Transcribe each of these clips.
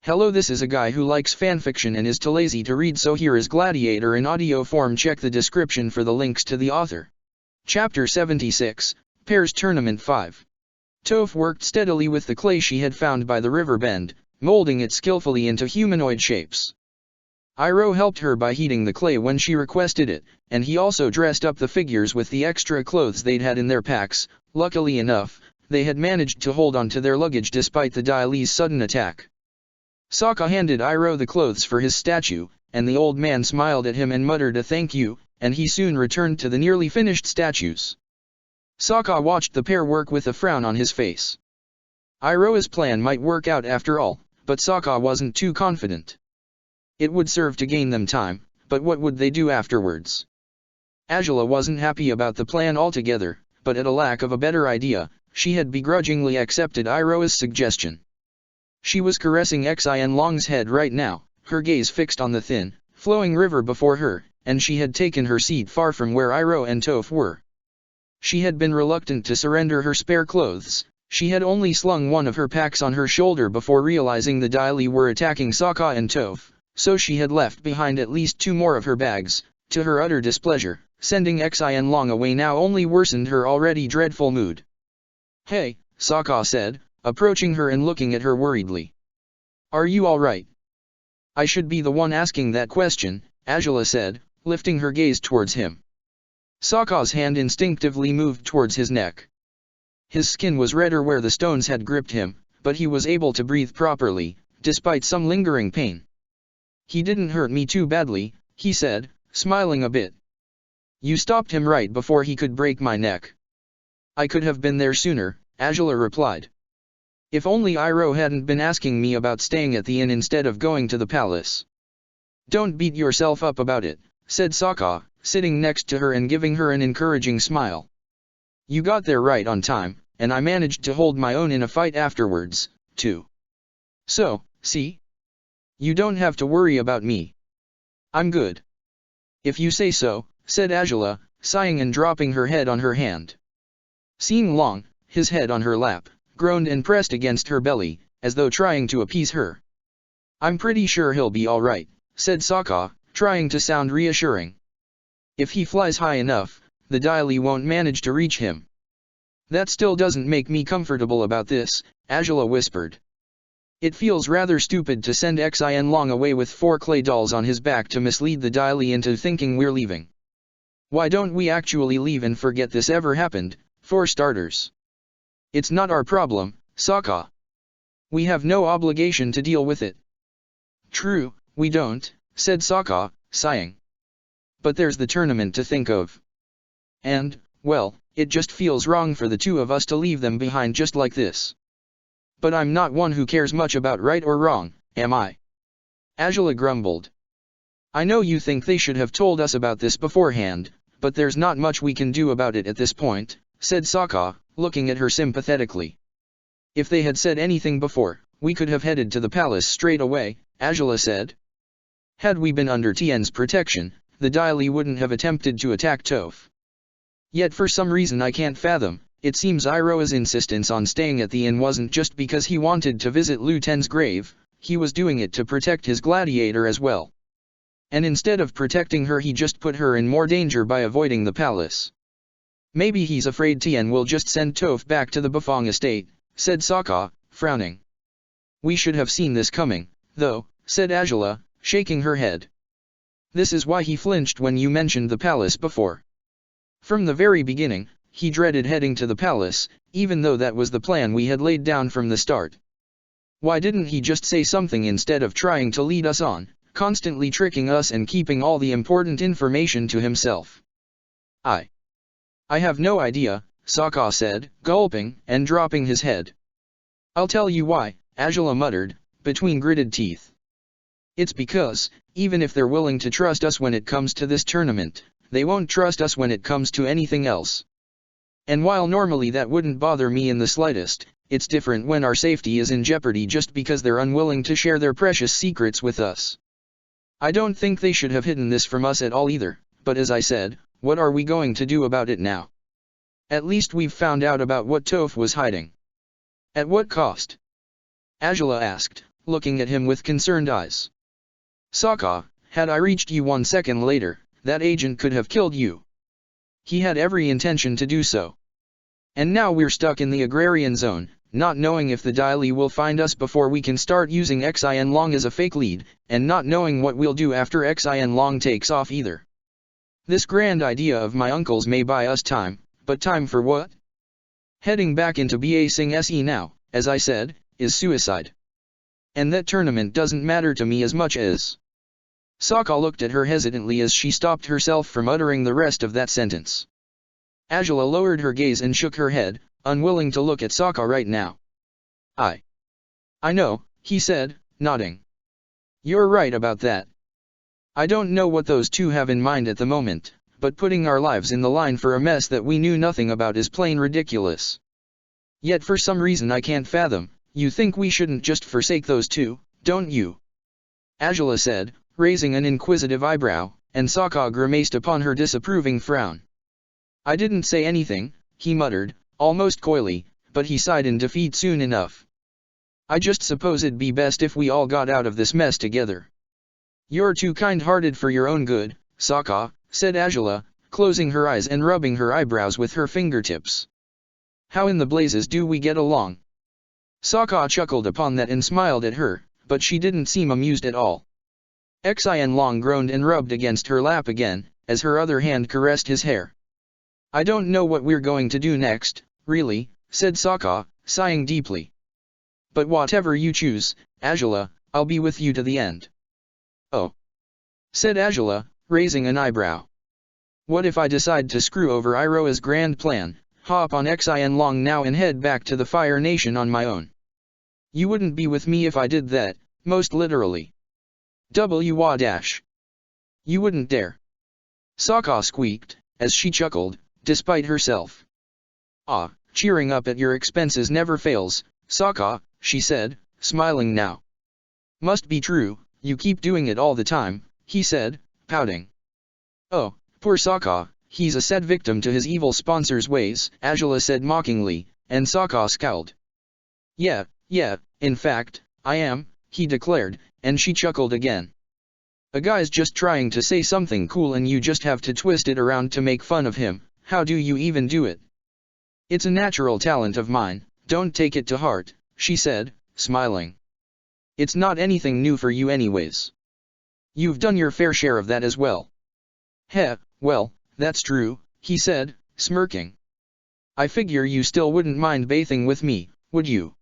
Hello, this is a guy who likes fanfiction and is too lazy to read, so here is Gladiator in audio form. Check the description for the links to the author. Chapter 76, Pairs Tournament 5. Toph worked steadily with the clay she had found by the river bend, molding it skillfully into humanoid shapes. Iroh helped her by heating the clay when she requested it, and he also dressed up the figures with the extra clothes they'd had in their packs. Luckily enough, they had managed to hold on to their luggage despite the Daile's sudden attack. Sokka handed Iroh the clothes for his statue, and the old man smiled at him and muttered a thank you, and he soon returned to the nearly finished statues. Sokka watched the pair work with a frown on his face. Iroh's plan might work out after all, but Sokka wasn't too confident. It would serve to gain them time, but what would they do afterwards? Azula wasn't happy about the plan altogether, but at a lack of a better idea, she had begrudgingly accepted Iroh's suggestion. She was caressing Xian Long's head right now, her gaze fixed on the thin, flowing river before her, and she had taken her seat far from where Iroh and Toph were. She had been reluctant to surrender her spare clothes. She had only slung one of her packs on her shoulder before realizing the Daile were attacking Sokka and Toph, so she had left behind at least two more of her bags. To her utter displeasure, sending Xian Long away now only worsened her already dreadful mood. "Hey," Sokka said, approaching her and looking at her worriedly. "Are you all right?" "I should be the one asking that question," Azula said, lifting her gaze towards him. Sokka's hand instinctively moved towards his neck. His skin was redder where the stones had gripped him, but he was able to breathe properly, despite some lingering pain. "He didn't hurt me too badly," he said, smiling a bit. "You stopped him right before he could break my neck." "I could have been there sooner," Azula replied. "If only Iroh hadn't been asking me about staying at the inn instead of going to the palace." "Don't beat yourself up about it," said Sokka, sitting next to her and giving her an encouraging smile. "You got there right on time, and I managed to hold my own in a fight afterwards, too. So, see? You don't have to worry about me. I'm good." "If you say so," said Azula, sighing and dropping her head on her hand. Seeing Long, his head on her lap, groaned and pressed against her belly, as though trying to appease her. "I'm pretty sure he'll be all right," said Sokka, trying to sound reassuring. "If he flies high enough, the Daile won't manage to reach him." "That still doesn't make me comfortable about this," Azula whispered. "It feels rather stupid to send Xian Long away with 4 clay dolls on his back to mislead the Daile into thinking we're leaving. Why don't we actually leave and forget this ever happened, for starters? It's not our problem, Sokka. We have no obligation to deal with it." "True, we don't," said Sokka, sighing. "But there's the tournament to think of. And, well, it just feels wrong for the two of us to leave them behind just like this." "But I'm not one who cares much about right or wrong, am I?" Azula grumbled. "I know you think they should have told us about this beforehand, but there's not much we can do about it at this point," said Sokka, looking at her sympathetically. "If they had said anything before, we could have headed to the palace straight away," Azula said. "Had we been under Tien's protection, the Daile wouldn't have attempted to attack Toph. Yet for some reason I can't fathom, it seems Iroh's insistence on staying at the inn wasn't just because he wanted to visit Lu Ten's grave, he was doing it to protect his gladiator as well. And instead of protecting her he just put her in more danger by avoiding the palace. Maybe he's afraid Tien will just send Toph back to the Bafang estate," said Sokka, frowning. "We should have seen this coming, though," said Azula, shaking her head. "This is why he flinched when you mentioned the palace before. From the very beginning, he dreaded heading to the palace, even though that was the plan we had laid down from the start. Why didn't he just say something instead of trying to lead us on, constantly tricking us and keeping all the important information to himself?" I have no idea," Sokka said, gulping and dropping his head. "I'll tell you why," Azula muttered, between gritted teeth. "It's because, even if they're willing to trust us when it comes to this tournament, they won't trust us when it comes to anything else. And while normally that wouldn't bother me in the slightest, it's different when our safety is in jeopardy just because they're unwilling to share their precious secrets with us. I don't think they should have hidden this from us at all either, but as I said, what are we going to do about it now? At least we've found out about what Toph was hiding." "At what cost?" Azula asked, looking at him with concerned eyes. Sokka, had I reached you 1 second later, that agent could have killed you. He had every intention to do so. And now we're stuck in the agrarian zone, not knowing if the Daily will find us before we can start using Xin Long as a fake lead, and not knowing what we'll do after Xin Long takes off either. This grand idea of my uncle's may buy us time, but time for what? Heading back into Ba Sing Se now, as I said, is suicide. And that tournament doesn't matter to me as much as... Sokka looked at her hesitantly as she stopped herself from uttering the rest of that sentence. Azula lowered her gaze and shook her head, unwilling to look at Sokka right now. I know, he said, nodding. You're right about that. I don't know what those two have in mind at the moment, but putting our lives in the line for a mess that we knew nothing about is plain ridiculous. Yet for some reason I can't fathom, you think we shouldn't just forsake those two, don't you? Azula said, raising an inquisitive eyebrow, and Sokka grimaced upon her disapproving frown. I didn't say anything, he muttered, almost coyly, but he sighed in defeat soon enough. I just suppose it'd be best if we all got out of this mess together. You're too kind-hearted for your own good, Sokka, said Azula, closing her eyes and rubbing her eyebrows with her fingertips. How in the blazes do we get along? Sokka chuckled upon that and smiled at her, but she didn't seem amused at all. Xin Long groaned and rubbed against her lap again, as her other hand caressed his hair. I don't know what we're going to do next, really, said Sokka, sighing deeply. But whatever you choose, Azula, I'll be with you to the end. Oh, said Azula, raising an eyebrow. What if I decide to screw over Iroha's grand plan, hop on Xin Long now and head back to the Fire Nation on my own? You wouldn't be with me if I did that, most literally. You wouldn't dare. Sokka squeaked, as she chuckled, despite herself. Ah, cheering up at your expenses never fails, Sokka, she said, smiling now. Must be true, you keep doing it all the time, he said, pouting. Oh, poor Sokka, he's a sad victim to his evil sponsor's ways, Azula said mockingly, and Sokka scowled. Yeah, in fact, I am, he declared, and she chuckled again. A guy's just trying to say something cool and you just have to twist it around to make fun of him, how do you even do it? It's a natural talent of mine, don't take it to heart, she said, smiling. It's not anything new for you anyways. You've done your fair share of that as well. Heh, well, that's true, he said, smirking. I figure you still wouldn't mind bathing with me, would you?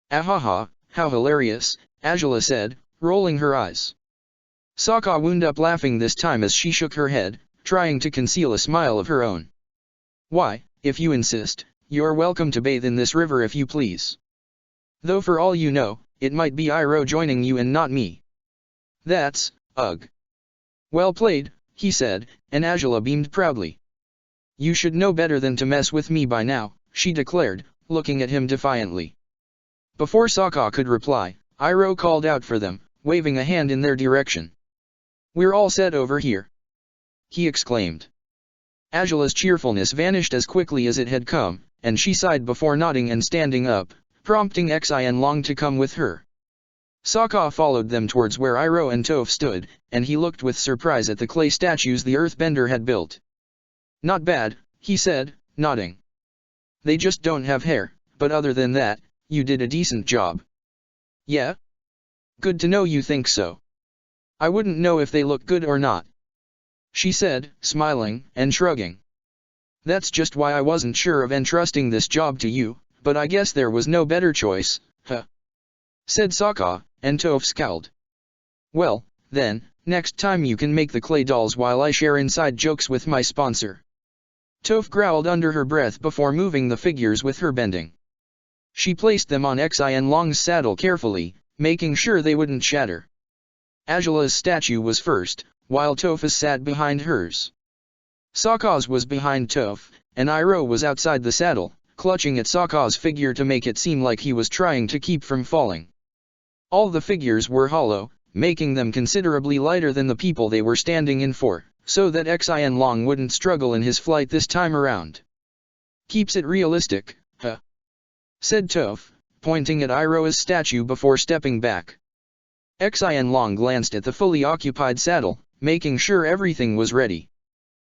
Ahaha, how hilarious, Azula said, rolling her eyes. Sokka wound up laughing this time as she shook her head, trying to conceal a smile of her own. Why, if you insist, you're welcome to bathe in this river if you please. Though for all you know, it might be Iroh joining you and not me. That's, ugh. Well played, he said, and Azula beamed proudly. You should know better than to mess with me by now, she declared, looking at him defiantly. Before Sokka could reply, Iroh called out for them, waving a hand in their direction. We're all set over here, he exclaimed. Azula's cheerfulness vanished as quickly as it had come, and she sighed before nodding and standing up, prompting Xin Long to come with her. Sokka followed them towards where Iroh and Toph stood, and he looked with surprise at the clay statues the earthbender had built. Not bad, he said, nodding. They just don't have hair, but other than that, you did a decent job. Yeah? Good to know you think so. I wouldn't know if they look good or not, she said, smiling and shrugging. That's just why I wasn't sure of entrusting this job to you, but I guess there was no better choice, huh? Said Sokka, and Toph scowled. Well, then, next time you can make the clay dolls while I share inside jokes with my sponsor. Toph growled under her breath before moving the figures with her bending. She placed them on Xin Long's saddle carefully, making sure they wouldn't shatter. Azula's statue was first, while Toph's sat behind hers. Sokka's was behind Toph, and Iroh was outside the saddle, clutching at Sokka's figure to make it seem like he was trying to keep from falling. All the figures were hollow, making them considerably lighter than the people they were standing in for, so that Xin Long wouldn't struggle in his flight this time around. Keeps it realistic, huh? Said Toph, pointing at Iroha's statue before stepping back. Xianlong glanced at the fully occupied saddle, making sure everything was ready.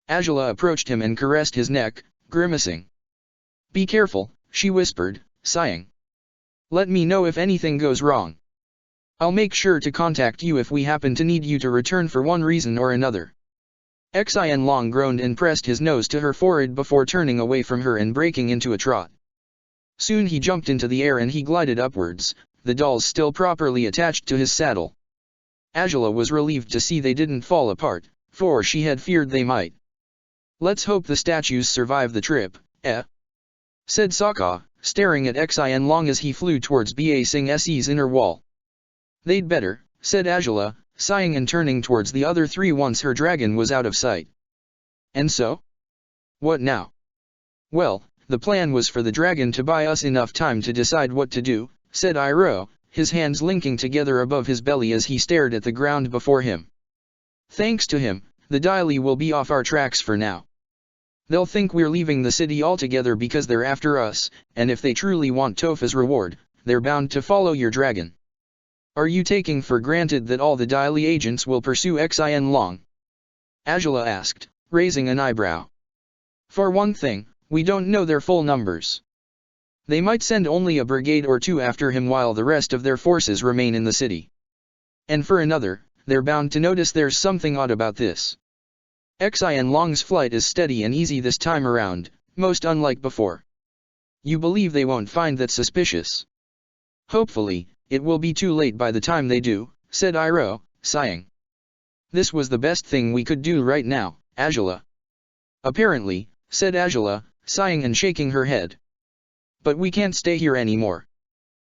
Azula approached him and caressed his neck, grimacing. "Be careful," she whispered, sighing. "Let me know if anything goes wrong. I'll make sure to contact you if we happen to need you to return for one reason or another." Xianlong groaned and pressed his nose to her forehead before turning away from her and breaking into a trot. Soon he jumped into the air and he glided upwards, the dolls still properly attached to his saddle. Azula was relieved to see they didn't fall apart, for she had feared they might. "Let's hope the statues survive the trip, said Sokka, staring at Xianlong as he flew towards Ba Sing Se's inner wall. "They'd better," said Azula, sighing and turning towards the other three once her dragon was out of sight. "And so? What now?" "Well, the plan was for the dragon to buy us enough time to decide what to do," said Iroh, his hands linking together above his belly as he stared at the ground before him. "Thanks to him, the Daily will be off our tracks for now. They'll think we're leaving the city altogether because they're after us, and if they truly want Topha's reward, they're bound to follow your dragon." "Are you taking for granted that all the Daily agents will pursue Xianlong?" Azula asked, raising an eyebrow. "For one thing, we don't know their full numbers. They might send only a brigade or two after him while the rest of their forces remain in the city. And for another, they're bound to notice there's something odd about this. Xianlong's flight is steady and easy this time around, most unlike before. You believe they won't find that suspicious?" "Hopefully, it will be too late by the time they do," said Iroh, sighing. "This was the best thing we could do right now, Azula." "Apparently," said Azula, sighing and shaking her head. "But we can't stay here anymore.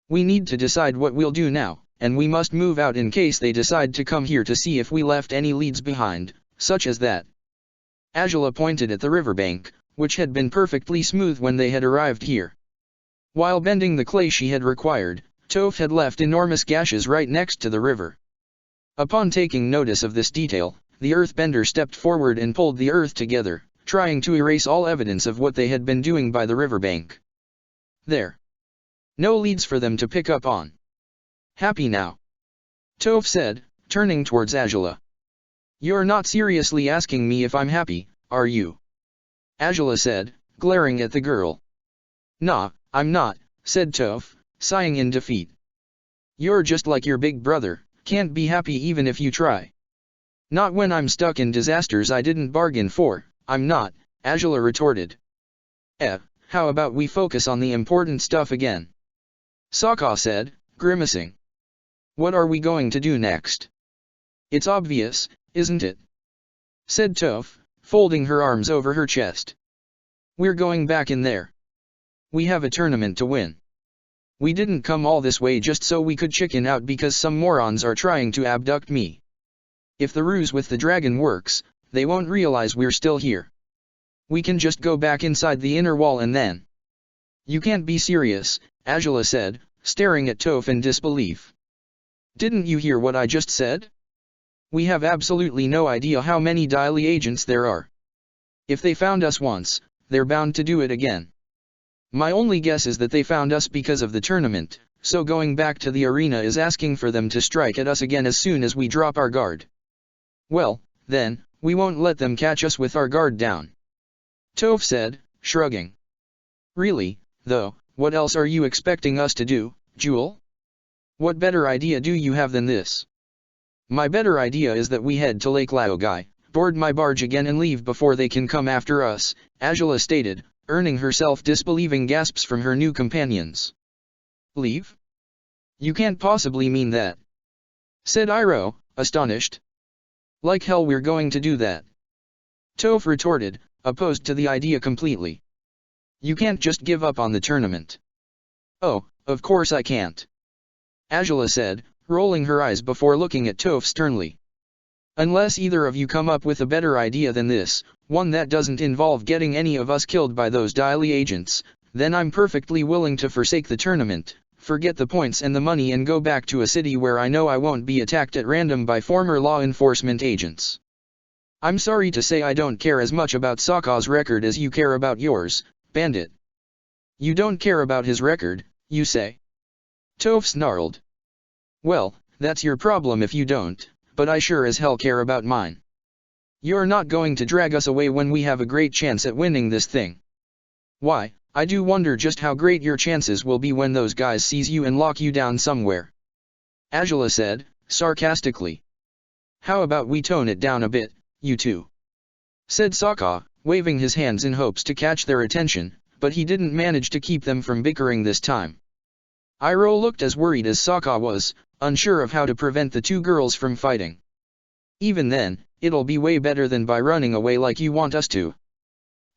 We need to decide what we'll do now, and we must move out in case they decide to come here to see if we left any leads behind, such as that." Azula pointed at the riverbank, which had been perfectly smooth when they had arrived here. While bending the clay she had required, Toph had left enormous gashes right next to the river. Upon taking notice of this detail, the earthbender stepped forward and pulled the earth together, trying to erase all evidence of what they had been doing by the riverbank. "There. No leads for them to pick up on. Happy now?" Toph said, turning towards Azula. "You're not seriously asking me if I'm happy, are you?" Azula said, glaring at the girl. "Nah, I'm not," said Toph, sighing in defeat. "You're just like your big brother, can't be happy even if you try." "Not when I'm stuck in disasters I didn't bargain for, I'm not," Azula retorted. How about we focus on the important stuff again?" Sokka said, grimacing. "What are we going to do next?" "It's obvious, isn't it?" said Toph, folding her arms over her chest. "We're going back in there. We have a tournament to win. We didn't come all this way just so we could chicken out because some morons are trying to abduct me. If the ruse with the dragon works, they won't realize we're still here. We can just go back inside the inner wall and then—" "You can't be serious," Azula said, staring at Toph in disbelief. "Didn't you hear what I just said? We have absolutely no idea how many Daily agents there are. If they found us once, they're bound to do it again. My only guess is that they found us because of the tournament, so going back to the arena is asking for them to strike at us again as soon as we drop our guard. Well, then, we won't let them catch us with our guard down," Toph said, shrugging. "Really, though, what else are you expecting us to do, Jewel? What better idea do you have than this?" "My better idea is that we head to Lake Laogai, board my barge again and leave before they can come after us," Azula stated, earning herself disbelieving gasps from her new companions. "Leave? You can't possibly mean that," said Iroh, astonished. "Like hell we're going to do that," Toph retorted, opposed to the idea completely. "You can't just give up on the tournament." "Oh, of course I can't," Azula said, rolling her eyes before looking at Toph sternly. "Unless either of you come up with a better idea than this, one that doesn't involve getting any of us killed by those Daily agents, then I'm perfectly willing to forsake the tournament, forget the points and the money and go back to a city where I know I won't be attacked at random by former law enforcement agents. I'm sorry to say I don't care as much about Sokka's record as you care about yours, Bandit." "You don't care about his record, you say?" Toph snarled. Well, that's your problem if you don't, but I sure as hell care about mine. You're not going to drag us away when we have a great chance at winning this thing. Why, I do wonder just how great your chances will be when those guys seize you and lock you down somewhere. Angela said, sarcastically. How about we tone it down a bit, you two? Said Sokka, waving his hands in hopes to catch their attention, but he didn't manage to keep them from bickering this time. Iroh looked as worried as Sokka was, unsure of how to prevent the two girls from fighting. Even then, it'll be way better than by running away like you want us to.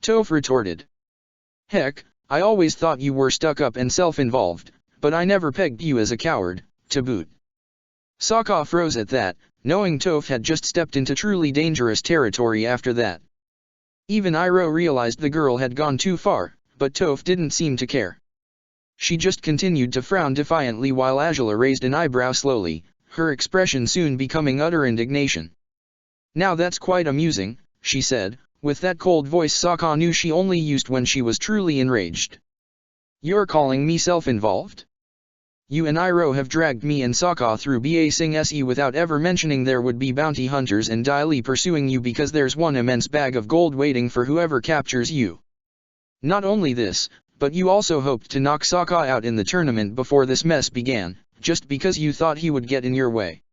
Toph retorted. Heck, I always thought you were stuck up and self-involved, but I never pegged you as a coward, to boot. Sokka froze at that, knowing Toph had just stepped into truly dangerous territory after that. Even Iroh realized the girl had gone too far, but Toph didn't seem to care. She just continued to frown defiantly while Angela raised an eyebrow slowly, her expression soon becoming utter indignation. Now that's quite amusing, she said, with that cold voice Sokka knew she only used when she was truly enraged. You're calling me self-involved? You and Iroh have dragged me and Sokka through Ba Sing Se without ever mentioning there would be bounty hunters and Dai Li pursuing you because there's one immense bag of gold waiting for whoever captures you. Not only this, but you also hoped to knock Sokka out in the tournament before this mess began, just because you thought he would get in your way.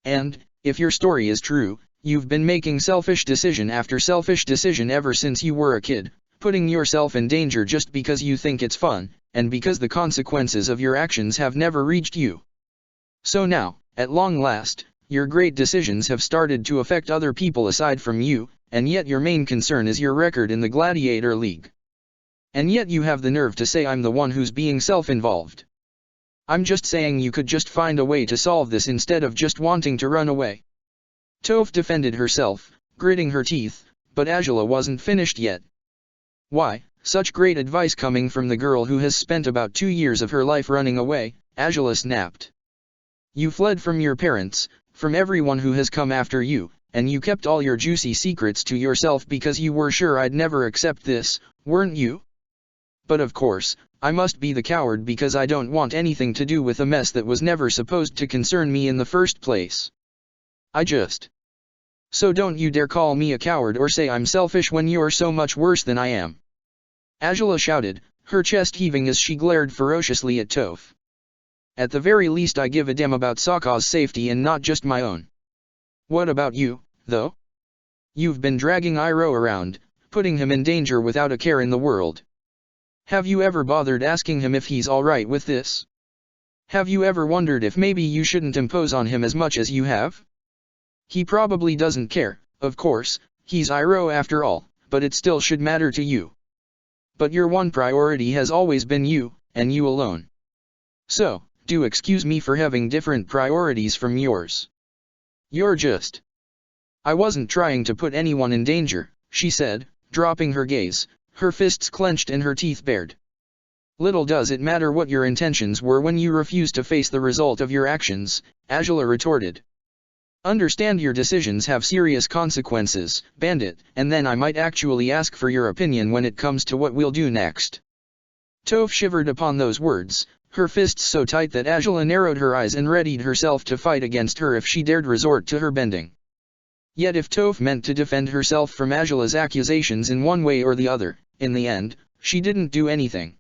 And, if your story is true, you've been making selfish decision after selfish decision ever since you were a kid, putting yourself in danger just because you think it's fun, and because the consequences of your actions have never reached you. So now, at long last, your great decisions have started to affect other people aside from you, and yet your main concern is your record in the Gladiator League. And yet you have the nerve to say I'm the one who's being self-involved. I'm just saying you could just find a way to solve this instead of just wanting to run away. Toph defended herself, gritting her teeth, but Angela wasn't finished yet. Why, such great advice coming from the girl who has spent about 2 years of her life running away, Angela snapped. You fled from your parents, from everyone who has come after you, and you kept all your juicy secrets to yourself because you were sure I'd never accept this, weren't you? But of course, I must be the coward because I don't want anything to do with a mess that was never supposed to concern me in the first place. So don't you dare call me a coward or say I'm selfish when you're so much worse than I am. Angela shouted, her chest heaving as she glared ferociously at Toph. At the very least I give a damn about Sokka's safety and not just my own. What about you, though? You've been dragging Iroh around, putting him in danger without a care in the world. Have you ever bothered asking him if he's alright with this? Have you ever wondered if maybe you shouldn't impose on him as much as you have? He probably doesn't care, of course, he's Iroh after all, but it still should matter to you. But your one priority has always been you, and you alone. So, do excuse me for having different priorities from yours. I wasn't trying to put anyone in danger, she said, dropping her gaze, her fists clenched and her teeth bared. Little does it matter what your intentions were when you refused to face the result of your actions, Angela retorted. Understand your decisions have serious consequences, bandit, and then I might actually ask for your opinion when it comes to what we'll do next. Toph shivered upon those words, her fists so tight that Angela narrowed her eyes and readied herself to fight against her if she dared resort to her bending. Yet if Toph meant to defend herself from Angela's accusations in one way or the other, in the end, she didn't do anything.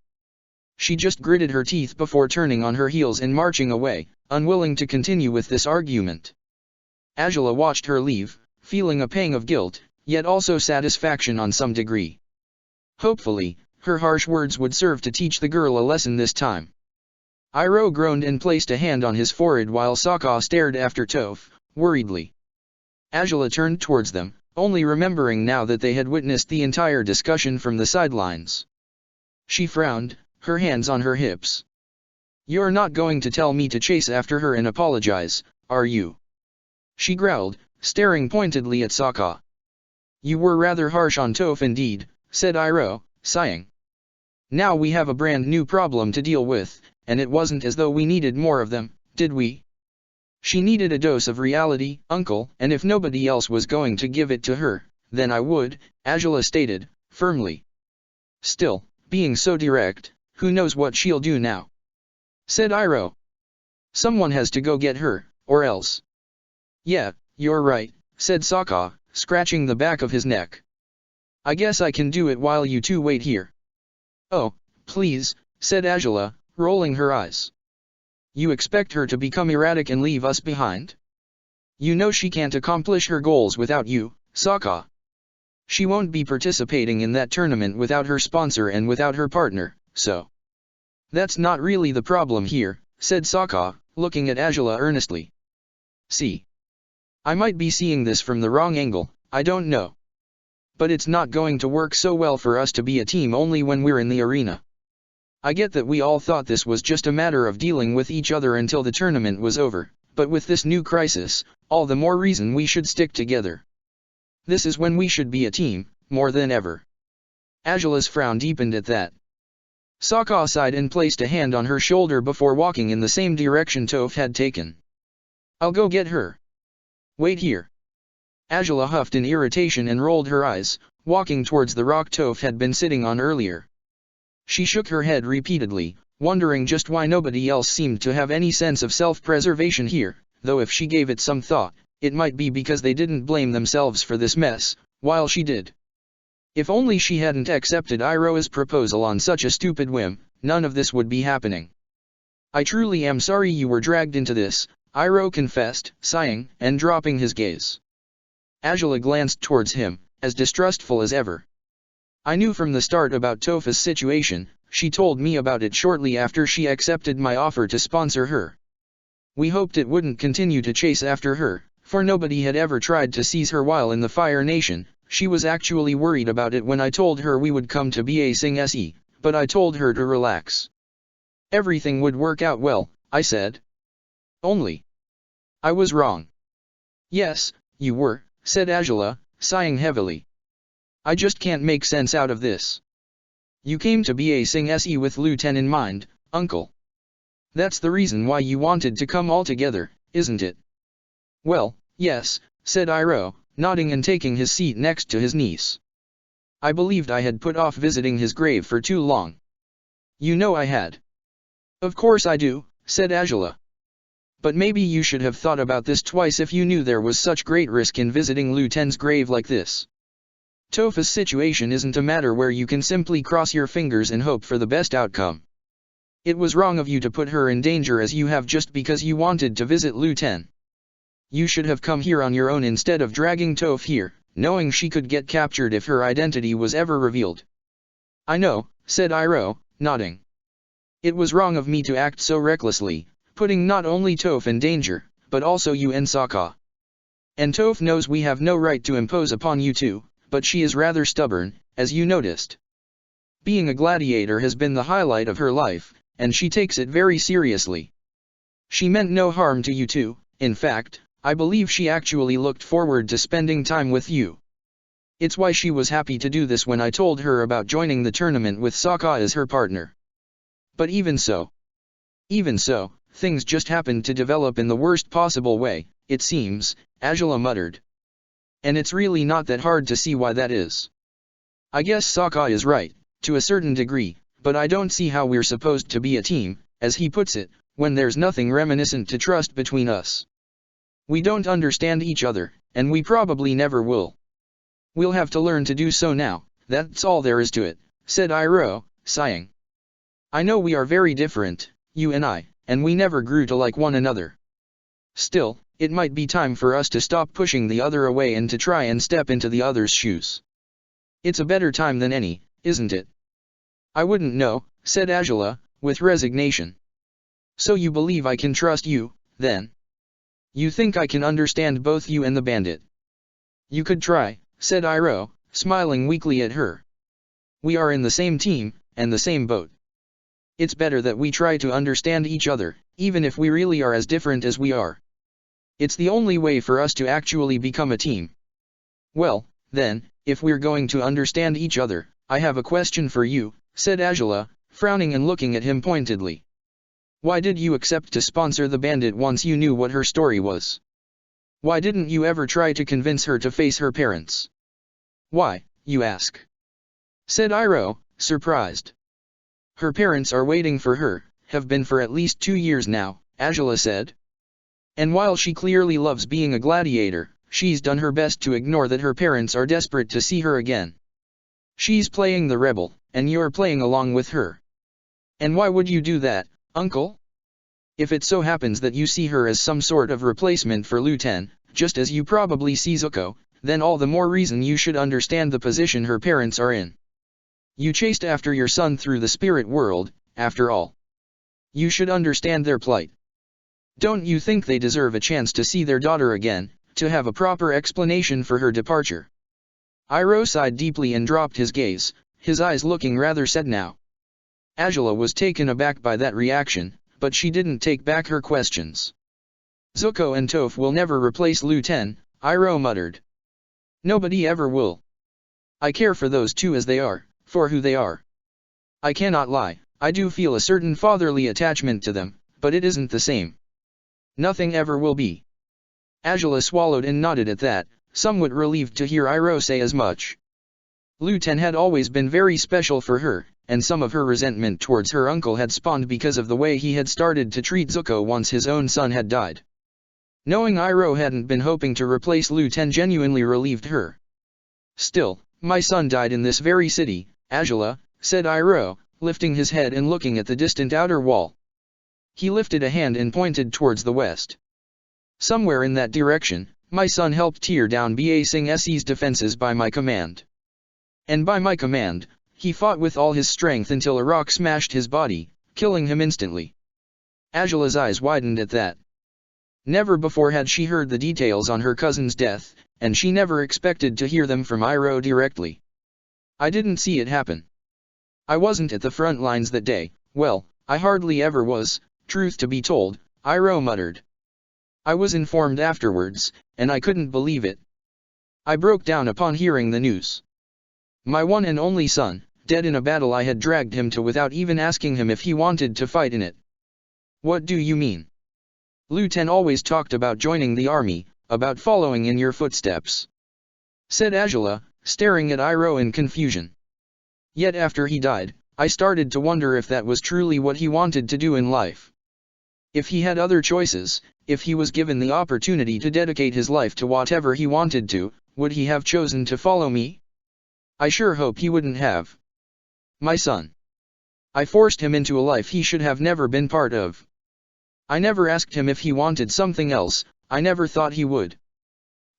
She just gritted her teeth before turning on her heels and marching away, unwilling to continue with this argument. Angela watched her leave, feeling a pang of guilt, yet also satisfaction on some degree. Hopefully, her harsh words would serve to teach the girl a lesson this time. Iroh groaned and placed a hand on his forehead while Sokka stared after Toph, worriedly. Angela turned towards them, only remembering now that they had witnessed the entire discussion from the sidelines. She frowned, her hands on her hips. You're not going to tell me to chase after her and apologize, are you? She growled, staring pointedly at Sokka. You were rather harsh on Toph indeed, said Iroh, sighing. Now we have a brand new problem to deal with, and it wasn't as though we needed more of them, did we? She needed a dose of reality, uncle, and if nobody else was going to give it to her, then I would, Angela stated, firmly. Still, being so direct, who knows what she'll do now? said Iroh. Someone has to go get her, or else. Yeah, you're right, said Sokka, scratching the back of his neck. I guess I can do it while you two wait here. Oh, please, said Azula, rolling her eyes. You expect her to become erratic and leave us behind? You know she can't accomplish her goals without you, Sokka. She won't be participating in that tournament without her sponsor and without her partner, so. That's not really the problem here, said Sokka, looking at Azula earnestly. See. I might be seeing this from the wrong angle, I don't know. But it's not going to work so well for us to be a team only when we're in the arena. I get that we all thought this was just a matter of dealing with each other until the tournament was over, but with this new crisis, all the more reason we should stick together. This is when we should be a team, more than ever. Azula's frown deepened at that. Sokka sighed and placed a hand on her shoulder before walking in the same direction Toph had taken. I'll go get her. Wait here. Azula huffed in irritation and rolled her eyes, walking towards the rock Toph had been sitting on earlier. She shook her head repeatedly, wondering just why nobody else seemed to have any sense of self-preservation here, though if she gave it some thought, it might be because they didn't blame themselves for this mess, while she did. If only she hadn't accepted Iroh's proposal on such a stupid whim, none of this would be happening. I truly am sorry you were dragged into this, Iroh confessed, sighing, and dropping his gaze. Azula glanced towards him, as distrustful as ever. I knew from the start about Toph's situation, she told me about it shortly after she accepted my offer to sponsor her. We hoped it wouldn't continue to chase after her, for nobody had ever tried to seize her while in the Fire Nation. She was actually worried about it when I told her we would come to Ba Sing Se, but I told her to relax. Everything would work out well, I said. Only. I was wrong. Yes, you were, said Azula, sighing heavily. I just can't make sense out of this. You came to Ba Sing Se with Lu Ten in mind, Uncle. That's the reason why you wanted to come all together, isn't it? Well, yes, said Iroh, nodding and taking his seat next to his niece. I believed I had put off visiting his grave for too long. You know I had. Of course I do, said Azula. But maybe you should have thought about this twice if you knew there was such great risk in visiting Lu Ten's grave like this. Toph's situation isn't a matter where you can simply cross your fingers and hope for the best outcome. It was wrong of you to put her in danger as you have just because you wanted to visit Lu Ten. You should have come here on your own instead of dragging Toph here, knowing she could get captured if her identity was ever revealed. I know, said Iroh, nodding. It was wrong of me to act so recklessly, putting not only Toph in danger, but also you and Sokka. And Toph knows we have no right to impose upon you two, but she is rather stubborn, as you noticed. Being a gladiator has been the highlight of her life, and she takes it very seriously. She meant no harm to you two, in fact, I believe she actually looked forward to spending time with you. It's why she was happy to do this when I told her about joining the tournament with Sokka as her partner. But even so, things just happened to develop in the worst possible way, it seems, Azula muttered. And it's really not that hard to see why that is. I guess Sokka is right, to a certain degree, but I don't see how we're supposed to be a team, as he puts it, when there's nothing reminiscent to trust between us. We don't understand each other, and we probably never will. We'll have to learn to do so now, that's all there is to it, said Iroh, sighing. I know we are very different, you and I, and we never grew to like one another. Still, it might be time for us to stop pushing the other away and to try and step into the other's shoes. It's a better time than any, isn't it? I wouldn't know, said Azula, with resignation. So you believe I can trust you, then? You think I can understand both you and the bandit? You could try, said Iroh, smiling weakly at her. We are in the same team, and the same boat. It's better that we try to understand each other, even if we really are as different as we are. It's the only way for us to actually become a team. Well, then, if we're going to understand each other, I have a question for you, said Azula, frowning and looking at him pointedly. Why did you accept to sponsor the bandit once you knew what her story was? Why didn't you ever try to convince her to face her parents? Why, you ask? Said Iroh, surprised. Her parents are waiting for her, have been for at least 2 years now, Angela said. And while she clearly loves being a gladiator, she's done her best to ignore that her parents are desperate to see her again. She's playing the rebel, and you're playing along with her. And why would you do that, uncle? If it so happens that you see her as some sort of replacement for Liu Ten, just as you probably see Zuko, then all the more reason you should understand the position her parents are in. You chased after your son through the spirit world, after all. You should understand their plight. Don't you think they deserve a chance to see their daughter again, to have a proper explanation for her departure? Iroh sighed deeply and dropped his gaze, his eyes looking rather sad now. Angela was taken aback by that reaction, but she didn't take back her questions. Zuko and Toph will never replace Liu Ten, Iroh muttered. Nobody ever will. I care for those two as they are, for who they are. I cannot lie, I do feel a certain fatherly attachment to them, but it isn't the same. Nothing ever will be. Angela swallowed and nodded at that, somewhat relieved to hear Iroh say as much. Liu Ten had always been very special for her, and some of her resentment towards her uncle had spawned because of the way he had started to treat Zuko once his own son had died. Knowing Iroh hadn't been hoping to replace Liu Ten genuinely relieved her. Still, my son died in this very city, Angela, said Iroh, lifting his head and looking at the distant outer wall. He lifted a hand and pointed towards the west. Somewhere in that direction, my son helped tear down Ba Sing Se's defenses by my command. And by my command, he fought with all his strength until a rock smashed his body, killing him instantly. Angela's eyes widened at that. Never before had she heard the details on her cousin's death, and she never expected to hear them from Iroh directly. I didn't see it happen. I wasn't at the front lines that day, well, I hardly ever was, truth to be told, Iroh muttered. I was informed afterwards, and I couldn't believe it. I broke down upon hearing the news. My one and only son, dead in a battle I had dragged him to without even asking him if he wanted to fight in it. What do you mean? Liu Ten always talked about joining the army, about following in your footsteps, said Angela, staring at Iroh in confusion. Yet after he died, I started to wonder if that was truly what he wanted to do in life. If he had other choices, if he was given the opportunity to dedicate his life to whatever he wanted to, would he have chosen to follow me? I sure hope he wouldn't have. My son. I forced him into a life he should have never been part of. I never asked him if he wanted something else, I never thought he would.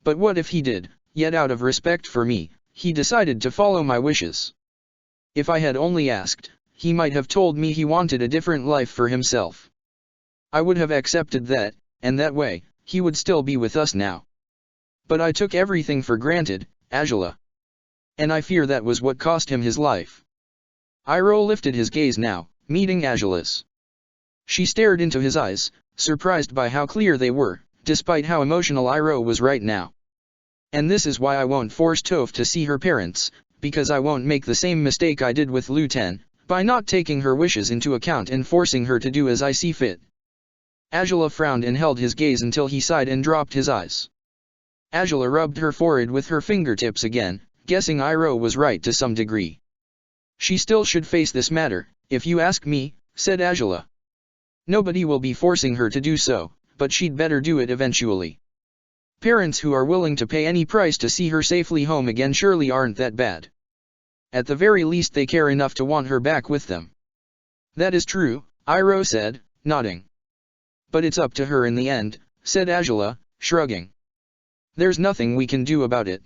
But what if he did, yet out of respect for me, he decided to follow my wishes? If I had only asked, he might have told me he wanted a different life for himself. I would have accepted that, and that way, he would still be with us now. But I took everything for granted, Angela. And I fear that was what cost him his life. Iroh lifted his gaze now, meeting Angela's. She stared into his eyes, surprised by how clear they were, despite how emotional Iroh was right now. And this is why I won't force Toph to see her parents, because I won't make the same mistake I did with Liu Ten, by not taking her wishes into account and forcing her to do as I see fit. Angela frowned and held his gaze until he sighed and dropped his eyes. Angela rubbed her forehead with her fingertips again, guessing Iroh was right to some degree. She still should face this matter, if you ask me, said Angela. Nobody will be forcing her to do so, but she'd better do it eventually. Parents who are willing to pay any price to see her safely home again surely aren't that bad. At the very least they care enough to want her back with them. That is true, Iroh said, nodding. But it's up to her in the end, said Angela, shrugging. There's nothing we can do about it.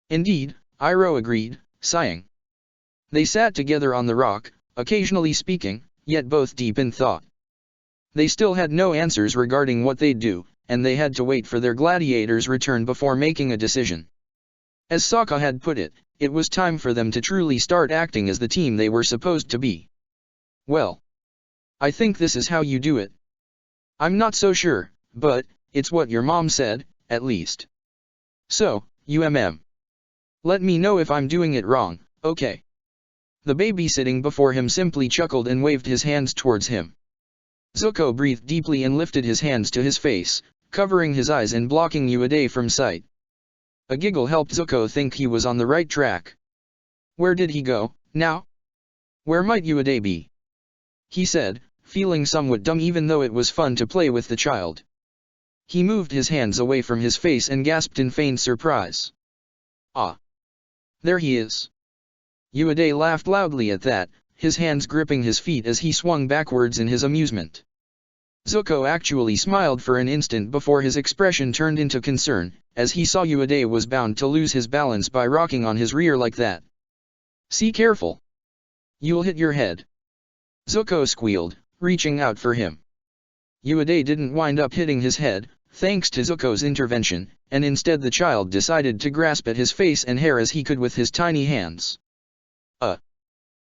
Indeed, Iroh agreed, sighing. They sat together on the rock, occasionally speaking, yet both deep in thought. They still had no answers regarding what they'd do, and they had to wait for their gladiator's return before making a decision. As Sokka had put it, it was time for them to truly start acting as the team they were supposed to be. Well, I think this is how you do it. I'm not so sure, but it's what your mom said, at least. So, let me know if I'm doing it wrong, okay? The baby sitting before him simply chuckled and waved his hands towards him. Zuko breathed deeply and lifted his hands to his face, covering his eyes and blocking Uday from sight. A giggle helped Zuko think he was on the right track. Where did he go, now? Where might Uday be? He said, feeling somewhat dumb even though it was fun to play with the child. He moved his hands away from his face and gasped in feigned surprise. Ah! There he is. Ueda laughed loudly at that, his hands gripping his feet as he swung backwards in his amusement. Zuko actually smiled for an instant before his expression turned into concern, as he saw Ueda was bound to lose his balance by rocking on his rear like that. "See careful. You'll hit your head," Zuko squealed, reaching out for him. Ueda didn't wind up hitting his head, thanks to Zuko's intervention, and instead the child decided to grasp at his face and hair as he could with his tiny hands.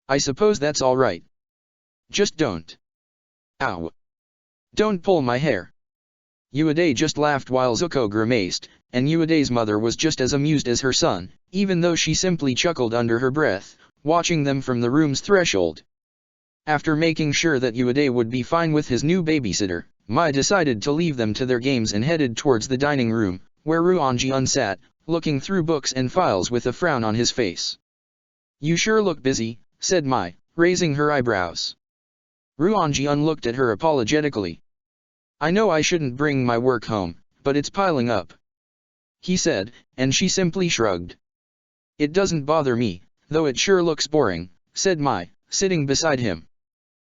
I suppose that's all right. Just don't. Ow. Don't pull my hair." Ueda just laughed while Zuko grimaced, and Ueda's mother was just as amused as her son, even though she simply chuckled under her breath, watching them from the room's threshold. After making sure that Ueda would be fine with his new babysitter, Mai decided to leave them to their games and headed towards the dining room, where Ruonjiun sat, looking through books and files with a frown on his face. "You sure look busy," said Mai, raising her eyebrows. Ruonjiun looked at her apologetically. "I know I shouldn't bring my work home, but it's piling up," he said, and she simply shrugged. "It doesn't bother me, though it sure looks boring," said Mai, sitting beside him.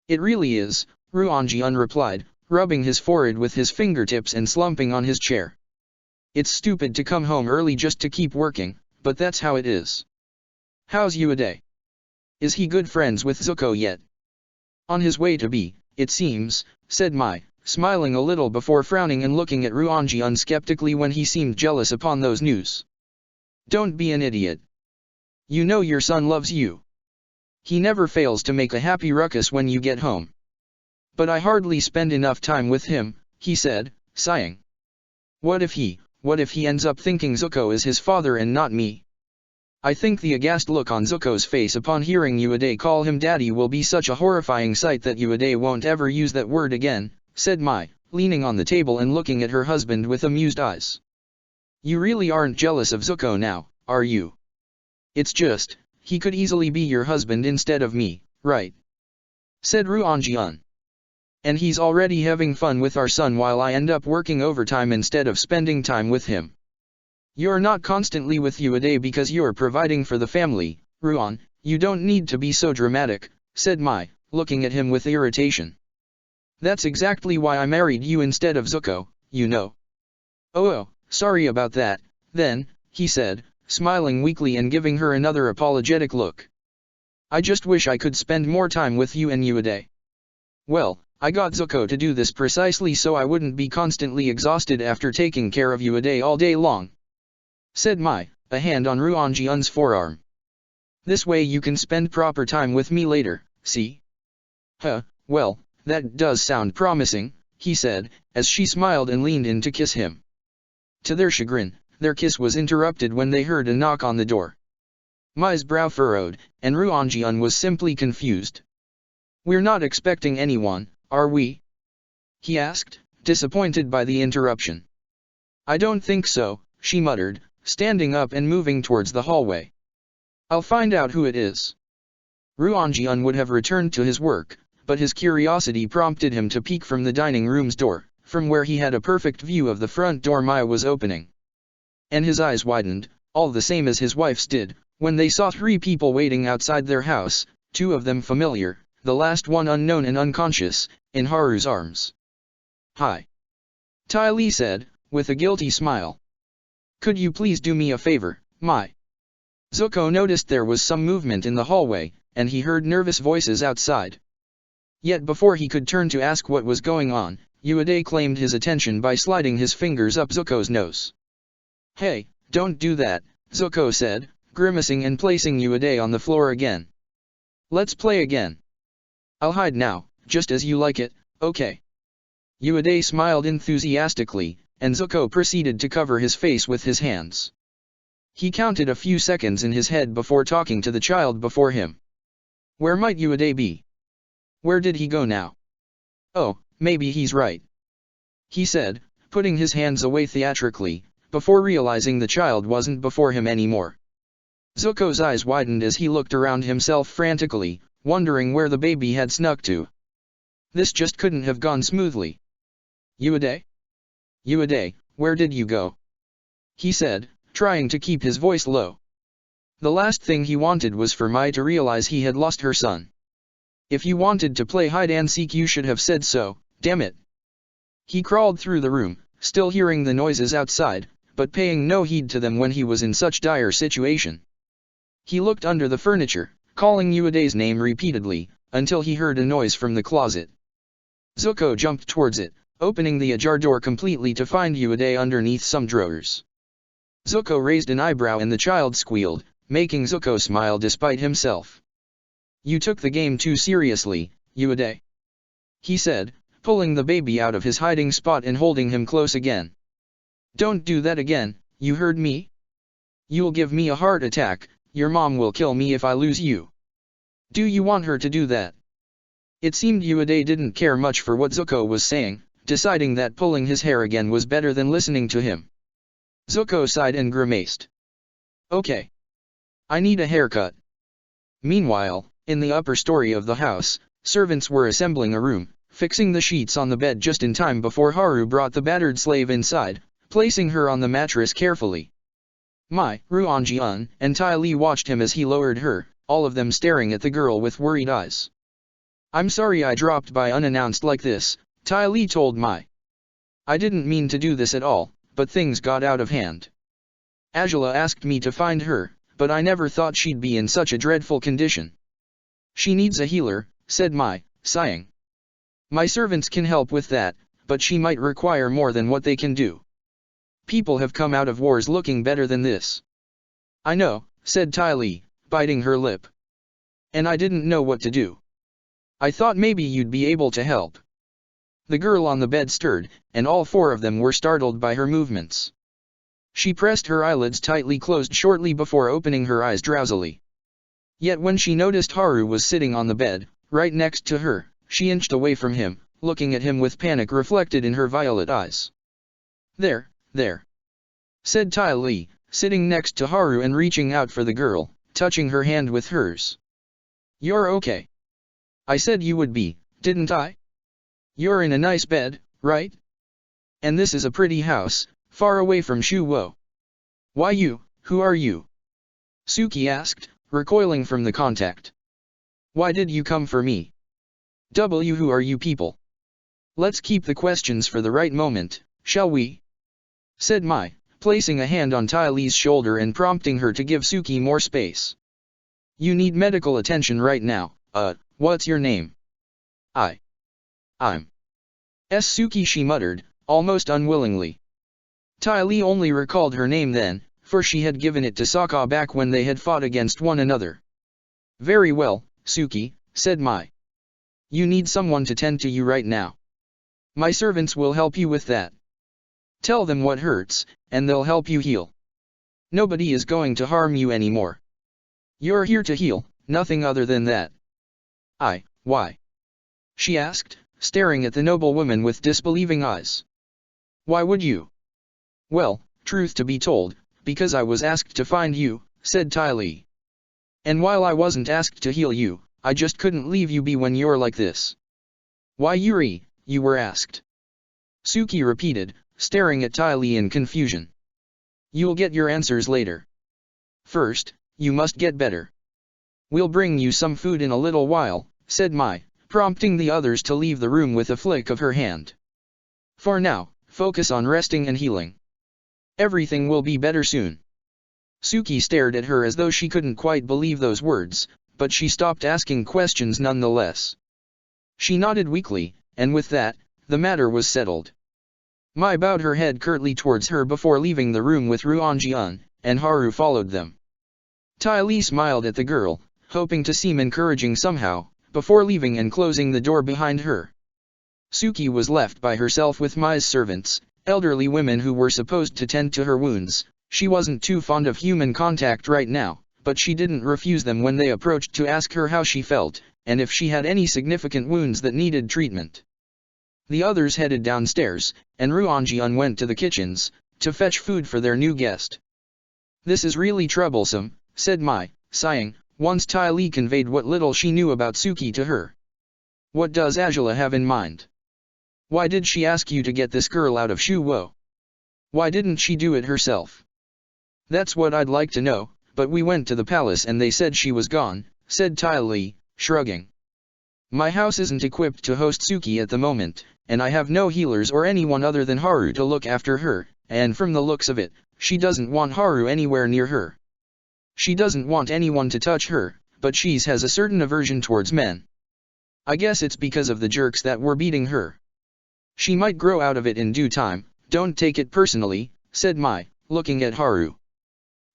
"It really is," Ruonjiun replied, rubbing his forehead with his fingertips and slumping on his chair. "It's stupid to come home early just to keep working, but that's how it is. How's Ueda? Is he good friends with Zuko yet?" "On his way to be, it seems," said Mai, smiling a little before frowning and looking at Ruonjiun skeptically when he seemed jealous upon those news. "Don't be an idiot. You know your son loves you. He never fails to make a happy ruckus when you get home." "But I hardly spend enough time with him," he said, sighing. What if he ends up thinking Zuko is his father and not me? I think the aghast look on Zuko's face upon hearing Ueda call him daddy will be such a horrifying sight that Ueda won't ever use that word again, said Mai, leaning on the table and looking at her husband with amused eyes. "You really aren't jealous of Zuko now, are you? It's just, he could easily be your husband instead of me, right?" said Ruonjiun. "And he's already having fun with our son while I end up working overtime instead of spending time with him. You're not constantly with Ueda because you're providing for the family, Ruon, you don't need to be so dramatic," said Mai, looking at him with irritation. "That's exactly why I married you instead of Zuko, you know." "Oh, sorry about that, then," he said, smiling weakly and giving her another apologetic look. "I just wish I could spend more time with you and Ueda. Well, I got Zuko to do this precisely so I wouldn't be constantly exhausted after taking care of Ueda all day long," said Mai, a hand on Ruonjiun's forearm. "This way you can spend proper time with me later, see?" Well, that does sound promising," he said, as she smiled and leaned in to kiss him. To their chagrin, their kiss was interrupted when they heard a knock on the door. Mai's brow furrowed, and Ruonjiun was simply confused. "We're not expecting anyone, are we?" he asked, disappointed by the interruption. "I don't think so," she muttered, standing up and moving towards the hallway. "I'll find out who it is." Ruonjiun would have returned to his work, but his curiosity prompted him to peek from the dining room's door, from where he had a perfect view of the front door Maya was opening. And his eyes widened, all the same as his wife's did, when they saw 3 people waiting outside their house, 2 of them familiar, the last one unknown and unconscious, in Haru's arms. "Hi," Ty Lee said, with a guilty smile. "Could you please do me a favor, Mai?" Zuko noticed there was some movement in the hallway, and he heard nervous voices outside. Yet before he could turn to ask what was going on, Ueda claimed his attention by sliding his fingers up Zuko's nose. "Hey, don't do that," Zuko said, grimacing and placing Ueda on the floor again. "Let's play again. I'll hide now, just as you like it, okay?" Ueda smiled enthusiastically, and Zuko proceeded to cover his face with his hands. He counted a few seconds in his head before talking to the child before him. Where might Ueda be? Where did he go now? Oh, maybe he's right, he said, putting his hands away theatrically, before realizing the child wasn't before him anymore. Zuko's eyes widened as he looked around himself frantically, wondering where the baby had snuck to. This just couldn't have gone smoothly. Uade? Uade, where did you go? He said, trying to keep his voice low. The last thing he wanted was for Mai to realize he had lost her son. If you wanted to play hide-and-seek you should have said so, damn it. He crawled through the room, still hearing the noises outside, but paying no heed to them when he was in such dire situation. He looked under the furniture, calling Uade's name repeatedly, until he heard a noise from the closet. Zuko jumped towards it, opening the ajar door completely to find Uade underneath some drawers. Zuko raised an eyebrow and the child squealed, making Zuko smile despite himself. You took the game too seriously, Uade. He said, pulling the baby out of his hiding spot and holding him close again. Don't do that again, you heard me? You'll give me a heart attack, your mom will kill me if I lose you. Do you want her to do that? It seemed Uade didn't care much for what Zuko was saying, deciding that pulling his hair again was better than listening to him. Zuko sighed and grimaced. Okay. I need a haircut. Meanwhile, in the upper story of the house, servants were assembling a room, fixing the sheets on the bed just in time before Haru brought the battered slave inside, placing her on the mattress carefully. Mai, Ruanjian, and Ty Lee watched him as he lowered her, all of them staring at the girl with worried eyes. I'm sorry I dropped by unannounced like this, Ty Lee told Mai. I didn't mean to do this at all, but things got out of hand. Angela asked me to find her, but I never thought she'd be in such a dreadful condition. She needs a healer, said Mai, sighing. My servants can help with that, but she might require more than what they can do. People have come out of wars looking better than this. I know, said Ty Lee, biting her lip. And I didn't know what to do. I thought maybe you'd be able to help. The girl on the bed stirred, and all four of them were startled by her movements. She pressed her eyelids tightly closed shortly before opening her eyes drowsily. Yet when she noticed Haru was sitting on the bed, right next to her, she inched away from him, looking at him with panic reflected in her violet eyes. There, said Ty Lee, sitting next to Haru and reaching out for the girl, touching her hand with hers. You're okay. I said you would be, didn't I? You're in a nice bed, right? And this is a pretty house, far away from Shu Wo. Why you, who are you? Suki asked, recoiling from the contact. Why did you come for me? Who are you people? Let's keep the questions for the right moment, shall we? Said Mai, placing a hand on Ty Lee's shoulder and prompting her to give Suki more space. You need medical attention right now, what's your name? I'm Suki, she muttered, almost unwillingly. Ty Lee only recalled her name then, for she had given it to Sokka back when they had fought against one another. Very well, Suki, said Mai. You need someone to tend to you right now. My servants will help you with that. Tell them what hurts, and they'll help you heal. Nobody is going to harm you anymore. You're here to heal, nothing other than that. Why? She asked, staring at the noblewoman with disbelieving eyes. Why would you? Well, truth to be told, because I was asked to find you, said Ty Lee. And while I wasn't asked to heal you, I just couldn't leave you be when you're like this. Why Yuri, you were asked. Suki repeated, staring at Ty Lee in confusion. You'll get your answers later. First, you must get better. We'll bring you some food in a little while, said Mai, prompting the others to leave the room with a flick of her hand. For now, focus on resting and healing. Everything will be better soon. Suki stared at her as though she couldn't quite believe those words, but she stopped asking questions nonetheless. She nodded weakly, and with that, the matter was settled. Mai bowed her head curtly towards her before leaving the room with Ruanjian, and Haru followed them. Ty Lee smiled at the girl, hoping to seem encouraging somehow, before leaving and closing the door behind her. Suki was left by herself with Mai's servants, elderly women who were supposed to tend to her wounds. She wasn't too fond of human contact right now, but she didn't refuse them when they approached to ask her how she felt, and if she had any significant wounds that needed treatment. The others headed downstairs, and Ruanjian went to the kitchens, to fetch food for their new guest. This is really troublesome, said Mai, sighing, once Ty Lee conveyed what little she knew about Suki to her. What does Angela have in mind? Why did she ask you to get this girl out of Shuwo? Why didn't she do it herself? That's what I'd like to know, but we went to the palace and they said she was gone, said Tai Li, shrugging. My house isn't equipped to host Suki at the moment, and I have no healers or anyone other than Haru to look after her, and from the looks of it, she doesn't want Haru anywhere near her. She doesn't want anyone to touch her, but she has a certain aversion towards men. I guess it's because of the jerks that were beating her. She might grow out of it in due time, don't take it personally, said Mai, looking at Haru.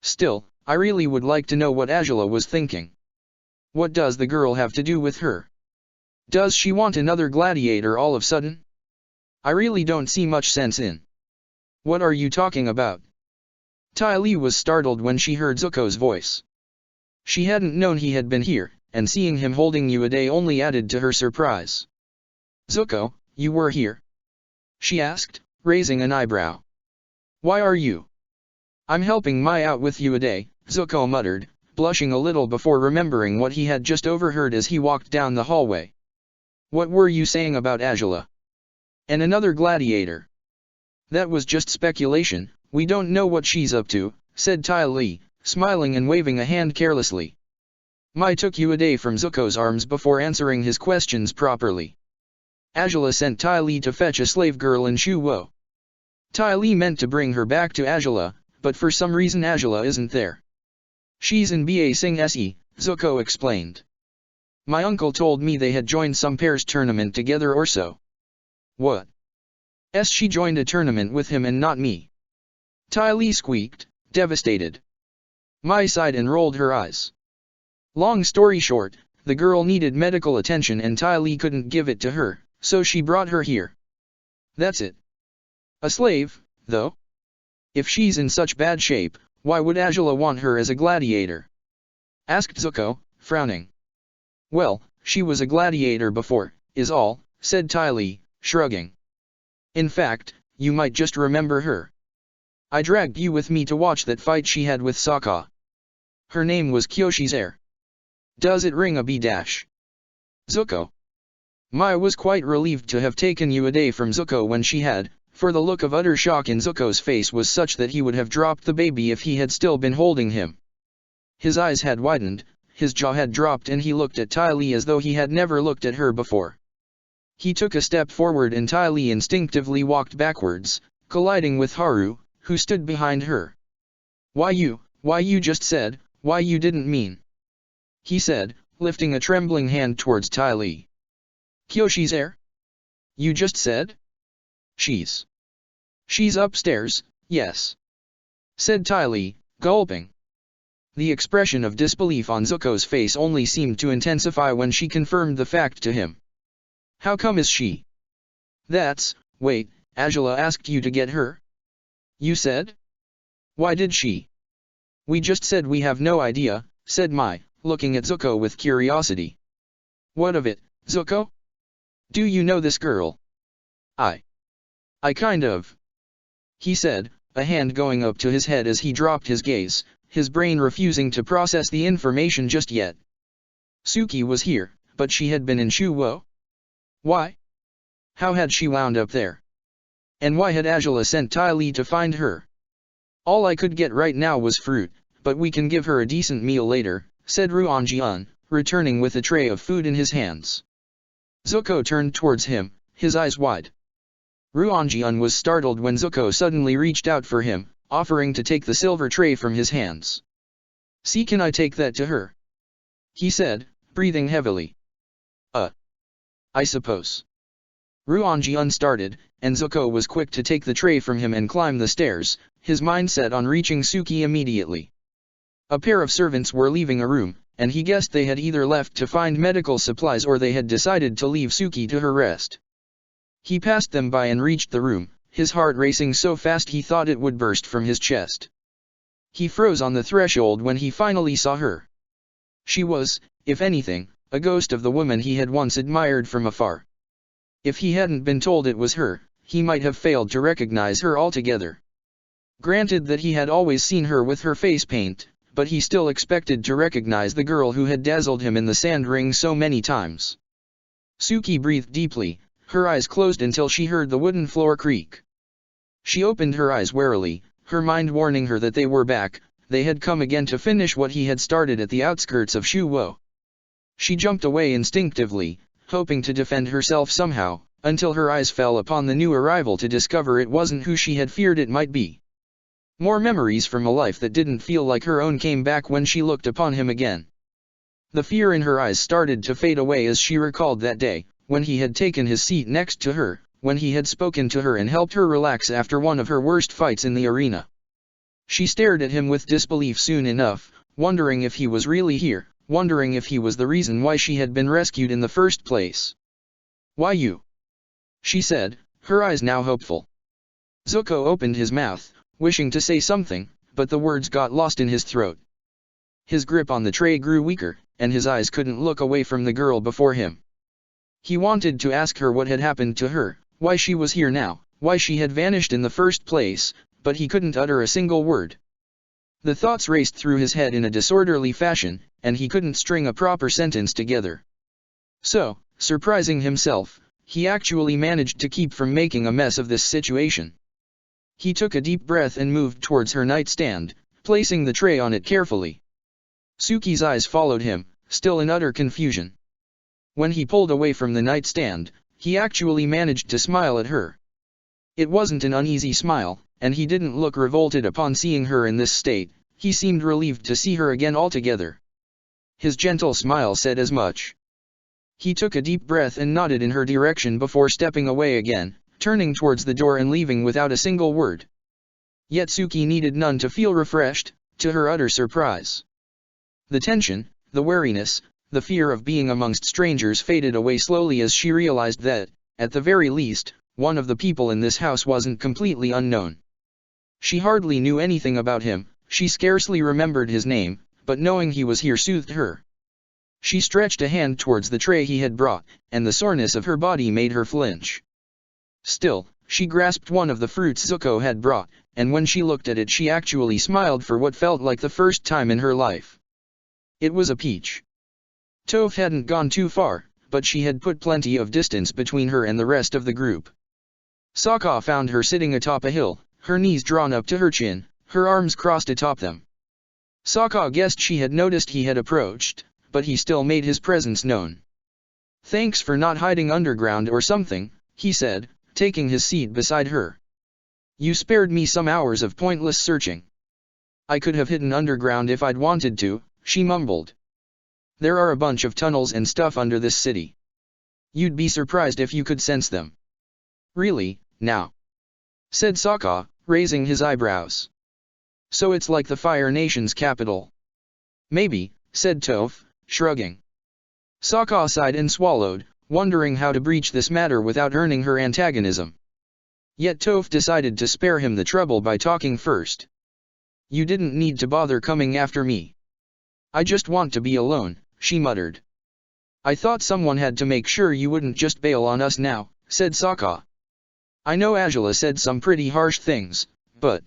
Still, I really would like to know what Angela was thinking. What does the girl have to do with her? Does she want another gladiator all of a sudden? I really don't see much sense in. What are you talking about? Tai Li was startled when she heard Zuko's voice. She hadn't known he had been here, and seeing him holding Ueda only added to her surprise. Zuko, you were here? She asked, raising an eyebrow. Why are you? I'm helping Mai out with Ueda, Zuko muttered, blushing a little before remembering what he had just overheard as he walked down the hallway. What were you saying about Angela? And another gladiator? That was just speculation, we don't know what she's up to, said Tai Li, smiling and waving a hand carelessly. Mai took Ueda from Zuko's arms before answering his questions properly. Angela sent Tai Li to fetch a slave girl in Shuwo. Tai Li meant to bring her back to Angela, but for some reason Angela isn't there. She's in Ba Sing Se, Zuko explained. My uncle told me they had joined some pairs tournament together or so. What? She joined a tournament with him and not me. Tai Li squeaked, devastated. Mai sighed and rolled her eyes. Long story short, the girl needed medical attention and Tai Li couldn't give it to her, so she brought her here. That's it. A slave, though? If she's in such bad shape, why would Angela want her as a gladiator? Asked Zuko, frowning. Well, she was a gladiator before, is all, said Tai Li, shrugging. In fact, you might just remember her. I dragged you with me to watch that fight she had with Sokka. Her name was Kyoshizair. Does it ring a B-dash? Zuko. Mai was quite relieved to have taken Ueda from Zuko when she had, for the look of utter shock in Zuko's face was such that he would have dropped the baby if he had still been holding him. His eyes had widened, his jaw had dropped and he looked at Tai Li as though he had never looked at her before. He took a step forward and Tai Li instinctively walked backwards, colliding with Haru, who stood behind her. Why you just said, why you didn't mean? He said, lifting a trembling hand towards Tai Li. Kyoshizair? You just said? She's upstairs, yes. Said Tai Li, gulping. The expression of disbelief on Zuko's face only seemed to intensify when she confirmed the fact to him. How come is she? Wait, Angela asked you to get her? You said? Why did she? We just said we have no idea, said Mai, looking at Zuko with curiosity. What of it, Zuko? Do you know this girl? I kind of. He said, a hand going up to his head as he dropped his gaze, his brain refusing to process the information just yet. Suki was here, but she had been in Shuwo? Why? How had she wound up there? And why had Angela sent Tai Li to find her? All I could get right now was fruit, but we can give her a decent meal later, said Ruonjian, returning with a tray of food in his hands. Zuko turned towards him, his eyes wide. Ruonjian was startled when Zuko suddenly reached out for him, offering to take the silver tray from his hands. See, can I take that to her? He said, breathing heavily. I suppose. Ruonjian started, and Zuko was quick to take the tray from him and climb the stairs, his mind set on reaching Suki immediately. A pair of servants were leaving a room, and he guessed they had either left to find medical supplies or they had decided to leave Suki to her rest. He passed them by and reached the room, his heart racing so fast he thought it would burst from his chest. He froze on the threshold when he finally saw her. She was, if anything, a ghost of the woman he had once admired from afar. If he hadn't been told it was her, he might have failed to recognize her altogether. Granted that he had always seen her with her face paint, but he still expected to recognize the girl who had dazzled him in the sand ring so many times. Suki breathed deeply, her eyes closed until she heard the wooden floor creak. She opened her eyes warily, her mind warning her that they were back, they had come again to finish what he had started at the outskirts of Shuwo. She jumped away instinctively, hoping to defend herself somehow, until her eyes fell upon the new arrival to discover it wasn't who she had feared it might be. More memories from a life that didn't feel like her own came back when she looked upon him again. The fear in her eyes started to fade away as she recalled that day, when he had taken his seat next to her, when he had spoken to her and helped her relax after one of her worst fights in the arena. She stared at him with disbelief soon enough, wondering if he was really here, wondering if he was the reason why she had been rescued in the first place. "Why you?" she said, her eyes now hopeful. Zuko opened his mouth, wishing to say something, but the words got lost in his throat. His grip on the tray grew weaker, and his eyes couldn't look away from the girl before him. He wanted to ask her what had happened to her, why she was here now, why she had vanished in the first place, but he couldn't utter a single word. The thoughts raced through his head in a disorderly fashion, and he couldn't string a proper sentence together. So, surprising himself, he actually managed to keep from making a mess of this situation. He took a deep breath and moved towards her nightstand, placing the tray on it carefully. Suki's eyes followed him, still in utter confusion. When he pulled away from the nightstand, he actually managed to smile at her. It wasn't an uneasy smile, and he didn't look revolted upon seeing her in this state, he seemed relieved to see her again altogether. His gentle smile said as much. He took a deep breath and nodded in her direction before stepping away again, turning towards the door and leaving without a single word. Yet Suki needed none to feel refreshed, to her utter surprise. The tension, the wariness, the fear of being amongst strangers faded away slowly as she realized that, at the very least, one of the people in this house wasn't completely unknown. She hardly knew anything about him, she scarcely remembered his name, but knowing he was here soothed her. She stretched a hand towards the tray he had brought, and the soreness of her body made her flinch. Still, she grasped one of the fruits Zuko had brought, and when she looked at it she actually smiled for what felt like the first time in her life. It was a peach. Toph hadn't gone too far, but she had put plenty of distance between her and the rest of the group. Sokka found her sitting atop a hill, her knees drawn up to her chin, her arms crossed atop them. Sokka guessed she had noticed he had approached, but he still made his presence known. "Thanks for not hiding underground or something," he said, taking his seat beside her. "You spared me some hours of pointless searching." "I could have hidden underground if I'd wanted to," she mumbled. "There are a bunch of tunnels and stuff under this city. You'd be surprised if you could sense them." "Really, now?" said Sokka, raising his eyebrows. "So it's like the Fire Nation's capital?" "Maybe," said Toph, shrugging. Sokka sighed and swallowed, wondering how to breach this matter without earning her antagonism. Yet Toph decided to spare him the trouble by talking first. "You didn't need to bother coming after me. I just want to be alone," she muttered. "I thought someone had to make sure you wouldn't just bail on us now," said Sokka. "I know Azula said some pretty harsh things, but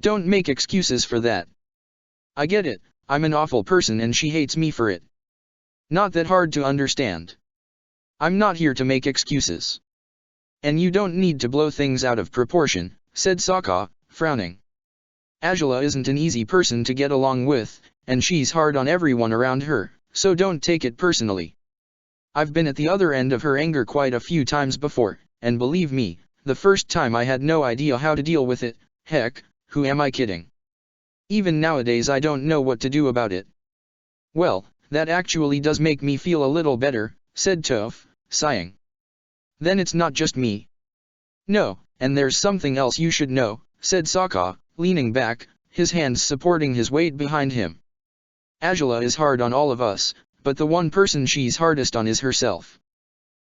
don't make excuses for that. I get it, I'm an awful person and she hates me for it. Not that hard to understand. I'm not here to make excuses. And you don't need to blow things out of proportion," said Sokka, frowning. "Azula isn't an easy person to get along with, and she's hard on everyone around her, so don't take it personally. I've been at the other end of her anger quite a few times before, and believe me, the first time I had no idea how to deal with it. Heck, who am I kidding? Even nowadays I don't know what to do about it." "Well, that actually does make me feel a little better," said Toph, sighing. "Then it's not just me." "No, and there's something else you should know," said Sokka, leaning back, his hands supporting his weight behind him. "Azula is hard on all of us, but the one person she's hardest on is herself.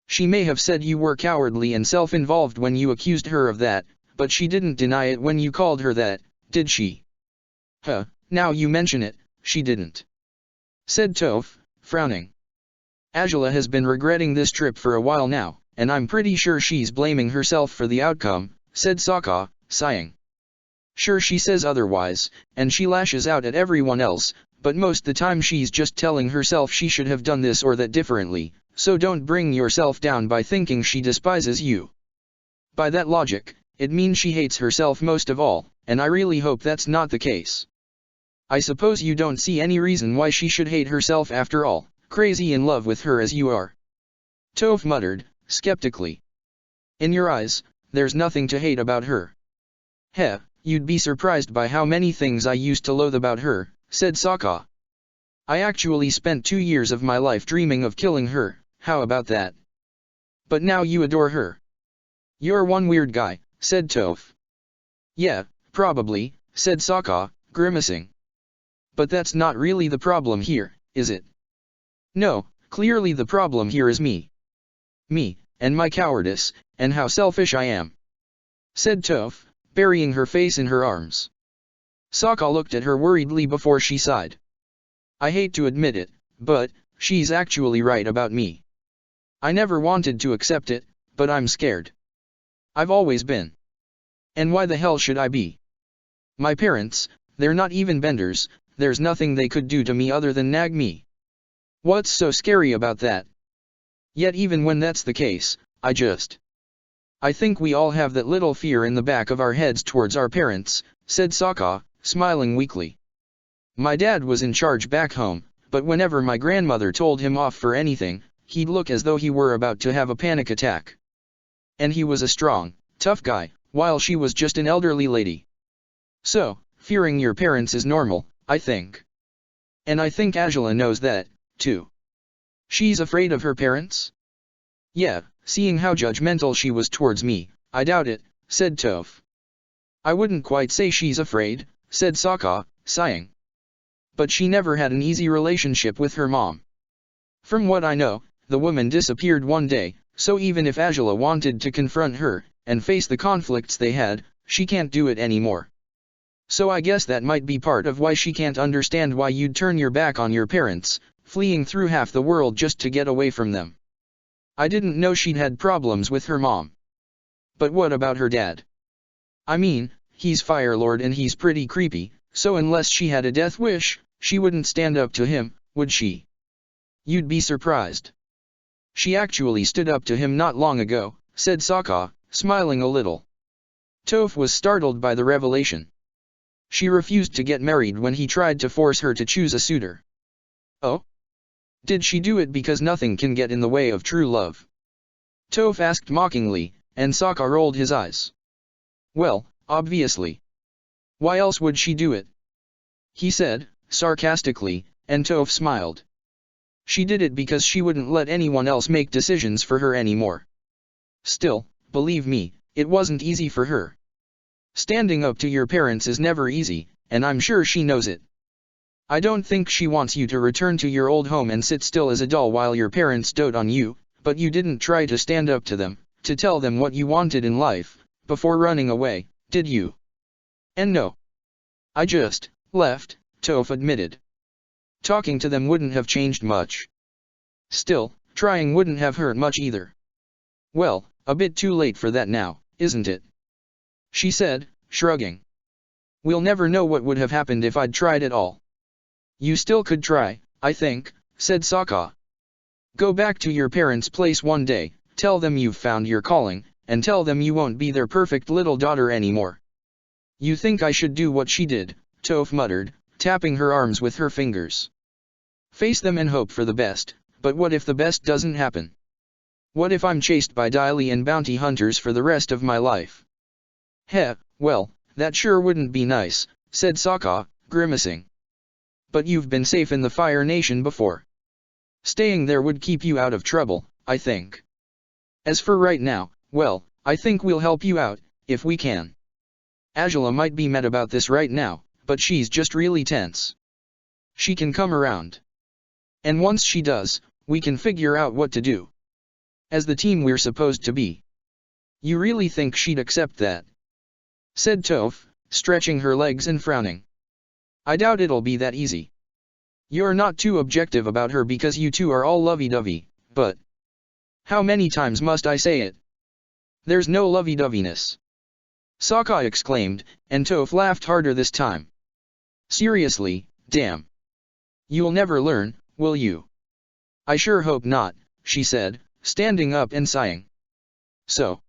She may have said you were cowardly and self-involved when you accused her of that, but she didn't deny it when you called her that, did she?" "Huh, now you mention it, she didn't," said Toph, frowning. "Azula has been regretting this trip for a while now, and I'm pretty sure she's blaming herself for the outcome," said Sokka, sighing. "Sure, she says otherwise, and she lashes out at everyone else, but most the time she's just telling herself she should have done this or that differently, so don't bring yourself down by thinking she despises you. By that logic, it means she hates herself most of all, and I really hope that's not the case. I suppose you don't see any reason why she should hate herself after all, crazy in love with her as you are. Toph muttered, skeptically. In your eyes, there's nothing to hate about her. Heh, you'd be surprised by how many things I used to loathe about her, said Sokka. I actually spent 2 years of my life dreaming of killing her, how about that? But now you adore her. You're one weird guy, said Toph. Yeah, probably, said Sokka, grimacing. But that's not really the problem here, is it? No, clearly the problem here is me. Me, and my cowardice, and how selfish I am, said Toph, burying her face in her arms. Sokka looked at her worriedly before she sighed. I hate to admit it, but she's actually right about me. I never wanted to accept it, but I'm scared. I've always been. And why the hell should I be? My parents, they're not even benders, there's nothing they could do to me other than nag me. What's so scary about that? Yet even when that's the case, I think we all have that little fear in the back of our heads towards our parents, said Sokka, smiling weakly. My dad was in charge back home, but whenever my grandmother told him off for anything, he'd look as though he were about to have a panic attack. And he was a strong, tough guy, while she was just an elderly lady. So, fearing your parents is normal, I think. And I think Angela knows that, too. She's afraid of her parents? Yeah, seeing how judgmental she was towards me, I doubt it, said Toph. I wouldn't quite say she's afraid, said Sokka, sighing. But she never had an easy relationship with her mom. From what I know, the woman disappeared one day, so even if Angela wanted to confront her, and face the conflicts they had, she can't do it anymore. So I guess that might be part of why she can't understand why you'd turn your back on your parents, fleeing through half the world just to get away from them. I didn't know she'd had problems with her mom. But what about her dad? I mean, he's Fire Lord and he's pretty creepy, so unless she had a death wish, she wouldn't stand up to him, would she? You'd be surprised. She actually stood up to him not long ago, said Sokka, smiling a little. Toph was startled by the revelation. She refused to get married when he tried to force her to choose a suitor. Oh? Did she do it because nothing can get in the way of true love? Toph asked mockingly, and Sokka rolled his eyes. Well, obviously. Why else would she do it? He said, sarcastically, and Toph smiled. She did it because she wouldn't let anyone else make decisions for her anymore. Still, believe me, it wasn't easy for her. Standing up to your parents is never easy, and I'm sure she knows it. I don't think she wants you to return to your old home and sit still as a doll while your parents dote on you, but you didn't try to stand up to them, to tell them what you wanted in life, before running away, did you? And no. I just left, Toph admitted. Talking to them wouldn't have changed much. Still, trying wouldn't have hurt much either. Well, a bit too late for that now, isn't it? She said, shrugging. We'll never know what would have happened if I'd tried at all. You still could try, I think, said Sokka. Go back to your parents' place one day, tell them you've found your calling, and tell them you won't be their perfect little daughter anymore. You think I should do what she did, Toph muttered, tapping her arms with her fingers. Face them and hope for the best, but what if the best doesn't happen? What if I'm chased by Daily and bounty hunters for the rest of my life? Heh, well, that sure wouldn't be nice, said Sokka, grimacing. But you've been safe in the Fire Nation before. Staying there would keep you out of trouble, I think. As for right now, well, I think we'll help you out, if we can. Angela might be mad about this right now, but she's just really tense. She can come around. And once she does, we can figure out what to do. As the team we're supposed to be. You really think she'd accept that? Said Toph, stretching her legs and frowning. I doubt it'll be that easy. You're not too objective about her because you two are all lovey-dovey, but... How many times must I say it? There's no lovey-doveyness. Sokka exclaimed, and Toph laughed harder this time. Seriously, damn. You'll never learn, will you? I sure hope not, she said, standing up and sighing. So,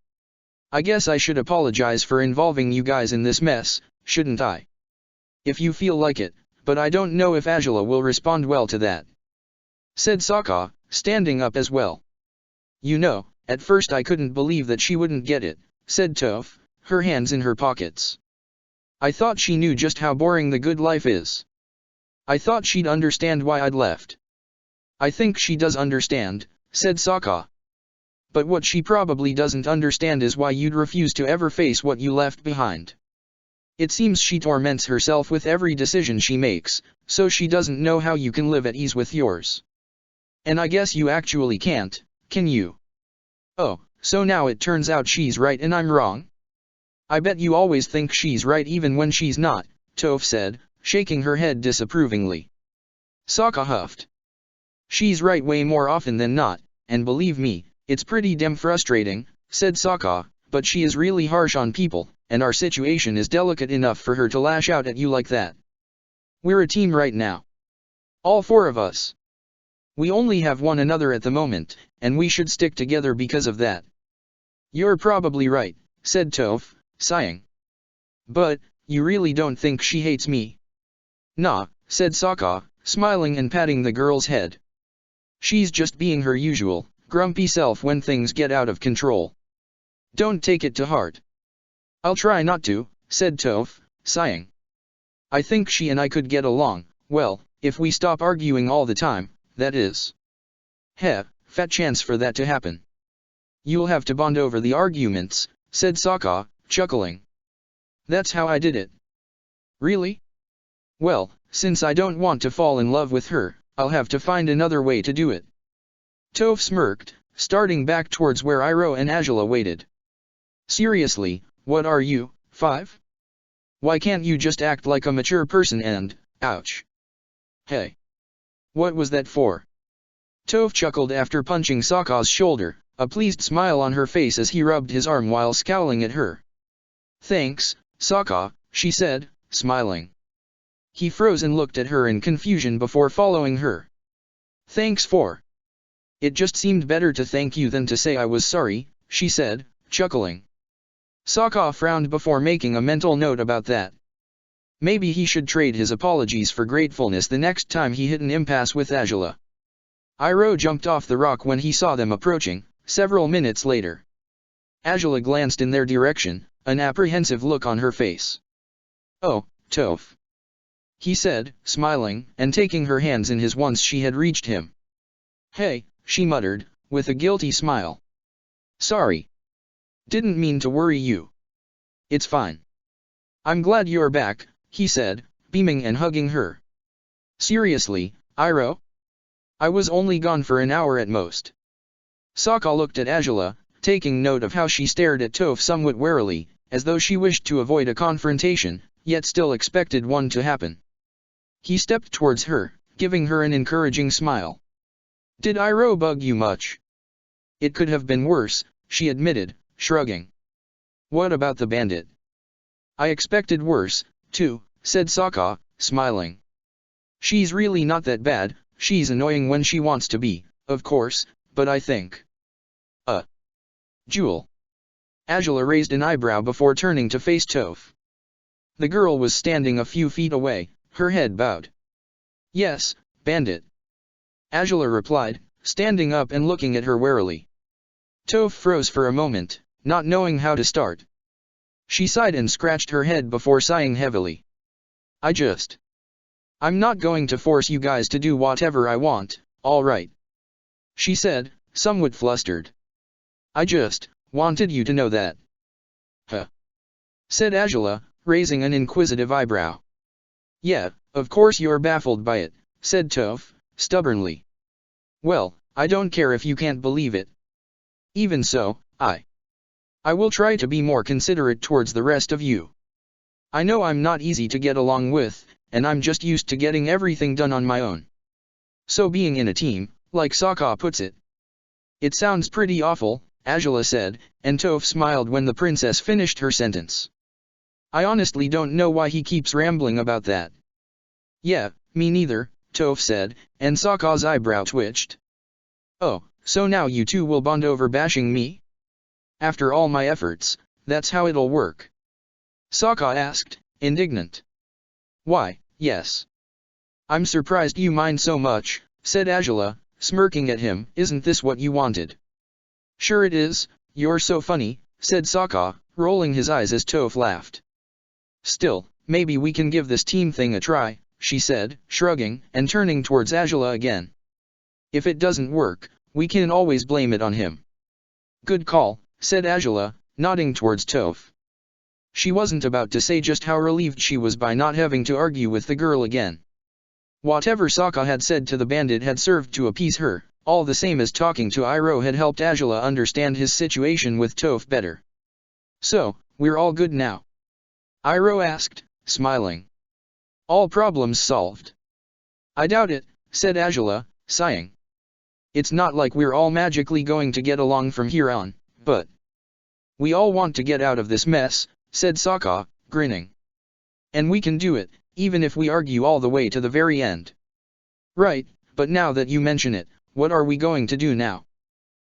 I guess I should apologize for involving you guys in this mess, shouldn't I? If you feel like it, but I don't know if Angela will respond well to that, said Sokka, standing up as well. You know, at first I couldn't believe that she wouldn't get it, said Toph, her hands in her pockets. I thought she knew just how boring the good life is. I thought she'd understand why I'd left. I think she does understand, said Sokka. But what she probably doesn't understand is why you'd refuse to ever face what you left behind. It seems she torments herself with every decision she makes, so she doesn't know how you can live at ease with yours. And I guess you actually can't, can you? Oh, so now it turns out she's right and I'm wrong? I bet you always think she's right even when she's not, Toph said, shaking her head disapprovingly. Sokka huffed. She's right way more often than not, and believe me, it's pretty damn frustrating, said Sokka, but she is really harsh on people, and our situation is delicate enough for her to lash out at you like that. We're a team right now. All four of us. We only have one another at the moment, and we should stick together because of that. You're probably right, said Toph, sighing. But, you really don't think she hates me? Nah, said Sokka, smiling and patting the girl's head. She's just being her usual, grumpy self when things get out of control. Don't take it to heart. I'll try not to, said Toph, sighing. I think she and I could get along, well, if we stop arguing all the time, that is. Heh, fat chance for that to happen. You'll have to bond over the arguments, said Sokka, chuckling. That's how I did it. Really? Well, since I don't want to fall in love with her, I'll have to find another way to do it. Toph smirked, starting back towards where Iroh and Angela waited. Seriously, what are you, 5? Why can't you just act like a mature person and, ouch. Hey. What was that for? Toph chuckled after punching Sokka's shoulder, a pleased smile on her face as he rubbed his arm while scowling at her. Thanks, Sokka, she said, smiling. He froze and looked at her in confusion before following her. Thanks for. It just seemed better to thank you than to say I was sorry, she said, chuckling. Sokka frowned before making a mental note about that. Maybe he should trade his apologies for gratefulness the next time he hit an impasse with Angela. Iroh jumped off the rock when he saw them approaching, several minutes later. Angela glanced in their direction, an apprehensive look on her face. Oh, Toph. He said, smiling, and taking her hands in his once she had reached him. Hey, she muttered, with a guilty smile. Sorry. Didn't mean to worry you. It's fine. I'm glad you're back, he said, beaming and hugging her. Seriously, Iroh? I was only gone for an hour at most. Sokka looked at Angela, taking note of how she stared at Toph somewhat warily, as though she wished to avoid a confrontation, yet still expected one to happen. He stepped towards her, giving her an encouraging smile. Did Iroh bug you much? It could have been worse, she admitted, shrugging. What about the bandit? I expected worse, too, said Sokka, smiling. She's really not that bad, she's annoying when she wants to be, of course, but I think. Jewel. Angela raised an eyebrow before turning to face Toph. The girl was standing a few feet away, her head bowed. Yes, bandit. Angela replied, standing up and looking at her warily. Toph froze for a moment, not knowing how to start. She sighed and scratched her head before sighing heavily. I'm not going to force you guys to do whatever I want, alright? She said, somewhat flustered. I just wanted you to know that. Huh? Said Angela, raising an inquisitive eyebrow. Yeah, of course you're baffled by it, said Toph, stubbornly. Well, I don't care if you can't believe it. Even so, I will try to be more considerate towards the rest of you. I know I'm not easy to get along with, and I'm just used to getting everything done on my own. So being in a team, like Sokka puts it. It sounds pretty awful, Angela said, and Toph smiled when the princess finished her sentence. I honestly don't know why he keeps rambling about that. Yeah, me neither, Toph said, and Sokka's eyebrow twitched. Oh, So now you two will bond over bashing me? After all my efforts, that's how it'll work? Sokka asked, indignant. Why, yes. I'm surprised you mind so much, said Azula, smirking at him. Isn't this what you wanted? Sure it is, you're so funny, said Sokka, rolling his eyes as Toph laughed. Still, maybe we can give this team thing a try, she said, shrugging, and turning towards Azula again. If it doesn't work, we can always blame it on him. Good call, said Azula, nodding towards Toph. She wasn't about to say just how relieved she was by not having to argue with the girl again. Whatever Sokka had said to the bandit had served to appease her, all the same as talking to Iroh had helped Azula understand his situation with Toph better. So, we're all good now? Iroh asked, smiling. All problems solved. I doubt it, said Azula, sighing. It's not like we're all magically going to get along from here on, but we all want to get out of this mess, said Sokka, grinning. And we can do it, even if we argue all the way to the very end. Right, but now that you mention it, what are we going to do now?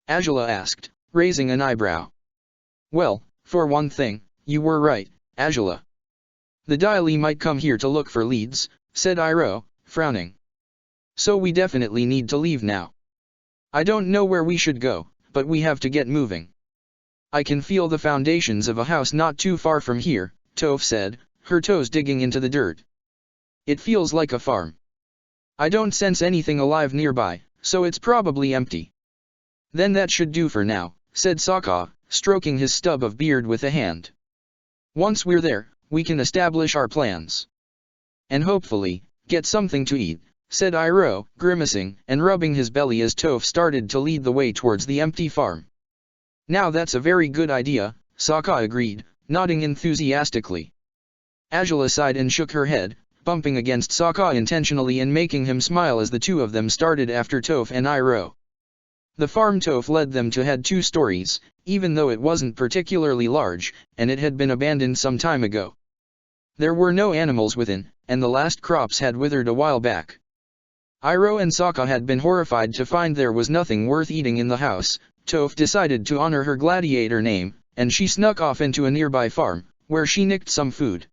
Azula asked, raising an eyebrow. Well, for one thing, you were right, Azula. The Dai Li might come here to look for leads, said Iroh, frowning. So we definitely need to leave now. I don't know where we should go, but we have to get moving. I can feel the foundations of a house not too far from here, Toph said, her toes digging into the dirt. It feels like a farm. I don't sense anything alive nearby, so it's probably empty. Then that should do for now, said Sokka, stroking his stub of beard with a hand. Once we're there, we can establish our plans. And hopefully, get something to eat, said Iroh, grimacing and rubbing his belly as Toph started to lead the way towards the empty farm. Now that's a very good idea, Sokka agreed, nodding enthusiastically. Azula sighed and shook her head, bumping against Sokka intentionally and making him smile as the two of them started after Toph and Iroh. The farm Toph led them to had 2 stories, even though it wasn't particularly large, and it had been abandoned some time ago. There were no animals within, and the last crops had withered a while back. Iroh and Sokka had been horrified to find there was nothing worth eating in the house. Toph decided to honor her gladiator name, and she snuck off into a nearby farm, where she nicked some food.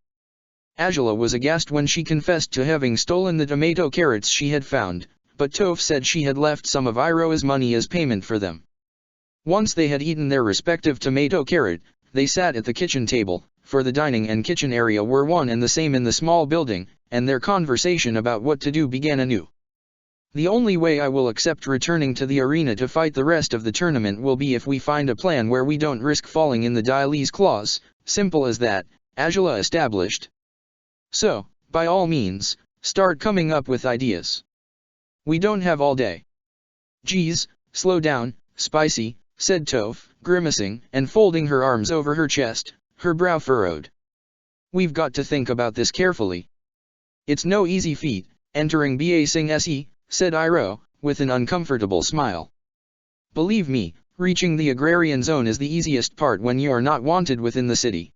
Azula was aghast when she confessed to having stolen the tomato carrots she had found, but Toph said she had left some of Iroh's money as payment for them. Once they had eaten their respective tomato carrot, they sat at the kitchen table, for the dining and kitchen area were one and the same in the small building, and their conversation about what to do began anew. The only way I will accept returning to the arena to fight the rest of the tournament will be if we find a plan where we don't risk falling in the Dai Li's claws, simple as that, Azula established. So, by all means, start coming up with ideas. We don't have all day. Geez, slow down, Spicy, said Toph, grimacing and folding her arms over her chest, her brow furrowed. We've got to think about this carefully. It's no easy feat, entering Ba Sing Se, said Iroh, with an uncomfortable smile. Believe me, reaching the agrarian zone is the easiest part when you're not wanted within the city.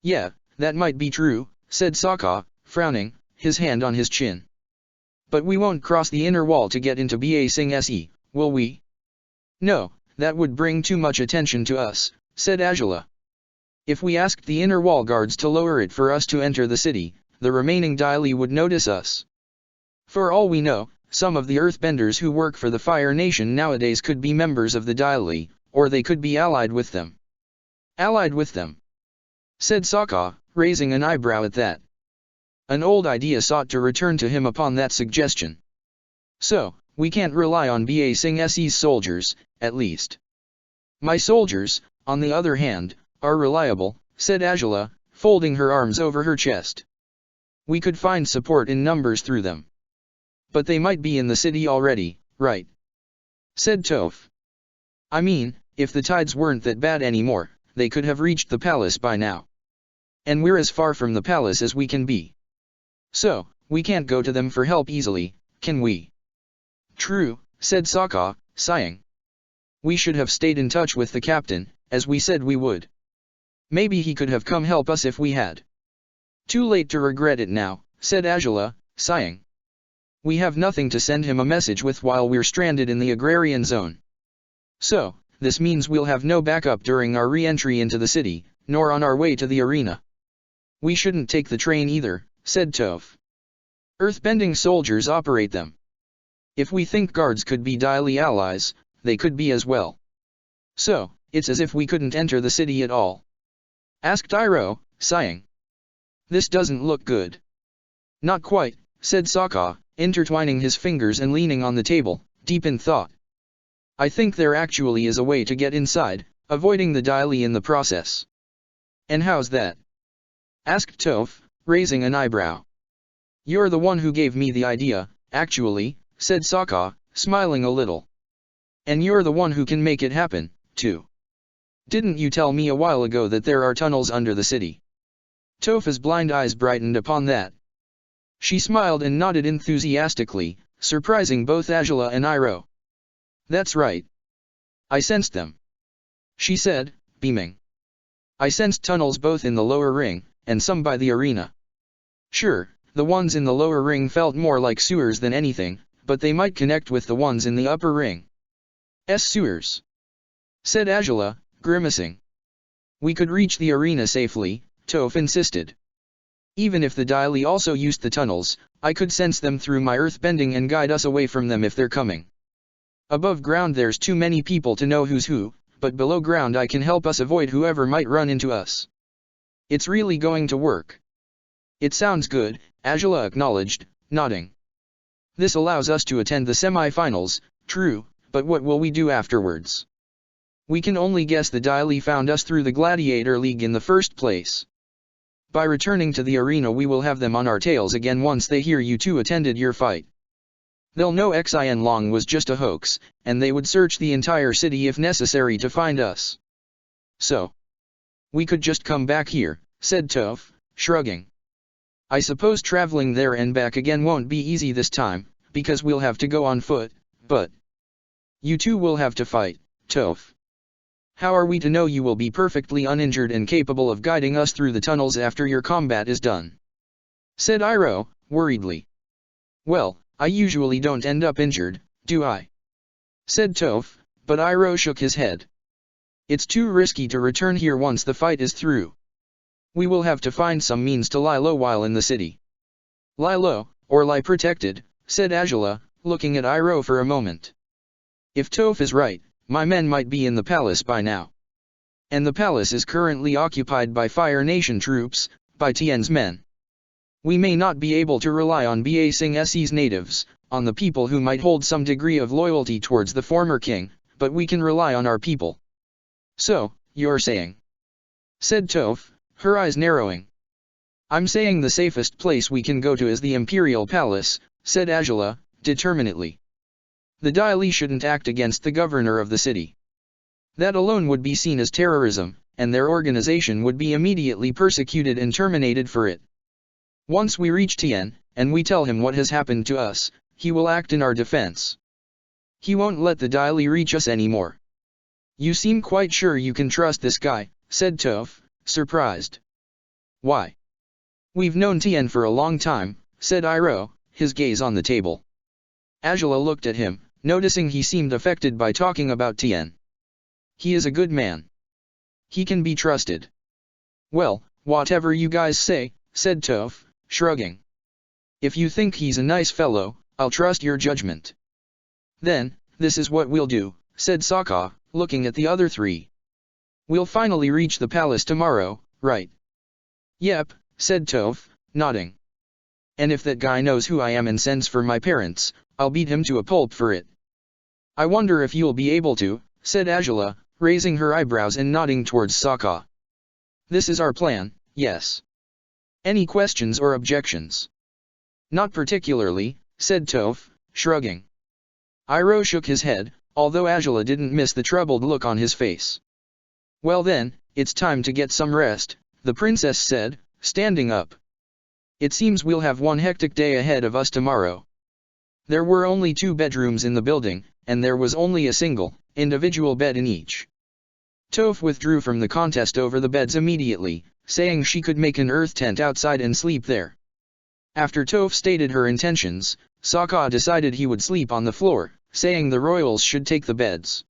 Yeah, that might be true, said Sokka, frowning, his hand on his chin. But we won't cross the inner wall to get into Ba Sing Se, will we? No, that would bring too much attention to us, said Azula. If we asked the inner wall guards to lower it for us to enter the city, the remaining Dai Li would notice us. For all we know, some of the earthbenders who work for the Fire Nation nowadays could be members of the Dai Li, or they could be allied with them. Allied with them? Said Sokka, raising an eyebrow at that. An old idea sought to return to him upon that suggestion. So, we can't rely on Ba Sing Se's soldiers, at least. My soldiers, on the other hand, are reliable, said Azula, folding her arms over her chest. We could find support in numbers through them. But they might be in the city already, right? Said Toph. I mean, if the tides weren't that bad anymore, they could have reached the palace by now. And we're as far from the palace as we can be. So, we can't go to them for help easily, can we? True, said Sokka, sighing. We should have stayed in touch with the captain, as we said we would. Maybe he could have come help us if we had. Too late to regret it now, said Azula, sighing. We have nothing to send him a message with while we're stranded in the agrarian zone. So, this means we'll have no backup during our re-entry into the city, nor on our way to the arena. We shouldn't take the train either, said Toph. Earthbending soldiers operate them. If we think guards could be Daily allies, they could be as well. So, it's as if we couldn't enter the city at all. Asked Iroh, sighing. This doesn't look good. Not quite, said Sokka, intertwining his fingers and leaning on the table, deep in thought. I think there actually is a way to get inside, avoiding the Daily in the process. And how's that? Asked Toph, raising an eyebrow. You're the one who gave me the idea, actually, said Sokka, smiling a little. And you're the one who can make it happen, too. Didn't you tell me a while ago that there are tunnels under the city? Toph's blind eyes brightened upon that. She smiled and nodded enthusiastically, surprising both Azula and Iroh. That's right. I sensed them. She said, beaming. I sensed tunnels both in the lower ring, and some by the arena. Sure, the ones in the lower ring felt more like sewers than anything, but they might connect with the ones in the upper ring. Sewers, said Azula, grimacing. We could reach the arena safely, Toph insisted. Even if the Daily also used the tunnels, I could sense them through my earthbending and guide us away from them if they're coming. Above ground there's too many people to know who's who, but below ground I can help us avoid whoever might run into us. It's really going to work. It sounds good, Azula acknowledged, nodding. This allows us to attend the semi-finals, true, but what will we do afterwards? We can only guess the Daily found us through the Gladiator League in the first place. By returning to the arena we will have them on our tails again once they hear you two attended your fight. They'll know Xianlong was just a hoax, and they would search the entire city if necessary to find us. So, we could just come back here, said Toph, shrugging. I suppose traveling there and back again won't be easy this time, because we'll have to go on foot, but you two will have to fight, Toph. How are we to know you will be perfectly uninjured and capable of guiding us through the tunnels after your combat is done? Said Iroh, worriedly. Well, I usually don't end up injured, do I? Said Toph, but Iroh shook his head. It's too risky to return here once the fight is through. We will have to find some means to lie low while in the city. Lie low, or lie protected, said Azula, looking at Iroh for a moment. If Toph is right, my men might be in the palace by now. And the palace is currently occupied by Fire Nation troops, by Tien's men. We may not be able to rely on Ba Sing Se's natives, on the people who might hold some degree of loyalty towards the former king, but we can rely on our people. So, you're saying? Said Toph, her eyes narrowing. I'm saying the safest place we can go to is the Imperial Palace, said Azula, determinedly. The Daily shouldn't act against the governor of the city. That alone would be seen as terrorism, and their organization would be immediately persecuted and terminated for it. Once we reach Tien, and we tell him what has happened to us, he will act in our defense. He won't let the Daily reach us anymore. You seem quite sure you can trust this guy, said Toph, surprised. Why? We've known Tien for a long time, said Iroh, his gaze on the table. Azula looked at him, noticing he seemed affected by talking about Tien. He is a good man. He can be trusted. Well, whatever you guys say, said Toph, shrugging. If you think he's a nice fellow, I'll trust your judgment. Then, this is what we'll do, said Sokka, looking at the other three. We'll finally reach the palace tomorrow, right? Yep, said Toph, nodding. And if that guy knows who I am and sends for my parents, I'll beat him to a pulp for it. I wonder if you'll be able to, said Azula, raising her eyebrows and nodding towards Sokka. This is our plan, yes. Any questions or objections? Not particularly, said Toph, shrugging. Iroh shook his head, although Azula didn't miss the troubled look on his face. Well then, it's time to get some rest, the princess said, standing up. It seems we'll have one hectic day ahead of us tomorrow. There were only 2 bedrooms in the building, and there was only a single, individual bed in each. Toph withdrew from the contest over the beds immediately, saying she could make an earth tent outside and sleep there. After Toph stated her intentions, Sokka decided he would sleep on the floor, saying the royals should take the beds.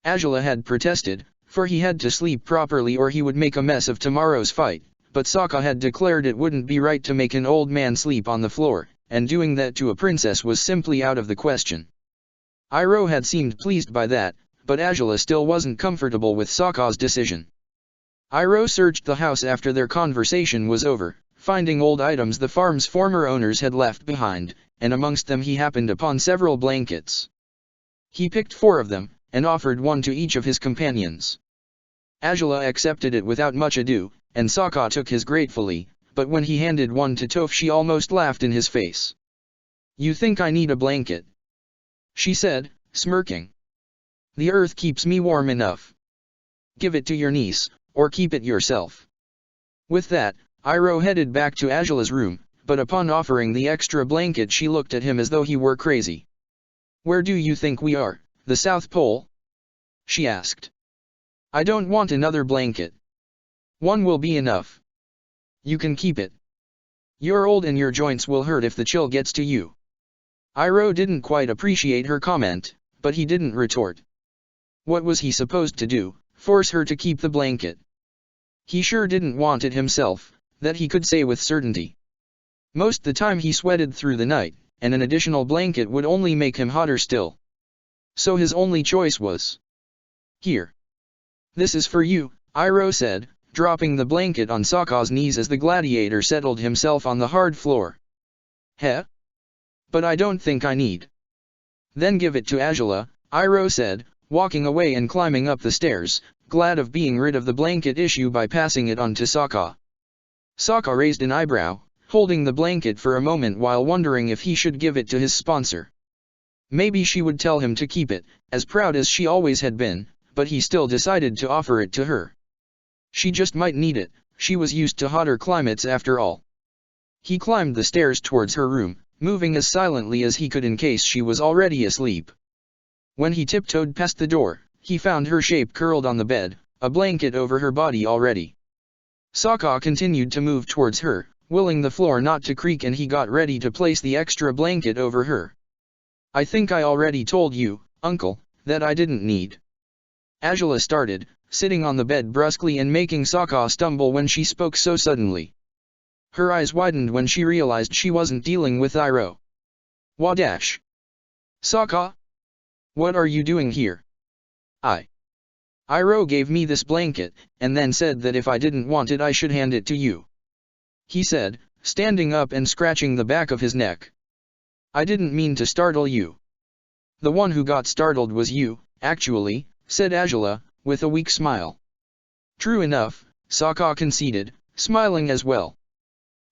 Angela had protested, for he had to sleep properly or he would make a mess of tomorrow's fight, but Sokka had declared it wouldn't be right to make an old man sleep on the floor, and doing that to a princess was simply out of the question. Iroh had seemed pleased by that, but Angela still wasn't comfortable with Sokka's decision. Iroh searched the house after their conversation was over, finding old items the farm's former owners had left behind, and amongst them he happened upon several blankets. He picked 4 of them, and offered one to each of his companions. Angela accepted it without much ado, and Sokka took his gratefully, but when he handed one to Toph she almost laughed in his face. "You think I need a blanket?" she said, smirking. "The earth keeps me warm enough. Give it to your niece, or keep it yourself." With that, Iroh headed back to Angela's room, but upon offering the extra blanket she looked at him as though he were crazy. "Where do you think we are, the South Pole?" she asked. "I don't want another blanket. One will be enough. You can keep it. You're old and your joints will hurt if the chill gets to you." Iroh didn't quite appreciate her comment, but he didn't retort. What was he supposed to do, force her to keep the blanket? He sure didn't want it himself, that he could say with certainty. Most the time he sweated through the night, and an additional blanket would only make him hotter still. So his only choice was, "Here. This is for you," Iroh said, dropping the blanket on Sokka's knees as the gladiator settled himself on the hard floor. "Heh? But I don't think I need." "Then give it to Angela," Iroh said, walking away and climbing up the stairs, glad of being rid of the blanket issue by passing it on to Sokka. Sokka raised an eyebrow, holding the blanket for a moment while wondering if he should give it to his sponsor. Maybe she would tell him to keep it, as proud as she always had been, but he still decided to offer it to her. She just might need it, she was used to hotter climates after all. He climbed the stairs towards her room, moving as silently as he could in case she was already asleep. When he tiptoed past the door, he found her shape curled on the bed, a blanket over her body already. Sokka continued to move towards her, willing the floor not to creak, and he got ready to place the extra blanket over her. "I think I already told you, uncle, that I didn't need." Angela started, sitting on the bed brusquely and making Sokka stumble when she spoke so suddenly. Her eyes widened when she realized she wasn't dealing with Iroh. "Wadash! Sokka? What are you doing here?" Iroh gave me this blanket, and then said that if I didn't want it I should hand it to you," he said, standing up and scratching the back of his neck. "I didn't mean to startle you." "The one who got startled was you, actually," said Angela, with a weak smile. "True enough," Sokka conceded, smiling as well.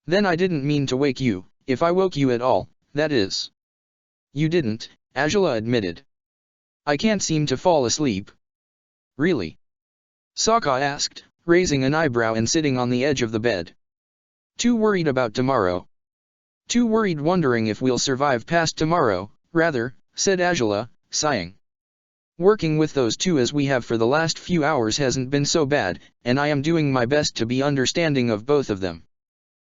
"Then I didn't mean to wake you, if I woke you at all, that is." "You didn't," Angela admitted. "I can't seem to fall asleep." "Really?" Sokka asked, raising an eyebrow and sitting on the edge of the bed. "Too worried about tomorrow?" "Too worried wondering if we'll survive past tomorrow, rather," said Angela, sighing. "Working with those two as we have for the last few hours hasn't been so bad, and I am doing my best to be understanding of both of them.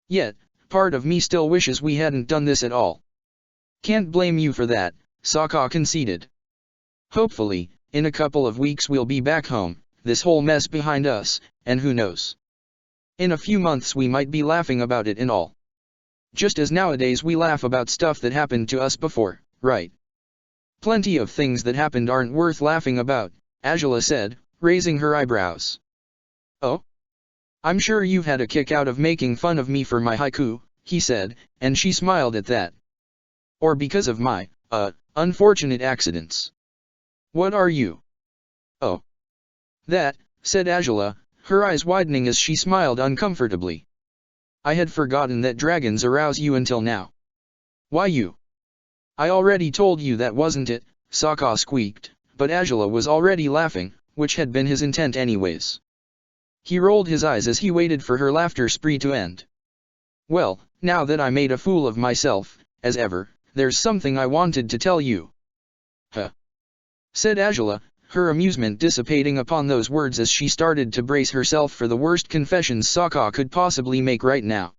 Yet, part of me still wishes we hadn't done this at all." "Can't blame you for that," Sokka conceded. "Hopefully, in a couple of weeks we'll be back home, this whole mess behind us, and who knows? In a few months we might be laughing about it and all. Just as nowadays we laugh about stuff that happened to us before, right? Plenty of things that happened aren't worth laughing about," Angela said, raising her eyebrows. "Oh? I'm sure you've had a kick out of making fun of me for my haiku," he said, and she smiled at that. "Or because of my, unfortunate accidents." "What are you?" "Oh. That," said Angela, her eyes widening as she smiled uncomfortably. "I had forgotten that dragons arouse you until now." "Why you?" "I already told you that wasn't it," Sokka squeaked, but Angela was already laughing, which had been his intent anyways. He rolled his eyes as he waited for her laughter spree to end. "Well, now that I made a fool of myself, as ever, there's something I wanted to tell you." "Huh?" said Angela, her amusement dissipating upon those words as she started to brace herself for the worst confessions Sokka could possibly make right now.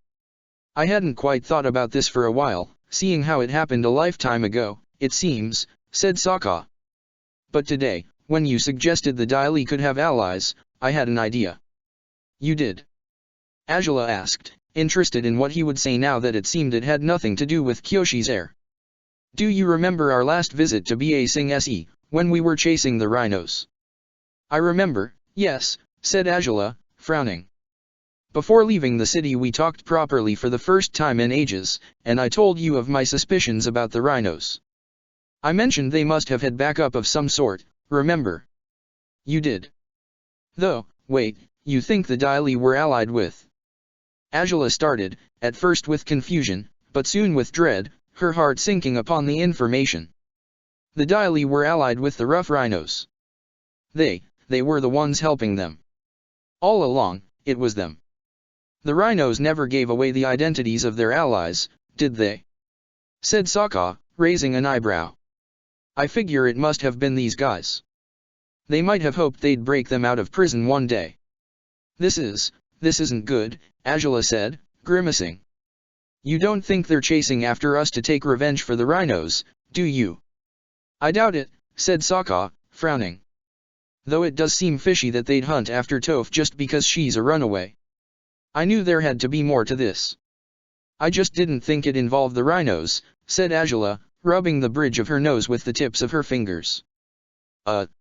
"I hadn't quite thought about this for a while, seeing how it happened a lifetime ago, it seems," said Sokka. "But today, when you suggested the Daily could have allies, I had an idea. You did? Angela asked, interested in what he would say now that it seemed it had nothing to do with Kyoshi's heir. Do you remember our last visit to Ba Sing Se, when we were chasing the rhinos? I remember, yes, said Angela, frowning. Before leaving the city we talked properly for the first time in ages, and I told you of my suspicions about the rhinos. I mentioned they must have had backup of some sort, remember? You did. Though, wait, you think the Daily were allied with? Angela started, at first with confusion, but soon with dread, her heart sinking upon the information. The Daily were allied with the rough rhinos. They were the ones helping them. All along, it was them. The rhinos never gave away the identities of their allies, did they? Said Sokka, raising an eyebrow. I figure it must have been these guys. They might have hoped they'd break them out of prison one day. This isn't good, Angela said, grimacing. You don't think they're chasing after us to take revenge for the rhinos, do you? I doubt it, said Sokka, frowning. Though it does seem fishy that they'd hunt after Toph just because she's a runaway. I knew there had to be more to this. I just didn't think it involved the rhinos, said Angela, rubbing the bridge of her nose with the tips of her fingers.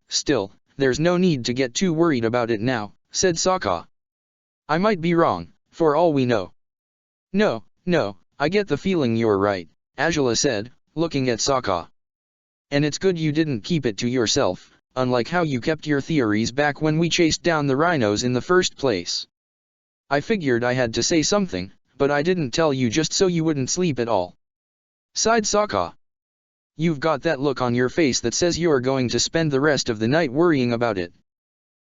Still, there's no need to get too worried about it now, said Sokka. I might be wrong, for all we know. No, I get the feeling you're right, Angela said, looking at Sokka. And it's good you didn't keep it to yourself, unlike how you kept your theories back when we chased down the rhinos in the first place. I figured I had to say something, but I didn't tell you just so you wouldn't sleep at all. Sighed Sokka. You've got that look on your face that says you're going to spend the rest of the night worrying about it.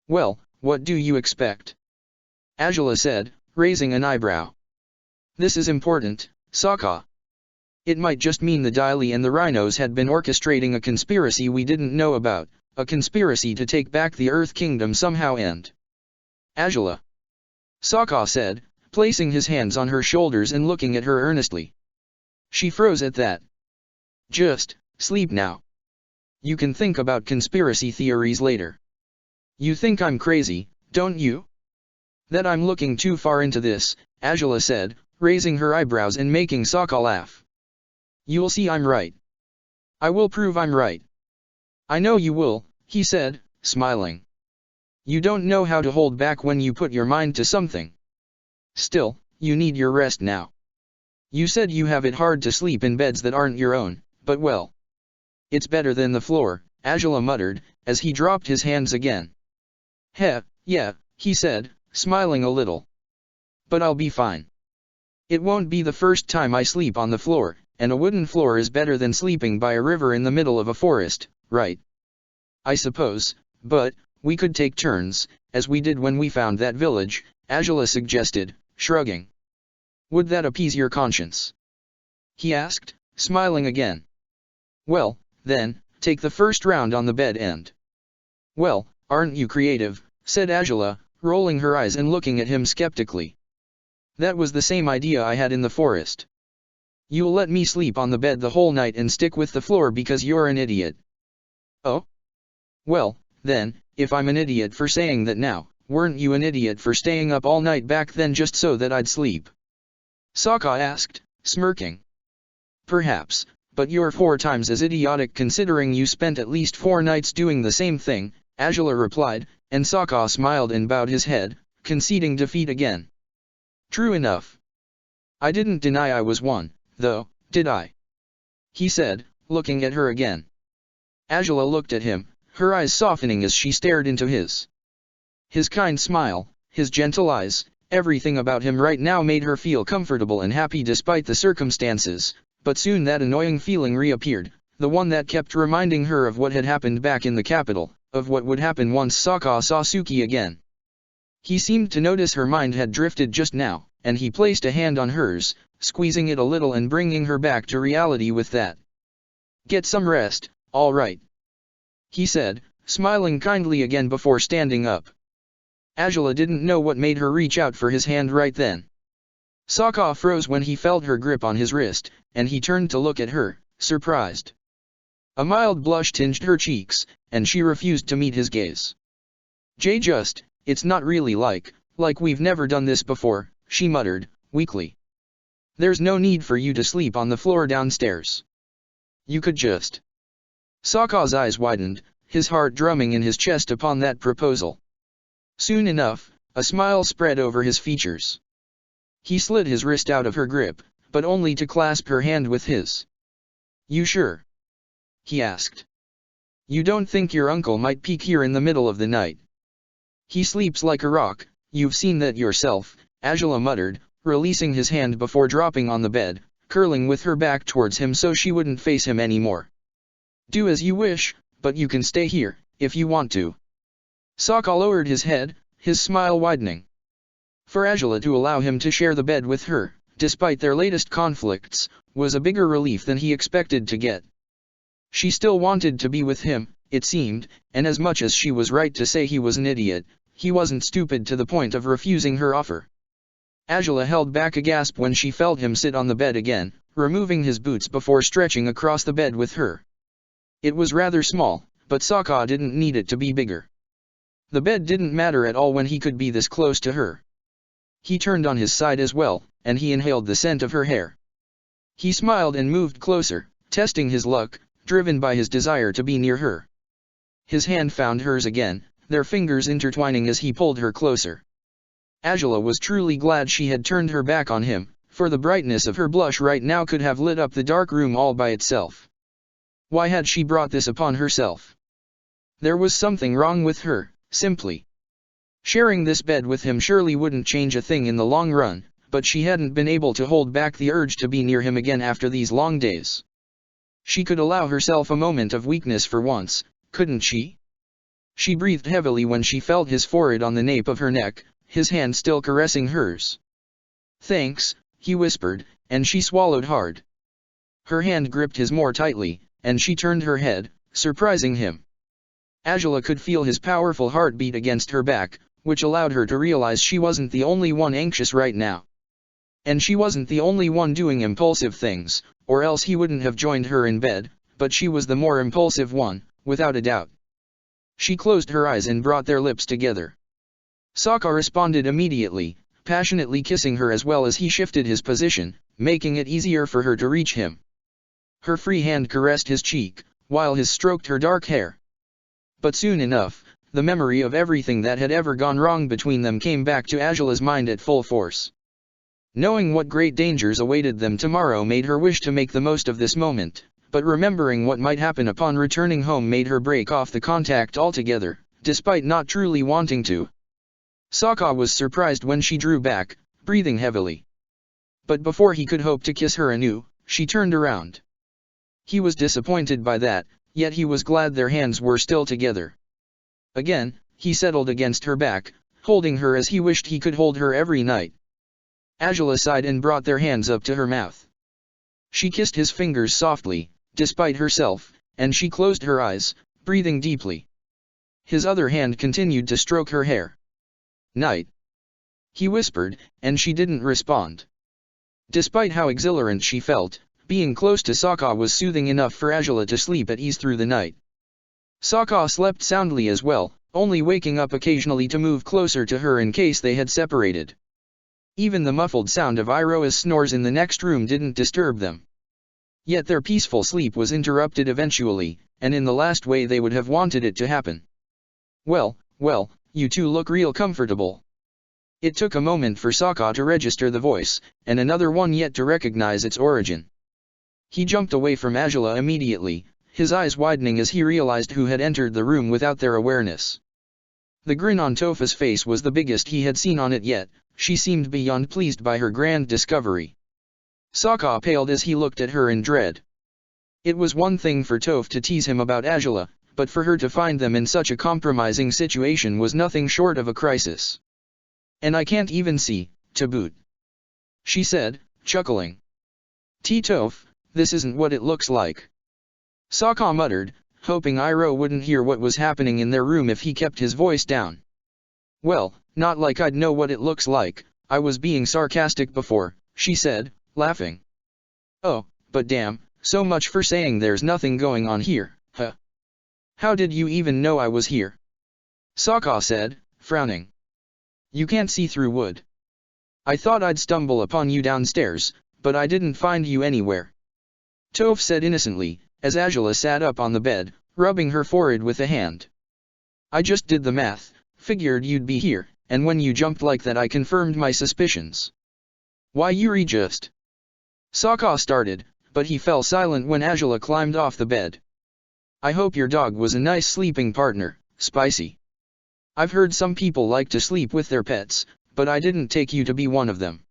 Well, what do you expect? Angela said, raising an eyebrow. This is important, Sokka. It might just mean the Daily and the rhinos had been orchestrating a conspiracy we didn't know about, a conspiracy to take back the Earth Kingdom somehow and... Angela. Sokka said, placing his hands on her shoulders and looking at her earnestly. She froze at that. Just sleep now. You can think about conspiracy theories later. You think I'm crazy, don't you? That I'm looking too far into this, Angela said, raising her eyebrows and making Sokka laugh. You'll see I'm right. I will prove I'm right. I know you will, he said, smiling. You don't know how to hold back when you put your mind to something. Still, you need your rest now. You said you have it hard to sleep in beds that aren't your own, but well. It's better than the floor, Angela muttered, as he dropped his hands again. Yeah, he said, smiling a little. But I'll be fine. It won't be the first time I sleep on the floor, and a wooden floor is better than sleeping by a river in the middle of a forest, right? I suppose, but we could take turns, as we did when we found that village, Angela suggested, shrugging. Would that appease your conscience? He asked, smiling again. Well, then, take the first round on the bed and... Well, aren't you creative, said Angela, rolling her eyes and looking at him skeptically. That was the same idea I had in the forest. You'll let me sleep on the bed the whole night and stick with the floor because you're an idiot. Oh? Well, then, if I'm an idiot for saying that now, weren't you an idiot for staying up all night back then just so that I'd sleep? Sokka asked, smirking. Perhaps, but you're 4 times as idiotic considering you spent at least 4 nights doing the same thing, Angela replied, and Sokka smiled and bowed his head, conceding defeat again. True enough. I didn't deny I was one, though, did I? He said, looking at her again. Angela looked at him, her eyes softening as she stared into his. His kind smile, his gentle eyes, everything about him right now made her feel comfortable and happy despite the circumstances, but soon that annoying feeling reappeared, the one that kept reminding her of what had happened back in the capital, of what would happen once Sokka saw Suki again. He seemed to notice her mind had drifted just now, and he placed a hand on hers, squeezing it a little and bringing her back to reality with that. Get some rest, all right. He said, smiling kindly again before standing up. Angela didn't know what made her reach out for his hand right then. Sokka froze when he felt her grip on his wrist, and he turned to look at her, surprised. A mild blush tinged her cheeks, and she refused to meet his gaze. It's not really like we've never done this before, she muttered, weakly. There's no need for you to sleep on the floor downstairs. You could just. Sokka's eyes widened, his heart drumming in his chest upon that proposal. Soon enough, a smile spread over his features. He slid his wrist out of her grip, but only to clasp her hand with his. You sure? He asked. You don't think your uncle might peek here in the middle of the night? He sleeps like a rock, you've seen that yourself, Angela muttered, releasing his hand before dropping on the bed, curling with her back towards him so she wouldn't face him anymore. Do as you wish, but you can stay here, if you want to. Sokka lowered his head, his smile widening. For Angela to allow him to share the bed with her, despite their latest conflicts, was a bigger relief than he expected to get. She still wanted to be with him, it seemed, and as much as she was right to say he was an idiot, he wasn't stupid to the point of refusing her offer. Angela held back a gasp when she felt him sit on the bed again, removing his boots before stretching across the bed with her. It was rather small, but Sokka didn't need it to be bigger. The bed didn't matter at all when he could be this close to her. He turned on his side as well, and he inhaled the scent of her hair. He smiled and moved closer, testing his luck, driven by his desire to be near her. His hand found hers again, their fingers intertwining as he pulled her closer. Angela was truly glad she had turned her back on him, for the brightness of her blush right now could have lit up the dark room all by itself. Why had she brought this upon herself? There was something wrong with her, simply. Sharing this bed with him surely wouldn't change a thing in the long run, but she hadn't been able to hold back the urge to be near him again after these long days. She could allow herself a moment of weakness for once, couldn't she? She breathed heavily when she felt his forehead on the nape of her neck, his hand still caressing hers. Thanks, he whispered, and she swallowed hard. Her hand gripped his more tightly, and she turned her head, surprising him. Angela could feel his powerful heartbeat against her back, which allowed her to realize she wasn't the only one anxious right now. And she wasn't the only one doing impulsive things, or else he wouldn't have joined her in bed, but she was the more impulsive one, without a doubt. She closed her eyes and brought their lips together. Sokka responded immediately, passionately kissing her as well as he shifted his position, making it easier for her to reach him. Her free hand caressed his cheek, while his stroked her dark hair. But soon enough, the memory of everything that had ever gone wrong between them came back to Angela's mind at full force. Knowing what great dangers awaited them tomorrow made her wish to make the most of this moment, but remembering what might happen upon returning home made her break off the contact altogether, despite not truly wanting to. Sokka was surprised when she drew back, breathing heavily. But before he could hope to kiss her anew, she turned around. He was disappointed by that, yet he was glad their hands were still together. Again, he settled against her back, holding her as he wished he could hold her every night. Angela sighed and brought their hands up to her mouth. She kissed his fingers softly, despite herself, and she closed her eyes, breathing deeply. His other hand continued to stroke her hair. Night. He whispered, and she didn't respond. Despite how exhilarant she felt, being close to Sokka was soothing enough for Angela to sleep at ease through the night. Sokka slept soundly as well, only waking up occasionally to move closer to her in case they had separated. Even the muffled sound of Iroha's snores in the next room didn't disturb them. Yet their peaceful sleep was interrupted eventually, and in the last way they would have wanted it to happen. Well, you two look real comfortable. It took a moment for Sokka to register the voice, and another one yet to recognize its origin. He jumped away from Angela immediately, his eyes widening as he realized who had entered the room without their awareness. The grin on Topha's face was the biggest he had seen on it yet. She seemed beyond pleased by her grand discovery. Sokka paled as he looked at her in dread. It was one thing for Toph to tease him about Angela, but for her to find them in such a compromising situation was nothing short of a crisis. And I can't even see, to boot, she said, chuckling. Toph, this isn't what it looks like. Sokka muttered, hoping Iroha wouldn't hear what was happening in their room if he kept his voice down. Well, not like I'd know what it looks like, I was being sarcastic before, she said, laughing. Oh, but damn, so much for saying there's nothing going on here, huh? How did you even know I was here? Sokka said, frowning. You can't see through wood. I thought I'd stumble upon you downstairs, but I didn't find you anywhere. Toph said innocently, as Azula sat up on the bed, rubbing her forehead with a hand. I just did the math, figured you'd be here, and when you jumped like that I confirmed my suspicions. Why Yuri just... Sokka started, but he fell silent when Azula climbed off the bed. I hope your dog was a nice sleeping partner, Spicy. I've heard some people like to sleep with their pets, but I didn't take you to be one of them.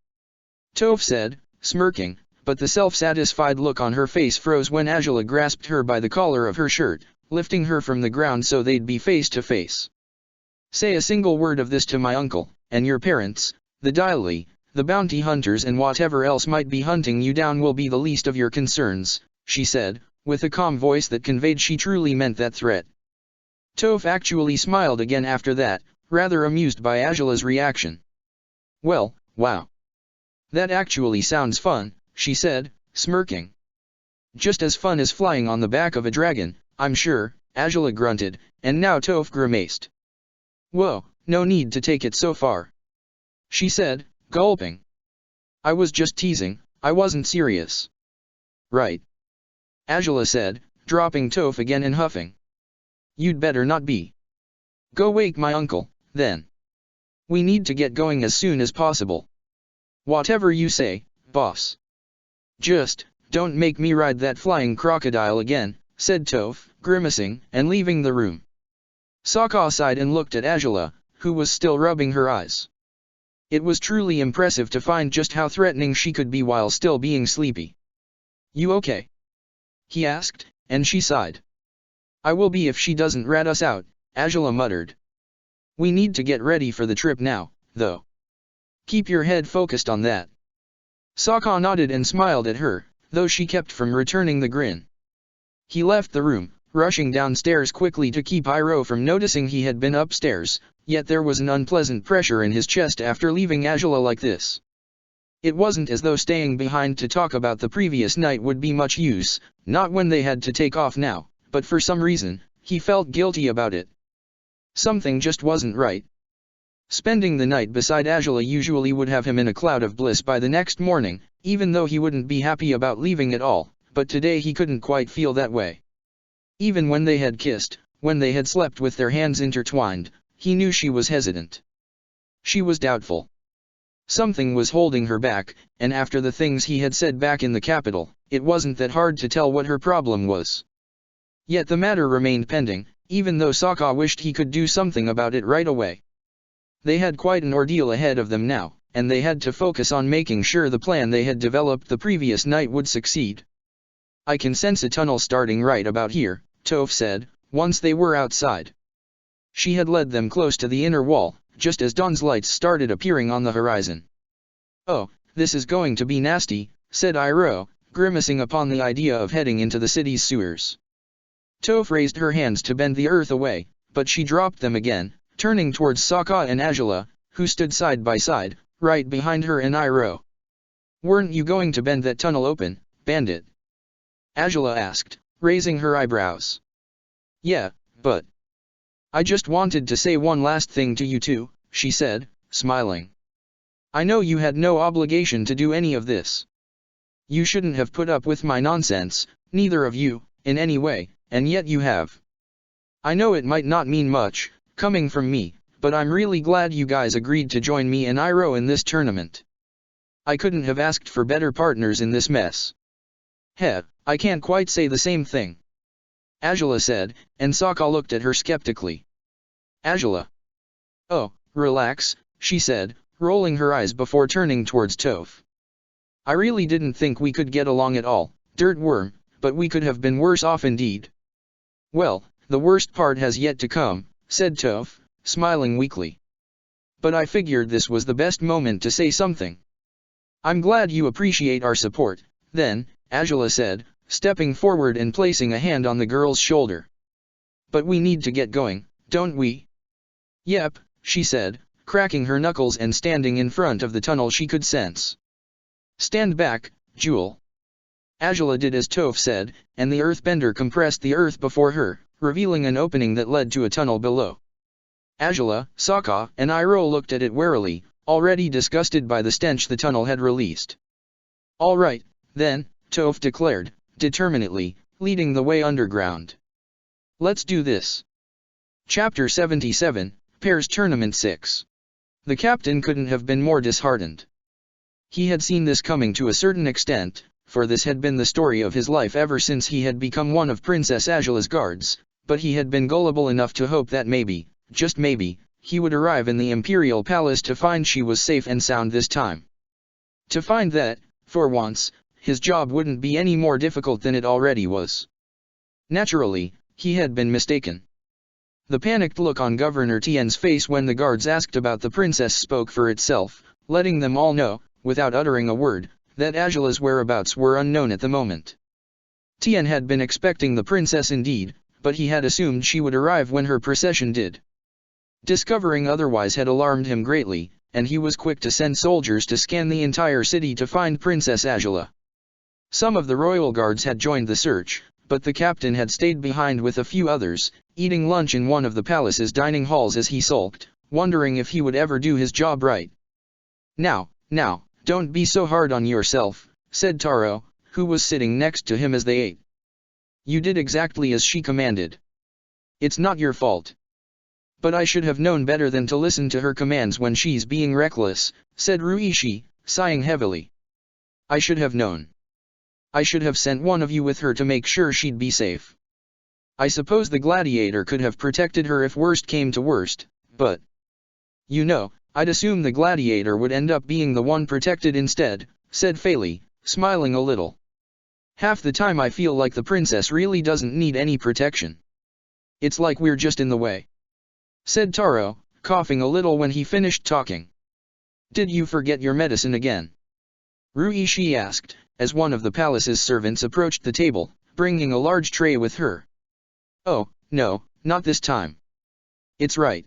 Toph said, smirking, but the self-satisfied look on her face froze when Azula grasped her by the collar of her shirt, lifting her from the ground so they'd be face to face. Say a single word of this to my uncle, and your parents, the Daily, the bounty hunters and whatever else might be hunting you down will be the least of your concerns, she said, with a calm voice that conveyed she truly meant that threat. Toph actually smiled again after that, rather amused by Azula's reaction. Well, wow. That actually sounds fun, she said, smirking. Just as fun as flying on the back of a dragon, I'm sure, Azula grunted, and now Toph grimaced. Whoa, no need to take it so far. She said, gulping. I was just teasing, I wasn't serious. Right. Azula said, dropping Toph again and huffing. You'd better not be. Go wake my uncle, then. We need to get going as soon as possible. Whatever you say, boss. Just, don't make me ride that flying crocodile again, said Toph, grimacing, and leaving the room. Sokka sighed and looked at Azula, who was still rubbing her eyes. It was truly impressive to find just how threatening she could be while still being sleepy. You okay? He asked, and she sighed. I will be if she doesn't rat us out, Azula muttered. We need to get ready for the trip now, though. Keep your head focused on that. Sokka nodded and smiled at her, though she kept from returning the grin. He left the room, rushing downstairs quickly to keep Iroh from noticing he had been upstairs, yet there was an unpleasant pressure in his chest after leaving Azula like this. It wasn't as though staying behind to talk about the previous night would be much use, not when they had to take off now, but for some reason, he felt guilty about it. Something just wasn't right. Spending the night beside Azula usually would have him in a cloud of bliss by the next morning, even though he wouldn't be happy about leaving at all, but today he couldn't quite feel that way. Even when they had kissed, when they had slept with their hands intertwined, he knew she was hesitant. She was doubtful. Something was holding her back, and after the things he had said back in the capital, it wasn't that hard to tell what her problem was. Yet the matter remained pending, even though Sokka wished he could do something about it right away. They had quite an ordeal ahead of them now, and they had to focus on making sure the plan they had developed the previous night would succeed. I can sense a tunnel starting right about here, Toph said, once they were outside. She had led them close to the inner wall, just as dawn's lights started appearing on the horizon. Oh, this is going to be nasty, said Iroh, grimacing upon the idea of heading into the city's sewers. Toph raised her hands to bend the earth away, but she dropped them again, turning towards Sokka and Azula, who stood side by side, right behind her and Iroh. Weren't you going to bend that tunnel open, bandit? Azula asked, raising her eyebrows. Yeah, but... I just wanted to say one last thing to you two, she said, smiling. I know you had no obligation to do any of this. You shouldn't have put up with my nonsense, neither of you, in any way, and yet you have. I know it might not mean much, coming from me, but I'm really glad you guys agreed to join me and Iroh in this tournament. I couldn't have asked for better partners in this mess. Heh, I can't quite say the same thing. Azula said, and Sokka looked at her skeptically. Azula. Oh, relax, she said, rolling her eyes before turning towards Toph. I really didn't think we could get along at all, dirt worm, but we could have been worse off indeed. Well, the worst part has yet to come, said Toph, smiling weakly. But I figured this was the best moment to say something. I'm glad you appreciate our support, then, Azula said, stepping forward and placing a hand on the girl's shoulder. But we need to get going, don't we? Yep, she said, cracking her knuckles and standing in front of the tunnel she could sense. Stand back, Jewel. Angela did as Toph said, and the earthbender compressed the earth before her, revealing an opening that led to a tunnel below. Angela, Sokka, and Iroh looked at it warily, already disgusted by the stench the tunnel had released. "All right, then," Toph declared, determinedly, leading the way underground. "Let's do this." Chapter 77, Pairs Tournament 6. The captain couldn't have been more disheartened. He had seen this coming to a certain extent, for this had been the story of his life ever since he had become one of Princess Angela's guards, but he had been gullible enough to hope that maybe, just maybe, he would arrive in the Imperial Palace to find she was safe and sound this time. To find that, for once, his job wouldn't be any more difficult than it already was. Naturally, he had been mistaken. The panicked look on Governor Tien's face when the guards asked about the princess spoke for itself, letting them all know, without uttering a word, that Angela's whereabouts were unknown at the moment. Tien had been expecting the princess indeed, but he had assumed she would arrive when her procession did. Discovering otherwise had alarmed him greatly, and he was quick to send soldiers to scan the entire city to find Princess Angela. Some of the royal guards had joined the search, but the captain had stayed behind with a few others, eating lunch in one of the palace's dining halls as he sulked, wondering if he would ever do his job right. Now, don't be so hard on yourself," said Taro, who was sitting next to him as they ate. "You did exactly as she commanded. It's not your fault." "But I should have known better than to listen to her commands when she's being reckless," said Ruishi, sighing heavily. "I should have known. I should have sent one of you with her to make sure she'd be safe. I suppose the Gladiator could have protected her if worst came to worst, but... You know, I'd assume the Gladiator would end up being the one protected instead," said Fei, smiling a little. "Half the time I feel like the princess really doesn't need any protection. It's like we're just in the way," said Taro, coughing a little when he finished talking. "Did you forget your medicine again?" Ruishi asked, as one of the palace's servants approached the table, bringing a large tray with her. "Oh, no, not this time. It's right,"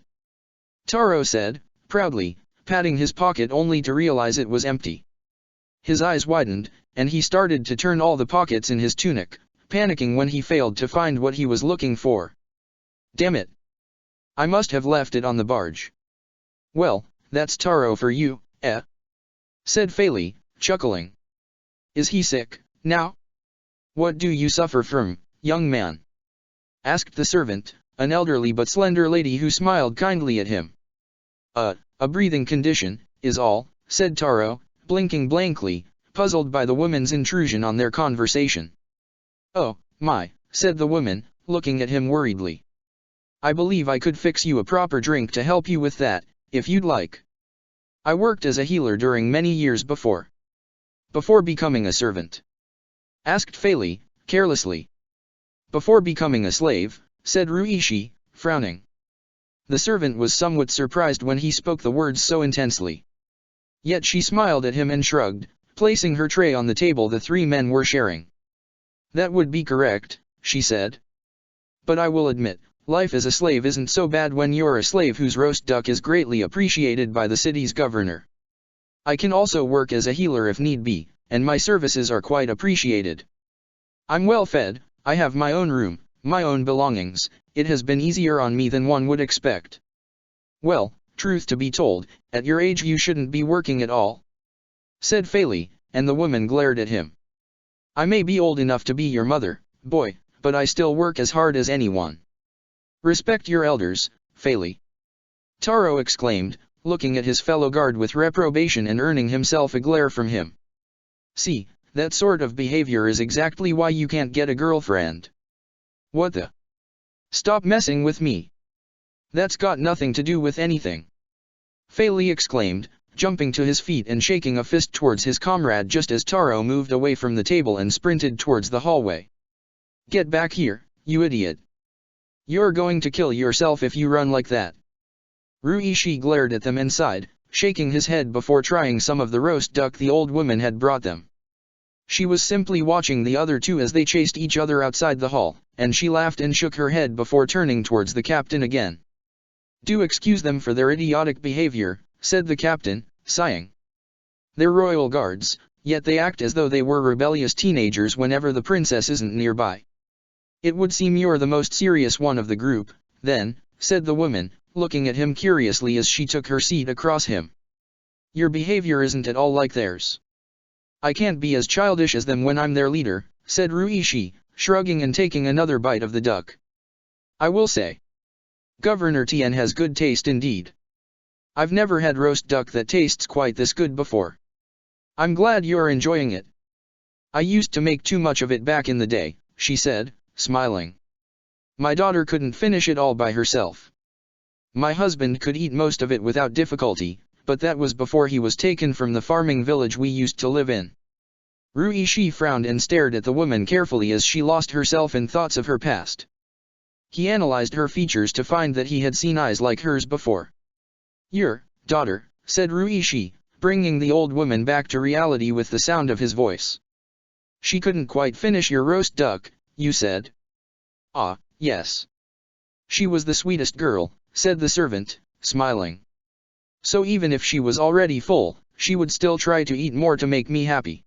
Taro said, proudly, patting his pocket only to realize it was empty. His eyes widened, and he started to turn all the pockets in his tunic, panicking when he failed to find what he was looking for. "Damn it! I must have left it on the barge." "Well, that's Taro for you, said Fei, chuckling. "Is he sick, now? What do you suffer from, young man?" asked the servant, an elderly but slender lady who smiled kindly at him. A breathing condition, is all," said Taro, blinking blankly, puzzled by the woman's intrusion on their conversation. "Oh, my," said the woman, looking at him worriedly. "I believe I could fix you a proper drink to help you with that, if you'd like. I worked as a healer during many years before." "Before becoming a servant?" asked Fei, carelessly. "Before becoming a slave," said Ruishi, frowning. The servant was somewhat surprised when he spoke the words so intensely. Yet she smiled at him and shrugged, placing her tray on the table the three men were sharing. "That would be correct," she said. "But I will admit, life as a slave isn't so bad when you're a slave whose roast duck is greatly appreciated by the city's governor. I can also work as a healer if need be, and my services are quite appreciated. I'm well fed, I have my own room, my own belongings. It has been easier on me than one would expect." "Well, truth to be told, at your age you shouldn't be working at all," said Fei, and the woman glared at him. "I may be old enough to be your mother, boy, but I still work as hard as anyone. Respect your elders, Fei," Taro exclaimed, looking at his fellow guard with reprobation and earning himself a glare from him. "See, that sort of behavior is exactly why you can't get a girlfriend." "What the? Stop messing with me. That's got nothing to do with anything," Fei exclaimed, jumping to his feet and shaking a fist towards his comrade just as Taro moved away from the table and sprinted towards the hallway. "Get back here, you idiot. You're going to kill yourself if you run like that." Ruishi glared at them and sighed, shaking his head before trying some of the roast duck the old woman had brought them. She was simply watching the other two as they chased each other outside the hall, and she laughed and shook her head before turning towards the captain again. "Do excuse them for their idiotic behavior," said the captain, sighing. "They're royal guards, yet they act as though they were rebellious teenagers whenever the princess isn't nearby. It would seem you're the most serious one of the group, then, said the woman, looking at him curiously as she took her seat across him. Your behavior isn't at all like theirs. I can't be as childish as them when I'm their leader, said Ruishi, shrugging and taking another bite of the duck. I will say, Governor Tien has good taste indeed. I've never had roast duck that tastes quite this good before. I'm glad you're enjoying it. I used to make too much of it back in the day, she said, smiling. My daughter couldn't finish it all by herself. My husband could eat most of it without difficulty, but that was before he was taken from the farming village we used to live in. Ruishi frowned and stared at the woman carefully as she lost herself in thoughts of her past. He analyzed her features to find that he had seen eyes like hers before. Your daughter, said Ruishi, bringing the old woman back to reality with the sound of his voice. She couldn't quite finish your roast duck, you said? Ah, yes. She was the sweetest girl, said the servant, smiling. So even if she was already full, she would still try to eat more to make me happy.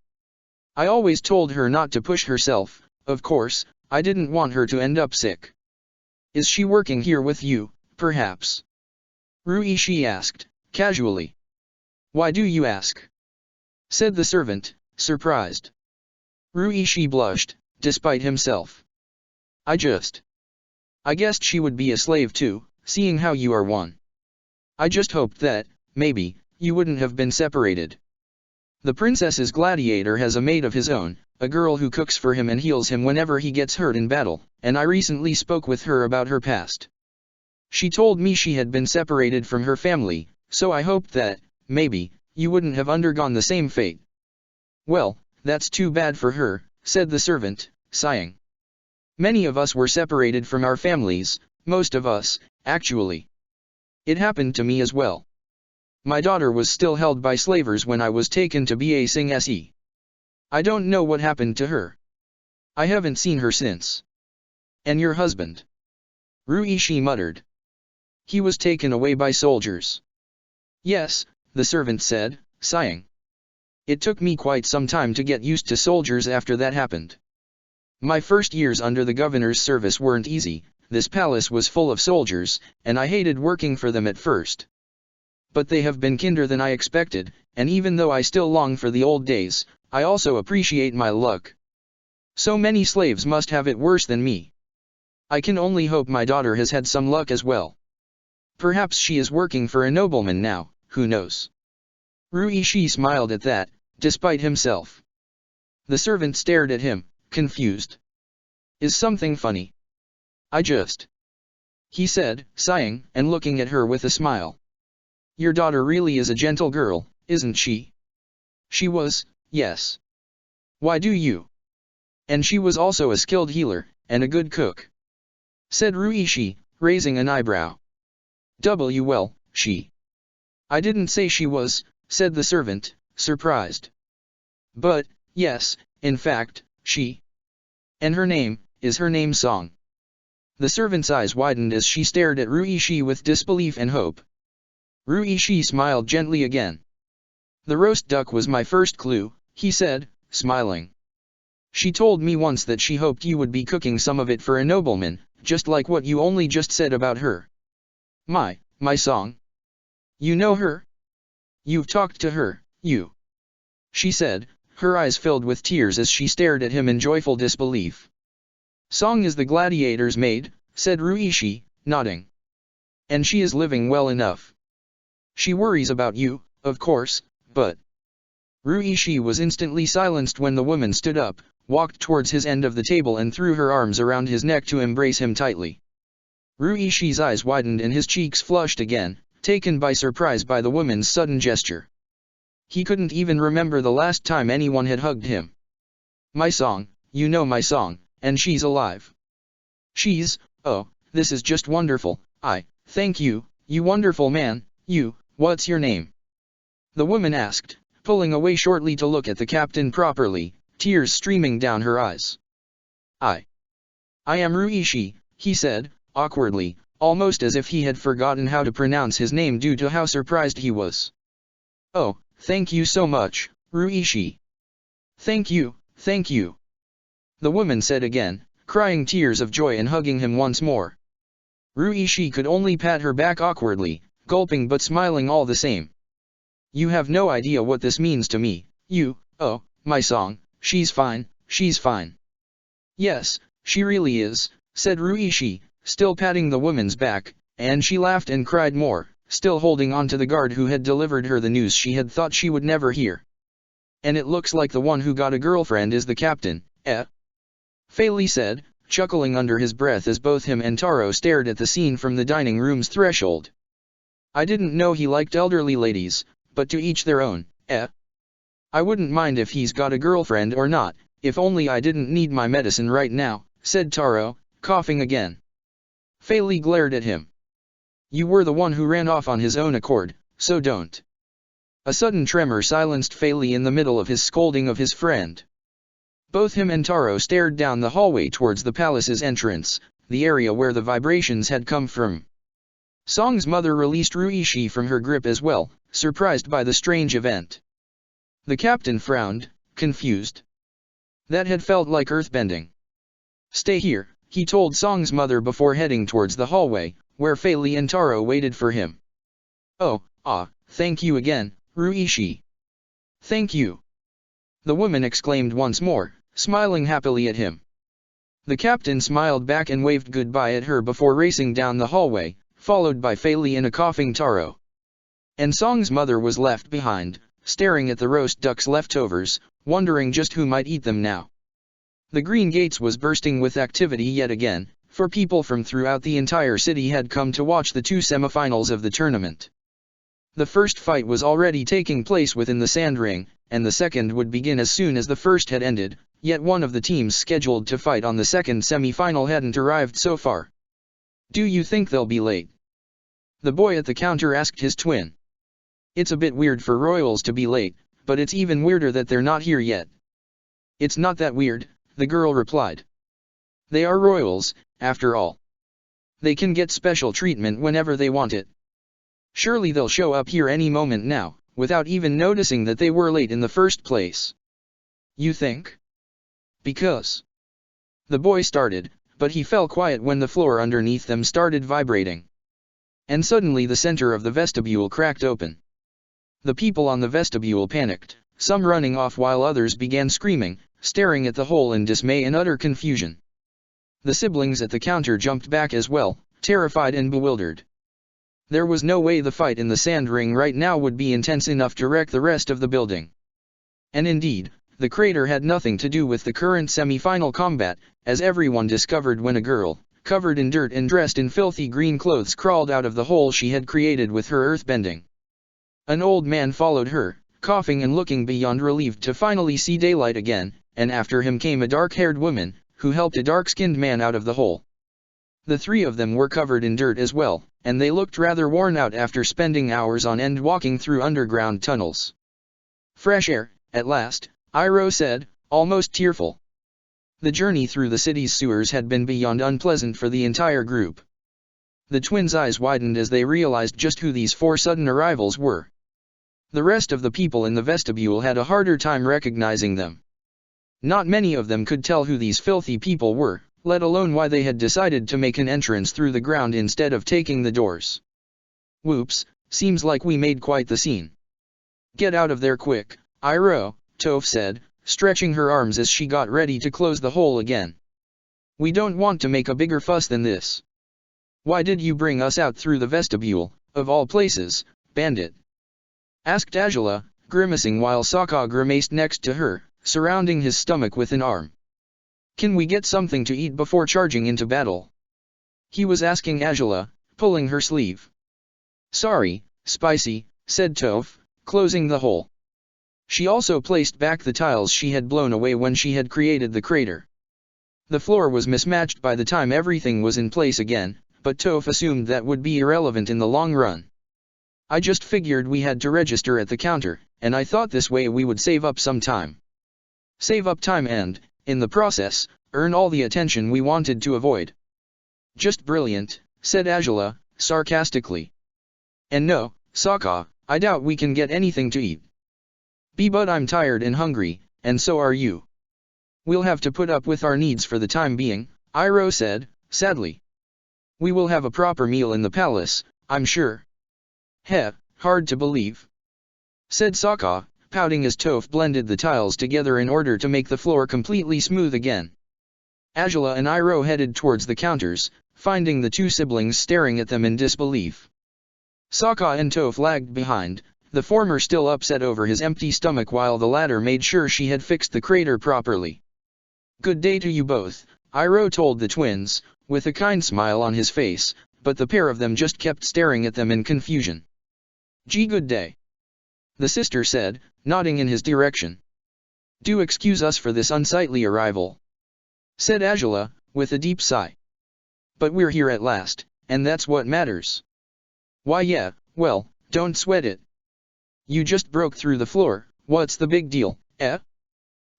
I always told her not to push herself, of course, I didn't want her to end up sick. Is she working here with you, perhaps? Ruishi asked, casually. Why do you ask? Said the servant, surprised. Ruishi blushed, despite himself. I guessed she would be a slave too, seeing how you are one. I just hoped that, maybe, you wouldn't have been separated. The princess's Gladiator has a maid of his own, a girl who cooks for him and heals him whenever he gets hurt in battle, and I recently spoke with her about her past. She told me she had been separated from her family, so I hoped that, maybe, you wouldn't have undergone the same fate. Well, that's too bad for her, said the servant, sighing. Many of us were separated from our families, most of us, actually. It happened to me as well. My daughter was still held by slavers when I was taken to Ba Sing Se. I don't know what happened to her. I haven't seen her since. And your husband? Ruishi muttered. He was taken away by soldiers. Yes, the servant said, sighing. It took me quite some time to get used to soldiers after that happened. My first years under the governor's service weren't easy. This palace was full of soldiers, and I hated working for them at first. But they have been kinder than I expected, and even though I still long for the old days, I also appreciate my luck. So many slaves must have it worse than me. I can only hope my daughter has had some luck as well. Perhaps she is working for a nobleman now, who knows? Ruishi smiled at that, despite himself. The servant stared at him, confused. Is something funny? He said, sighing, and looking at her with a smile. Your daughter really is a gentle girl, isn't she? She was, yes. Why do you? And she was also a skilled healer, and a good cook. Said Ruishi, raising an eyebrow. Well, she. I didn't say she was, said the servant, surprised. But, yes, in fact, she. And her name, is her name Song. The servant's eyes widened as she stared at Ruishi with disbelief and hope. Ruishi smiled gently again. The roast duck was my first clue, he said, smiling. She told me once that she hoped you would be cooking some of it for a nobleman, just like what you only just said about her. My Song. You know her? You've talked to her, you. She said, her eyes filled with tears as she stared at him in joyful disbelief. Song is the gladiator's maid, said Ruishi, nodding. And she is living well enough. She worries about you, of course, but... Ruishi was instantly silenced when the woman stood up, walked towards his end of the table and threw her arms around his neck to embrace him tightly. Ruishi's eyes widened and his cheeks flushed again, taken by surprise by the woman's sudden gesture. He couldn't even remember the last time anyone had hugged him. My Song, you know my Song, and she's alive. She's, oh, this is just wonderful, thank you, you wonderful man, you, what's your name? The woman asked, pulling away shortly to look at the captain properly, tears streaming down her eyes. I am Ruishi, he said, awkwardly, almost as if he had forgotten how to pronounce his name due to how surprised he was. Oh, thank you so much, Ruishi. Thank you, thank you. The woman said again, crying tears of joy and hugging him once more. Ruishi could only pat her back awkwardly, gulping but smiling all the same. You have no idea what this means to me, oh, my song, she's fine, she's fine. Yes, she really is, said Ruishi, still patting the woman's back, and she laughed and cried more, still holding on to the guard who had delivered her the news she had thought she would never hear. And it looks like the one who got a girlfriend is the captain, eh? Fei Li said, chuckling under his breath as both him and Taro stared at the scene from the dining room's threshold. I didn't know he liked elderly ladies, but to each their own, eh? I wouldn't mind if he's got a girlfriend or not, if only I didn't need my medicine right now, said Taro, coughing again. Fei Li glared at him. You were the one who ran off on his own accord, so don't. A sudden tremor silenced Fei Li in the middle of his scolding of his friend. Both him and Taro stared down the hallway towards the palace's entrance, the area where the vibrations had come from. Song's mother released Ruishi from her grip as well, surprised by the strange event. The captain frowned, confused. That had felt like earthbending. Stay here, he told Song's mother before heading towards the hallway, where Fei Li and Taro waited for him. Oh, thank you again, Ruishi. Thank you. The woman exclaimed once more, smiling happily at him. The captain smiled back and waved goodbye at her before racing down the hallway, followed by Fei Li and a coughing Taro. And Song's mother was left behind, staring at the roast duck's leftovers, wondering just who might eat them now. The Green Gates was bursting with activity yet again, for people from throughout the entire city had come to watch the two semifinals of the tournament. The first fight was already taking place within the sand ring, and the second would begin as soon as the first had ended, yet one of the teams scheduled to fight on the second semi-final hadn't arrived so far. Do you think they'll be late? The boy at the counter asked his twin. It's a bit weird for royals to be late, but it's even weirder that they're not here yet. It's not that weird, the girl replied. They are royals, after all. They can get special treatment whenever they want it. Surely they'll show up here any moment now, without even noticing that they were late in the first place. You think? Because. The boy started, but he fell quiet when the floor underneath them started vibrating. And suddenly the center of the vestibule cracked open. The people on the vestibule panicked, some running off while others began screaming, staring at the hole in dismay and utter confusion. The siblings at the counter jumped back as well, terrified and bewildered. There was no way the fight in the sand ring right now would be intense enough to wreck the rest of the building. And indeed, the crater had nothing to do with the current semi-final combat, as everyone discovered when a girl, covered in dirt and dressed in filthy green clothes, crawled out of the hole she had created with her earthbending. An old man followed her, coughing and looking beyond relieved to finally see daylight again, and after him came a dark-haired woman, who helped a dark-skinned man out of the hole. The three of them were covered in dirt as well, and they looked rather worn out after spending hours on end walking through underground tunnels. Fresh air, at last, Iroh said, almost tearful. The journey through the city's sewers had been beyond unpleasant for the entire group. The twins' eyes widened as they realized just who these four sudden arrivals were. The rest of the people in the vestibule had a harder time recognizing them. Not many of them could tell who these filthy people were, let alone why they had decided to make an entrance through the ground instead of taking the doors. Whoops, seems like we made quite the scene. Get out of there quick, Iroh, Toph said, stretching her arms as she got ready to close the hole again. We don't want to make a bigger fuss than this. Why did you bring us out through the vestibule, of all places, bandit? Asked Azula, grimacing while Sokka grimaced next to her, surrounding his stomach with an arm. Can we get something to eat before charging into battle? He was asking Azula, pulling her sleeve. Sorry, Spicy, said Toph, closing the hole. She also placed back the tiles she had blown away when she had created the crater. The floor was mismatched by the time everything was in place again, but Toph assumed that would be irrelevant in the long run. I just figured we had to register at the counter, and I thought this way we would save up some time. Save up time and, in the process, earn all the attention we wanted to avoid. Just brilliant, said Azula, sarcastically. And no, Sokka, I doubt we can get anything to eat. But I'm tired and hungry, and so are you. We'll have to put up with our needs for the time being, Iroh said, sadly. We will have a proper meal in the palace, I'm sure. Heh, hard to believe, said Sokka, pouting as Toph blended the tiles together in order to make the floor completely smooth again. Azula and Iroh headed towards the counters, finding the two siblings staring at them in disbelief. Sokka and Toph lagged behind, the former still upset over his empty stomach while the latter made sure she had fixed the crater properly. Good day to you both, Iroh told the twins, with a kind smile on his face, but the pair of them just kept staring at them in confusion. Gee, good day, the sister said, nodding in his direction. Do excuse us for this unsightly arrival, said Azula, with a deep sigh. But we're here at last, and that's what matters. Why yeah, well, don't sweat it. You just broke through the floor, what's the big deal, eh?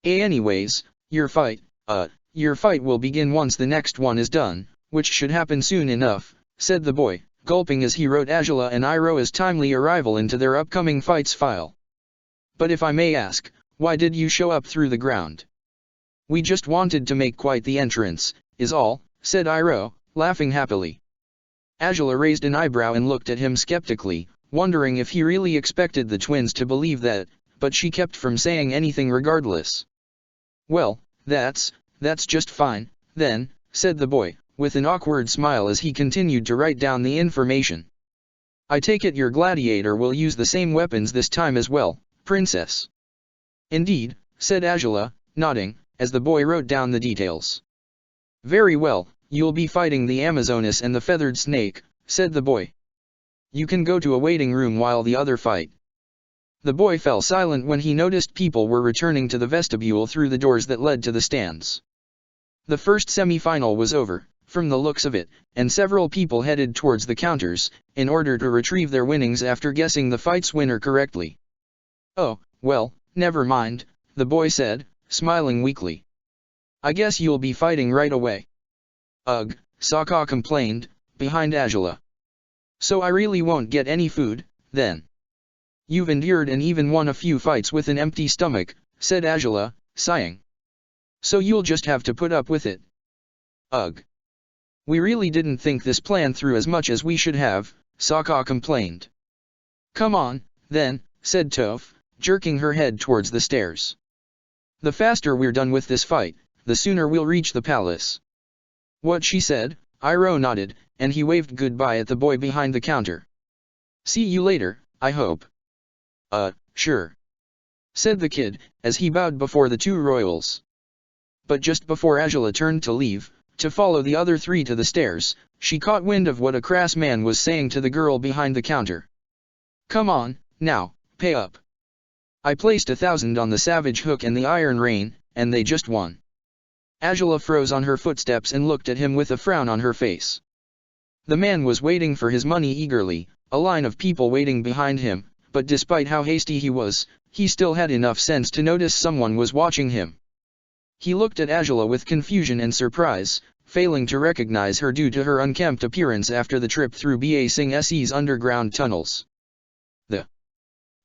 Anyways, your fight will begin once the next one is done, which should happen soon enough, said the boy, gulping as he wrote Azula and Iroh's timely arrival into their upcoming fights file. But if I may ask, why did you show up through the ground? We just wanted to make quite the entrance, is all, said Iroh, laughing happily. Azula raised an eyebrow and looked at him skeptically, wondering if he really expected the twins to believe that, but she kept from saying anything regardless. Well, that's just fine, then, said the boy, with an awkward smile as he continued to write down the information. I take it your gladiator will use the same weapons this time as well, princess. Indeed, said Azula, nodding, as the boy wrote down the details. Very well, you'll be fighting the Amazoness and the feathered snake, said the boy. You can go to a waiting room while the other fight. The boy fell silent when he noticed people were returning to the vestibule through the doors that led to the stands. The first semi-final was over, from the looks of it, and several people headed towards the counters, in order to retrieve their winnings after guessing the fight's winner correctly. Oh, well, never mind, the boy said, smiling weakly. I guess you'll be fighting right away. Ugh, Sokka complained, behind Azula. So I really won't get any food, then. You've endured and even won a few fights with an empty stomach, said Azula, sighing. So you'll just have to put up with it. Ugh. We really didn't think this plan through as much as we should have, Sokka complained. Come on, then, said Toph, jerking her head towards the stairs. The faster we're done with this fight, the sooner we'll reach the palace. What she said, Iroh nodded, and he waved goodbye at the boy behind the counter. See you later, I hope. Sure, said the kid, as he bowed before the two royals. But just before Azula turned to leave, to follow the other three to the stairs, she caught wind of what a crass man was saying to the girl behind the counter. Come on, now, pay up. I placed 1,000 on the Savage Hook and the Iron Rain, and they just won. Azula froze on her footsteps and looked at him with a frown on her face. The man was waiting for his money eagerly, a line of people waiting behind him, but despite how hasty he was, he still had enough sense to notice someone was watching him. He looked at Azula with confusion and surprise, failing to recognize her due to her unkempt appearance after the trip through Ba Sing Se's underground tunnels. The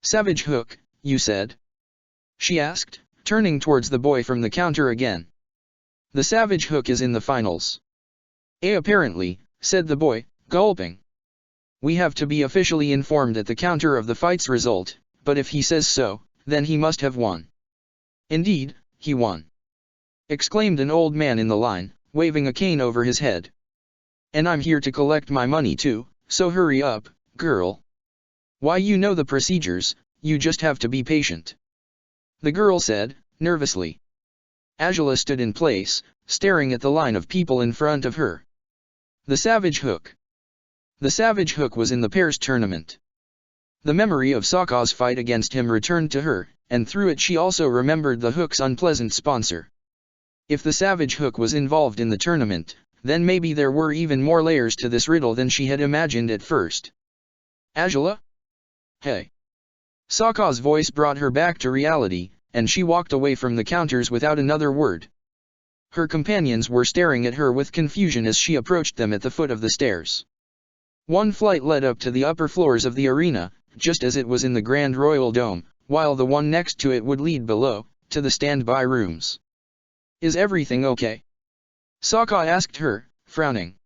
Savage Hook, you said? She asked, turning towards the boy from the counter again. The Savage Hook is in the finals. Apparently, said the boy, gulping. We have to be officially informed at the counter of the fight's result, but if he says so, then he must have won. Indeed, he won, exclaimed an old man in the line, waving a cane over his head. And I'm here to collect my money too, so hurry up, girl. Why, you know the procedures, you just have to be patient, the girl said, nervously. Azula stood in place, staring at the line of people in front of her. The Savage Hook. The Savage Hook was in the pairs tournament. The memory of Sokka's fight against him returned to her, and through it she also remembered the hook's unpleasant sponsor. If the Savage Hook was involved in the tournament, then maybe there were even more layers to this riddle than she had imagined at first. Azula? Hey. Sokka's voice brought her back to reality, and she walked away from the counters without another word. Her companions were staring at her with confusion as she approached them at the foot of the stairs. One flight led up to the upper floors of the arena, just as it was in the Grand Royal Dome, while the one next to it would lead below, to the standby rooms. Is everything okay? Sokka asked her, frowning.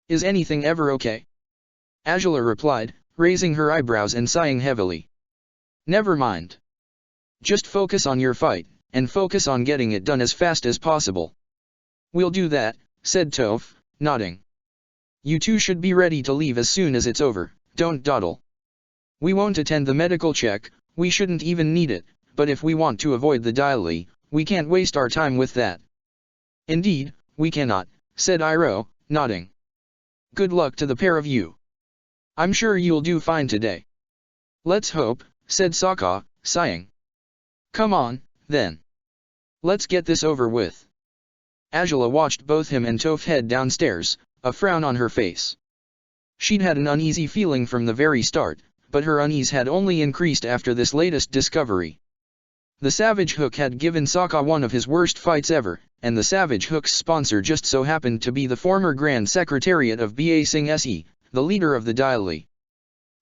Is anything ever okay? Azula replied, raising her eyebrows and sighing heavily. Never mind. Just focus on your fight, and focus on getting it done as fast as possible. We'll do that, said Toph, nodding. You two should be ready to leave as soon as it's over, don't dawdle. We won't attend the medical check, we shouldn't even need it, but if we want to avoid the Daily, we can't waste our time with that. Indeed, we cannot, said Iroh, nodding. Good luck to the pair of you. I'm sure you'll do fine today. Let's hope, said Sokka, sighing. Come on, then. Let's get this over with. Azula watched both him and Toph head downstairs, a frown on her face. She'd had an uneasy feeling from the very start, but her unease had only increased after this latest discovery. The Savage Hook had given Sokka one of his worst fights ever, and the Savage Hook's sponsor just so happened to be the former Grand Secretariat of Ba Sing Se, the leader of the Daily.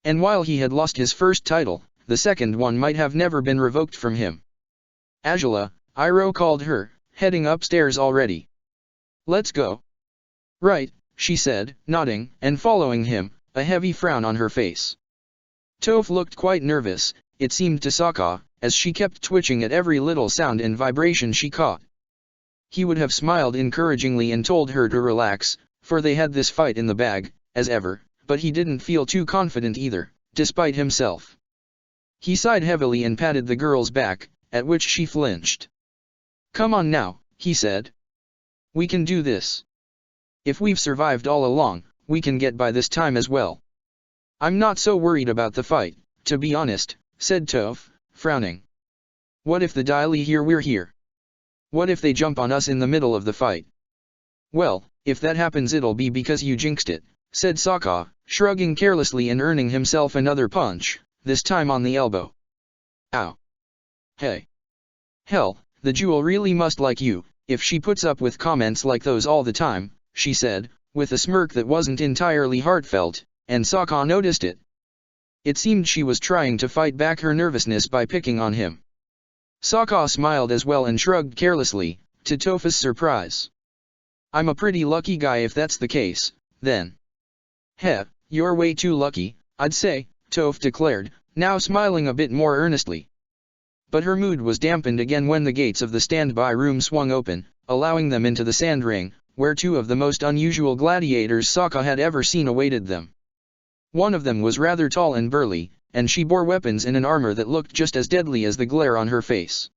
And while he had lost his first title, the second one might have never been revoked from him. Azula, Iroh called her, heading upstairs already. Let's go. Right, she said, nodding, and following him, a heavy frown on her face. Toph looked quite nervous, it seemed to Sokka, as she kept twitching at every little sound and vibration she caught. He would have smiled encouragingly and told her to relax, for they had this fight in the bag, as ever, but he didn't feel too confident either, despite himself. He sighed heavily and patted the girl's back, at which she flinched. Come on now, he said. We can do this. If we've survived all along, we can get by this time as well. I'm not so worried about the fight, to be honest, said Toph, frowning. What if the Daily hear we're here? What if they jump on us in the middle of the fight? Well, if that happens it'll be because you jinxed it, said Sokka, shrugging carelessly and earning himself another punch, this time on the elbow. Ow. Hey. Hell, the Jewel really must like you, if she puts up with comments like those all the time, she said, with a smirk that wasn't entirely heartfelt, and Sokka noticed it. It seemed she was trying to fight back her nervousness by picking on him. Sokka smiled as well and shrugged carelessly, to Toph's surprise. I'm a pretty lucky guy if that's the case, then. Heh, you're way too lucky, I'd say, Toph declared, now smiling a bit more earnestly. But her mood was dampened again when the gates of the standby room swung open, allowing them into the sand ring, where two of the most unusual gladiators Sokka had ever seen awaited them. One of them was rather tall and burly, and she bore weapons in an armor that looked just as deadly as the glare on her face.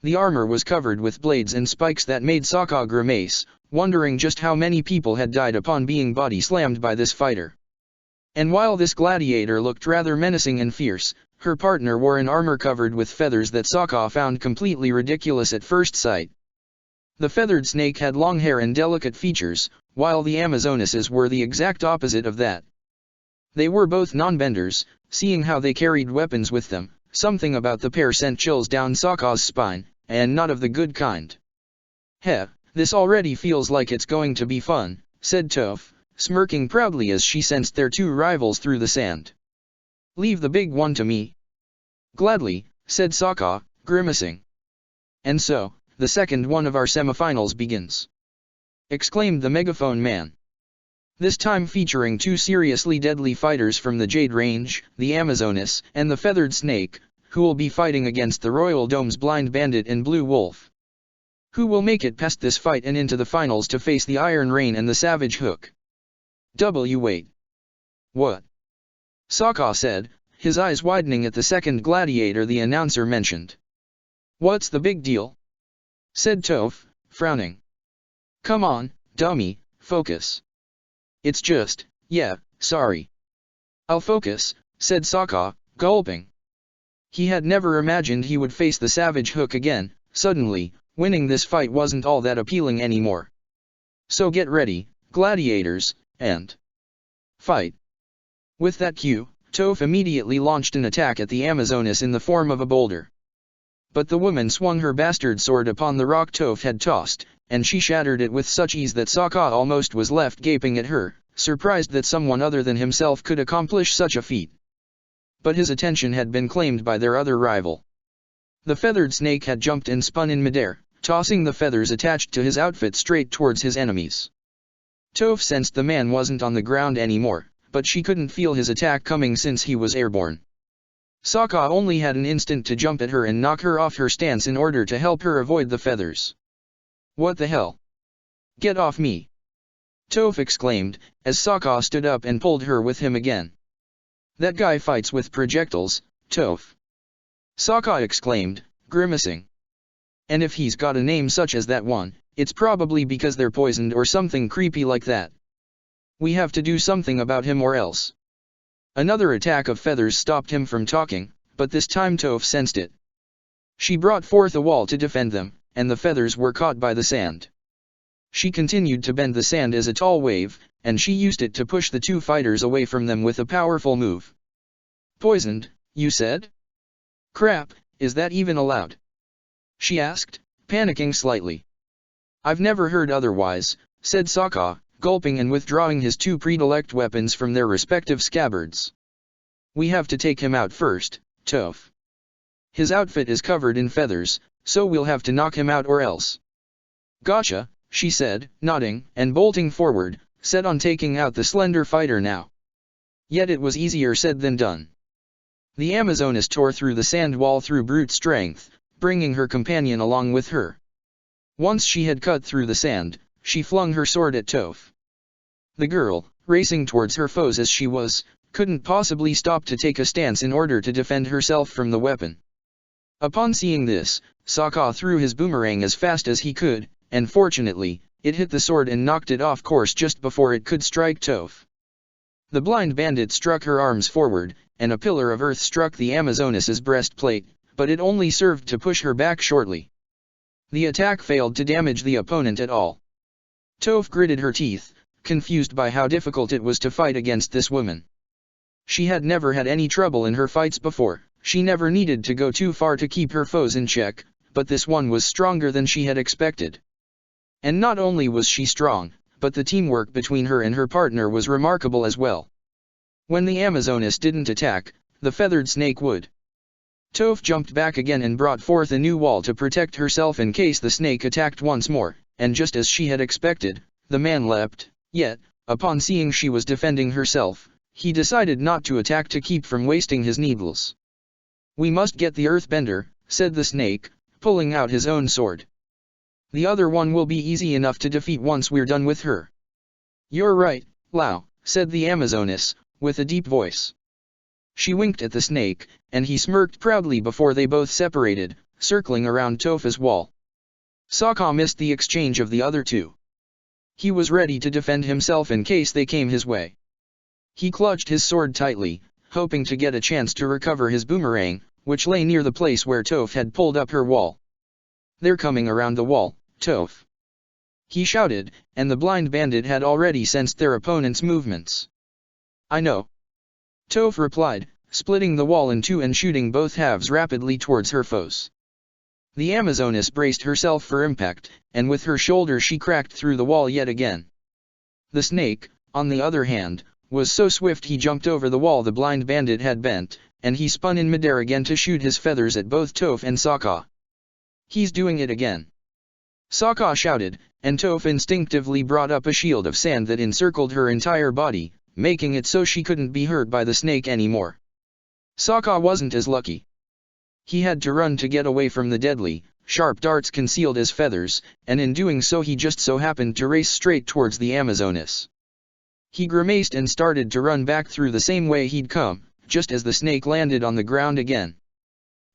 The armor was covered with blades and spikes that made Sokka grimace, wondering just how many people had died upon being body slammed by this fighter. And while this gladiator looked rather menacing and fierce, her partner wore an armor covered with feathers that Sokka found completely ridiculous at first sight. The feathered snake had long hair and delicate features, while the Amazonesses were the exact opposite of that. They were both non-benders, seeing how they carried weapons with them, something about the pair sent chills down Sokka's spine, and not of the good kind. Heh, this already feels like it's going to be fun, said Toph, smirking proudly as she sensed their two rivals through the sand. Leave the big one to me. Gladly, said Sokka, grimacing. And so, the second one of our semifinals begins. Exclaimed the megaphone man. This time featuring two seriously deadly fighters from the Jade Range, the Amazoness, and the Feathered Snake, who will be fighting against the Royal Dome's Blind Bandit and Blue Wolf. Who will make it past this fight and into the finals to face the Iron Rain and the Savage Hook? Wait. What? Sokka said, his eyes widening at the second gladiator the announcer mentioned. What's the big deal? Said Toph, frowning. Come on, dummy, focus. It's just, yeah, sorry. I'll focus, said Sokka, gulping. He had never imagined he would face the Savage Hook again. Suddenly, winning this fight wasn't all that appealing anymore. So get ready, gladiators, and fight. With that cue, Toph immediately launched an attack at the Amazoness in the form of a boulder. But the woman swung her bastard sword upon the rock Toph had tossed, and she shattered it with such ease that Sokka almost was left gaping at her, surprised that someone other than himself could accomplish such a feat. But his attention had been claimed by their other rival. The feathered snake had jumped and spun in midair, tossing the feathers attached to his outfit straight towards his enemies. Toph sensed the man wasn't on the ground anymore, but she couldn't feel his attack coming since he was airborne. Sokka only had an instant to jump at her and knock her off her stance in order to help her avoid the feathers. "What the hell? Get off me!" Toph exclaimed, as Sokka stood up and pulled her with him again. "That guy fights with projectiles, Toph," Sokka exclaimed, grimacing. "And if he's got a name such as that one, it's probably because they're poisoned or something creepy like that. We have to do something about him or else." Another attack of feathers stopped him from talking, but this time Toph sensed it. She brought forth a wall to defend them, and the feathers were caught by the sand. She continued to bend the sand as a tall wave, and she used it to push the two fighters away from them with a powerful move. "Poisoned, you said? Crap, is that even allowed?" she asked, panicking slightly. "I've never heard otherwise," said Sokka, gulping and withdrawing his two predilect weapons from their respective scabbards. "We have to take him out first, Toph. His outfit is covered in feathers, so we'll have to knock him out or else." "Gotcha," she said, nodding and bolting forward, set on taking out the slender fighter now. Yet it was easier said than done. The Amazoness tore through the sand wall through brute strength, bringing her companion along with her. Once she had cut through the sand, she flung her sword at Toph. The girl, racing towards her foes as she was, couldn't possibly stop to take a stance in order to defend herself from the weapon. Upon seeing this, Sokka threw his boomerang as fast as he could, and fortunately, it hit the sword and knocked it off course just before it could strike Toph. The blind bandit struck her arms forward, and a pillar of earth struck the Amazoness's breastplate, but it only served to push her back shortly. The attack failed to damage the opponent at all. Toph gritted her teeth, confused by how difficult it was to fight against this woman. She had never had any trouble in her fights before, she never needed to go too far to keep her foes in check, but this one was stronger than she had expected. And not only was she strong, but the teamwork between her and her partner was remarkable as well. When the Amazoness didn't attack, the feathered snake would. Toph jumped back again and brought forth a new wall to protect herself in case the snake attacked once more, and just as she had expected, the man leapt, yet, upon seeing she was defending herself, he decided not to attack to keep from wasting his needles. "We must get the earthbender," said the snake, pulling out his own sword. "The other one will be easy enough to defeat once we're done with her." "You're right, Lao," said the Amazoness, with a deep voice. She winked at the snake, and he smirked proudly before they both separated, circling around Toph's wall. Sokka missed the exchange of the other two. He was ready to defend himself in case they came his way. He clutched his sword tightly, hoping to get a chance to recover his boomerang, which lay near the place where Toph had pulled up her wall. "They're coming around the wall, Toph," he shouted, and the blind bandit had already sensed their opponent's movements. "I know," Toph replied, splitting the wall in two and shooting both halves rapidly towards her foes. The Amazoness braced herself for impact, and with her shoulder she cracked through the wall yet again. The snake, on the other hand, was so swift he jumped over the wall the blind bandit had bent, and he spun in midair again to shoot his feathers at both Toph and Sokka. "He's doing it again!" Sokka shouted, and Toph instinctively brought up a shield of sand that encircled her entire body, making it so she couldn't be hurt by the snake anymore. Sokka wasn't as lucky. He had to run to get away from the deadly, sharp darts concealed as feathers, and in doing so he just so happened to race straight towards the Amazoness. He grimaced and started to run back through the same way he'd come, just as the snake landed on the ground again.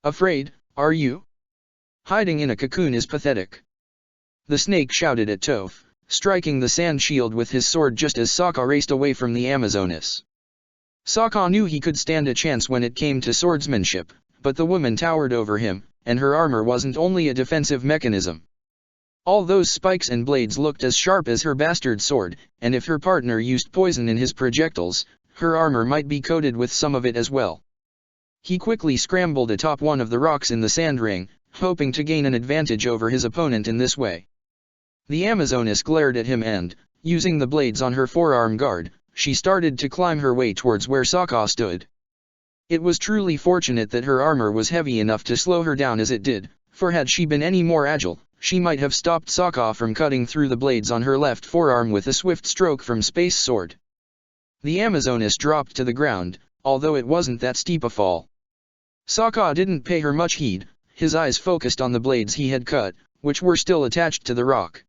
"Afraid, are you? Hiding in a cocoon is pathetic," the snake shouted at Toph, striking the sand shield with his sword just as Sokka raced away from the Amazoness. Sokka knew he could stand a chance when it came to swordsmanship, but the woman towered over him, and her armor wasn't only a defensive mechanism. All those spikes and blades looked as sharp as her bastard sword, and if her partner used poison in his projectiles, her armor might be coated with some of it as well. He quickly scrambled atop one of the rocks in the sand ring, hoping to gain an advantage over his opponent in this way. The Amazoness glared at him and, using the blades on her forearm guard, she started to climb her way towards where Sokka stood. It was truly fortunate that her armor was heavy enough to slow her down as it did, for had she been any more agile, she might have stopped Sokka from cutting through the blades on her left forearm with a swift stroke from Space Sword. The Amazoness dropped to the ground, although it wasn't that steep a fall. Sokka didn't pay her much heed, his eyes focused on the blades he had cut, which were still attached to the rock.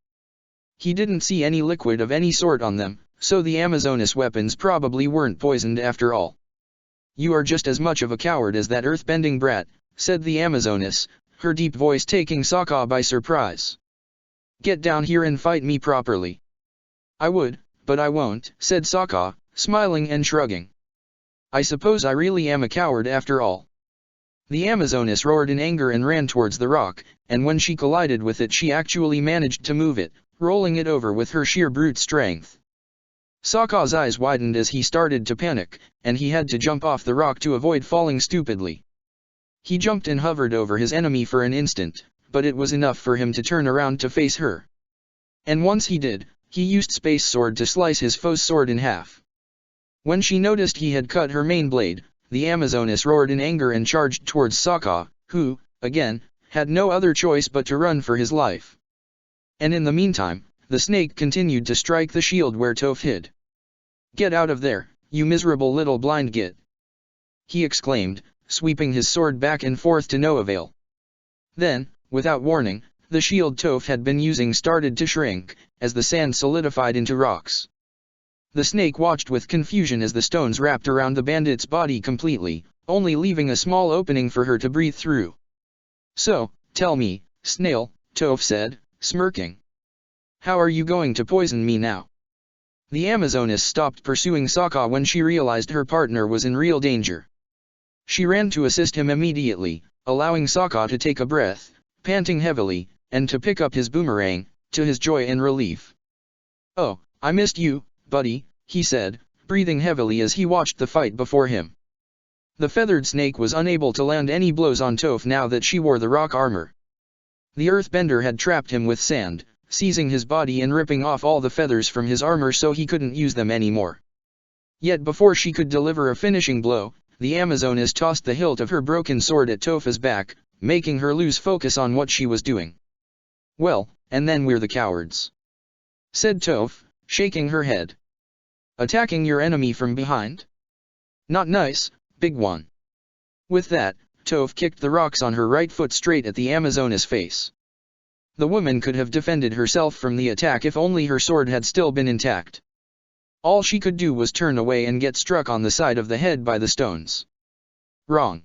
He didn't see any liquid of any sort on them, so the Amazoness weapons probably weren't poisoned after all. "You are just as much of a coward as that earthbending brat," said the Amazoness, her deep voice taking Sokka by surprise. "Get down here and fight me properly." "I would, but I won't," said Sokka, smiling and shrugging. "I suppose I really am a coward after all." The Amazoness roared in anger and ran towards the rock, and when she collided with it she actually managed to move it, rolling it over with her sheer brute strength. Sokka's eyes widened as he started to panic, and he had to jump off the rock to avoid falling stupidly. He jumped and hovered over his enemy for an instant, but it was enough for him to turn around to face her. And once he did, he used Space Sword to slice his foe's sword in half. When she noticed he had cut her main blade, the Amazoness roared in anger and charged towards Sokka, who, again, had no other choice but to run for his life. And in the meantime, the snake continued to strike the shield where Toph hid. "Get out of there, you miserable little blind git!" he exclaimed, sweeping his sword back and forth to no avail. Then, without warning, the shield Toph had been using started to shrink, as the sand solidified into rocks. The snake watched with confusion as the stones wrapped around the bandit's body completely, only leaving a small opening for her to breathe through. "So, tell me, snail," Toph said, smirking. "How are you going to poison me now?" The Amazoness stopped pursuing Sokka when she realized her partner was in real danger. She ran to assist him immediately, allowing Sokka to take a breath, panting heavily, and to pick up his boomerang, to his joy and relief. "Oh, I missed you, buddy," he said, breathing heavily as he watched the fight before him. The feathered snake was unable to land any blows on Toph now that she wore the rock armor. The earthbender had trapped him with sand, seizing his body and ripping off all the feathers from his armor so he couldn't use them anymore. Yet before she could deliver a finishing blow, the Amazoness tossed the hilt of her broken sword at Toph's back, making her lose focus on what she was doing. "Well, and then we're the cowards," said Toph, shaking her head. "Attacking your enemy from behind? Not nice, big one." With that, Toph kicked the rocks on her right foot straight at the Amazoness' face. The woman could have defended herself from the attack if only her sword had still been intact. All she could do was turn away and get struck on the side of the head by the stones. "Wrong!"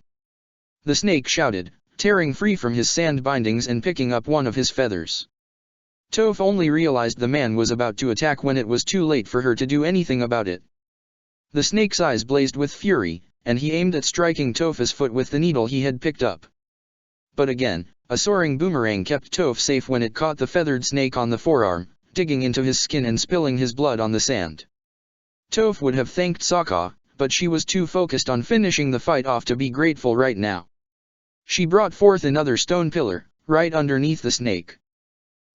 the snake shouted, tearing free from his sand bindings and picking up one of his feathers. Toph only realized the man was about to attack when it was too late for her to do anything about it. The snake's eyes blazed with fury, and he aimed at striking Toph's foot with the needle he had picked up. But again, a soaring boomerang kept Toph safe when it caught the feathered snake on the forearm, digging into his skin and spilling his blood on the sand. Toph would have thanked Sokka, but she was too focused on finishing the fight off to be grateful right now. She brought forth another stone pillar, right underneath the snake.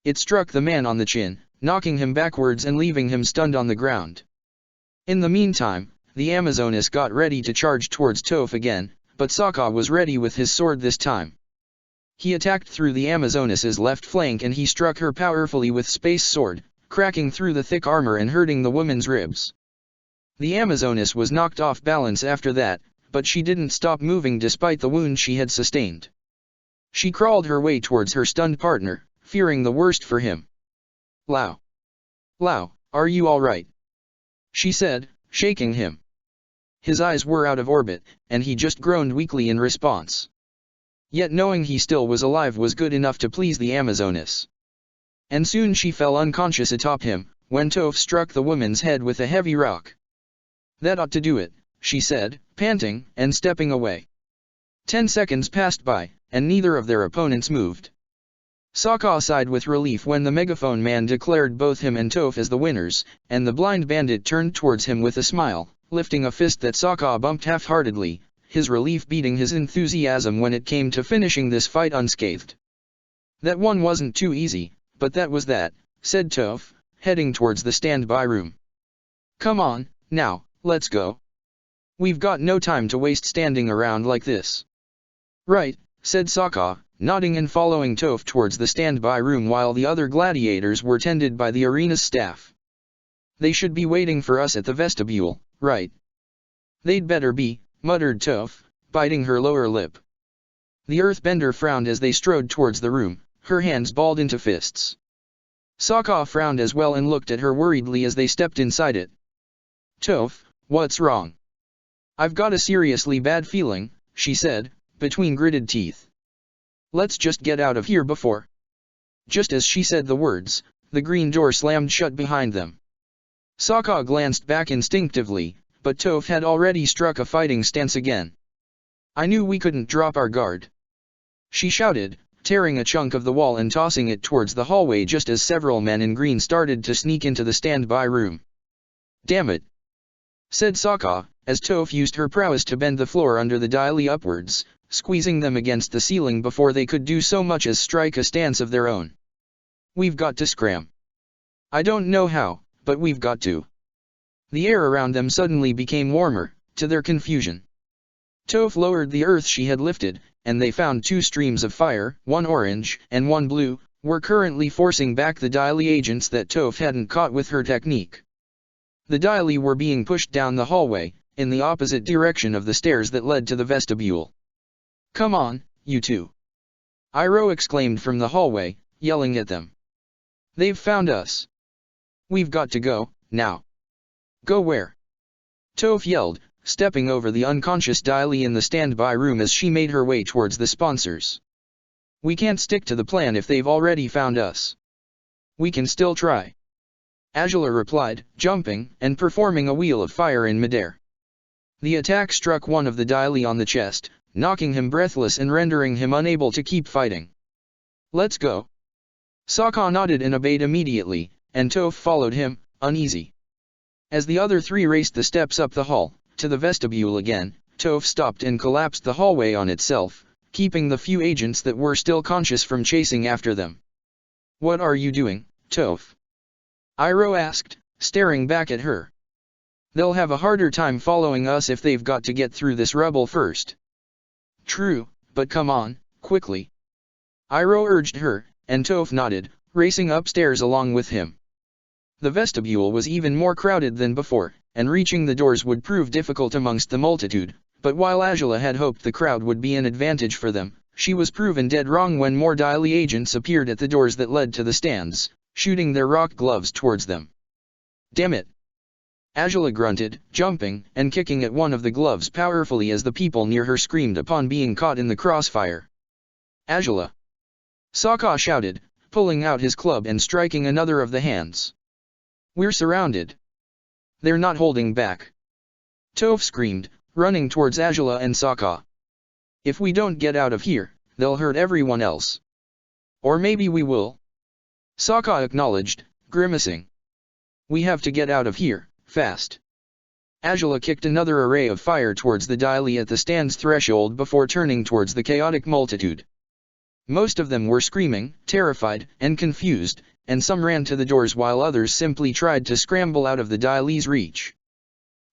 It struck the man on the chin, knocking him backwards and leaving him stunned on the ground. In the meantime, the Amazoness got ready to charge towards Toph again, but Sokka was ready with his sword this time. He attacked through the Amazoness's left flank and he struck her powerfully with Space Sword, cracking through the thick armor and hurting the woman's ribs. The Amazoness was knocked off balance after that, but she didn't stop moving despite the wound she had sustained. She crawled her way towards her stunned partner, fearing the worst for him. "Lao. Lao, are you all right?" she said, shaking him. His eyes were out of orbit, and he just groaned weakly in response. Yet knowing he still was alive was good enough to please the Amazoness. And soon she fell unconscious atop him, when Toph struck the woman's head with a heavy rock. "That ought to do it," she said, panting, and stepping away. 10 seconds passed by, and neither of their opponents moved. Sokka sighed with relief when the megaphone man declared both him and Toph as the winners, and the blind bandit turned towards him with a smile, lifting a fist that Sokka bumped half-heartedly, his relief beating his enthusiasm when it came to finishing this fight unscathed. "That one wasn't too easy, but that was that," said Toph, heading towards the standby room. "Come on, now, let's go." We've got no time to waste standing around like this. Right, said Sokka, nodding and following Toph towards the standby room while the other gladiators were tended by the arena's staff. They should be waiting for us at the vestibule, right? They'd better be, muttered Toph, biting her lower lip. The earthbender frowned as they strode towards the room, her hands balled into fists. Sokka frowned as well and looked at her worriedly as they stepped inside it. Toph, what's wrong? I've got a seriously bad feeling, she said, between gritted teeth. Let's just get out of here before. Just as she said the words, the green door slammed shut behind them. Sokka glanced back instinctively, but Toph had already struck a fighting stance again. I knew we couldn't drop our guard. She shouted, tearing a chunk of the wall and tossing it towards the hallway just as several men in green started to sneak into the standby room. Damn it! Said Sokka, as Toph used her prowess to bend the floor under the Daily upwards, squeezing them against the ceiling before they could do so much as strike a stance of their own. We've got to scram. I don't know how, but we've got to. The air around them suddenly became warmer, to their confusion. Toph lowered the earth she had lifted, and they found two streams of fire, one orange and one blue, were currently forcing back the Daily agents that Toph hadn't caught with her technique. The Daily were being pushed down the hallway, in the opposite direction of the stairs that led to the vestibule. Come on, you two! Iroh exclaimed from the hallway, yelling at them. They've found us. We've got to go, now. Go where? Toph yelled, stepping over the unconscious Daily in the standby room as she made her way towards the sponsors. We can't stick to the plan if they've already found us. We can still try. Azula replied, jumping and performing a wheel of fire in midair. The attack struck one of the Daily on the chest, knocking him breathless and rendering him unable to keep fighting. Let's go. Sokka nodded and obeyed immediately, and Toph followed him, uneasy. As the other three raced the steps up the hall, to the vestibule again, Toph stopped and collapsed the hallway on itself, keeping the few agents that were still conscious from chasing after them. What are you doing, Toph? Iroh asked, staring back at her. They'll have a harder time following us if they've got to get through this rubble first. True, but come on, quickly. Iroh urged her, and Toph nodded, racing upstairs along with him. The vestibule was even more crowded than before, and reaching the doors would prove difficult amongst the multitude, but while Azula had hoped the crowd would be an advantage for them, she was proven dead wrong when more Daily agents appeared at the doors that led to the stands, shooting their rock gloves towards them. Damn it! Azula grunted, jumping and kicking at one of the gloves powerfully as the people near her screamed upon being caught in the crossfire. Azula! Sokka shouted, pulling out his club and striking another of the hands. We're surrounded. They're not holding back. Toph screamed, running towards Azula and Sokka. If we don't get out of here, they'll hurt everyone else. Or maybe we will. Sokka acknowledged, grimacing. We have to get out of here, fast. Azula kicked another array of fire towards the Daily at the stand's threshold before turning towards the chaotic multitude. Most of them were screaming, terrified, and confused, and some ran to the doors while others simply tried to scramble out of the Daily's reach.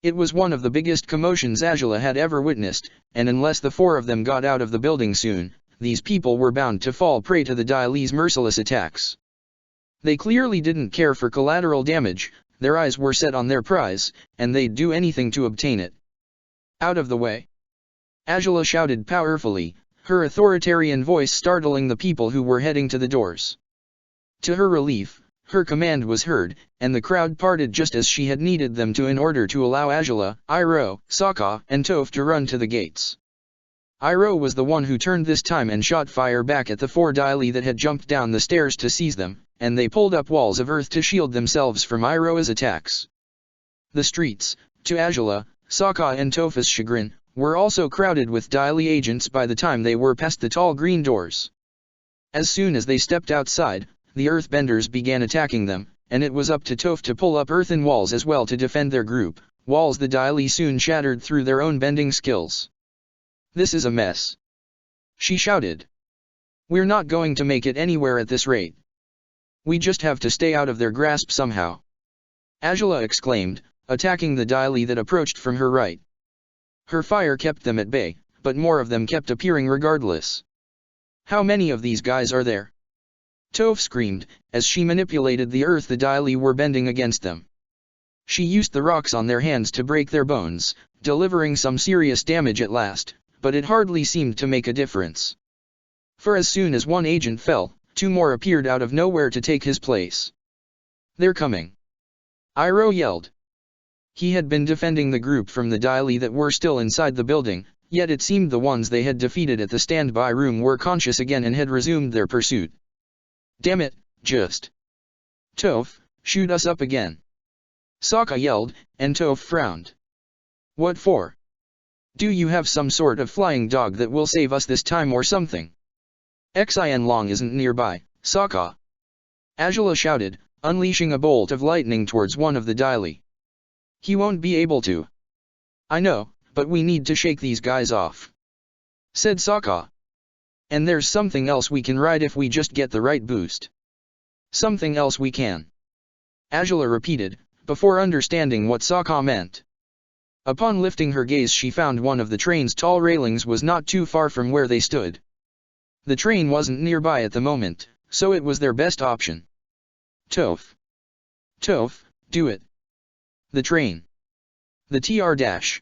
It was one of the biggest commotions Azula had ever witnessed, and unless the four of them got out of the building soon, these people were bound to fall prey to the Daily's merciless attacks. They clearly didn't care for collateral damage, their eyes were set on their prize, and they'd do anything to obtain it. Out of the way! Azula shouted powerfully, her authoritarian voice startling the people who were heading to the doors. To her relief, her command was heard, and the crowd parted just as she had needed them to in order to allow Azula, Iroh, Sokka, and Toph to run to the gates. Iroh was the one who turned this time and shot fire back at the four Daily that had jumped down the stairs to seize them, and they pulled up walls of earth to shield themselves from Iroh's attacks. The streets, to Azula, Sokka and Toph's chagrin, were also crowded with Daily agents by the time they were past the tall green doors. As soon as they stepped outside, the earthbenders began attacking them, and it was up to Toph to pull up earthen walls as well to defend their group, walls the Daily soon shattered through their own bending skills. This is a mess. She shouted. We're not going to make it anywhere at this rate. We just have to stay out of their grasp somehow. Azula exclaimed, attacking the Daily that approached from her right. Her fire kept them at bay, but more of them kept appearing regardless. "How many of these guys are there?" Toph screamed, as she manipulated the earth the Daily were bending against them. She used the rocks on their hands to break their bones, delivering some serious damage at last, but it hardly seemed to make a difference. For as soon as one agent fell, two more appeared out of nowhere to take his place. "They're coming!" Iroh yelled. He had been defending the group from the Daily that were still inside the building, yet it seemed the ones they had defeated at the standby room were conscious again and had resumed their pursuit. "Damn it, just Toph, shoot us up again!" Sokka yelled, and Toph frowned. "What for? Do you have some sort of flying dog that will save us this time or something?" "Xin Long isn't nearby, Sokka!" Azula shouted, unleashing a bolt of lightning towards one of the Daily. "He won't be able to." "I know, but we need to shake these guys off," said Sokka. "And there's something else we can ride if we just get the right boost." "Something else we can," Azula repeated, before understanding what Sokka meant. Upon lifting her gaze she found one of the train's tall railings was not too far from where they stood. The train wasn't nearby at the moment, so it was their best option. "Toph! Toph, do it! The train! The TR dash!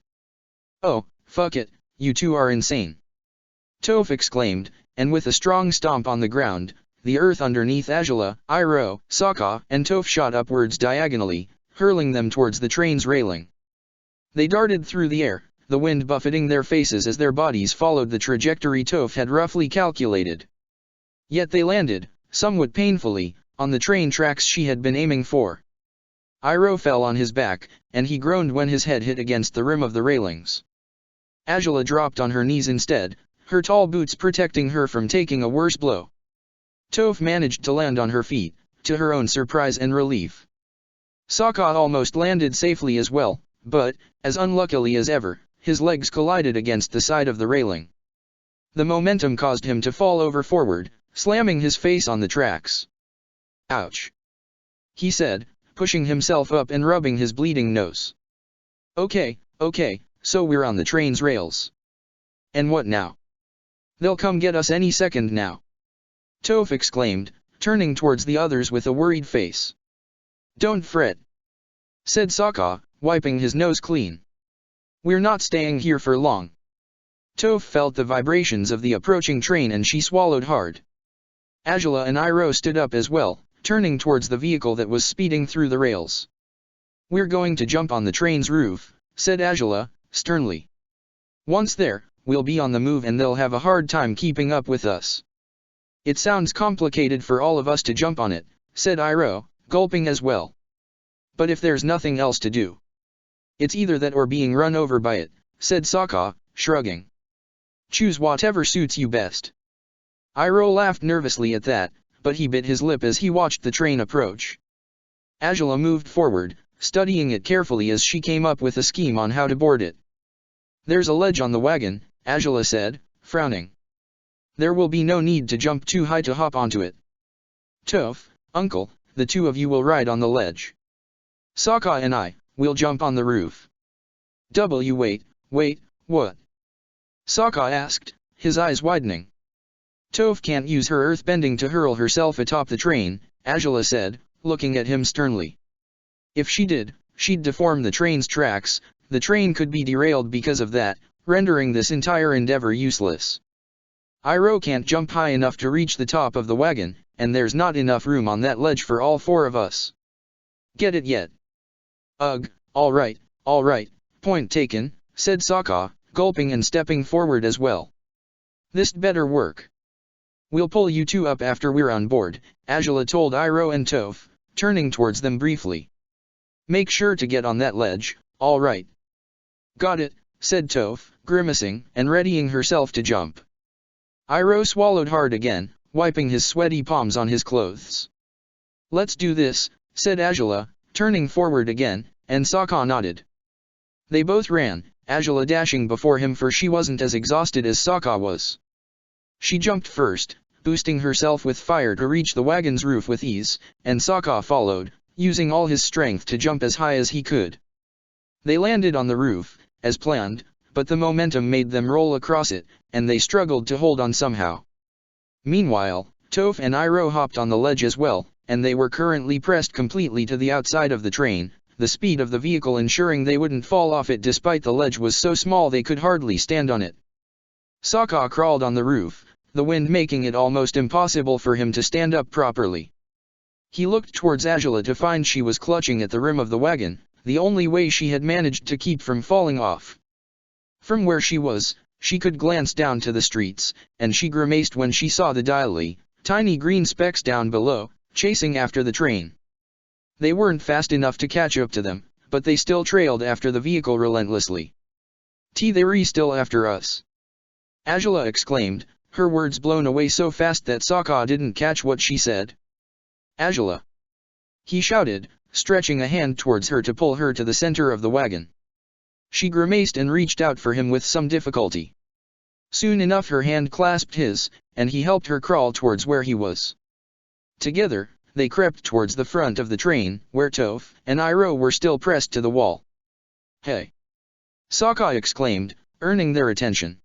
Oh, fuck it, you two are insane!" Toph exclaimed, and with a strong stomp on the ground, the earth underneath Azula, Iroh, Sokka, and Toph shot upwards diagonally, hurling them towards the train's railing. They darted through the air, the wind buffeting their faces as their bodies followed the trajectory Toph had roughly calculated. Yet they landed, somewhat painfully, on the train tracks she had been aiming for. Iroh fell on his back, and he groaned when his head hit against the rim of the railings. Azula dropped on her knees instead, her tall boots protecting her from taking a worse blow. Toph managed to land on her feet, to her own surprise and relief. Sokka almost landed safely as well, but, as unluckily as ever, his legs collided against the side of the railing. The momentum caused him to fall over forward, slamming his face on the tracks. "Ouch!" he said, pushing himself up and rubbing his bleeding nose. Okay, so we're on the train's rails. And what now? They'll come get us any second now," Toph exclaimed, turning towards the others with a worried face. "Don't fret," said Sokka, wiping his nose clean. "We're not staying here for long." Toph felt the vibrations of the approaching train and she swallowed hard. Azula and Iroh stood up as well, turning towards the vehicle that was speeding through the rails. "We're going to jump on the train's roof," said Azula, sternly. "Once there, we'll be on the move and they'll have a hard time keeping up with us." "It sounds complicated for all of us to jump on it," said Iroh, gulping as well. "But if there's nothing else to do, it's either that or being run over by it," said Sokka, shrugging. "Choose whatever suits you best." Iroh laughed nervously at that, but he bit his lip as he watched the train approach. Azula moved forward, studying it carefully as she came up with a scheme on how to board it. "There's a ledge on the wagon," Azula said, frowning. "There will be no need to jump too high to hop onto it. Toph, Uncle, the two of you will ride on the ledge. Sokka and I, will jump on the roof." Wait, what?" Sokka asked, his eyes widening. "Toph can't use her earthbending to hurl herself atop the train," Azula said, looking at him sternly. "If she did, she'd deform the train's tracks, the train could be derailed because of that, rendering this entire endeavor useless. Iroh can't jump high enough to reach the top of the wagon, and there's not enough room on that ledge for all four of us. Get it yet?" "Ugh, all right, point taken," said Sokka, gulping and stepping forward as well. "This'd better work. We'll pull you two up after we're on board," Azula told Iroh and Toph, turning towards them briefly. "Make sure to get on that ledge, all right?" "Got it," said Toph, grimacing and readying herself to jump. Iroh swallowed hard again, wiping his sweaty palms on his clothes. "Let's do this," said Azula, turning forward again, and Sokka nodded. They both ran, Azula dashing before him for she wasn't as exhausted as Sokka was. She jumped first, boosting herself with fire to reach the wagon's roof with ease, and Sokka followed, using all his strength to jump as high as he could. They landed on the roof, as planned, but the momentum made them roll across it, and they struggled to hold on somehow. Meanwhile, Toph and Iroh hopped on the ledge as well, and they were currently pressed completely to the outside of the train, the speed of the vehicle ensuring they wouldn't fall off it despite the ledge was so small they could hardly stand on it. Sokka crawled on the roof, the wind making it almost impossible for him to stand up properly. He looked towards Azula to find she was clutching at the rim of the wagon, the only way she had managed to keep from falling off. From where she was, she could glance down to the streets, and she grimaced when she saw the Daily, tiny green specks down below, chasing after the train. They weren't fast enough to catch up to them, but they still trailed after the vehicle relentlessly. They're still after us! Azula exclaimed, her words blown away so fast that Sokka didn't catch what she said. Azula! He shouted, stretching a hand towards her to pull her to the center of the wagon. She grimaced and reached out for him with some difficulty. Soon enough her hand clasped his, and he helped her crawl towards where he was. Together, they crept towards the front of the train, where Toph and Iroh were still pressed to the wall. Hey! Sokka exclaimed, earning their attention.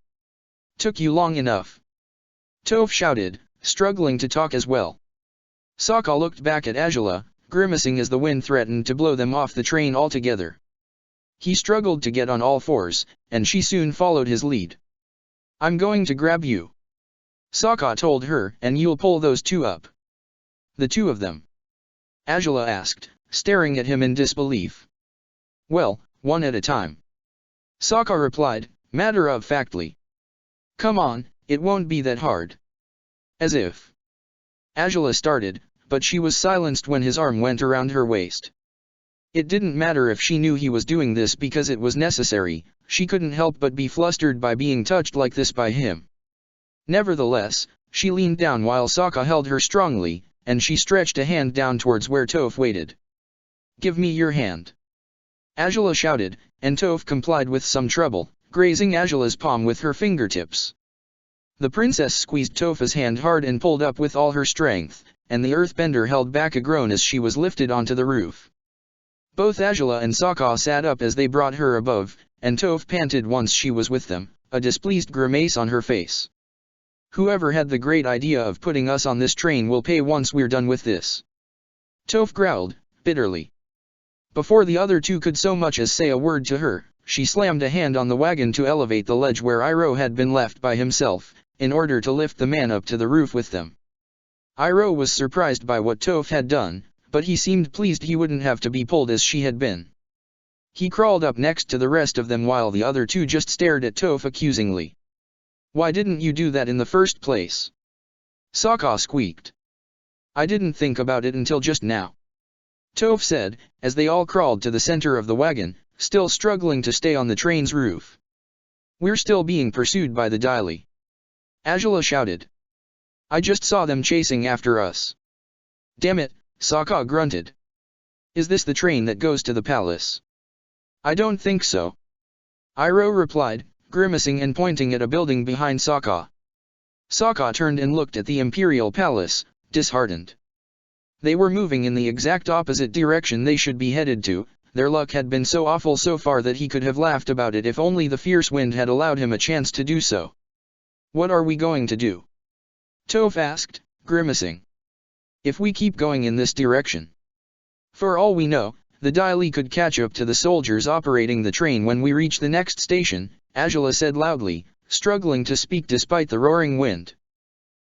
Took you long enough. Toph shouted, struggling to talk as well. Sokka looked back at Azula, grimacing as the wind threatened to blow them off the train altogether. He struggled to get on all fours, and she soon followed his lead. I'm going to grab you, Sokka told her, and you'll pull those two up. The two of them? Azula asked, staring at him in disbelief. Well, one at a time, Sokka replied, matter-of-factly. Come on, it won't be that hard. As if. Azula started, but she was silenced when his arm went around her waist. It didn't matter if she knew he was doing this because it was necessary, she couldn't help but be flustered by being touched like this by him. Nevertheless, she leaned down while Sokka held her strongly, and she stretched a hand down towards where Toph waited. Give me your hand, Azula shouted, and Toph complied with some trouble, grazing Azula's palm with her fingertips. The princess squeezed Toph's hand hard and pulled up with all her strength, and the earthbender held back a groan as she was lifted onto the roof. Both Azula and Sokka sat up as they brought her above, and Toph panted once she was with them, a displeased grimace on her face. Whoever had the great idea of putting us on this train will pay once we're done with this, Toph growled, bitterly. Before the other two could so much as say a word to her, she slammed a hand on the wagon to elevate the ledge where Iroh had been left by himself, in order to lift the man up to the roof with them. Iroh was surprised by what Toph had done, but he seemed pleased he wouldn't have to be pulled as she had been. He crawled up next to the rest of them while the other two just stared at Toph accusingly. Why didn't you do that in the first place? Sokka squeaked. I didn't think about it until just now, Toph said, as they all crawled to the center of the wagon, still struggling to stay on the train's roof. We're still being pursued by the Daily, Azula shouted. I just saw them chasing after us. Damn it, Sokka grunted. Is this the train that goes to the palace? I don't think so, Iroh replied, grimacing and pointing at a building behind Sokka. Sokka turned and looked at the Imperial Palace, disheartened. They were moving in the exact opposite direction they should be headed to. Their luck had been so awful so far that he could have laughed about it if only the fierce wind had allowed him a chance to do so. What are we going to do? Toph asked, grimacing. If we keep going in this direction. For all we know, the Daily could catch up to the soldiers operating the train when we reach the next station, Azula said loudly, struggling to speak despite the roaring wind.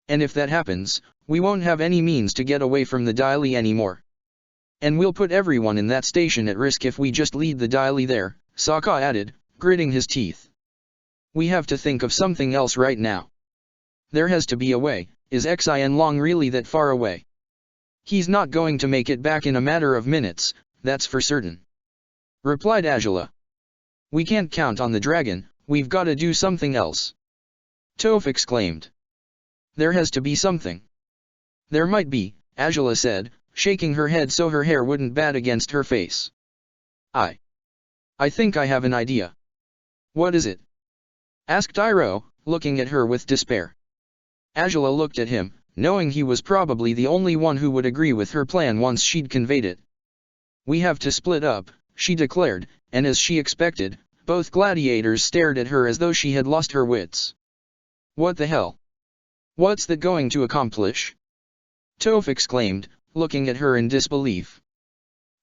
And if that happens, we won't have any means to get away from the Daily anymore. And we'll put everyone in that station at risk if we just lead the Daily there, Sokka added, gritting his teeth. We have to think of something else right now. There has to be a way. Is Xian Long really that far away? He's not going to make it back in a matter of minutes, that's for certain, replied Azula. We can't count on the dragon, we've got to do something else, Toph exclaimed. There has to be something. There might be, Azula said, shaking her head so her hair wouldn't bat against her face. I think I have an idea. What is it? Asked Iroh, looking at her with despair. Azula looked at him, knowing he was probably the only one who would agree with her plan once she'd conveyed it. We have to split up, she declared, and as she expected, both gladiators stared at her as though she had lost her wits. What the hell? What's that going to accomplish? Toph exclaimed, looking at her in disbelief.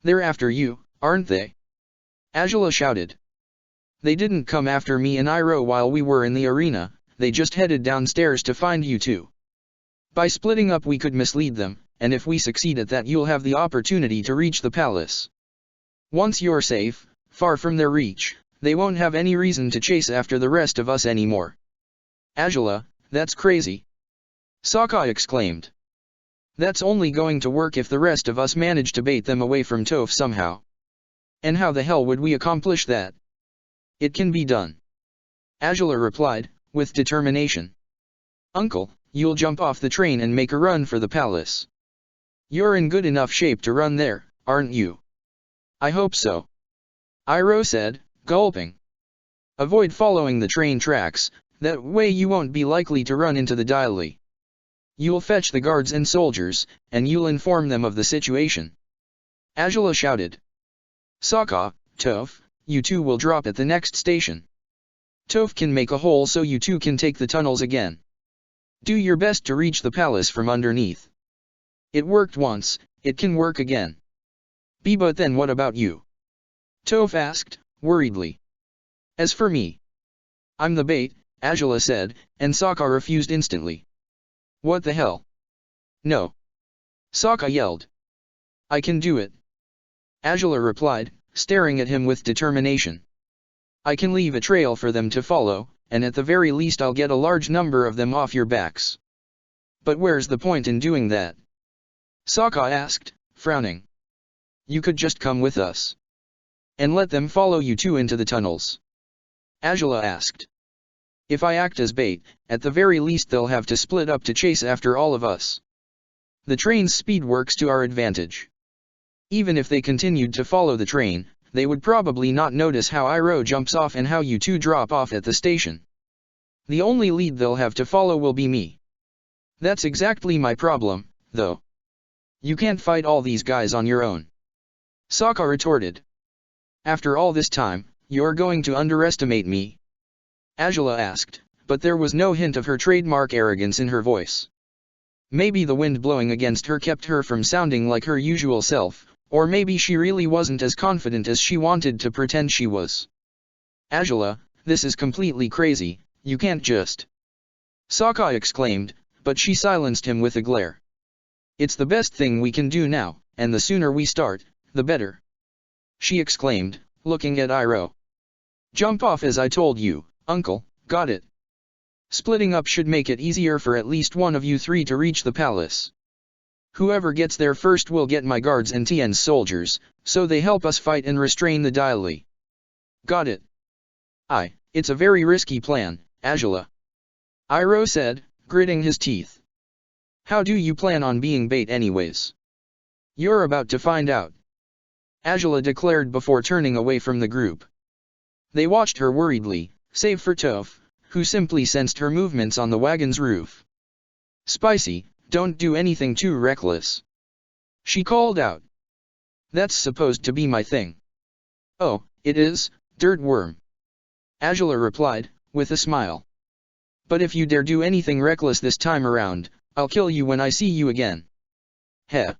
They're after you, aren't they? Angela shouted. They didn't come after me and Iroh while we were in the arena, they just headed downstairs to find you two. By splitting up we could mislead them, and if we succeed at that you'll have the opportunity to reach the palace. Once you're safe, far from their reach, they won't have any reason to chase after the rest of us anymore. Angela, that's crazy. Sokka exclaimed. That's only going to work if the rest of us manage to bait them away from Toph somehow. And how the hell would we accomplish that? It can be done. Angela replied, with determination. Uncle, you'll jump off the train and make a run for the palace. You're in good enough shape to run there, aren't you? I hope so. Iroh said, gulping. Avoid following the train tracks, that way you won't be likely to run into the Daily. You'll fetch the guards and soldiers, and you'll inform them of the situation. Angela shouted. Sokka, Toph, you two will drop at the next station. Toph can make a hole so you two can take the tunnels again. Do your best to reach the palace from underneath. It worked once, it can work again. But then what about you? Toph asked, worriedly. As for me, I'm the bait, Angela said, and Sokka refused instantly. What the hell? No. Sokka yelled. I can do it. Angela replied, staring at him with determination. I can leave a trail for them to follow, and at the very least I'll get a large number of them off your backs. But where's the point in doing that? Sokka asked, frowning. You could just come with us. And let them follow you two into the tunnels. Angela asked. If I act as bait, at the very least they'll have to split up to chase after all of us. The train's speed works to our advantage. Even if they continued to follow the train, they would probably not notice how Iroh jumps off and how you two drop off at the station. The only lead they'll have to follow will be me. That's exactly my problem, though. You can't fight all these guys on your own. Sokka retorted. After all this time, you're going to underestimate me? Angela asked, but there was no hint of her trademark arrogance in her voice. Maybe the wind blowing against her kept her from sounding like her usual self, or maybe she really wasn't as confident as she wanted to pretend she was. Angela, this is completely crazy, you can't just... Sokka exclaimed, but she silenced him with a glare. It's the best thing we can do now, and the sooner we start, the better. She exclaimed, looking at Iroh. Jump off as I told you, Uncle, got it. Splitting up should make it easier for at least one of you three to reach the palace. Whoever gets there first will get my guards and Tien's soldiers, so they help us fight and restrain the Daily. Got it. It's a very risky plan, Angela. Iroh said, gritting his teeth. How do you plan on being bait anyways? You're about to find out. Angela declared before turning away from the group. They watched her worriedly, save for Toph, who simply sensed her movements on the wagon's roof. Spicy, don't do anything too reckless. She called out. That's supposed to be my thing. Oh, it is, dirt worm. Angela replied, with a smile. But if you dare do anything reckless this time around, I'll kill you when I see you again. Heh.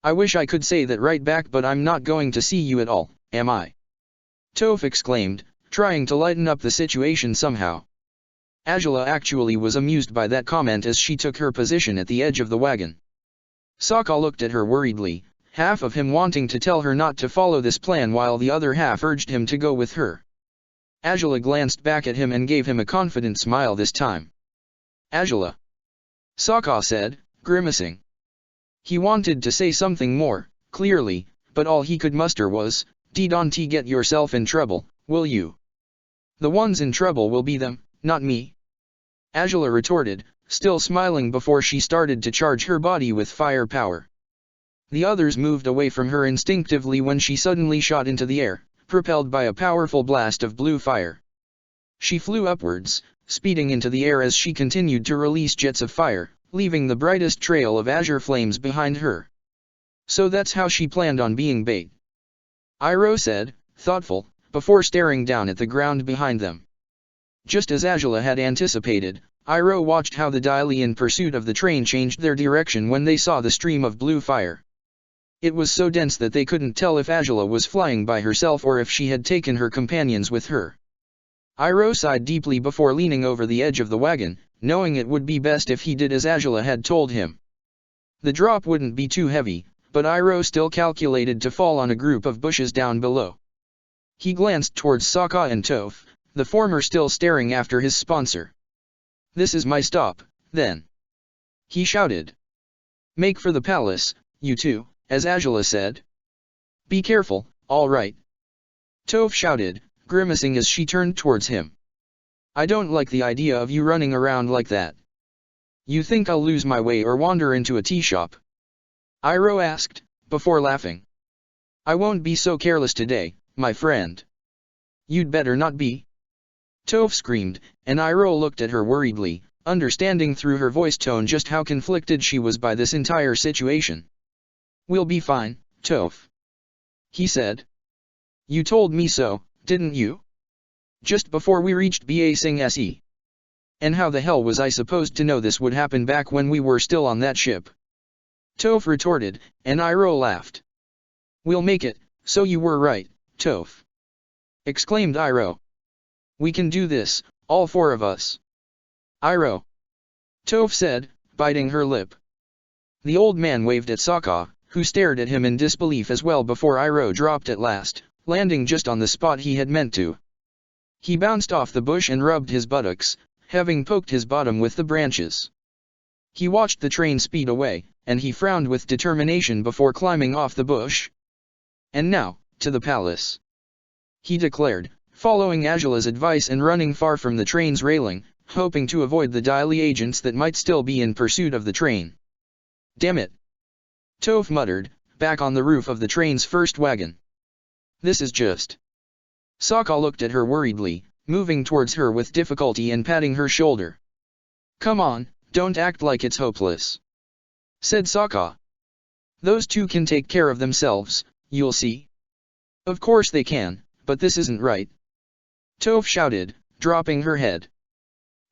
I wish I could say that right back, but I'm not going to see you at all, am I? Toph exclaimed, trying to lighten up the situation somehow. Angela actually was amused by that comment as she took her position at the edge of the wagon. Sokka looked at her worriedly, half of him wanting to tell her not to follow this plan while the other half urged him to go with her. Angela glanced back at him and gave him a confident smile this time. Angela. Sokka said, grimacing. He wanted to say something more, clearly, but all he could muster was, don't get yourself in trouble, will you? The ones in trouble will be them, not me. Angela retorted, still smiling before she started to charge her body with fire power. The others moved away from her instinctively when she suddenly shot into the air, propelled by a powerful blast of blue fire. She flew upwards, speeding into the air as she continued to release jets of fire, leaving the brightest trail of azure flames behind her. So that's how she planned on being bait. Iroh said, thoughtful, before staring down at the ground behind them. Just as Angela had anticipated, Iroh watched how the Daily in pursuit of the train changed their direction when they saw the stream of blue fire. It was so dense that they couldn't tell if Angela was flying by herself or if she had taken her companions with her. Iroh sighed deeply before leaning over the edge of the wagon, knowing it would be best if he did as Angela had told him. The drop wouldn't be too heavy, but Iroh still calculated to fall on a group of bushes down below. He glanced towards Sokka and Toph, the former still staring after his sponsor. "This is my stop, then," he shouted. "Make for the palace, you two," as Angela said. "Be careful, all right?" Toph shouted, grimacing as she turned towards him. "I don't like the idea of you running around like that. You think I'll lose my way or wander into a tea shop?" Iroh asked, before laughing. "I won't be so careless today, my friend." "You'd better not be," Toph screamed, and Iroh looked at her worriedly, understanding through her voice tone just how conflicted she was by this entire situation. "We'll be fine, Toph," he said. "You told me so, didn't you? Just before we reached Ba Sing Se. And how the hell was I supposed to know this would happen back when we were still on that ship?" Toph retorted, and Iroh laughed. "We'll make it, so you were right, Toph," exclaimed Iroh. "We can do this, all four of us." "Iroh," Toph said, biting her lip. The old man waved at Sokka, who stared at him in disbelief as well before Iroh dropped at last, landing just on the spot he had meant to. He bounced off the bush and rubbed his buttocks, having poked his bottom with the branches. He watched the train speed away, and he frowned with determination before climbing off the bush. "And now, to the palace," he declared, following Angela's advice and running far from the train's railing, hoping to avoid the Daily agents that might still be in pursuit of the train. "Damn it," Toph muttered, back on the roof of the train's first wagon. "This is just..." Sokka looked at her worriedly, moving towards her with difficulty and patting her shoulder. "Come on, don't act like it's hopeless," said Sokka. "Those two can take care of themselves, you'll see." "Of course they can, but this isn't right," Toph shouted, dropping her head.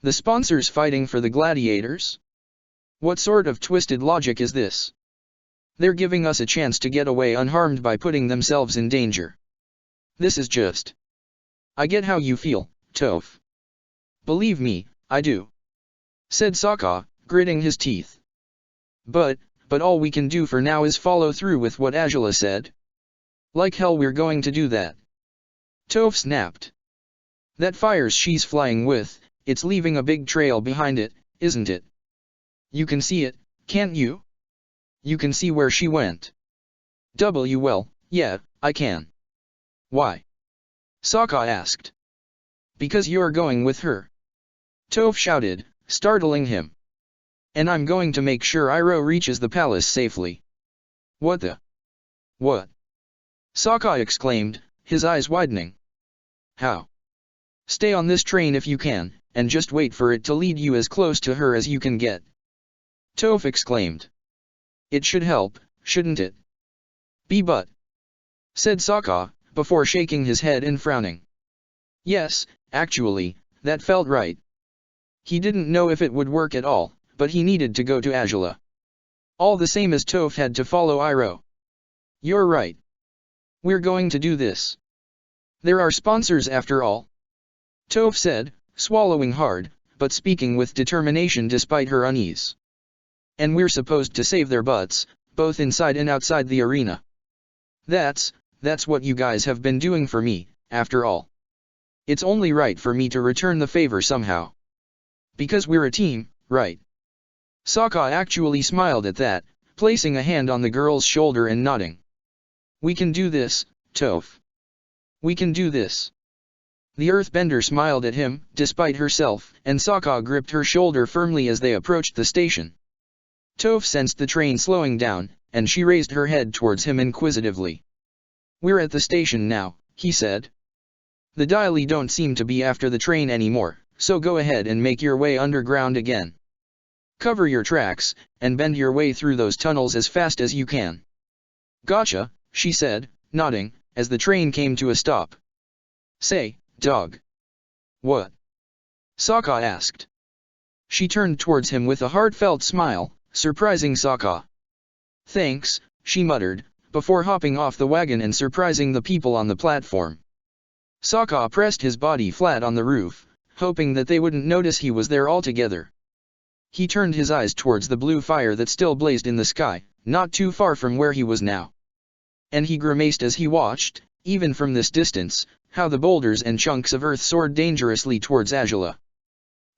"The sponsors fighting for the gladiators? What sort of twisted logic is this? They're giving us a chance to get away unharmed by putting themselves in danger. This is just..." "I get how you feel, Toph. Believe me, I do," said Sokka, gritting his teeth. But all we can do for now is follow through with what Angela said." "Like hell we're going to do that," Toph snapped. "That fire's she's flying with, it's leaving a big trail behind it, isn't it? You can see it, can't you? You can see where she went." Well, yeah, I can." "Why?" Sokka asked. "Because you're going with her," Toph shouted, startling him. "And I'm going to make sure Iroh reaches the palace safely." "What the? What?" Sokka exclaimed, his eyes widening. "How?" "Stay on this train if you can, and just wait for it to lead you as close to her as you can get," Toph exclaimed. "It should help, shouldn't it?" But," said Sokka, before shaking his head and frowning. Yes, actually, that felt right. He didn't know if it would work at all, but he needed to go to Angela. All the same as Toph had to follow Iroh. "You're right. We're going to do this. There are sponsors after all," Toph said, swallowing hard, but speaking with determination despite her unease. "And we're supposed to save their butts, both inside and outside the arena. That's what you guys have been doing for me, after all. It's only right for me to return the favor somehow. Because we're a team, right?" Sokka actually smiled at that, placing a hand on the girl's shoulder and nodding. "We can do this, Toph. We can do this." The earthbender smiled at him, despite herself, and Sokka gripped her shoulder firmly as they approached the station. Toph sensed the train slowing down, and she raised her head towards him inquisitively. "We're at the station now," he said. "The Daily don't seem to be after the train anymore, so go ahead and make your way underground again. Cover your tracks, and bend your way through those tunnels as fast as you can." "Gotcha," she said, nodding, as the train came to a stop. Say, dog. What? Sokka asked. She turned towards him with a heartfelt smile, surprising Sokka. Thanks, she muttered, before hopping off the wagon and surprising the people on the platform. Sokka pressed his body flat on the roof, hoping that they wouldn't notice he was there altogether. He turned his eyes towards the blue fire that still blazed in the sky, not too far from where he was now. And he grimaced as he watched, even from this distance, how the boulders and chunks of earth soared dangerously towards Azula.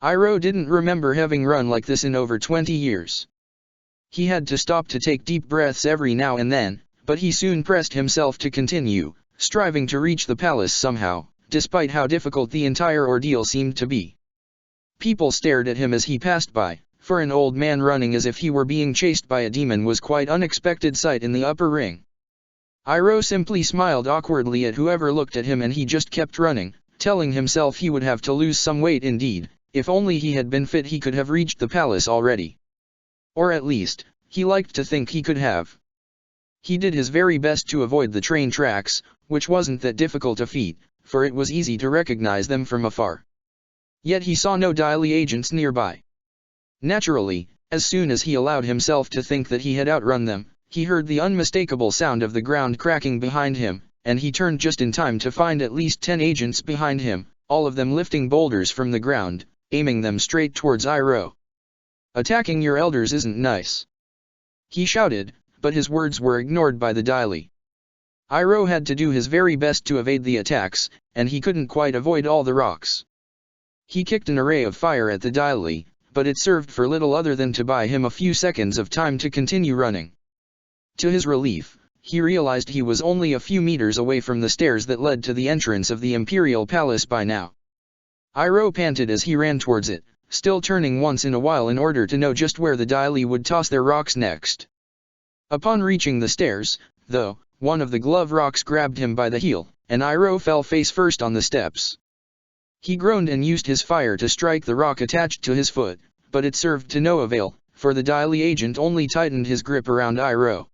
Iroh didn't remember having run like this in over 20 years. He had to stop to take deep breaths every now and then, but he soon pressed himself to continue, striving to reach the palace somehow, despite how difficult the entire ordeal seemed to be. People stared at him as he passed by, for an old man running as if he were being chased by a demon was quite an unexpected sight in the upper ring. Iroh simply smiled awkwardly at whoever looked at him, and he just kept running, telling himself he would have to lose some weight indeed. If only he had been fit, he could have reached the palace already. Or at least, he liked to think he could have. He did his very best to avoid the train tracks, which wasn't that difficult a feat, for it was easy to recognize them from afar. Yet he saw no Daily agents nearby. Naturally, as soon as he allowed himself to think that he had outrun them, he heard the unmistakable sound of the ground cracking behind him, and he turned just in time to find at least 10 agents behind him, all of them lifting boulders from the ground, aiming them straight towards Iroh. "Attacking your elders isn't nice," he shouted, but his words were ignored by the Daily. Iroh had to do his very best to evade the attacks, and he couldn't quite avoid all the rocks. He kicked an array of fire at the Daily, but it served for little other than to buy him a few seconds of time to continue running. To his relief, he realized he was only a few meters away from the stairs that led to the entrance of the Imperial Palace by now. Iroh panted as he ran towards it, still turning once in a while in order to know just where the Daily would toss their rocks next. Upon reaching the stairs, though, one of the glove rocks grabbed him by the heel, and Iroh fell face first on the steps. He groaned and used his fire to strike the rock attached to his foot, but it served to no avail, for the Daily agent only tightened his grip around Iroh.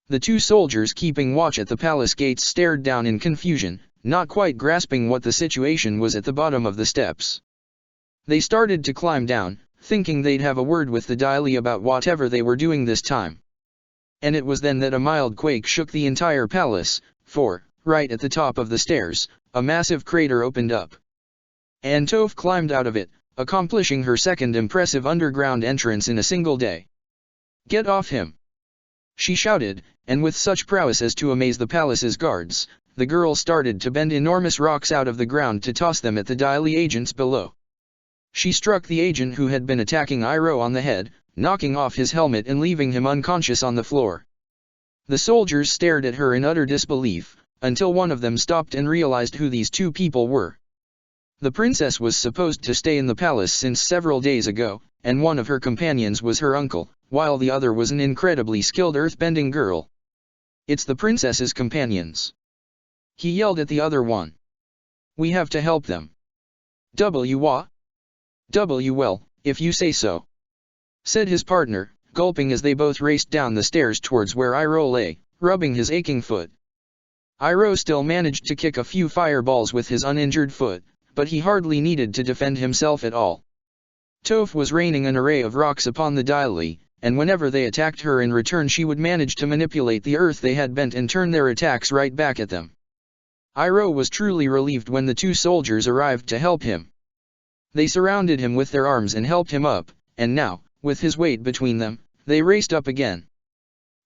The two soldiers keeping watch at the palace gates stared down in confusion, not quite grasping what the situation was at the bottom of the steps. They started to climb down, thinking they'd have a word with the Daily about whatever they were doing this time. And it was then that a mild quake shook the entire palace, for, right at the top of the stairs, a massive crater opened up. And Toph climbed out of it, accomplishing her second impressive underground entrance in a single day. "Get off him!" she shouted, and with such prowess as to amaze the palace's guards, the girl started to bend enormous rocks out of the ground to toss them at the Daily agents below. She struck the agent who had been attacking Iroh on the head, knocking off his helmet and leaving him unconscious on the floor. The soldiers stared at her in utter disbelief, until one of them stopped and realized who these two people were. The princess was supposed to stay in the palace since several days ago, and one of her companions was her uncle, while the other was an incredibly skilled earthbending girl. "It's the princess's companions," he yelled at the other one. "We have to help them." Well, if you say so," said his partner, gulping as they both raced down the stairs towards where Iroh lay, rubbing his aching foot. Iroh still managed to kick a few fireballs with his uninjured foot, but he hardly needed to defend himself at all. Toph was raining an array of rocks upon the Daily, and whenever they attacked her in return she would manage to manipulate the earth they had bent and turn their attacks right back at them. Iroh was truly relieved when the two soldiers arrived to help him. They surrounded him with their arms and helped him up, and now, with his weight between them, they raced up again.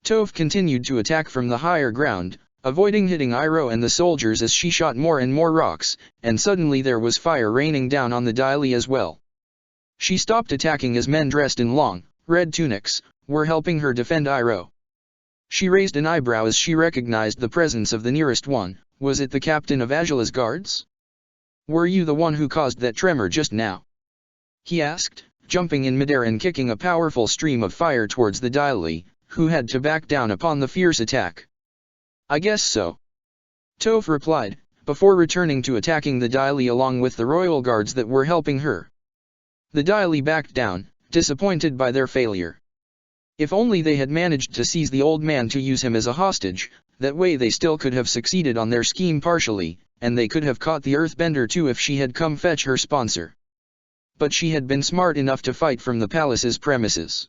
Toph continued to attack from the higher ground, avoiding hitting Iroh and the soldiers as she shot more and more rocks, and suddenly there was fire raining down on the Daily as well. She stopped attacking as men dressed in long, red tunics were helping her defend Iroh. She raised an eyebrow as she recognized the presence of the nearest one. "Was it the captain of Azula's guards? Were you the one who caused that tremor just now?" he asked, jumping in midair and kicking a powerful stream of fire towards the Daily, who had to back down upon the fierce attack. "I guess so," Toph replied, before returning to attacking the Daily along with the royal guards that were helping her. The Daily backed down, disappointed by their failure. If only they had managed to seize the old man to use him as a hostage, that way they still could have succeeded on their scheme partially, and they could have caught the earthbender too if she had come fetch her sponsor. But she had been smart enough to fight from the palace's premises.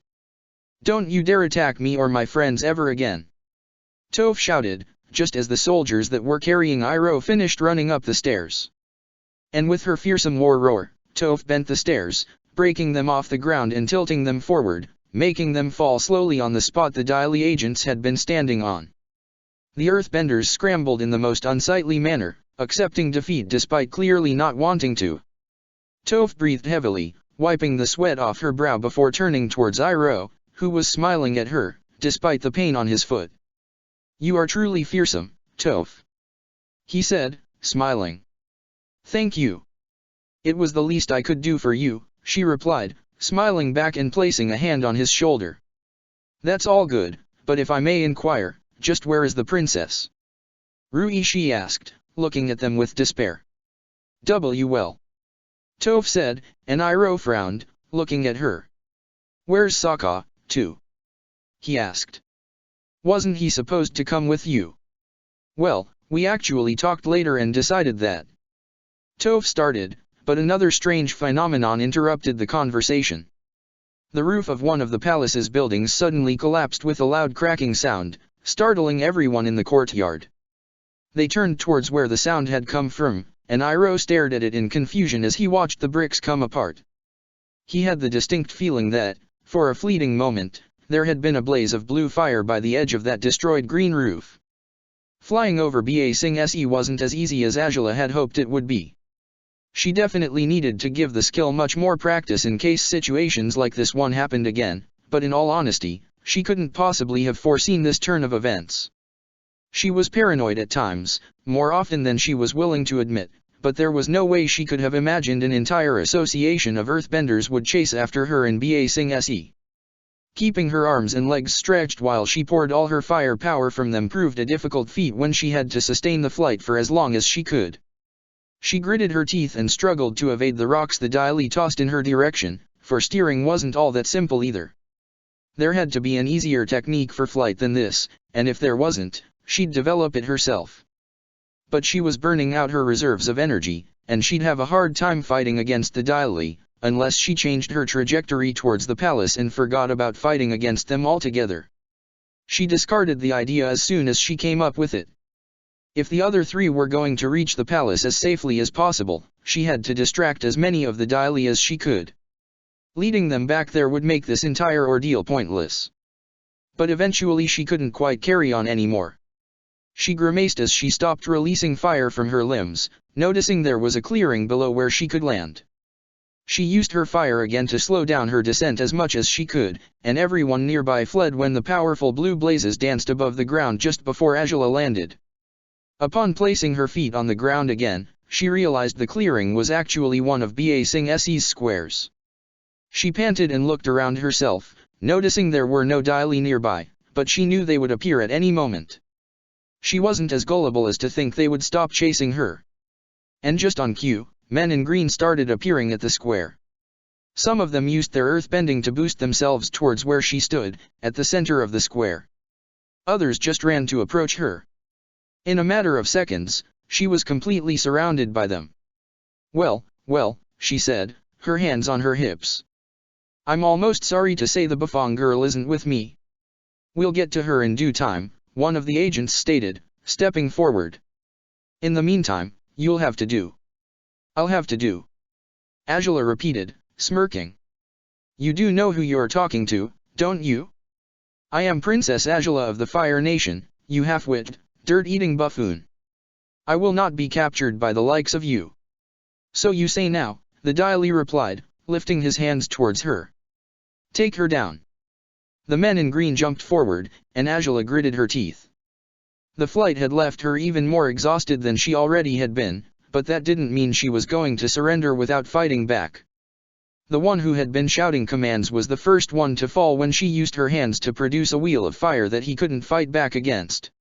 "Don't you dare attack me or my friends ever again!" Toph shouted, just as the soldiers that were carrying Iroh finished running up the stairs. And with her fearsome war roar, Toph bent the stairs, breaking them off the ground and tilting them forward, making them fall slowly on the spot the Daily agents had been standing on. The earthbenders scrambled in the most unsightly manner, accepting defeat despite clearly not wanting to. Toph breathed heavily, wiping the sweat off her brow before turning towards Iroh, who was smiling at her, despite the pain on his foot. "You are truly fearsome, Toph," he said, smiling. "Thank you. It was the least I could do for you," she replied, smiling back and placing a hand on his shoulder. "That's all good, but if I may inquire, just where is the princess?" Rui she asked, looking at them with despair. "Well," Toph said, and Iroh frowned, looking at her. "Where's Sokka, too?" he asked. "Wasn't he supposed to come with you?" "Well, we actually talked later and decided that." Toph started, but another strange phenomenon interrupted the conversation. The roof of one of the palace's buildings suddenly collapsed with a loud cracking sound, startling everyone in the courtyard. They turned towards where the sound had come from, and Iroh stared at it in confusion as he watched the bricks come apart. He had the distinct feeling that, for a fleeting moment, there had been a blaze of blue fire by the edge of that destroyed green roof. Flying over Ba Sing Se wasn't as easy as Azula had hoped it would be. She definitely needed to give the skill much more practice in case situations like this one happened again, but in all honesty, she couldn't possibly have foreseen this turn of events. She was paranoid at times, more often than she was willing to admit, but there was no way she could have imagined an entire association of earthbenders would chase after her in Ba Sing Se. Keeping her arms and legs stretched while she poured all her fire power from them proved a difficult feat when she had to sustain the flight for as long as she could. She gritted her teeth and struggled to evade the rocks the Daily tossed in her direction, for steering wasn't all that simple either. There had to be an easier technique for flight than this, and if there wasn't, she'd develop it herself. But she was burning out her reserves of energy, and she'd have a hard time fighting against the Daily, unless she changed her trajectory towards the palace and forgot about fighting against them altogether. She discarded the idea as soon as she came up with it. If the other three were going to reach the palace as safely as possible, she had to distract as many of the Daily as she could. Leading them back there would make this entire ordeal pointless. But eventually she couldn't quite carry on anymore. She grimaced as she stopped releasing fire from her limbs, noticing there was a clearing below where she could land. She used her fire again to slow down her descent as much as she could, and everyone nearby fled when the powerful blue blazes danced above the ground just before Azula landed. Upon placing her feet on the ground again, she realized the clearing was actually one of Ba Sing Se's squares. She panted and looked around herself, noticing there were no Daily nearby, but she knew they would appear at any moment. She wasn't as gullible as to think they would stop chasing her. And just on cue, men in green started appearing at the square. Some of them used their earthbending to boost themselves towards where she stood, at the center of the square. Others just ran to approach her. In a matter of seconds, she was completely surrounded by them. Well, she said, her hands on her hips. "I'm almost sorry to say the Bafang girl isn't with me." "We'll get to her in due time," one of the agents stated, stepping forward. "In the meantime, you'll have to do." "I'll have to do," Azula repeated, smirking. "You do know who you're talking to, don't you? I am Princess Azula of the Fire Nation, you half-witted, dirt-eating buffoon. I will not be captured by the likes of you." "So you say now," the Daily replied, lifting his hands towards her. "Take her down." The men in green jumped forward, and Azula gritted her teeth. The flight had left her even more exhausted than she already had been, but that didn't mean she was going to surrender without fighting back. The one who had been shouting commands was the first one to fall when she used her hands to produce a wheel of fire that he couldn't fight back against.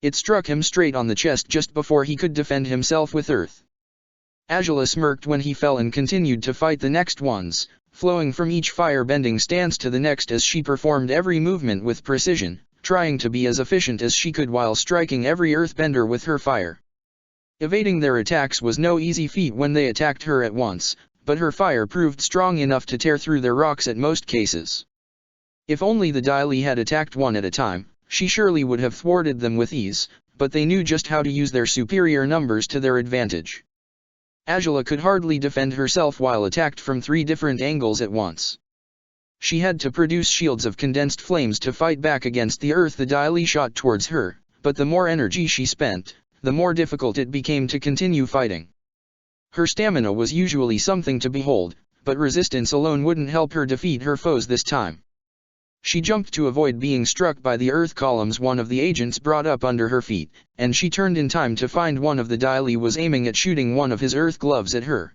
It struck him straight on the chest just before he could defend himself with earth. Azula smirked when he fell and continued to fight the next ones, flowing from each fire-bending stance to the next as she performed every movement with precision, trying to be as efficient as she could while striking every earthbender with her fire. Evading their attacks was no easy feat when they attacked her at once, but her fire proved strong enough to tear through their rocks at most cases. If only the Daily had attacked one at a time, she surely would have thwarted them with ease, but they knew just how to use their superior numbers to their advantage. Angela could hardly defend herself while attacked from 3 different angles at once. She had to produce shields of condensed flames to fight back against the earth the Daily shot towards her, but the more energy she spent, the more difficult it became to continue fighting. Her stamina was usually something to behold, but resistance alone wouldn't help her defeat her foes this time. She jumped to avoid being struck by the earth columns one of the agents brought up under her feet, and she turned in time to find one of the Daily was aiming at shooting one of his earth gloves at her.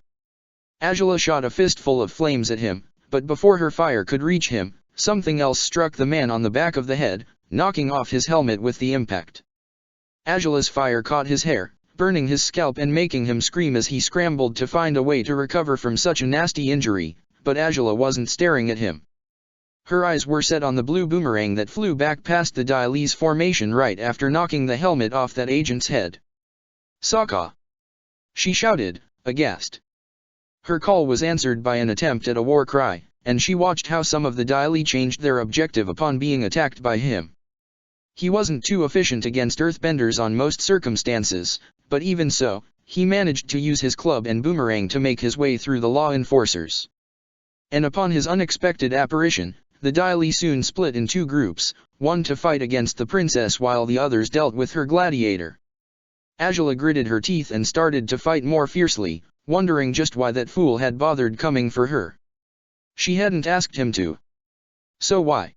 Angela shot a fistful of flames at him, but before her fire could reach him, something else struck the man on the back of the head, knocking off his helmet with the impact. Angela's fire caught his hair, burning his scalp and making him scream as he scrambled to find a way to recover from such a nasty injury, but Angela wasn't staring at him. Her eyes were set on the blue boomerang that flew back past the Daily's formation right after knocking the helmet off that agent's head. "Sokka!" she shouted, aghast. Her call was answered by an attempt at a war cry, and she watched how some of the Daily changed their objective upon being attacked by him. He wasn't too efficient against earthbenders on most circumstances, but even so, he managed to use his club and boomerang to make his way through the law enforcers. And upon his unexpected apparition, the Daily soon split in 2 groups, one to fight against the princess while the others dealt with her gladiator. Angela gritted her teeth and started to fight more fiercely, wondering just why that fool had bothered coming for her. She hadn't asked him to. So why?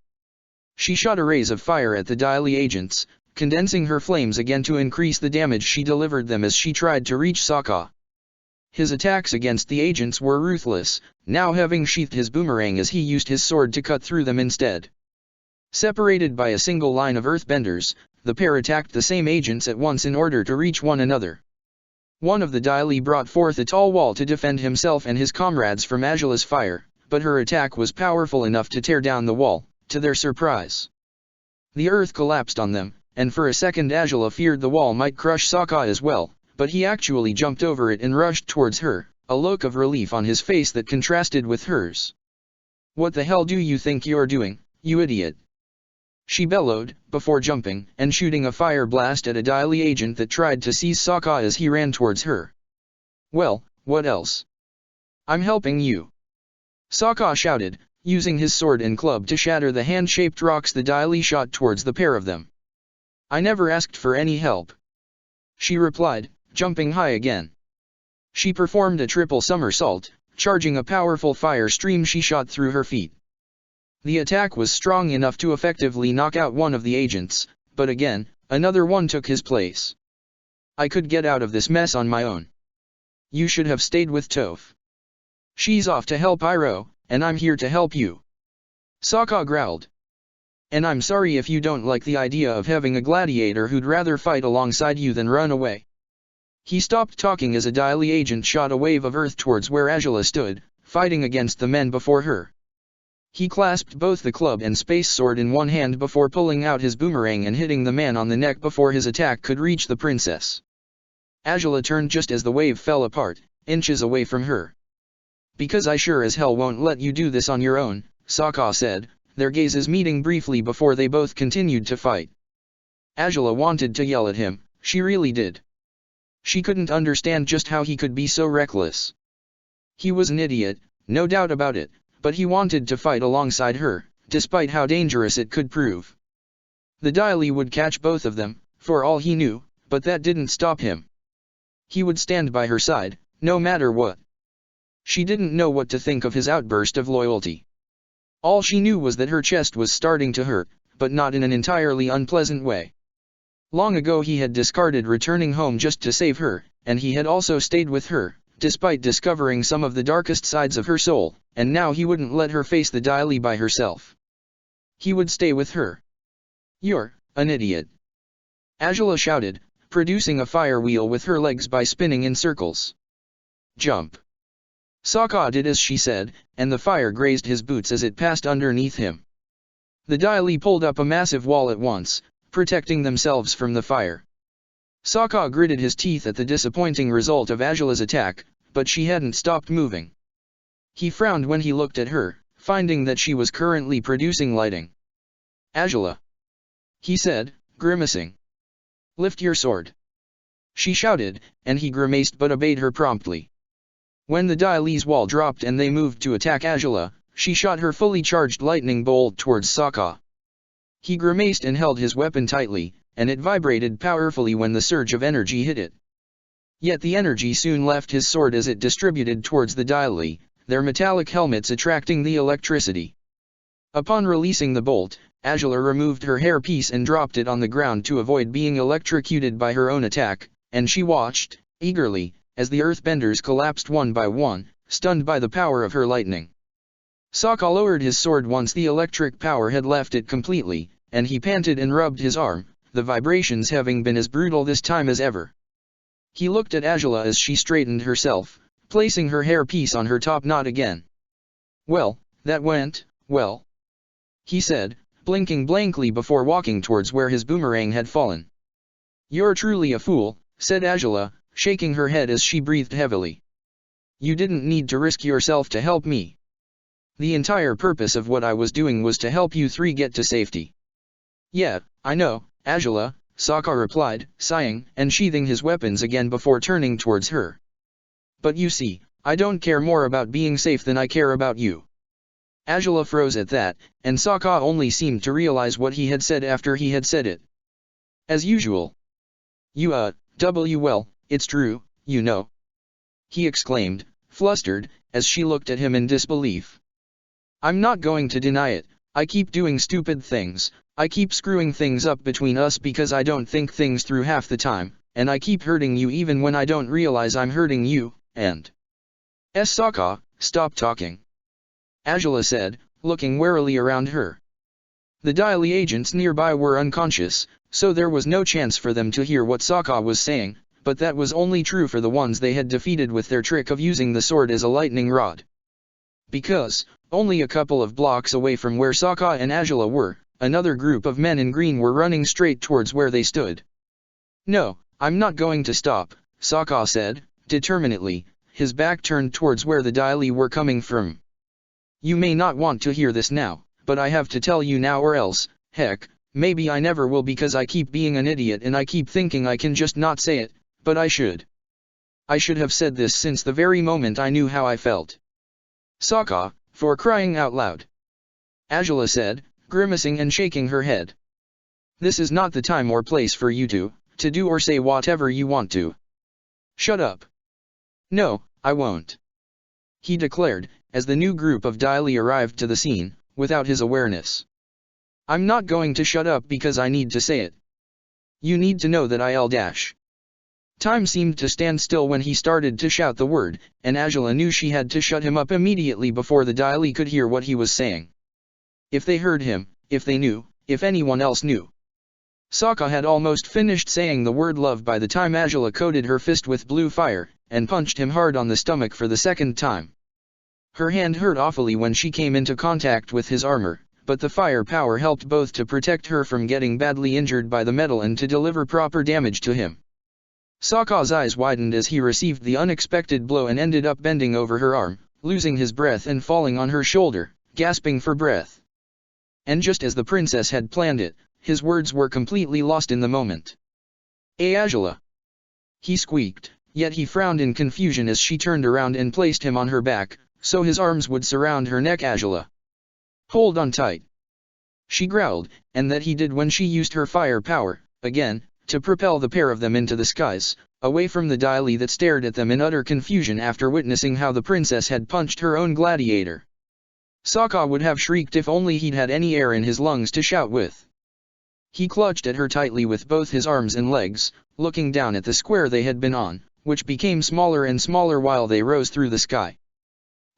She shot a rays of fire at the Daily agents, condensing her flames again to increase the damage she delivered them as she tried to reach Sokka. His attacks against the agents were ruthless, now having sheathed his boomerang as he used his sword to cut through them instead. Separated by a single line of earthbenders, the pair attacked the same agents at once in order to reach one another. One of the Daily brought forth a tall wall to defend himself and his comrades from Angela's fire, but her attack was powerful enough to tear down the wall, to their surprise. The earth collapsed on them, and for a second Angela feared the wall might crush Sokka as well, but he actually jumped over it and rushed towards her, a look of relief on his face that contrasted with hers. "What the hell do you think you're doing, you idiot?" she bellowed, before jumping and shooting a fire blast at a Daily agent that tried to seize Sokka as he ran towards her. "Well, what else? I'm helping you," Sokka shouted, using his sword and club to shatter the hand-shaped rocks the Daily shot towards the pair of them. "I never asked for any help," she replied, jumping high again. She performed a triple somersault, charging a powerful fire stream she shot through her feet. The attack was strong enough to effectively knock out one of the agents, but again, another one took his place. "I could get out of this mess on my own. You should have stayed with Toph. She's off to help Iroh, and I'm here to help you," Sokka growled. "And I'm sorry if you don't like the idea of having a gladiator who'd rather fight alongside you than run away." He stopped talking as a Daily agent shot a wave of earth towards where Angela stood, fighting against the men before her. He clasped both the club and space sword in one hand before pulling out his boomerang and hitting the man on the neck before his attack could reach the princess. Angela turned just as the wave fell apart, inches away from her. "Because I sure as hell won't let you do this on your own," Sokka said, their gazes meeting briefly before they both continued to fight. Angela wanted to yell at him, she really did. She couldn't understand just how he could be so reckless. He was an idiot, no doubt about it, but he wanted to fight alongside her, despite how dangerous it could prove. The Daily would catch both of them, for all he knew, but that didn't stop him. He would stand by her side, no matter what. She didn't know what to think of his outburst of loyalty. All she knew was that her chest was starting to hurt, but not in an entirely unpleasant way. Long ago he had discarded returning home just to save her, and he had also stayed with her, despite discovering some of the darkest sides of her soul, and now he wouldn't let her face the Daily by herself. He would stay with her. "You're an idiot," Angela shouted, producing a fire wheel with her legs by spinning in circles. "Jump." Sokka did as she said, and the fire grazed his boots as it passed underneath him. The Daily pulled up a massive wall at once, protecting themselves from the fire. Sokka gritted his teeth at the disappointing result of Azula's attack, but she hadn't stopped moving. He frowned when he looked at her, finding that she was currently producing lighting. "Azula," he said, grimacing. "Lift your sword." She shouted, and he grimaced but obeyed her promptly. When the Dialese wall dropped and they moved to attack Azula, she shot her fully charged lightning bolt towards Sokka. He grimaced and held his weapon tightly, and it vibrated powerfully when the surge of energy hit it. Yet the energy soon left his sword as it distributed towards the Dialese, their metallic helmets attracting the electricity. Upon releasing the bolt, Azula removed her hairpiece and dropped it on the ground to avoid being electrocuted by her own attack, and she watched, eagerly, as the earthbenders collapsed one by one, stunned by the power of her lightning. Sokka lowered his sword once the electric power had left it completely, and he panted and rubbed his arm, the vibrations having been as brutal this time as ever. He looked at Azula as she straightened herself, placing her hairpiece on her top knot again. "Well, that went well," he said, blinking blankly before walking towards where his boomerang had fallen. "You're truly a fool," said Azula, shaking her head as she breathed heavily. "You didn't need to risk yourself to help me. The entire purpose of what I was doing was to help you three get to safety." "Yeah, I know, Azula," Sokka replied, sighing and sheathing his weapons again before turning towards her. "But you see, I don't care more about being safe than I care about you." Azula froze at that, and Sokka only seemed to realize what he had said after he had said it. "As usual. Well, it's true, you know," he exclaimed, flustered, as she looked at him in disbelief. "I'm not going to deny it, I keep doing stupid things, I keep screwing things up between us because I don't think things through half the time, and I keep hurting you even when I don't realize I'm hurting you, and—" Sokka, stop talking," Azula said, looking warily around her. The Dialese agents nearby were unconscious, so there was no chance for them to hear what Sokka was saying, but that was only true for the ones they had defeated with their trick of using the sword as a lightning rod. Because, only a couple of blocks away from where Sokka and Azula were, another group of men in green were running straight towards where they stood. "No, I'm not going to stop," Sokka said, determinedly, his back turned towards where the Dialese were coming from. "You may not want to hear this now, but I have to tell you now or else, heck, maybe I never will because I keep being an idiot and I keep thinking I can just not say it, but I should. I should have said this since the very moment I knew how I felt." "Sokka, for crying out loud," Azula said, grimacing and shaking her head. "This is not the time or place for you to do or say whatever you want to. Shut up." "No, I won't," he declared, as the new group of Dialese arrived to the scene, without his awareness. "I'm not going to shut up because I need to say it. You need to know that I'll dash." Time seemed to stand still when he started to shout the word, and Azula knew she had to shut him up immediately before the Dialese could hear what he was saying. If they heard him, if they knew, if anyone else knew. Sokka had almost finished saying the word love by the time Azula coated her fist with blue fire, and punched him hard on the stomach for the second time. Her hand hurt awfully when she came into contact with his armor, but the fire power helped both to protect her from getting badly injured by the metal and to deliver proper damage to him. Sokka's eyes widened as he received the unexpected blow and ended up bending over her arm, losing his breath and falling on her shoulder, gasping for breath. And just as the princess had planned it, his words were completely lost in the moment. Azula," he squeaked, yet he frowned in confusion as she turned around and placed him on her back, so his arms would surround her neck. "Azula, hold on tight," she growled, and that he did when she used her fire power, again, to propel the pair of them into the skies, away from the Dialese that stared at them in utter confusion after witnessing how the princess had punched her own gladiator. Sokka would have shrieked if only he'd had any air in his lungs to shout with. He clutched at her tightly with both his arms and legs, looking down at the square they had been on, which became smaller and smaller while they rose through the sky.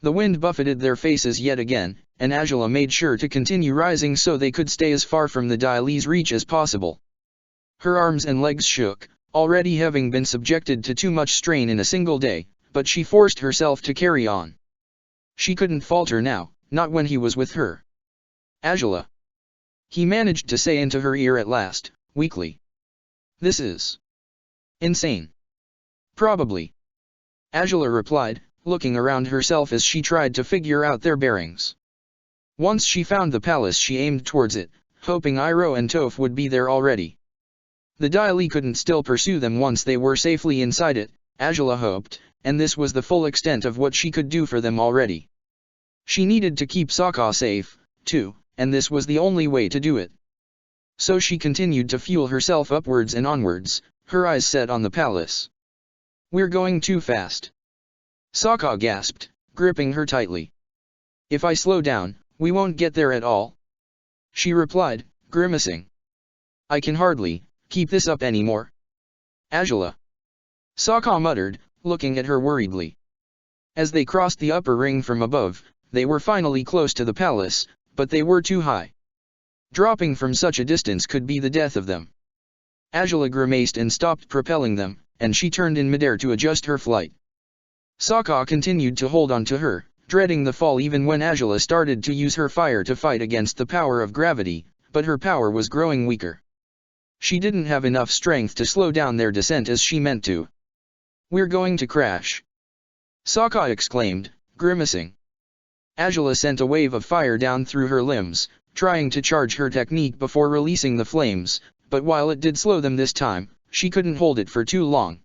The wind buffeted their faces yet again, and Azula made sure to continue rising so they could stay as far from the Dialese's reach as possible. Her arms and legs shook, already having been subjected to too much strain in a single day, but she forced herself to carry on. She couldn't falter now, not when he was with her. "Azula," he managed to say into her ear at last, weakly. "This is Insane. Probably. Angela replied, looking around herself as she tried to figure out their bearings. Once she found the palace, she aimed towards it, hoping Iroh and Toph would be there already. The Daily couldn't still pursue them once they were safely inside it, Angela hoped, and this was the full extent of what she could do for them already. She needed to keep Sokka safe, too, and this was the only way to do it. So she continued to fuel herself upwards and onwards, her eyes set on the palace. "We're going too fast." Sokka gasped, gripping her tightly. "If I slow down, we won't get there at all," she replied, grimacing. "I can hardly keep this up anymore." "Angela," Sokka muttered, looking at her worriedly. As they crossed the upper ring from above, they were finally close to the palace, but they were too high. Dropping from such a distance could be the death of them. Angela grimaced and stopped propelling them, and she turned in midair to adjust her flight. Sokka continued to hold on to her, dreading the fall even when Angela started to use her fire to fight against the power of gravity, but her power was growing weaker. She didn't have enough strength to slow down their descent as she meant to. "We're going to crash," Sokka exclaimed, grimacing. Angela sent a wave of fire down through her limbs, trying to charge her technique before releasing the flames, but while it did slow them this time, she couldn't hold it for too long.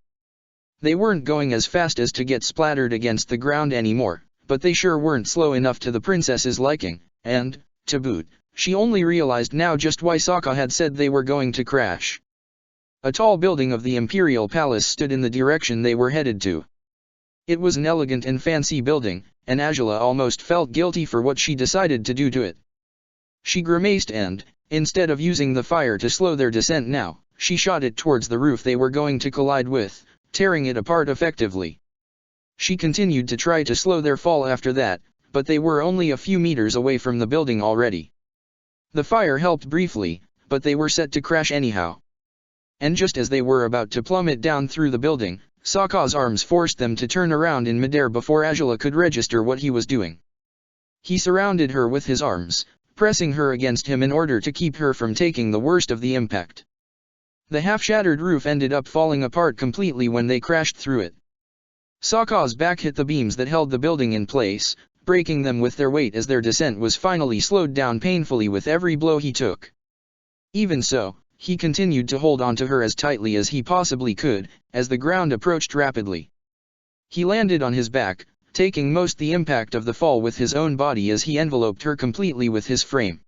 They weren't going as fast as to get splattered against the ground anymore, but they sure weren't slow enough to the princess's liking, and, to boot, she only realized now just why Sokka had said they were going to crash. A tall building of the Imperial Palace stood in the direction they were headed to. It was an elegant and fancy building, and Angela almost felt guilty for what she decided to do to it. She grimaced and, instead of using the fire to slow their descent now, she shot it towards the roof they were going to collide with, tearing it apart effectively. She continued to try to slow their fall after that, but they were only a few meters away from the building already. The fire helped briefly, but they were set to crash anyhow. And just as they were about to plummet down through the building, Sokka's arms forced them to turn around in midair before Angela could register what he was doing. He surrounded her with his arms, pressing her against him in order to keep her from taking the worst of the impact. The half-shattered roof ended up falling apart completely when they crashed through it. Sokka's back hit the beams that held the building in place, breaking them with their weight as their descent was finally slowed down painfully with every blow he took. Even so, he continued to hold onto her as tightly as he possibly could, as the ground approached rapidly. He landed on his back, taking most the impact of the fall with his own body as he enveloped her completely with his frame.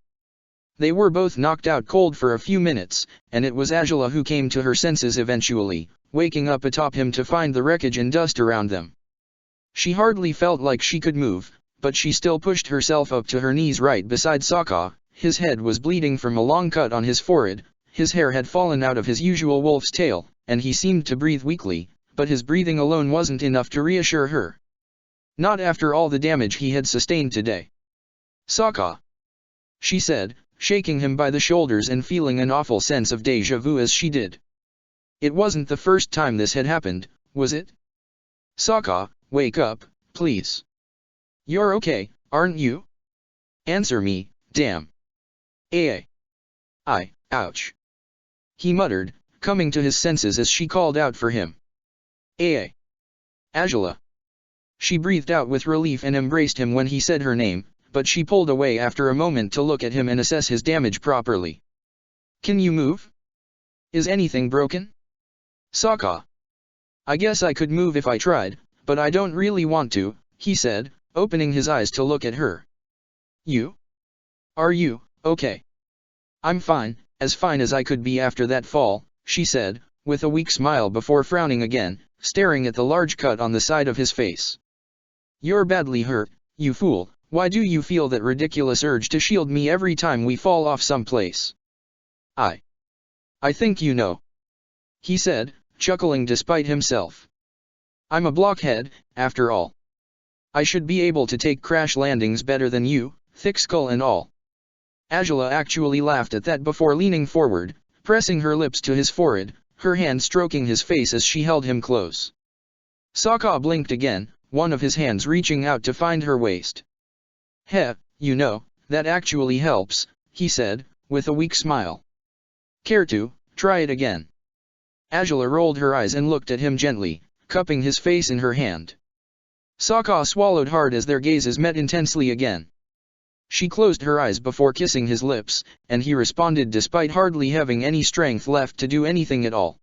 They were both knocked out cold for a few minutes, and it was Angela who came to her senses eventually, waking up atop him to find the wreckage and dust around them. She hardly felt like she could move, but she still pushed herself up to her knees right beside Sokka. His head was bleeding from a long cut on his forehead, his hair had fallen out of his usual wolf's tail, and he seemed to breathe weakly, but his breathing alone wasn't enough to reassure her. Not after all the damage he had sustained today. "Sokka," she said, shaking him by the shoulders and feeling an awful sense of déjà vu as she did. It wasn't the first time this had happened, was it? "Sokka, wake up, please. You're okay, aren't you? Answer me, damn. Ouch." He muttered, coming to his senses as she called out for him. Angela. She breathed out with relief and embraced him when he said her name, but she pulled away after a moment to look at him and assess his damage properly. "Can you move? Is anything broken?" "Sokka. I guess I could move if I tried, but I don't really want to," he said, opening his eyes to look at her. "You? Are you okay?" "I'm fine as I could be after that fall," she said, with a weak smile before frowning again, staring at the large cut on the side of his face. "You're badly hurt, you fool. Why do you feel that ridiculous urge to shield me every time we fall off someplace?" I think you know," he said, chuckling despite himself. "I'm a blockhead, after all. I should be able to take crash landings better than you, thick skull and all." Angela actually laughed at that before leaning forward, pressing her lips to his forehead, her hand stroking his face as she held him close. Sokka blinked again, one of his hands reaching out to find her waist. You know, that actually helps," he said, with a weak smile. "Care to try it again?" Angela rolled her eyes and looked at him gently, cupping his face in her hand. Sokka swallowed hard as their gazes met intensely again. She closed her eyes before kissing his lips, and he responded despite hardly having any strength left to do anything at all.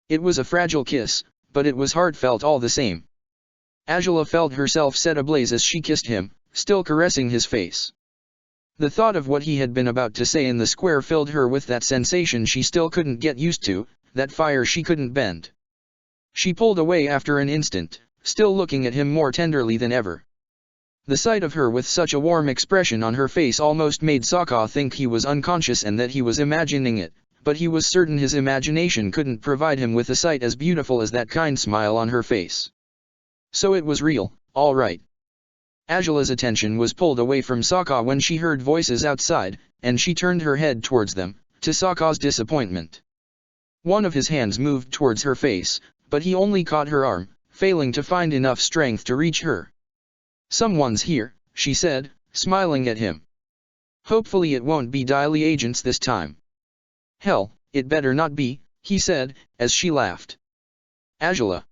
It was a fragile kiss, but it was heartfelt all the same. Angela felt herself set ablaze as she kissed him, still caressing his face. The thought of what he had been about to say in the square filled her with that sensation she still couldn't get used to, that fire she couldn't bend. She pulled away after an instant, still looking at him more tenderly than ever. The sight of her with such a warm expression on her face almost made Sokka think he was unconscious and that he was imagining it, but he was certain his imagination couldn't provide him with a sight as beautiful as that kind smile on her face. So it was real, all right. Angela's attention was pulled away from Sokka when she heard voices outside, and she turned her head towards them, to Sokka's disappointment. One of his hands moved towards her face, but he only caught her arm, failing to find enough strength to reach her. "Someone's here," she said, smiling at him. "Hopefully it won't be Daily agents this time." "Hell, it better not be," he said, as she laughed. "Angela.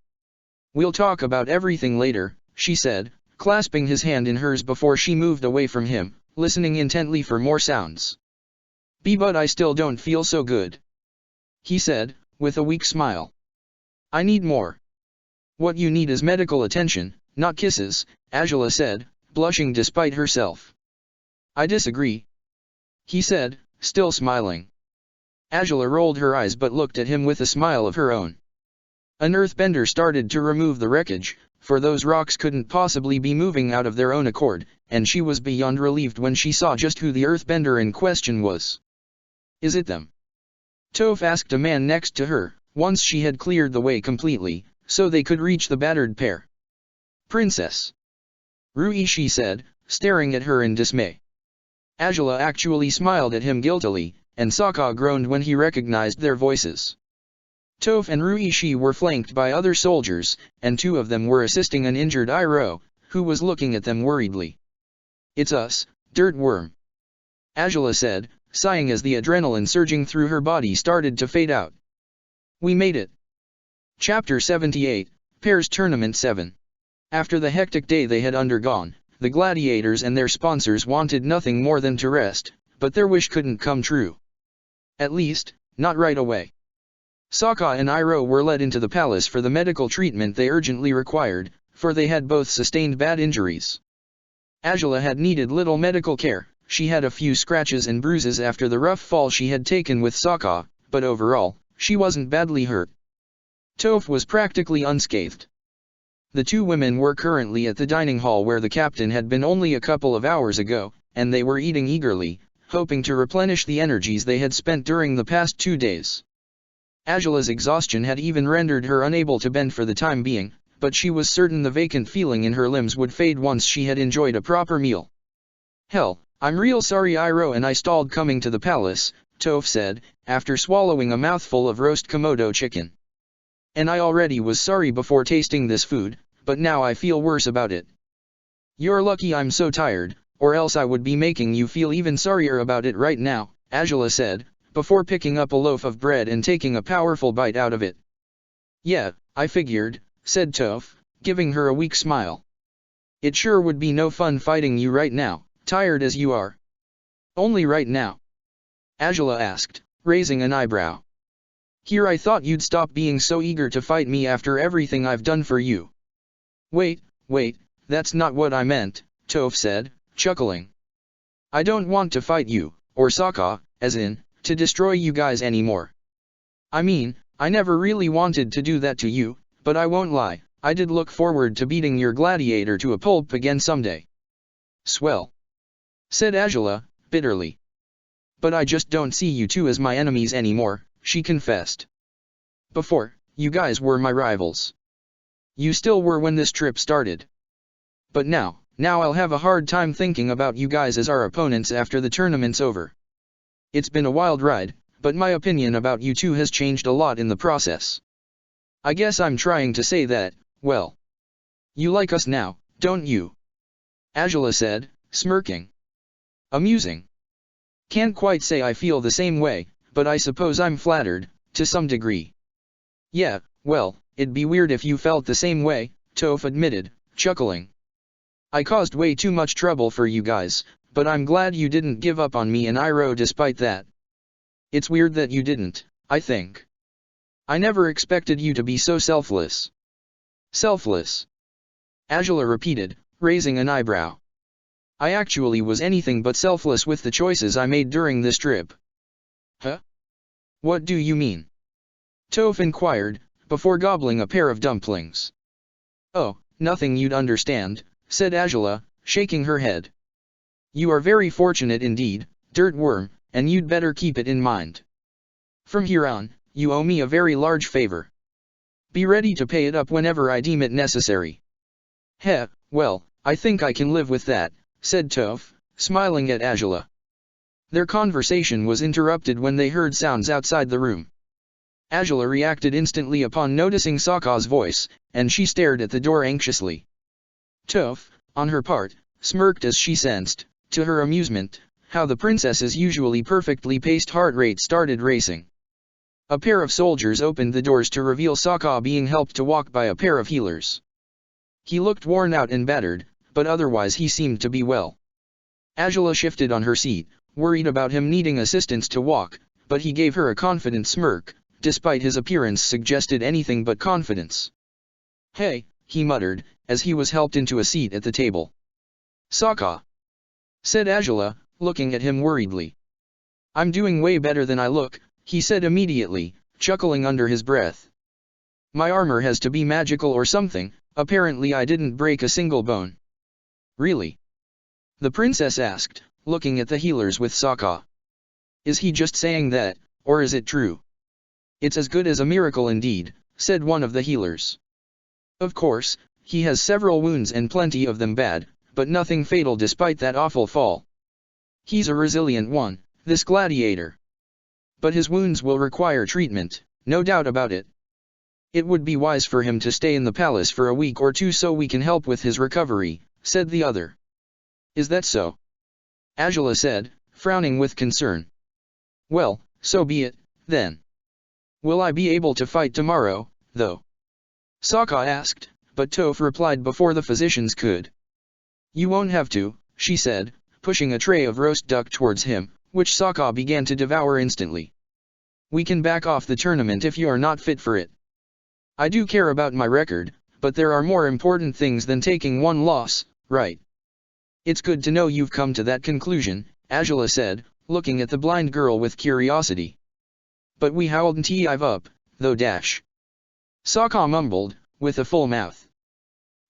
We'll talk about everything later," she said, clasping his hand in hers before she moved away from him, listening intently for more sounds. "But I still don't feel so good," he said, with a weak smile. "I need more." "What you need is medical attention, not kisses," Angela said, blushing despite herself. "I disagree," he said, still smiling. Angela rolled her eyes but looked at him with a smile of her own. An earthbender started to remove the wreckage, for those rocks couldn't possibly be moving out of their own accord, and she was beyond relieved when she saw just who the earthbender in question was. "Is it them?" Toph asked a man next to her, once she had cleared the way completely, so they could reach the battered pair. "Princess," Ruishi said, staring at her in dismay. Angela actually smiled at him guiltily, and Sokka groaned when he recognized their voices. Toph and Ruishi were flanked by other soldiers, and two of them were assisting an injured Iroh, who was looking at them worriedly. "It's us, Dirt Worm," Angela said, sighing as the adrenaline surging through her body started to fade out. "We made it." Chapter 78, Pairs Tournament 7. After the hectic day they had undergone, the gladiators and their sponsors wanted nothing more than to rest, but their wish couldn't come true. At least, not right away. Sokka and Iroh were led into the palace for the medical treatment they urgently required, for they had both sustained bad injuries. Angela had needed little medical care, she had a few scratches and bruises after the rough fall she had taken with Sokka, but overall, she wasn't badly hurt. Toph was practically unscathed. The two women were currently at the dining hall where the captain had been only a couple of hours ago, and they were eating eagerly, hoping to replenish the energies they had spent during the past 2 days. Angela's exhaustion had even rendered her unable to bend for the time being, but she was certain the vacant feeling in her limbs would fade once she had enjoyed a proper meal. "Hell, I'm real sorry Iroh and I stalled coming to the palace," Toph said, after swallowing a mouthful of roast Komodo chicken. "And I already was sorry before tasting this food, but now I feel worse about it." "You're lucky I'm so tired, or else I would be making you feel even sorrier about it right now," Angela said, before picking up a loaf of bread and taking a powerful bite out of it. "Yeah, I figured," said Toph, giving her a weak smile. "It sure would be no fun fighting you right now, tired as you are." "Only right now?" Angela asked, raising an eyebrow. "Here I thought you'd stop being so eager to fight me after everything I've done for you." Wait, that's not what I meant," Toph said, chuckling. "I don't want to fight you, or Sokka, as in, to destroy you guys anymore. I mean, I never really wanted to do that to you, but I won't lie, I did look forward to beating your gladiator to a pulp again someday." "Swell," said Angela, bitterly. "But I just don't see you two as my enemies anymore," she confessed. "Before, you guys were my rivals. You still were when this trip started. But now I'll have a hard time thinking about you guys as our opponents after the tournament's over. It's been a wild ride, but my opinion about you two has changed a lot in the process. I guess I'm trying to say that, well, you like us now, don't you?" Angela said, smirking. "Amusing. Can't quite say I feel the same way, but I suppose I'm flattered, to some degree." Yeah, well, it'd be weird if you felt the same way, Toph admitted, chuckling. I caused way too much trouble for you guys, but I'm glad you didn't give up on me and Iroh despite that. It's weird that you didn't, I think. I never expected you to be so selfless. Selfless? Azula repeated, raising an eyebrow. I actually was anything but selfless with the choices I made during this trip. Huh? What do you mean? Toph inquired, before gobbling a pair of dumplings. Oh, nothing you'd understand, said Azula, shaking her head. You are very fortunate indeed, Dirt Worm, and you'd better keep it in mind. From here on, you owe me a very large favor. Be ready to pay it up whenever I deem it necessary. Heh, well, I think I can live with that, said Toph, smiling at Azula. Their conversation was interrupted when they heard sounds outside the room. Azula reacted instantly upon noticing Sokka's voice, and she stared at the door anxiously. Toph, on her part, smirked as she sensed, to her amusement, how the princess's usually perfectly paced heart rate started racing. A pair of soldiers opened the doors to reveal Sokka being helped to walk by a pair of healers. He looked worn out and battered, but otherwise he seemed to be well. Azula shifted on her seat, worried about him needing assistance to walk, but he gave her a confident smirk, despite his appearance suggested anything but confidence. Hey, he muttered, as he was helped into a seat at the table. Sokka, said Azula, looking at him worriedly. I'm doing way better than I look, he said immediately, chuckling under his breath. My armor has to be magical or something, apparently I didn't break a single bone. Really? The princess asked, looking at the healers with Sokka. Is he just saying that, or is it true? It's as good as a miracle indeed, said one of the healers. Of course, he has several wounds and plenty of them bad, but nothing fatal despite that awful fall. He's a resilient one, this gladiator. But his wounds will require treatment, no doubt about it. It would be wise for him to stay in the palace for a week or two so we can help with his recovery, said the other. Is that so? Azula said, frowning with concern. Well, so be it, then. Will I be able to fight tomorrow, though? Sokka asked, but Toph replied before the physicians could. You won't have to, she said, pushing a tray of roast duck towards him, which Sokka began to devour instantly. We can back off the tournament if you are not fit for it. I do care about my record, but there are more important things than taking one loss, right? It's good to know you've come to that conclusion, Azula said, looking at the blind girl with curiosity. But we howled I've up, though dash. Sokka mumbled, with a full mouth.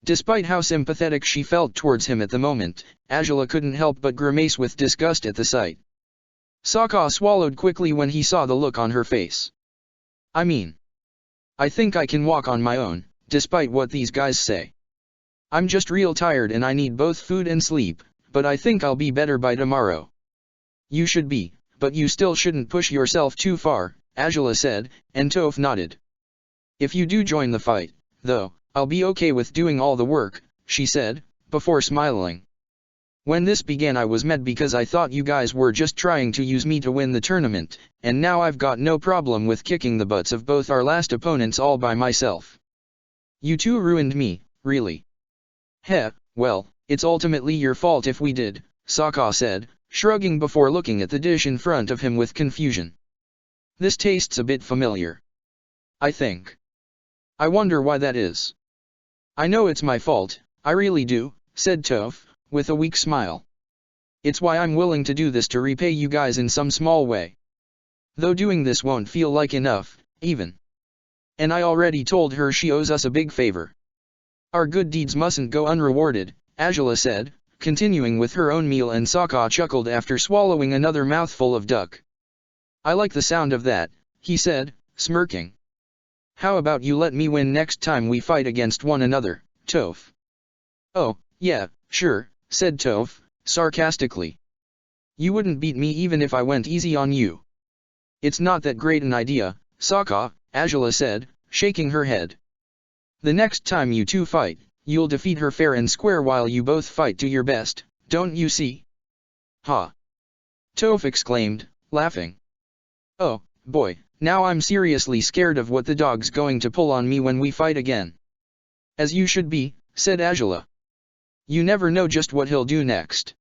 Despite how sympathetic she felt towards him at the moment, Azula couldn't help but grimace with disgust at the sight. Sokka swallowed quickly when he saw the look on her face. I think I can walk on my own, despite what these guys say. I'm just real tired and I need both food and sleep, but I think I'll be better by tomorrow. You should be, but you still shouldn't push yourself too far, Azula said, and Toph nodded. If you do join the fight, though, I'll be okay with doing all the work, she said, before smiling. When this began I was mad because I thought you guys were just trying to use me to win the tournament, and now I've got no problem with kicking the butts of both our last opponents all by myself. You two ruined me, really. Heh, well, it's ultimately your fault if we did, Sokka said, shrugging before looking at the dish in front of him with confusion. This tastes a bit familiar. I think. I wonder why that is. I know it's my fault, I really do, said Toph, with a weak smile. It's why I'm willing to do this to repay you guys in some small way. Though doing this won't feel like enough, even. And I already told her she owes us a big favor. Our good deeds mustn't go unrewarded, Azula said, continuing with her own meal, and Sokka chuckled after swallowing another mouthful of duck. I like the sound of that, he said, smirking. How about you let me win next time we fight against one another, Toph? Oh, yeah, sure, said Toph, sarcastically. You wouldn't beat me even if I went easy on you. It's not that great an idea, Sokka, Azula said, shaking her head. The next time you two fight, you'll defeat her fair and square while you both fight to your best, don't you see? Ha! Toph exclaimed, laughing. Oh, boy, Now I'm seriously scared of what the dog's going to pull on me when we fight again. As you should be, said Angela. You never know just what he'll do next.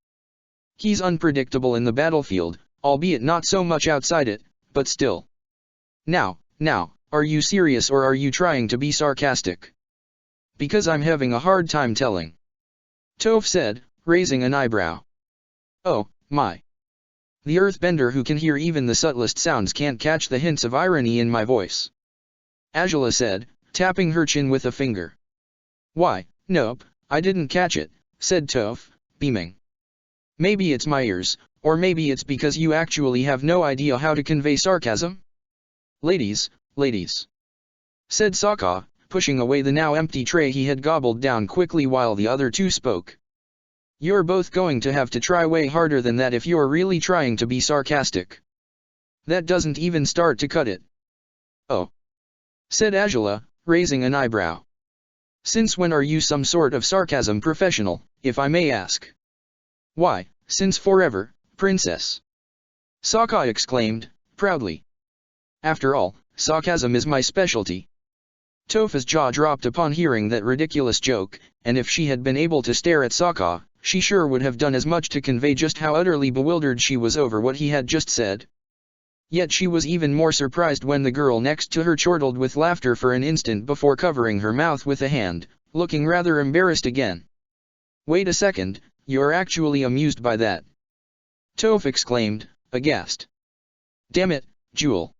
He's unpredictable in the battlefield, albeit not so much outside it, but still. Now, are you serious or are you trying to be sarcastic? Because I'm having a hard time telling. Toph said, raising an eyebrow. Oh, my. The earthbender who can hear even the subtlest sounds can't catch the hints of irony in my voice. Angela said, tapping her chin with a finger. Why, nope, I didn't catch it, said Toph, beaming. Maybe it's my ears, or maybe it's because you actually have no idea how to convey sarcasm? Ladies, said Sokka, pushing away the now empty tray he had gobbled down quickly while the other two spoke. You're both going to have to try way harder than that if you're really trying to be sarcastic. That doesn't even start to cut it. Oh, said Angela, raising an eyebrow. Since when are you some sort of sarcasm professional, if I may ask? Why, since forever, princess. Sokka exclaimed, proudly. After all, sarcasm is my specialty. Toph's jaw dropped upon hearing that ridiculous joke, and if she had been able to stare at Sokka, she sure would have done as much to convey just how utterly bewildered she was over what he had just said. Yet she was even more surprised when the girl next to her chortled with laughter for an instant before covering her mouth with a hand, looking rather embarrassed again. Wait a second, you're actually amused by that? Toph exclaimed, aghast. Damn it, Jewel.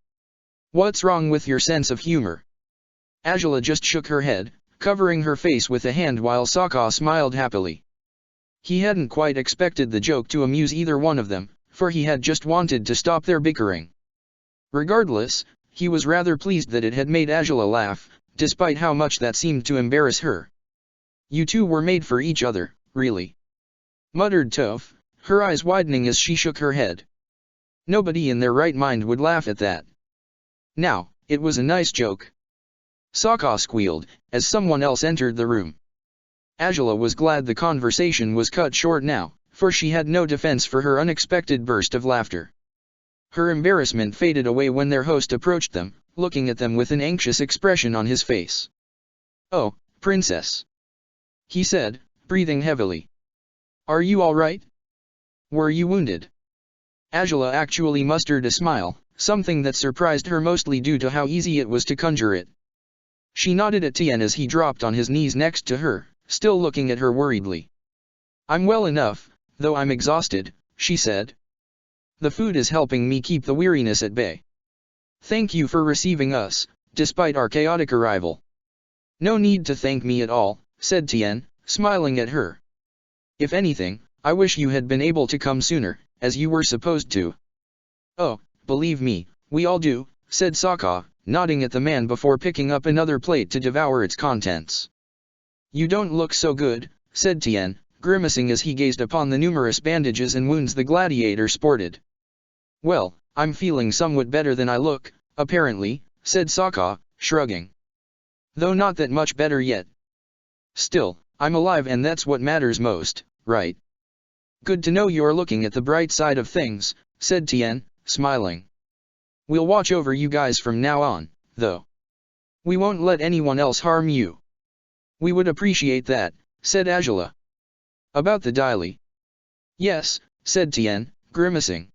What's wrong with your sense of humor? Angela just shook her head, covering her face with a hand while Sokka smiled happily. He hadn't quite expected the joke to amuse either one of them, for he had just wanted to stop their bickering. Regardless, he was rather pleased that it had made Angela laugh, despite how much that seemed to embarrass her. You two were made for each other, really. Muttered Toph, her eyes widening as she shook her head. Nobody in their right mind would laugh at that. Now, it was a nice joke. Sokka squealed, as someone else entered the room. Angela was glad the conversation was cut short now, for she had no defense for her unexpected burst of laughter. Her embarrassment faded away when their host approached them, looking at them with an anxious expression on his face. Oh, princess. He said, breathing heavily. Are you all right? Were you wounded? Angela actually mustered a smile, something that surprised her mostly due to how easy it was to conjure it. She nodded at Tien as he dropped on his knees next to her, still looking at her worriedly. I'm well enough, though I'm exhausted, she said. The food is helping me keep the weariness at bay. Thank you for receiving us, despite our chaotic arrival. No need to thank me at all, said Tien, smiling at her. If anything, I wish you had been able to come sooner, as you were supposed to. Oh, believe me, we all do, said Sokka, nodding at the man before picking up another plate to devour its contents. You don't look so good, said Tien, grimacing as he gazed upon the numerous bandages and wounds the gladiator sported. Well, I'm feeling somewhat better than I look, apparently, said Sokka, shrugging. Though not that much better yet. Still, I'm alive and that's what matters most, right? Good to know you're looking at the bright side of things, said Tien, smiling. We'll watch over you guys from now on, though. We won't let anyone else harm you. We would appreciate that, said Angela. About the daily. Yes, said Tien, grimacing.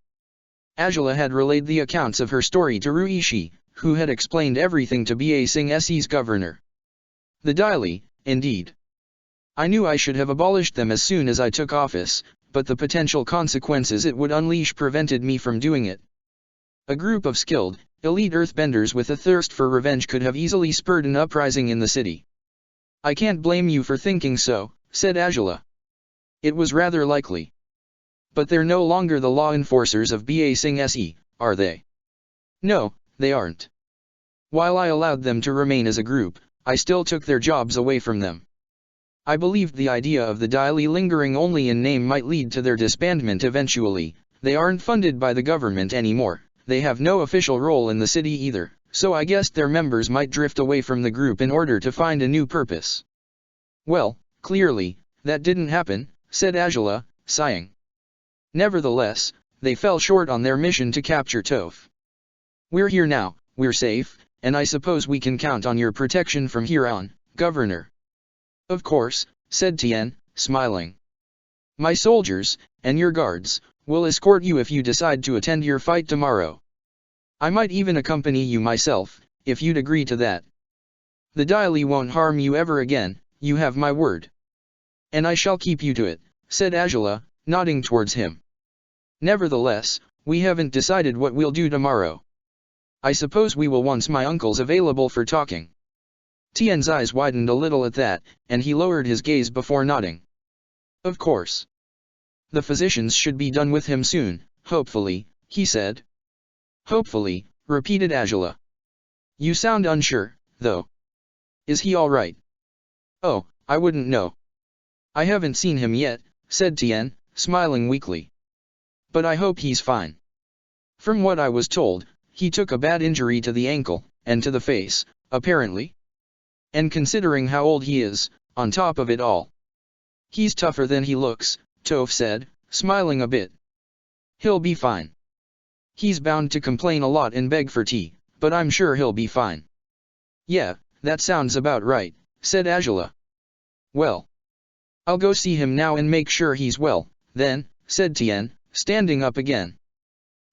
Angela had relayed the accounts of her story to Ruishi, who had explained everything to Ba Sing Se's governor. The daily, indeed. I knew I should have abolished them as soon as I took office, but the potential consequences it would unleash prevented me from doing it. A group of skilled, elite earthbenders with a thirst for revenge could have easily spurred an uprising in the city. I can't blame you for thinking so, said Angela. It was rather likely. But they're no longer the law enforcers of Ba Sing Se, are they? No, they aren't. While I allowed them to remain as a group, I still took their jobs away from them. I believed the idea of the daily lingering only in name might lead to their disbandment eventually. They aren't funded by the government anymore, they have no official role in the city either, so I guessed their members might drift away from the group in order to find a new purpose. Well, clearly, that didn't happen, said Angela, sighing. Nevertheless, they fell short on their mission to capture Toph. We're here now, we're safe, and I suppose we can count on your protection from here on, Governor. Of course, said Tien, smiling. My soldiers, and your guards, will escort you if you decide to attend your fight tomorrow. I might even accompany you myself, if you'd agree to that. The Daily won't harm you ever again, you have my word. And I shall keep you to it, said Angela, nodding towards him. Nevertheless, we haven't decided what we'll do tomorrow. I suppose we will once my uncle's available for talking. Tien's eyes widened a little at that, and he lowered his gaze before nodding. Of course. The physicians should be done with him soon, hopefully, he said. Hopefully, repeated Angela. You sound unsure, though. Is he all right? Oh, I wouldn't know. I haven't seen him yet, said Tien, smiling weakly. But I hope he's fine. From what I was told, he took a bad injury to the ankle, and to the face, apparently. And considering how old he is, on top of it all. He's tougher than he looks, Toph said, smiling a bit. He'll be fine. He's bound to complain a lot and beg for tea, but I'm sure he'll be fine. Yeah, that sounds about right, said Angela. Well. I'll go see him now and make sure he's well, then, said Tien, standing up again.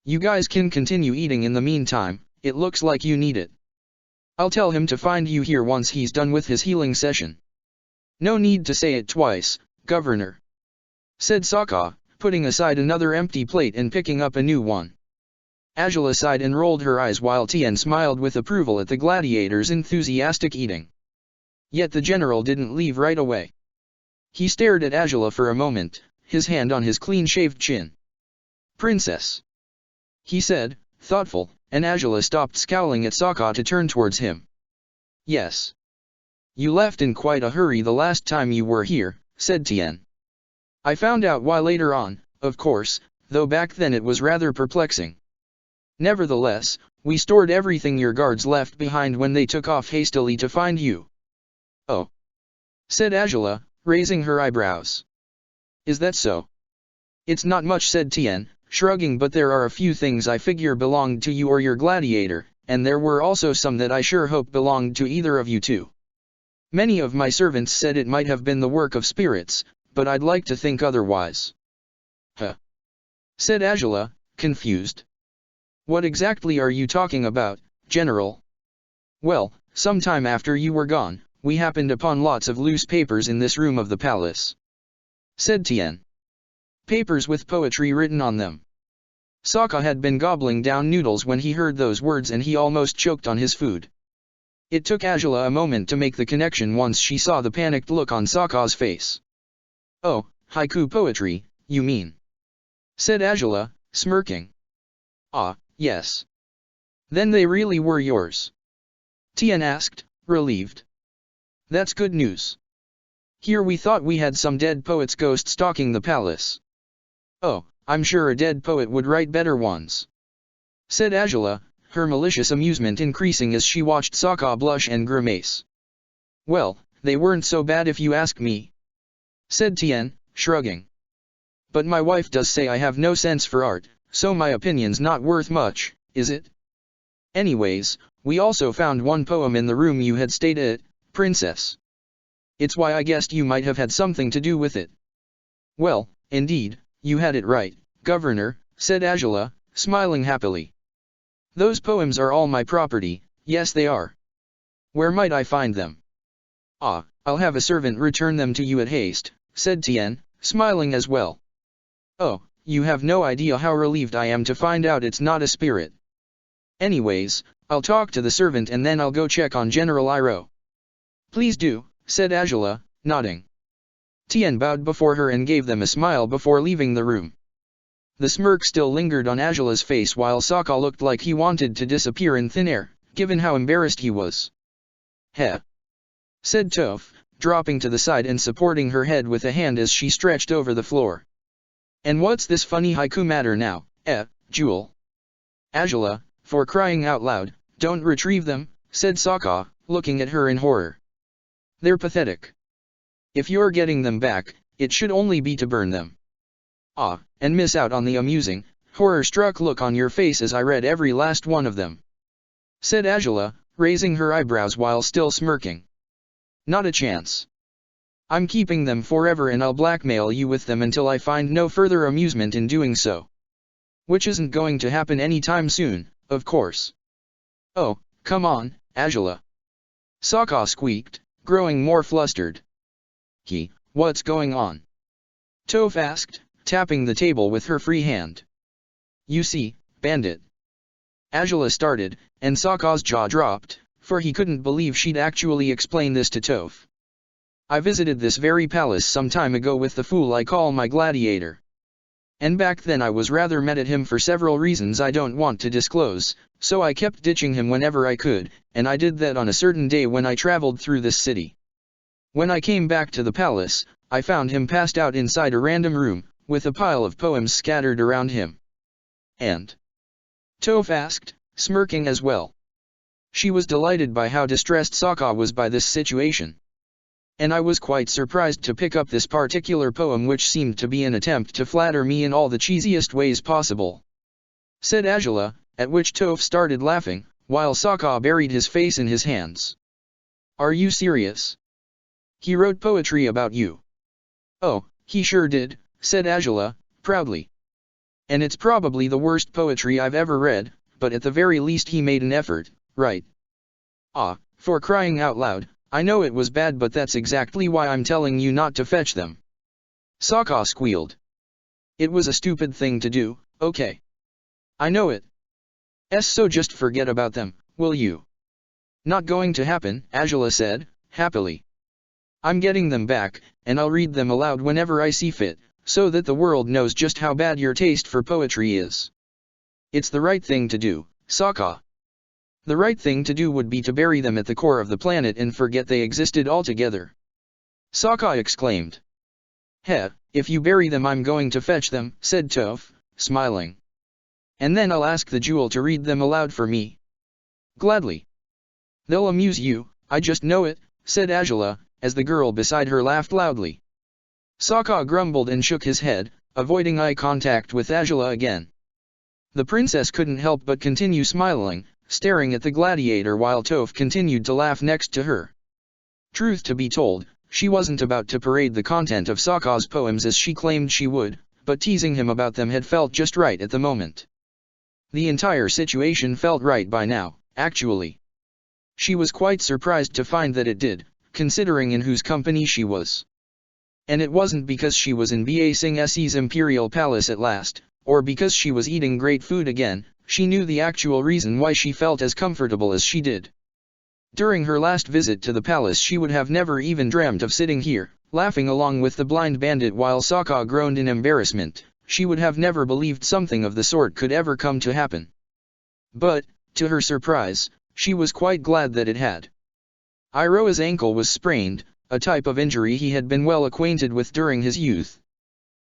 You guys can continue eating in the meantime, it looks like you need it. I'll tell him to find you here once he's done with his healing session. No need to say it twice, Governor, said Sokka, putting aside another empty plate and picking up a new one. Angela sighed and rolled her eyes while Tien smiled with approval at the gladiator's enthusiastic eating. Yet the general didn't leave right away. He stared at Angela for a moment, his hand on his clean-shaved chin. Princess, he said, thoughtful, and Angela stopped scowling at Sokka to turn towards him. Yes. You left in quite a hurry the last time you were here, said Tien. I found out why later on, of course, though back then it was rather perplexing. Nevertheless, we stored everything your guards left behind when they took off hastily to find you. Oh, said Angela, raising her eyebrows. Is that so? It's not much, said Tien, shrugging, but there are a few things I figure belonged to you or your gladiator, and there were also some that I sure hope belonged to either of you too. Many of my servants said it might have been the work of spirits, but I'd like to think otherwise. Huh? Said Angela, confused. What exactly are you talking about, General? Well, sometime after you were gone, we happened upon lots of loose papers in this room of the palace, said Tien. Papers with poetry written on them. Sokka had been gobbling down noodles when he heard those words and he almost choked on his food. It took Angela a moment to make the connection once she saw the panicked look on Sokka's face. Oh, haiku poetry, you mean? Said Angela, smirking. Ah, yes. Then they really were yours? Tien asked, relieved. That's good news. Here we thought we had some dead poet's ghost stalking the palace. Oh, I'm sure a dead poet would write better ones, said Angela, her malicious amusement increasing as she watched Sokka blush and grimace. Well, they weren't so bad if you ask me, said Tien, shrugging. But my wife does say I have no sense for art, so my opinion's not worth much, is it? Anyways, we also found one poem in the room you had stayed at, Princess. It's why I guessed you might have had something to do with it. Well, indeed, you had it right, Governor, said Angela, smiling happily. Those poems are all my property, yes they are. Where might I find them? Ah, I'll have a servant return them to you at haste, said Tien, smiling as well. Oh, you have no idea how relieved I am to find out it's not a spirit. Anyways, I'll talk to the servant and then I'll go check on General Iroh. Please do, said Angela, nodding. Tien bowed before her and gave them a smile before leaving the room. The smirk still lingered on Angela's face while Sokka looked like he wanted to disappear in thin air, given how embarrassed he was. Heh, said Toph, dropping to the side and supporting her head with a hand as she stretched over the floor. And what's this funny haiku matter now, Jewel? Angela, for crying out loud, don't retrieve them, said Sokka, looking at her in horror. They're pathetic. If you're getting them back, it should only be to burn them. Ah, and miss out on the amusing, horror-struck look on your face as I read every last one of them. said Angela, raising her eyebrows while still smirking. Not a chance. I'm keeping them forever and I'll blackmail you with them until I find no further amusement in doing so. Which isn't going to happen anytime soon, of course. Oh, come on, Angela. Sokka squeaked, growing more flustered. What's going on? Toph asked, tapping the table with her free hand. You see, bandit. Angela started, and Sokka's jaw dropped, for he couldn't believe she'd actually explained this to Toph. I visited this very palace some time ago with the fool I call my Gladiator. And back then I was rather mad at him for several reasons I don't want to disclose, so I kept ditching him whenever I could, and I did that on a certain day when I traveled through this city. When I came back to the palace, I found him passed out inside a random room, with a pile of poems scattered around him. And? Toph asked, smirking as well. She was delighted by how distressed Sokka was by this situation. And I was quite surprised to pick up this particular poem which seemed to be an attempt to flatter me in all the cheesiest ways possible. Said Angela, at which Toph started laughing, while Sokka buried his face in his hands. Are you serious? He wrote poetry about you. Oh, he sure did, said Angela, proudly. And it's probably the worst poetry I've ever read, but at the very least he made an effort, right? Ah, for crying out loud, I know it was bad but that's exactly why I'm telling you not to fetch them. Sokka squealed. It was a stupid thing to do, okay. I know it. So just forget about them, will you? Not going to happen, Angela said, happily. I'm getting them back, and I'll read them aloud whenever I see fit, so that the world knows just how bad your taste for poetry is. It's the right thing to do, Sokka. The right thing to do would be to bury them at the core of the planet and forget they existed altogether. Sokka exclaimed. If you bury them I'm going to fetch them, said Toph, smiling. And then I'll ask the jewel to read them aloud for me. Gladly. They'll amuse you, I just know it, said Angela, as the girl beside her laughed loudly. Sokka grumbled and shook his head, avoiding eye contact with Angela again. The princess couldn't help but continue smiling, staring at the gladiator while Toph continued to laugh next to her. Truth to be told, she wasn't about to parade the content of Sokka's poems as she claimed she would, but teasing him about them had felt just right at the moment. The entire situation felt right by now, actually. She was quite surprised to find that it did, considering in whose company she was. And it wasn't because she was in Ba Sing Se's imperial palace at last, or because she was eating great food again. She knew the actual reason why she felt as comfortable as she did. During her last visit to the palace she would have never even dreamt of sitting here, laughing along with the blind bandit while Sokka groaned in embarrassment. She would have never believed something of the sort could ever come to happen. But, to her surprise, she was quite glad that it had. Iroha's ankle was sprained, a type of injury he had been well acquainted with during his youth.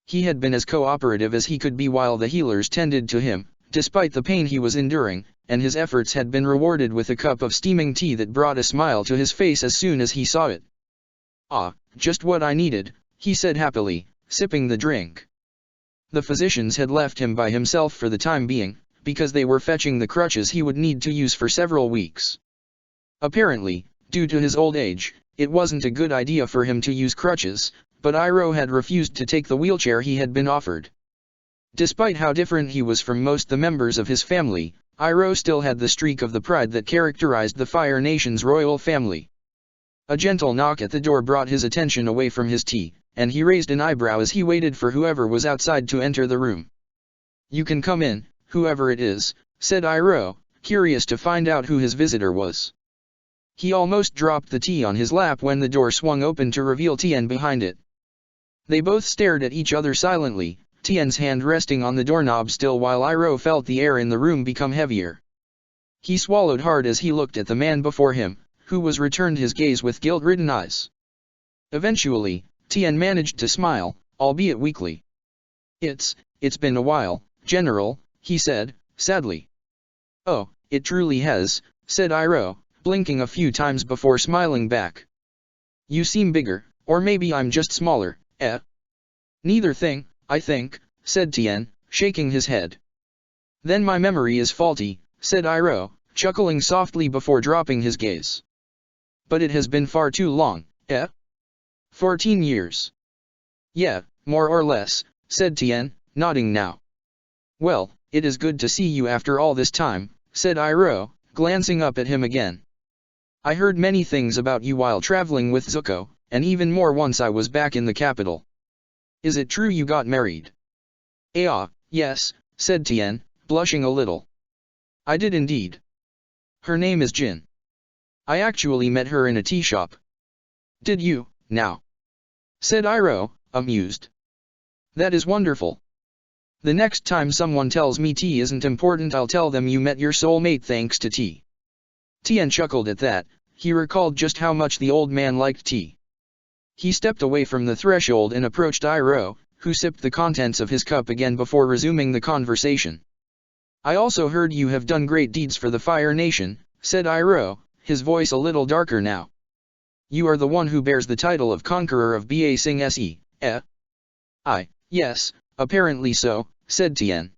He had been as cooperative as he could be while the healers tended to him, despite the pain he was enduring, and his efforts had been rewarded with a cup of steaming tea that brought a smile to his face as soon as he saw it. Ah, just what I needed, he said happily, sipping the drink. The physicians had left him by himself for the time being, because they were fetching the crutches he would need to use for several weeks. Apparently, due to his old age, it wasn't a good idea for him to use crutches, but Iroha had refused to take the wheelchair he had been offered. Despite how different he was from most the members of his family, Iroha still had the streak of the pride that characterized the Fire Nation's royal family. A gentle knock at the door brought his attention away from his tea, and he raised an eyebrow as he waited for whoever was outside to enter the room. You can come in, whoever it is, said Iroha, curious to find out who his visitor was. He almost dropped the tea on his lap when the door swung open to reveal Tien behind it. They both stared at each other silently, Tien's hand resting on the doorknob still while Iroha felt the air in the room become heavier. He swallowed hard as he looked at the man before him, who was returned his gaze with guilt-ridden eyes. Eventually, Tien managed to smile, albeit weakly. It's been a while, General, he said, sadly. Oh, it truly has, said Iroha, blinking a few times before smiling back. You seem bigger, or maybe I'm just smaller, eh? Neither thing, I think, said Tien, shaking his head. Then my memory is faulty, said Iroha, chuckling softly before dropping his gaze. But it has been far too long, eh? 14 years. Yeah, more or less, said Tien, nodding now. Well, it is good to see you after all this time, said Iroh, glancing up at him again. I heard many things about you while traveling with Zuko, and even more once I was back in the capital. Is it true you got married? Yes, said Tien, blushing a little. I did indeed. Her name is Jin. I actually met her in a tea shop. Did you, now? Said Iroh, amused. That is wonderful. The next time someone tells me tea isn't important, I'll tell them you met your soulmate thanks to tea. Tien chuckled at that. He recalled just how much the old man liked tea. He stepped away from the threshold and approached Iroh, who sipped the contents of his cup again before resuming the conversation. I also heard you have done great deeds for the Fire Nation, said Iroh, his voice a little darker now. You are the one who bears the title of Conqueror of Ba Sing Se, eh? Yes, apparently so, said Tien.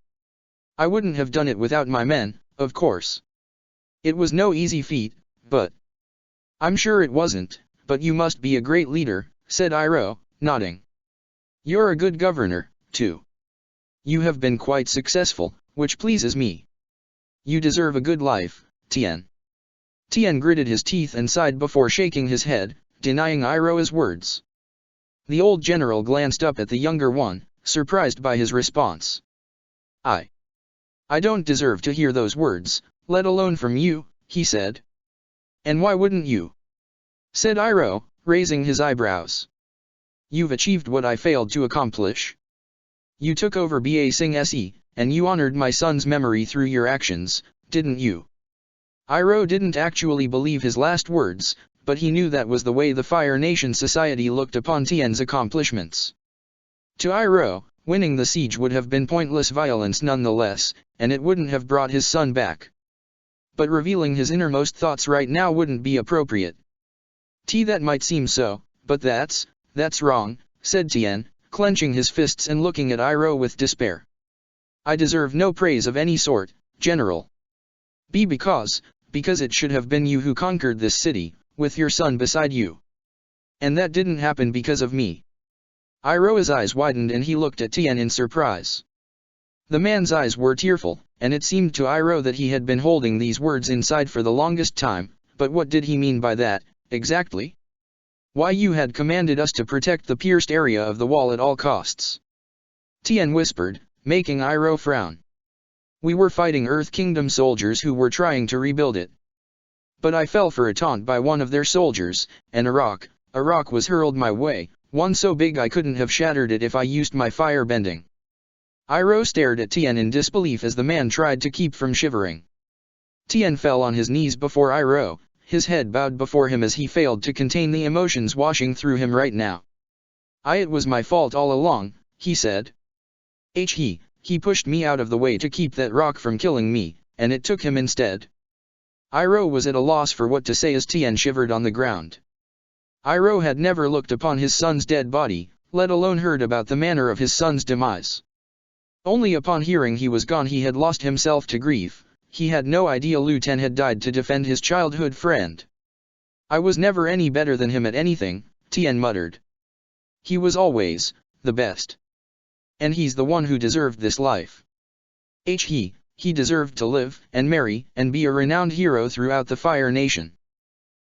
I wouldn't have done it without my men, of course. It was no easy feat, but... I'm sure it wasn't, but you must be a great leader, said Iroh, nodding. You're a good governor, too. You have been quite successful, which pleases me. You deserve a good life, Tien. Tien gritted his teeth and sighed before shaking his head, denying Iroh's words. The old general glanced up at the younger one, surprised by his response. I don't deserve to hear those words, let alone from you, he said. And why wouldn't you? Said Iroh, raising his eyebrows. You've achieved what I failed to accomplish. You took over Ba Sing Se, and you honored my son's memory through your actions, didn't you? Iroh didn't actually believe his last words, but he knew that was the way the Fire Nation society looked upon Tien's accomplishments. To Iroh, winning the siege would have been pointless violence nonetheless, and it wouldn't have brought his son back. But revealing his innermost thoughts right now wouldn't be appropriate. That might seem so, but that's wrong, said Tien, clenching his fists and looking at Iroh with despair. I deserve no praise of any sort, General. Because it should have been you who conquered this city, with your son beside you. And that didn't happen because of me. Iroh's eyes widened and he looked at Tien in surprise. The man's eyes were tearful, and it seemed to Iroh that he had been holding these words inside for the longest time, but what did he mean by that, exactly? Why, you had commanded us to protect the pierced area of the wall at all costs. Tien whispered, making Iroh frown. We were fighting Earth Kingdom soldiers who were trying to rebuild it. But I fell for a taunt by one of their soldiers, and a rock was hurled my way, one so big I couldn't have shattered it if I used my fire bending. Iroh stared at Tien in disbelief as the man tried to keep from shivering. Tien fell on his knees before Iroh, his head bowed before him as he failed to contain the emotions washing through him right now. It was my fault all along, he said. He pushed me out of the way to keep that rock from killing me, and it took him instead. Iroh was at a loss for what to say as Tien shivered on the ground. Iroh had never looked upon his son's dead body, let alone heard about the manner of his son's demise. Only upon hearing he was gone he had lost himself to grief. He had no idea Lu Ten had died to defend his childhood friend. I was never any better than him at anything, Tien muttered. He was always the best. And he's the one who deserved this life. He deserved to live, and marry, and be a renowned hero throughout the Fire Nation.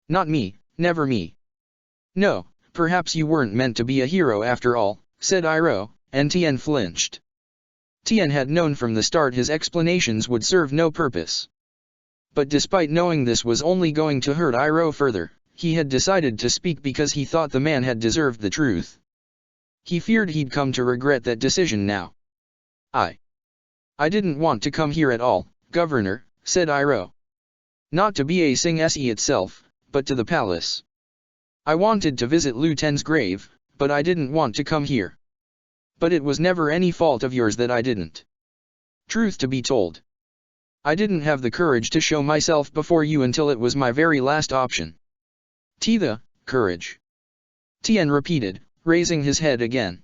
Not me, never me. No, perhaps you weren't meant to be a hero after all, said Iroh, and Tien flinched. Tien had known from the start his explanations would serve no purpose. But despite knowing this was only going to hurt Iroh further, he had decided to speak because he thought the man had deserved the truth. He feared he'd come to regret that decision now. I didn't want to come here at all, Governor, said Iroh. Not to Ba Sing Se itself, but to the palace. I wanted to visit Lu Ten's grave, but I didn't want to come here. But it was never any fault of yours that I didn't. Truth to be told, I didn't have the courage to show myself before you until it was my very last option. The courage. Tien repeated, raising his head again.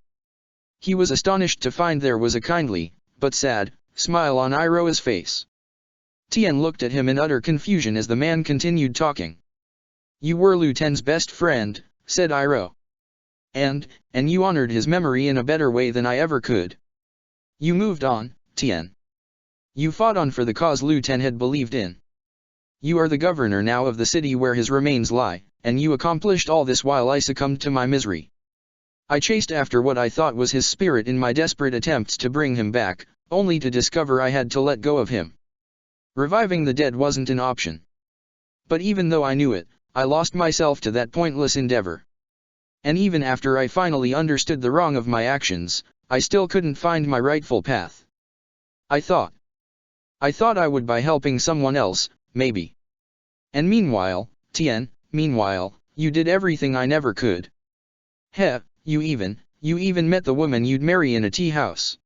He was astonished to find there was a kindly, but sad, smile on Iroh's face. Tien looked at him in utter confusion as the man continued talking. You were Lu Ten's best friend, said Iroh. And you honored his memory in a better way than I ever could. You moved on, Tien. You fought on for the cause Lu Ten had believed in. You are the governor now of the city where his remains lie, and you accomplished all this while I succumbed to my misery. I chased after what I thought was his spirit in my desperate attempts to bring him back, only to discover I had to let go of him. Reviving the dead wasn't an option. But even though I knew it, I lost myself to that pointless endeavor. And even after I finally understood the wrong of my actions, I still couldn't find my rightful path. I thought I would by helping someone else, maybe. And meanwhile, Tien, you did everything I never could. Heh, you even met the woman you'd marry in a tea house.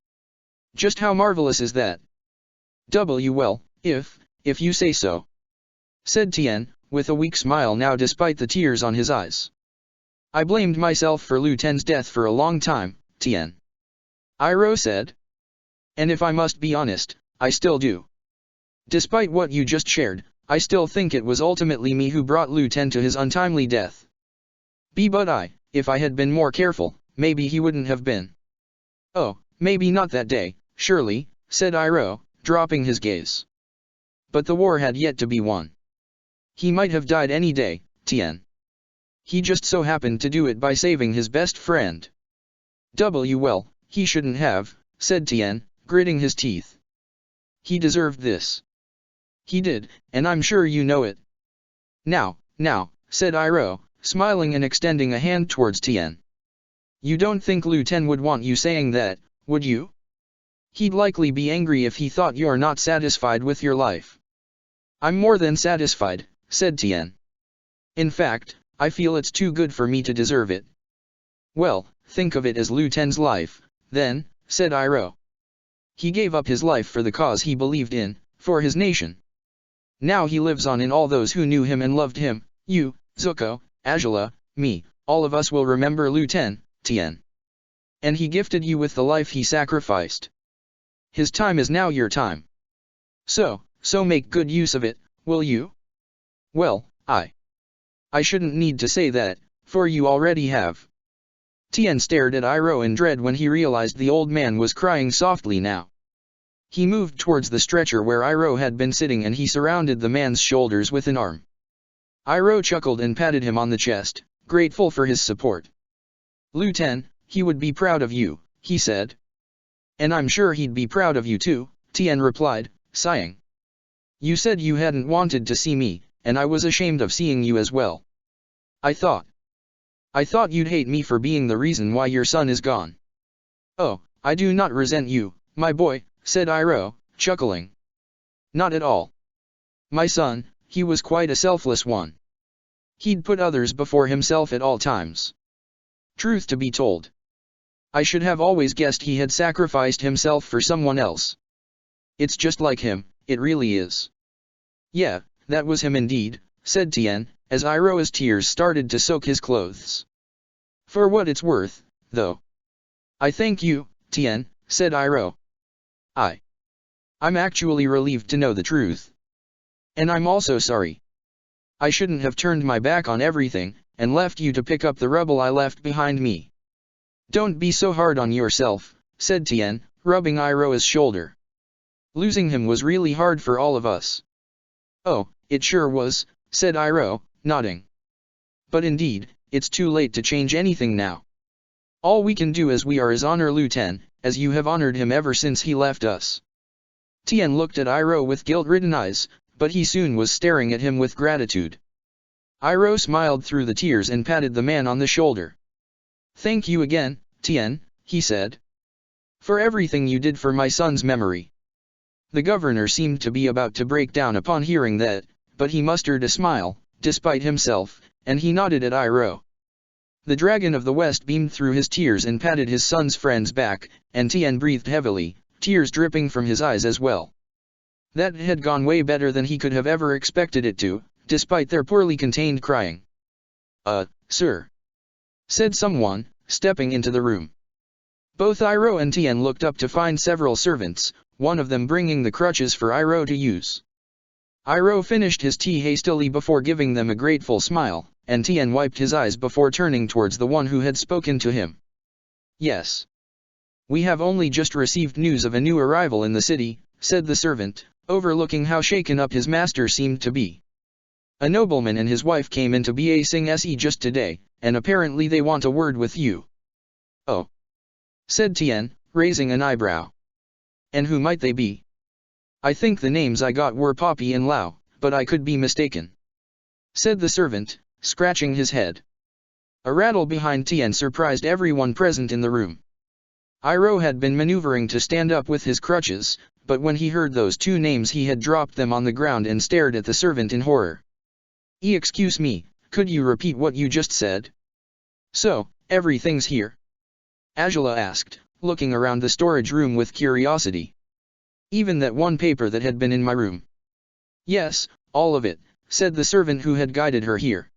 Just how marvelous is that? Well, if you say so, said Tien, with a weak smile now despite the tears on his eyes. I blamed myself for Lu Ten's death for a long time, Tien. Iroh said. And if I must be honest, I still do. Despite what you just shared, I still think it was ultimately me who brought Lu Ten to his untimely death. But if I had been more careful, maybe he wouldn't have been. Oh, maybe not that day, surely, said Iroh, dropping his gaze. But the war had yet to be won. He might have died any day, Tien. He just so happened to do it by saving his best friend. Well, he shouldn't have, said Tien, gritting his teeth. He deserved this. He did, and I'm sure you know it. Now, said Iroh, smiling and extending a hand towards Tien. You don't think Lu Ten would want you saying that, would you? He'd likely be angry if he thought you're not satisfied with your life. I'm more than satisfied, said Tien. In fact, I feel it's too good for me to deserve it. Well, think of it as Lu Ten's life, then, said Iroh. He gave up his life for the cause he believed in, for his nation. Now he lives on in all those who knew him and loved him, you, Zuko, Azula, me, all of us will remember Lu Ten, Tien. And he gifted you with the life he sacrificed. His time is now your time. So make good use of it, will you? Well, I shouldn't need to say that, for you already have. Tien stared at Iroh in dread when he realized the old man was crying softly now. He moved towards the stretcher where Iroh had been sitting and he surrounded the man's shoulders with an arm. Iroh chuckled and patted him on the chest, grateful for his support. Lu Ten, he would be proud of you, he said. And I'm sure he'd be proud of you too, Tien replied, sighing. You said you hadn't wanted to see me, and I was ashamed of seeing you as well. I thought you'd hate me for being the reason why your son is gone. Oh, I do not resent you, my boy, said Iroh, chuckling. Not at all. My son, he was quite a selfless one. He'd put others before himself at all times. Truth to be told, I should have always guessed he had sacrificed himself for someone else. It's just like him, it really is. Yeah, that was him indeed, said Tien, as Iroh's tears started to soak his clothes. For what it's worth, though. I thank you, Tien, said Iroh. I'm actually relieved to know the truth. And I'm also sorry. I shouldn't have turned my back on everything, and left you to pick up the rubble I left behind me. Don't be so hard on yourself, said Tien, rubbing Iroh's shoulder. Losing him was really hard for all of us. Oh, it sure was, said Iroh, nodding. But indeed, it's too late to change anything now. All we can do as we are is honor Lu Ten, as you have honored him ever since he left us. Tien looked at Iroh with guilt-ridden eyes, but he soon was staring at him with gratitude. Iroh smiled through the tears and patted the man on the shoulder. Thank you again, Tien, he said. For everything you did for my son's memory. The governor seemed to be about to break down upon hearing that, but he mustered a smile, despite himself, and he nodded at Iroh. The Dragon of the West beamed through his tears and patted his son's friend's back, and Tien breathed heavily, tears dripping from his eyes as well. That had gone way better than he could have ever expected it to, despite their poorly contained crying. Sir, said someone, stepping into the room. Both Iroh and Tien looked up to find several servants, one of them bringing the crutches for Iroh to use. Iroh finished his tea hastily before giving them a grateful smile, and Tien wiped his eyes before turning towards the one who had spoken to him. Yes. We have only just received news of a new arrival in the city, said the servant, overlooking how shaken up his master seemed to be. A nobleman and his wife came into Ba Sing Se just today, and apparently they want a word with you. Oh. Said Tien, raising an eyebrow. And who might they be? I think the names I got were Poppy and Lao, but I could be mistaken. Said the servant, scratching his head. A rattle behind Tien surprised everyone present in the room. Iroh had been maneuvering to stand up with his crutches, but when he heard those two names he had dropped them on the ground and stared at the servant in horror. Excuse me, could you repeat what you just said? So, everything's here? Azula asked, looking around the storage room with curiosity. Even that one paper that had been in my room. Yes, all of it, said the servant who had guided her here.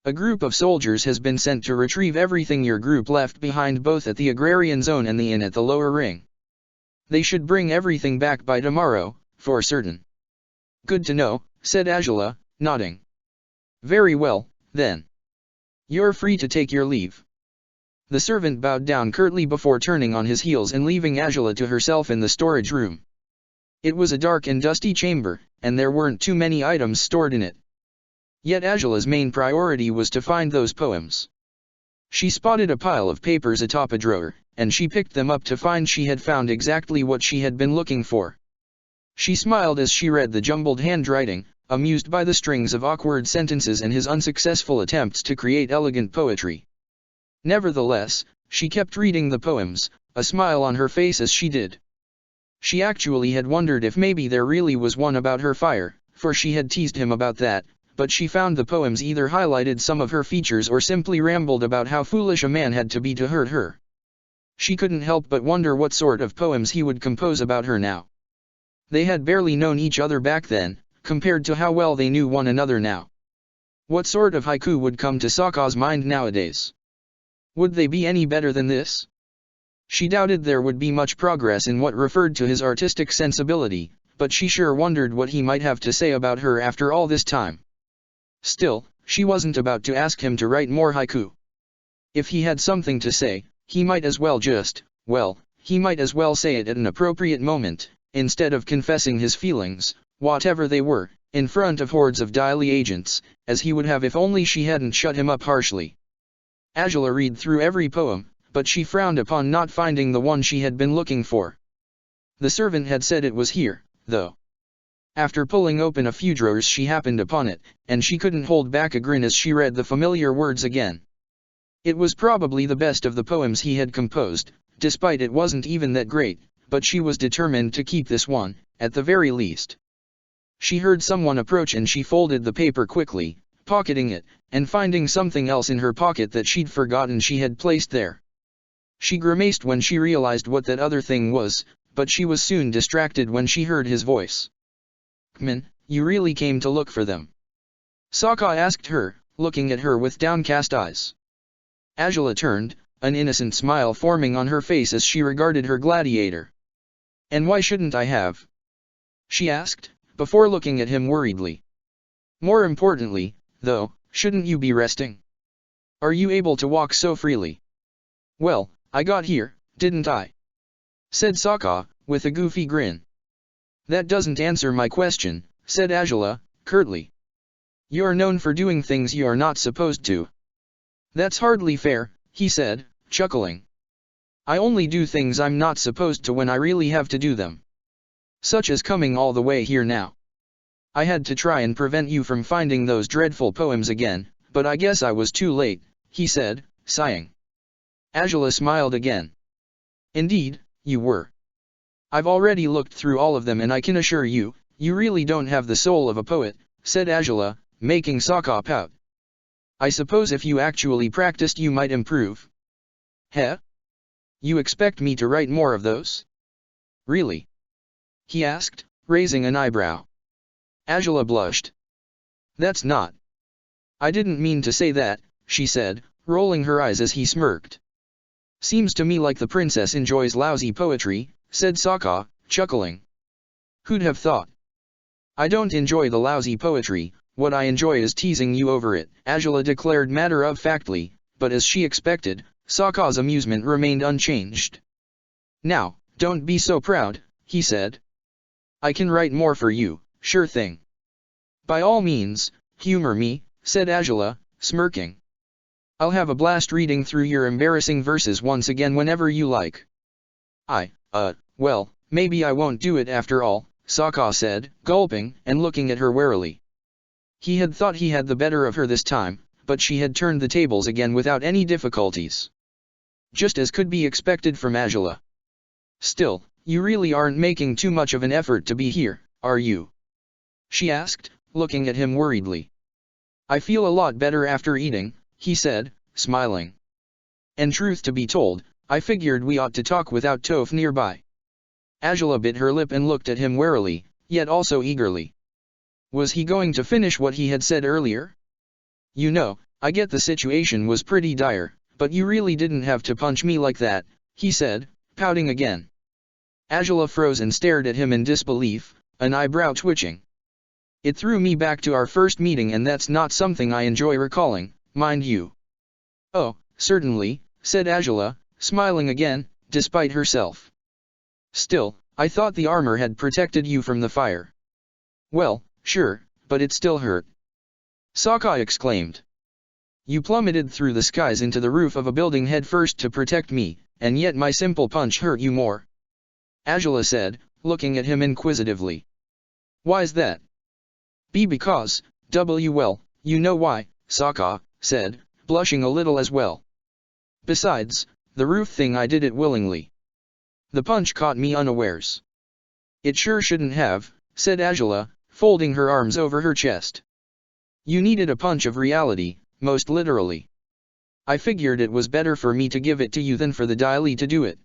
A group of soldiers has been sent to retrieve everything your group left behind both at the agrarian zone and the inn at the lower ring. They should bring everything back by tomorrow, for certain. Good to know, said Azula, nodding. Very well, then. You're free to take your leave. The servant bowed down curtly before turning on his heels and leaving Azula to herself in the storage room. It was a dark and dusty chamber, and there weren't too many items stored in it. Yet Azula's main priority was to find those poems. She spotted a pile of papers atop a drawer, and she picked them up to find she had found exactly what she had been looking for. She smiled as she read the jumbled handwriting, amused by the strings of awkward sentences and his unsuccessful attempts to create elegant poetry. Nevertheless, she kept reading the poems, a smile on her face as she did. She actually had wondered if maybe there really was one about her fire, for she had teased him about that, but she found the poems either highlighted some of her features or simply rambled about how foolish a man had to be to hurt her. She couldn't help but wonder what sort of poems he would compose about her now. They had barely known each other back then, compared to how well they knew one another now. What sort of haiku would come to Sokka's mind nowadays? Would they be any better than this? She doubted there would be much progress in what referred to his artistic sensibility, but she sure wondered what he might have to say about her after all this time. Still, she wasn't about to ask him to write more haiku. If he had something to say, he might as well he might as well say it at an appropriate moment, instead of confessing his feelings, whatever they were, in front of hordes of Daily agents, as he would have if only she hadn't shut him up harshly. Azula read through every poem, but she frowned upon not finding the one she had been looking for. The servant had said it was here, though. After pulling open a few drawers she happened upon it, and she couldn't hold back a grin as she read the familiar words again. It was probably the best of the poems he had composed, despite it wasn't even that great, but she was determined to keep this one, at the very least. She heard someone approach and she folded the paper quickly, pocketing it, and finding something else in her pocket that she'd forgotten she had placed there. She grimaced when she realized what that other thing was, but she was soon distracted when she heard his voice. "Kmin, you really came to look for them?" Sokka asked her, looking at her with downcast eyes. Azula turned, an innocent smile forming on her face as she regarded her gladiator. "And why shouldn't I have?" she asked, before looking at him worriedly. "More importantly, though, shouldn't you be resting? Are you able to walk so freely?" "Well, I got here, didn't I?" said Sokka, with a goofy grin. "That doesn't answer my question," said Azula, curtly. "You're known for doing things you're not supposed to." "That's hardly fair," he said, chuckling. "I only do things I'm not supposed to when I really have to do them. Such as coming all the way here now. I had to try and prevent you from finding those dreadful poems again, but I guess I was too late," he said, sighing. Azula smiled again. "Indeed, you were. I've already looked through all of them and I can assure you, you really don't have the soul of a poet," said Azula, making Sokka pout. "I suppose if you actually practiced you might improve." "Heh? You expect me to write more of those? Really?" he asked, raising an eyebrow. Azula blushed. "That's not. I didn't mean to say that," she said, rolling her eyes as he smirked. "Seems to me like the princess enjoys lousy poetry," said Sokka, chuckling. "Who'd have thought?" I don't enjoy the lousy poetry, what I enjoy is teasing you over it, Angela declared matter-of-factly, but as she expected, Sokka's amusement remained unchanged. Now, don't be so proud, he said. I can write more for you, sure thing. By all means, humor me, said Angela, smirking. I'll have a blast reading through your embarrassing verses once again whenever you like. Well, maybe I won't do it after all, Sokka said, gulping and looking at her warily. He had thought he had the better of her this time, but she had turned the tables again without any difficulties. Just as could be expected from Angela. Still, you really aren't making too much of an effort to be here, are you? She asked, looking at him worriedly. I feel a lot better after eating, he said, smiling. And truth to be told, I figured we ought to talk without Toph nearby. Angela bit her lip and looked at him warily, yet also eagerly. Was he going to finish what he had said earlier? You know, I get the situation was pretty dire, but you really didn't have to punch me like that, he said, pouting again. Angela froze and stared at him in disbelief, an eyebrow twitching. It threw me back to our first meeting, and that's not something I enjoy recalling, mind you. Oh, certainly, said Angela, smiling again, despite herself. Still, I thought the armor had protected you from the fire. Well, sure, but it still hurt. Sokka exclaimed. You plummeted through the skies into the roof of a building headfirst to protect me, and yet my simple punch hurt you more. Angela said, looking at him inquisitively. Why's that? Because, well, you know why, Sokka said, blushing a little as well. Besides, the roof thing, I did it willingly. The punch caught me unawares. It sure shouldn't have, said Angela, folding her arms over her chest. You needed a punch of reality, most literally. I figured it was better for me to give it to you than for the Daily to do it.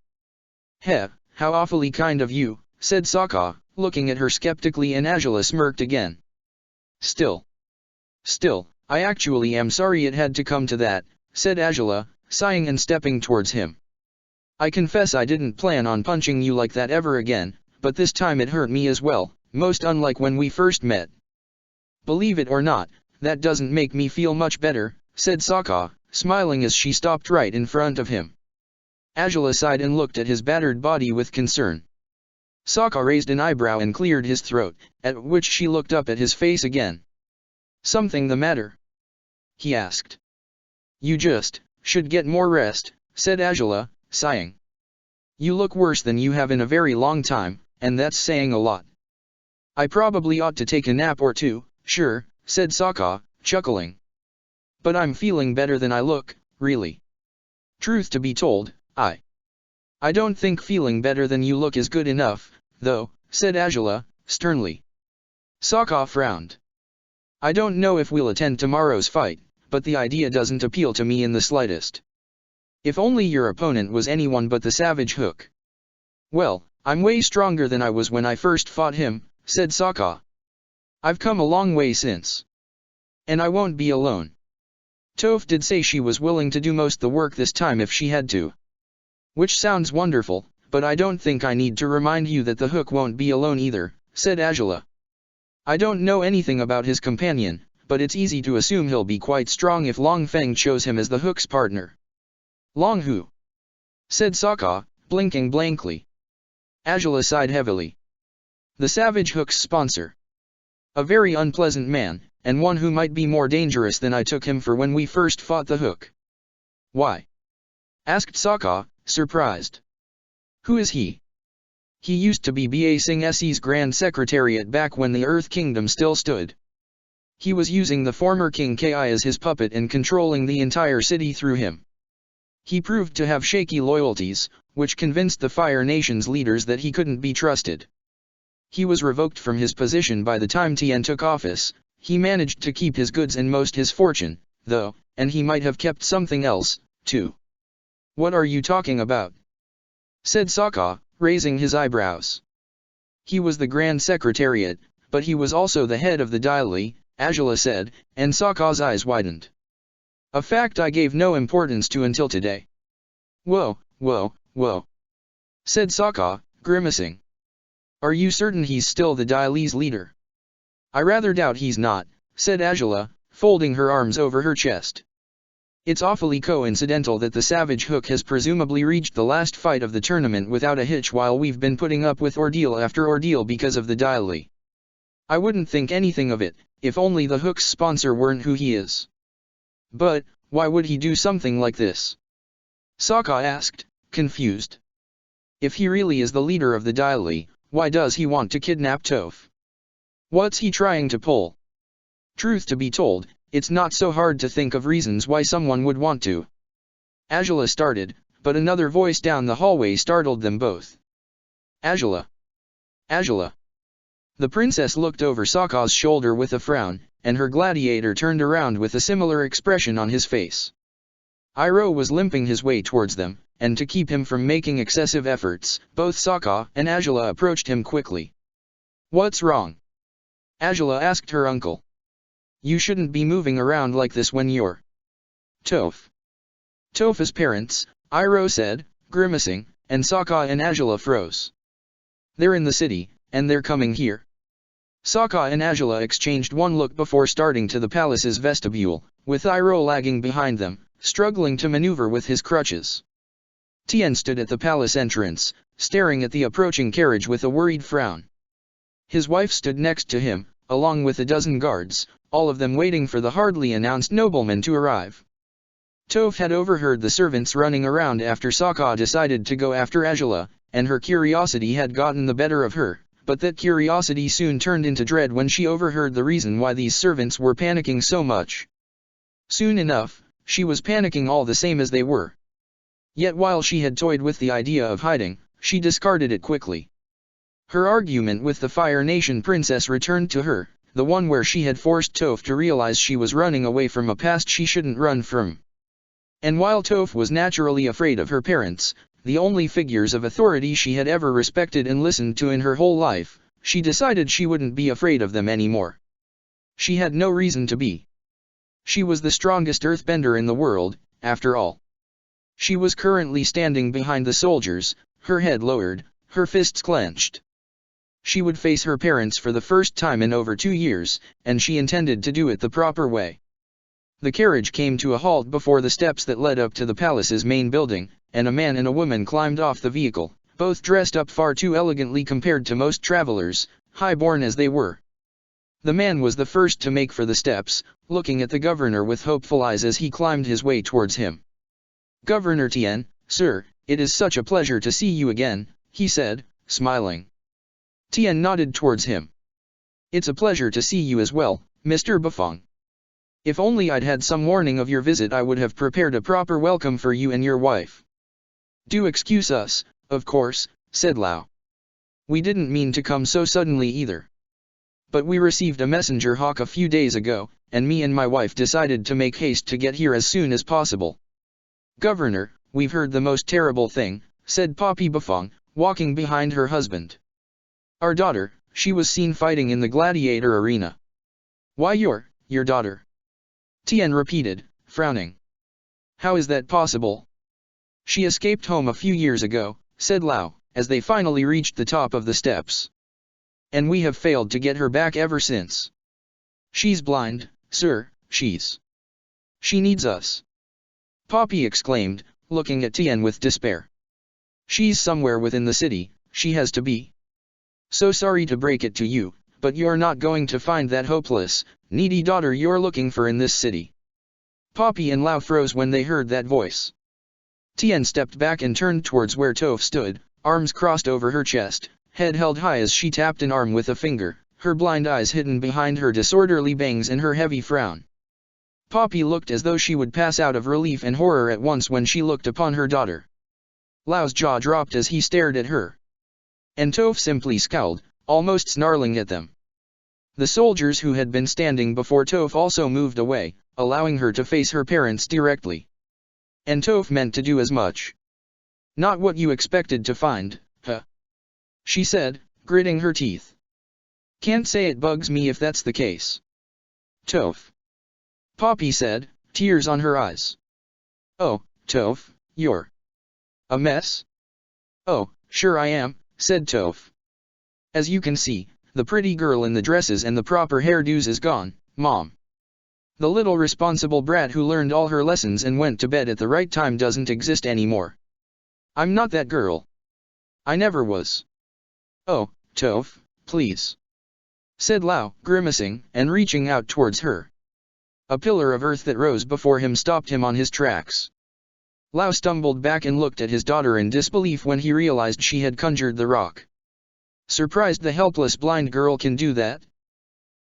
Heh, how awfully kind of you, said Sokka, looking at her skeptically, and Angela smirked again. Still, I actually am sorry it had to come to that, said Angela, sighing and stepping towards him. I confess I didn't plan on punching you like that ever again, but this time it hurt me as well, most unlike when we first met. Believe it or not, that doesn't make me feel much better, said Sokka, smiling as she stopped right in front of him. Angela sighed and looked at his battered body with concern. Sokka raised an eyebrow and cleared his throat, at which she looked up at his face again. Something the matter? He asked. You just should get more rest, said Angela, sighing. You look worse than you have in a very long time, and that's saying a lot. I probably ought to take a nap or two, sure, said Sokka, chuckling. But I'm feeling better than I look, really. Truth to be told, I don't think feeling better than you look is good enough, though, said Angela, sternly. Sokka frowned. I don't know if we'll attend tomorrow's fight, but the idea doesn't appeal to me in the slightest. If only your opponent was anyone but the Savage Hook. Well, I'm way stronger than I was when I first fought him, said Sokka. I've come a long way since. And I won't be alone. Toph did say she was willing to do most the work this time if she had to. Which sounds wonderful, but I don't think I need to remind you that the Hook won't be alone either, said Angela. I don't know anything about his companion, but it's easy to assume he'll be quite strong if Long Feng chose him as the Hook's partner. Long who? Said Sokka, blinking blankly. Angela sighed heavily. The Savage Hook's sponsor. A very unpleasant man, and one who might be more dangerous than I took him for when we first fought the Hook. Why? Asked Sokka, surprised. Who is he? He used to be Ba Sing Se's Grand Secretariat back when the Earth Kingdom still stood. He was using the former King Ki as his puppet and controlling the entire city through him. He proved to have shaky loyalties, which convinced the Fire Nation's leaders that he couldn't be trusted. He was revoked from his position by the time Tien took office. He managed to keep his goods and most his fortune, though, and he might have kept something else, too. What are you talking about? Said Sokka, raising his eyebrows. He was the Grand Secretariat, but he was also the head of the Daily, Angela said, and Sokka's eyes widened. A fact I gave no importance to until today. Whoa, said Sokka, grimacing. Are you certain he's still the Daily's leader? I rather doubt he's not, said Angela, folding her arms over her chest. It's awfully coincidental that the Savage Hook has presumably reached the last fight of the tournament without a hitch while we've been putting up with ordeal after ordeal because of the Daily. I wouldn't think anything of it, if only the Hook's sponsor weren't who he is. But, why would he do something like this? Sokka asked, confused. If he really is the leader of the Daily, why does he want to kidnap Toph? What's he trying to pull? Truth to be told, it's not so hard to think of reasons why someone would want to. Angela started, but another voice down the hallway startled them both. Angela! Angela! The princess looked over Sokka's shoulder with a frown, and her gladiator turned around with a similar expression on his face. Iroh was limping his way towards them, and to keep him from making excessive efforts, both Sokka and Angela approached him quickly. What's wrong? Angela asked her uncle. You shouldn't be moving around like this when you're Toph. Toph's parents, Iroh said, grimacing, and Sokka and Angela froze. They're in the city, and they're coming here. Sokka and Angela exchanged one look before starting to the palace's vestibule, with Iroh lagging behind them, struggling to maneuver with his crutches. Tien stood at the palace entrance, staring at the approaching carriage with a worried frown. His wife stood next to him, along with a dozen guards, all of them waiting for the hardly announced nobleman to arrive. Toph had overheard the servants running around after Sokka decided to go after Angela, and her curiosity had gotten the better of her, but that curiosity soon turned into dread when she overheard the reason why these servants were panicking so much. Soon enough, she was panicking all the same as they were. Yet while she had toyed with the idea of hiding, she discarded it quickly. Her argument with the Fire Nation princess returned to her, the one where she had forced Toph to realize she was running away from a past she shouldn't run from. And while Toph was naturally afraid of her parents, the only figures of authority she had ever respected and listened to in her whole life, she decided she wouldn't be afraid of them anymore. She had no reason to be. She was the strongest earthbender in the world, after all. She was currently standing behind the soldiers, her head lowered, her fists clenched. She would face her parents for the first time in over 2 years, and she intended to do it the proper way. The carriage came to a halt before the steps that led up to the palace's main building, and a man and a woman climbed off the vehicle, both dressed up far too elegantly compared to most travelers, high-born as they were. The man was the first to make for the steps, looking at the governor with hopeful eyes as he climbed his way towards him. Governor Tien, sir, it is such a pleasure to see you again, he said, smiling. Tien nodded towards him. It's a pleasure to see you as well, Mr. Bafong. If only I'd had some warning of your visit I would have prepared a proper welcome for you and your wife. Do excuse us, of course, said Lao. We didn't mean to come so suddenly either. But we received a messenger hawk a few days ago, and me and my wife decided to make haste to get here as soon as possible. Governor, we've heard the most terrible thing, said Poppy Bafong, walking behind her husband. Our daughter, she was seen fighting in the Gladiator arena. Why your daughter? Tien repeated, frowning. How is that possible? She escaped home a few years ago, said Lao, as they finally reached the top of the steps. And we have failed to get her back ever since. She's blind, sir, she needs us. Poppy exclaimed, looking at Tien with despair. She's somewhere within the city, she has to be. So sorry to break it to you, but you're not going to find that hopeless, needy daughter you're looking for in this city. Poppy and Lao froze when they heard that voice. Tien stepped back and turned towards where Toph stood, arms crossed over her chest, head held high as she tapped an arm with a finger, her blind eyes hidden behind her disorderly bangs and her heavy frown. Poppy looked as though she would pass out of relief and horror at once when she looked upon her daughter. Lao's jaw dropped as he stared at her. And Toph simply scowled, almost snarling at them. The soldiers who had been standing before Toph also moved away, allowing her to face her parents directly. And Toph meant to do as much. Not what you expected to find, huh? She said, gritting her teeth. Can't say it bugs me if that's the case. Toph. Poppy said, tears on her eyes. Oh, Toph, you're a mess? Oh, sure I am, said Toph. As you can see, the pretty girl in the dresses and the proper hairdos is gone, Mom. The little responsible brat who learned all her lessons and went to bed at the right time doesn't exist anymore. I'm not that girl. I never was. Oh, Toph, please," said Lao, grimacing, and reaching out towards her. A pillar of earth that rose before him stopped him on his tracks. Lao stumbled back and looked at his daughter in disbelief when he realized she had conjured the rock. Surprised the helpless blind girl can do that?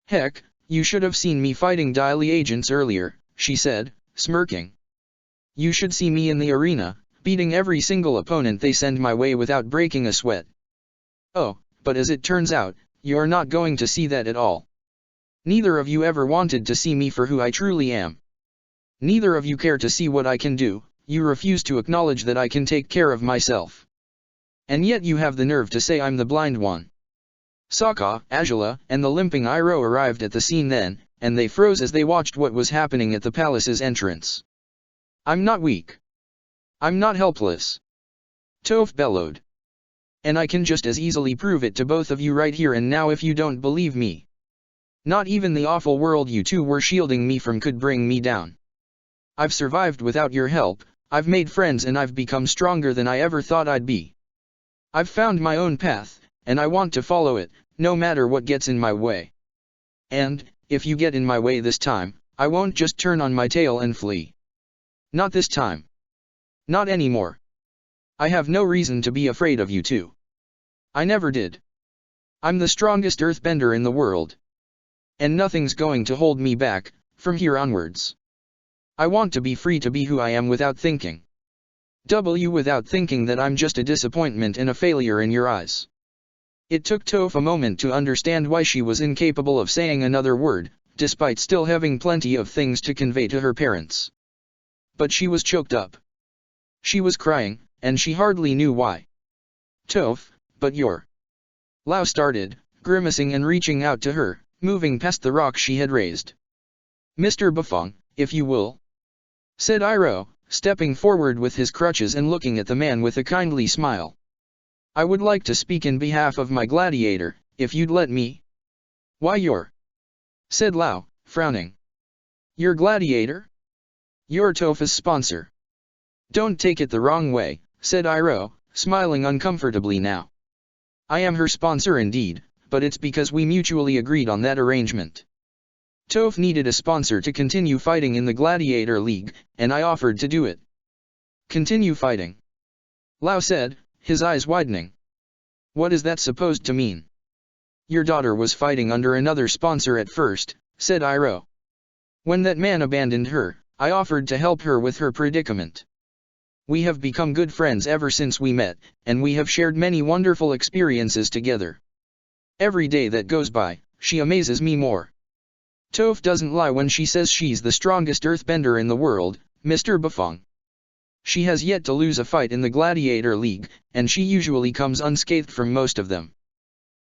"Heck, you should have seen me fighting Daily agents earlier," she said, smirking. "You should see me in the arena, beating every single opponent they send my way without breaking a sweat." "Oh, but as it turns out, you're not going to see that at all. Neither of you ever wanted to see me for who I truly am. Neither of you care to see what I can do, you refuse to acknowledge that I can take care of myself. And yet you have the nerve to say I'm the blind one." Sokka, Azula, and the limping Iroh arrived at the scene then, and they froze as they watched what was happening at the palace's entrance. "I'm not weak. I'm not helpless," Toph bellowed. "And I can just as easily prove it to both of you right here and now if you don't believe me. Not even the awful world you two were shielding me from could bring me down. I've survived without your help, I've made friends and I've become stronger than I ever thought I'd be. I've found my own path, and I want to follow it, no matter what gets in my way. And, if you get in my way this time, I won't just turn on my tail and flee. Not this time. Not anymore. I have no reason to be afraid of you two. I never did. I'm the strongest earthbender in the world. And nothing's going to hold me back, from here onwards. I want to be free to be who I am without thinking. Without thinking that I'm just a disappointment and a failure in your eyes." It took Toph a moment to understand why she was incapable of saying another word, despite still having plenty of things to convey to her parents. But she was choked up. She was crying, and she hardly knew why. "Toph, but you're..." Lao started, grimacing and reaching out to her, moving past the rock she had raised. "Mr. Bufong, if you will," said Iroh, stepping forward with his crutches and looking at the man with a kindly smile. "I would like to speak in behalf of my gladiator, if you'd let me." "Why you're..." said Lao, frowning. "Your gladiator? You're Toph's sponsor." "Don't take it the wrong way," said Iroh, smiling uncomfortably now. "I am her sponsor indeed, but it's because we mutually agreed on that arrangement. Toph needed a sponsor to continue fighting in the Gladiator League, and I offered to do it." "Continue fighting?" Lao said, his eyes widening. "What is that supposed to mean?" "Your daughter was fighting under another sponsor at first," said Iroh. "When that man abandoned her, I offered to help her with her predicament. We have become good friends ever since we met, and we have shared many wonderful experiences together. Every day that goes by, she amazes me more. Toph doesn't lie when she says she's the strongest earthbender in the world, Mr. Bufong. She has yet to lose a fight in the Gladiator League, and she usually comes unscathed from most of them.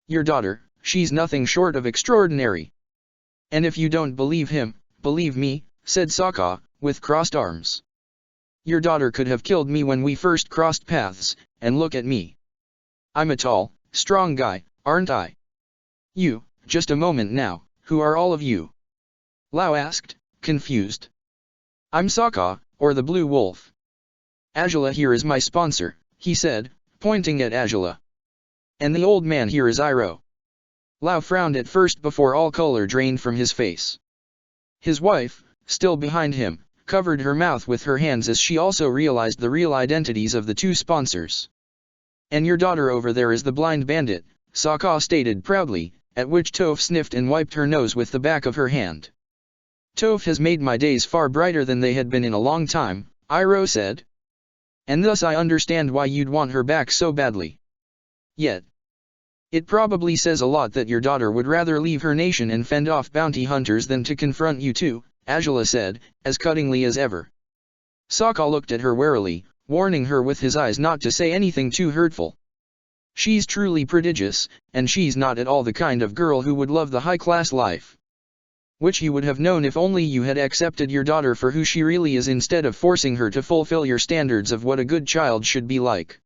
Your daughter, she's nothing short of extraordinary. And if you don't believe him, believe me," said Sokka, with crossed arms. "Your daughter could have killed me when we first crossed paths, and look at me. I'm a tall, strong guy, aren't I? You, just a moment now, who are all of you?" Lao asked, confused. "I'm Sokka, or the Blue Wolf. Azula here is my sponsor," he said, pointing at Azula. "And the old man here is Iroh." Lao frowned at first before all color drained from his face. His wife, still behind him, covered her mouth with her hands as she also realized the real identities of the two sponsors. "And your daughter over there is the blind bandit," Sokka stated proudly, at which Toph sniffed and wiped her nose with the back of her hand. "Toph has made my days far brighter than they had been in a long time," Iroh said. "And thus I understand why you'd want her back so badly. Yet, it probably says a lot that your daughter would rather leave her nation and fend off bounty hunters than to confront you two," Azula said, as cuttingly as ever. Sokka looked at her warily, warning her with his eyes not to say anything too hurtful. "She's truly prodigious, and she's not at all the kind of girl who would love the high-class life. Which you would have known if only you had accepted your daughter for who she really is instead of forcing her to fulfill your standards of what a good child should be like."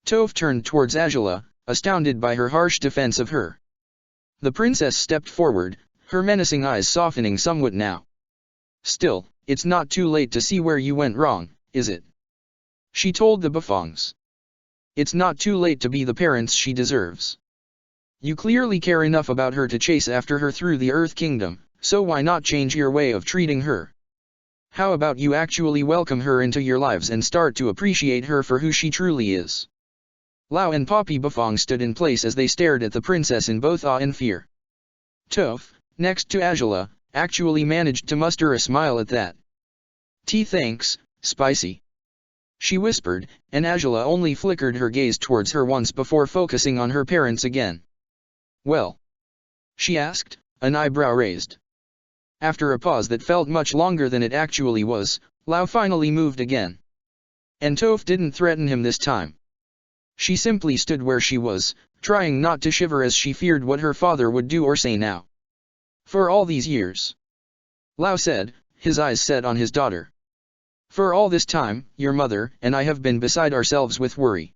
Toph turned towards Azula, astounded by her harsh defense of her. The princess stepped forward, her menacing eyes softening somewhat now. Still, it's not too late to see where you went wrong, is it? She told the Bufongs. It's not too late to be the parents she deserves. You clearly care enough about her to chase after her through the Earth Kingdom, so why not change your way of treating her? How about you actually welcome her into your lives and start to appreciate her for who she truly is? Lao and Poppy Bufong stood in place as they stared at the princess in both awe and fear. Toph, next to Angela, actually managed to muster a smile at that. Thanks, spicy. She whispered, and Angela only flickered her gaze towards her once before focusing on her parents again. Well? She asked, an eyebrow raised. After a pause that felt much longer than it actually was, Lao finally moved again. And Toph didn't threaten him this time. She simply stood where she was, trying not to shiver as she feared what her father would do or say now. For all these years. Lao said, his eyes set on his daughter. For all this time, your mother and I have been beside ourselves with worry.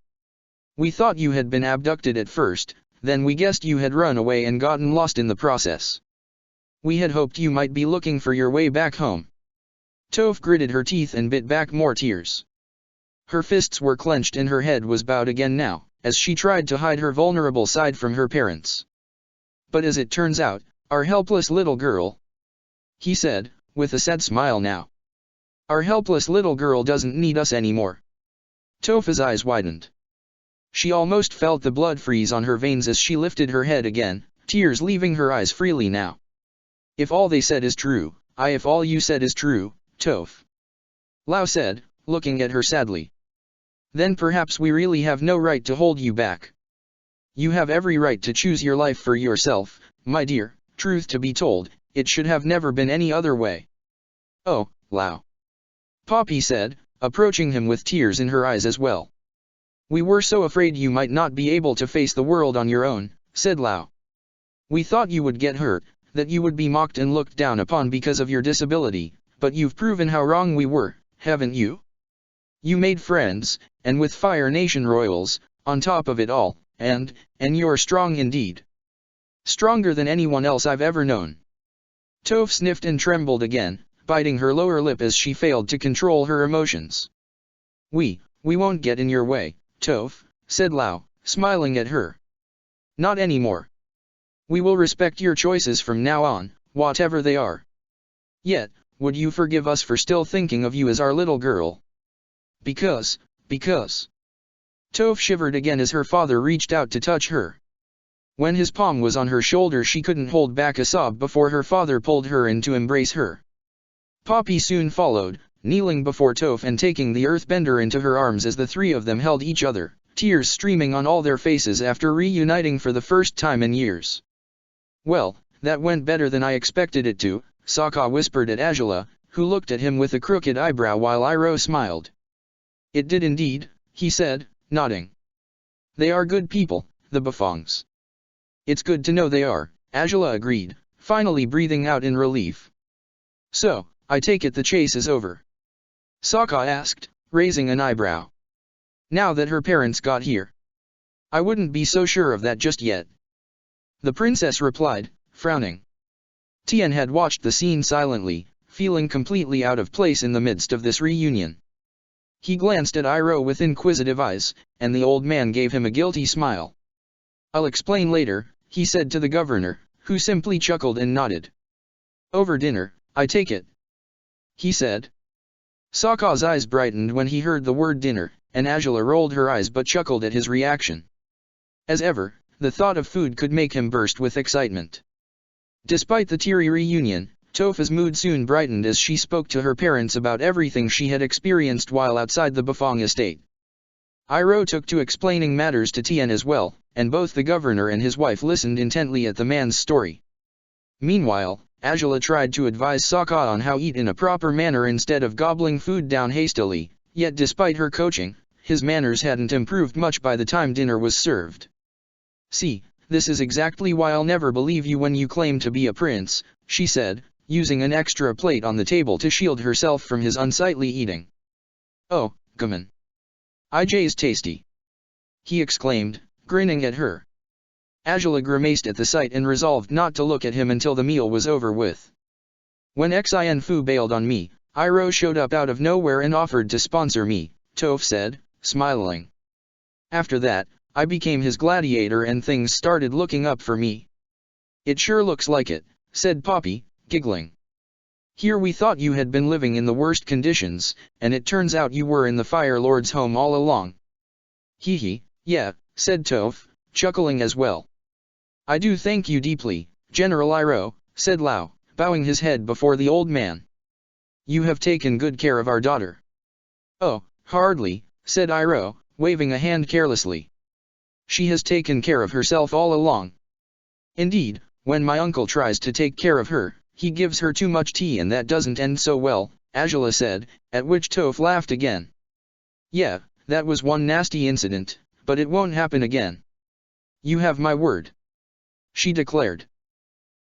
We thought you had been abducted at first, then we guessed you had run away and gotten lost in the process. We had hoped you might be looking for your way back home. Toph gritted her teeth and bit back more tears. Her fists were clenched and her head was bowed again now, as she tried to hide her vulnerable side from her parents. But as it turns out, our helpless little girl, he said, with a sad smile now. Our helpless little girl doesn't need us anymore. Toph's eyes widened. She almost felt the blood freeze on her veins as she lifted her head again, tears leaving her eyes freely now. If all they said is true, if all you said is true, Toph. Lao said, looking at her sadly. Then perhaps we really have no right to hold you back. You have every right to choose your life for yourself, my dear. Truth to be told, it should have never been any other way. Oh, Lao. Poppy said, approaching him with tears in her eyes as well. We were so afraid you might not be able to face the world on your own, said Lao. We thought you would get hurt, that you would be mocked and looked down upon because of your disability, but you've proven how wrong we were, haven't you? You made friends, and with Fire Nation royals, on top of it all, and you're strong indeed. Stronger than anyone else I've ever known. Toph sniffed and trembled again, biting her lower lip as she failed to control her emotions. We won't get in your way, Toph, said Lao, smiling at her. Not anymore. We will respect your choices from now on, whatever they are. Yet, would you forgive us for still thinking of you as our little girl? Because. Toph shivered again as her father reached out to touch her. When his palm was on her shoulder she couldn't hold back a sob before her father pulled her in to embrace her. Poppy soon followed, kneeling before Toph and taking the earthbender into her arms as the three of them held each other, tears streaming on all their faces after reuniting for the first time in years. Well, that went better than I expected it to, Sokka whispered at Angela, who looked at him with a crooked eyebrow while Iroh smiled. It did indeed, he said, nodding. They are good people, the Bufongs. It's good to know they are, Angela agreed, finally breathing out in relief. So, I take it the chase is over? Sokka asked, raising an eyebrow. Now that her parents got here. I wouldn't be so sure of that just yet. The princess replied, frowning. Tien had watched the scene silently, feeling completely out of place in the midst of this reunion. He glanced at Iroh with inquisitive eyes, and the old man gave him a guilty smile. I'll explain later, he said to the governor, who simply chuckled and nodded. Over dinner, I take it, he said. Sokka's eyes brightened when he heard the word dinner, and Angela rolled her eyes but chuckled at his reaction. As ever, the thought of food could make him burst with excitement. Despite the teary reunion, Toph's mood soon brightened as she spoke to her parents about everything she had experienced while outside the Bufong estate. Iroh took to explaining matters to Tien as well, and both the governor and his wife listened intently at the man's story. Meanwhile, Angela tried to advise Sokka on how to eat in a proper manner instead of gobbling food down hastily, yet despite her coaching, his manners hadn't improved much by the time dinner was served. See, this is exactly why I'll never believe you when you claim to be a prince, she said, using an extra plate on the table to shield herself from his unsightly eating. Oh, gammon. IJ's tasty. He exclaimed, grinning at her. Angela grimaced at the sight and resolved not to look at him until the meal was over with. When Xin Fu bailed on me, Iroh showed up out of nowhere and offered to sponsor me, Toph said, smiling. After that, I became his gladiator and things started looking up for me. It sure looks like it, said Poppy, giggling. Here we thought you had been living in the worst conditions, and it turns out you were in the Fire Lord's home all along. Hee hee, yeah, said Toph, chuckling as well. I do thank you deeply, General Iroh, said Lao, bowing his head before the old man. You have taken good care of our daughter. Oh, hardly, said Iroh, waving a hand carelessly. She has taken care of herself all along. Indeed, when my uncle tries to take care of her, he gives her too much tea and that doesn't end so well, Angela said, at which Toph laughed again. Yeah, that was one nasty incident, but it won't happen again. You have my word. She declared.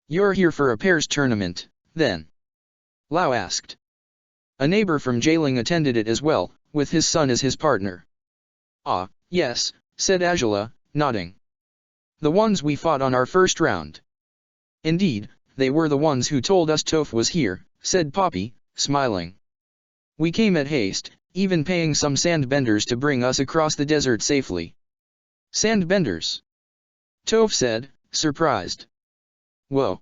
You're here for a pairs tournament, then? Lao asked. A neighbor from Jailing attended it as well, with his son as his partner. Ah, yes, said Angela, nodding. The ones we fought on our first round. Indeed, they were the ones who told us Toph was here, said Poppy, smiling. We came at haste, even paying some sandbenders to bring us across the desert safely. Sandbenders? Toph said, surprised. Whoa.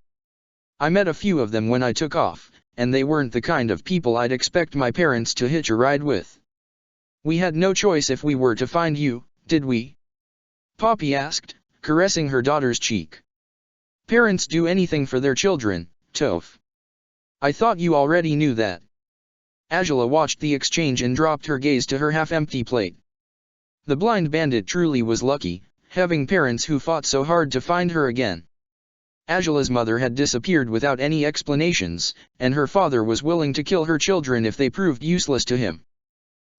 I met a few of them when I took off, and they weren't the kind of people I'd expect my parents to hitch a ride with. We had no choice if we were to find you, did we? Poppy asked, caressing her daughter's cheek. Parents do anything for their children, Toph. I thought you already knew that. Angela watched the exchange and dropped her gaze to her half-empty plate. The blind bandit truly was lucky, having parents who fought so hard to find her again. Angela's mother had disappeared without any explanations, and her father was willing to kill her children if they proved useless to him.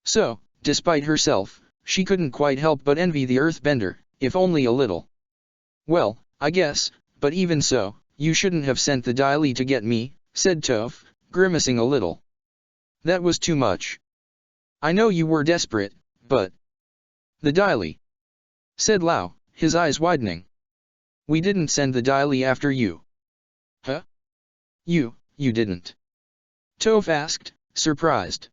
So, despite herself, she couldn't quite help but envy the earthbender, if only a little. Well, I guess, but even so, you shouldn't have sent the Dai Li to get me, said Toph, grimacing a little. That was too much. I know you were desperate, but... The Dai Li, said Lao, his eyes widening. We didn't send the Dai Li after you. Huh? You didn't? Toph asked, surprised.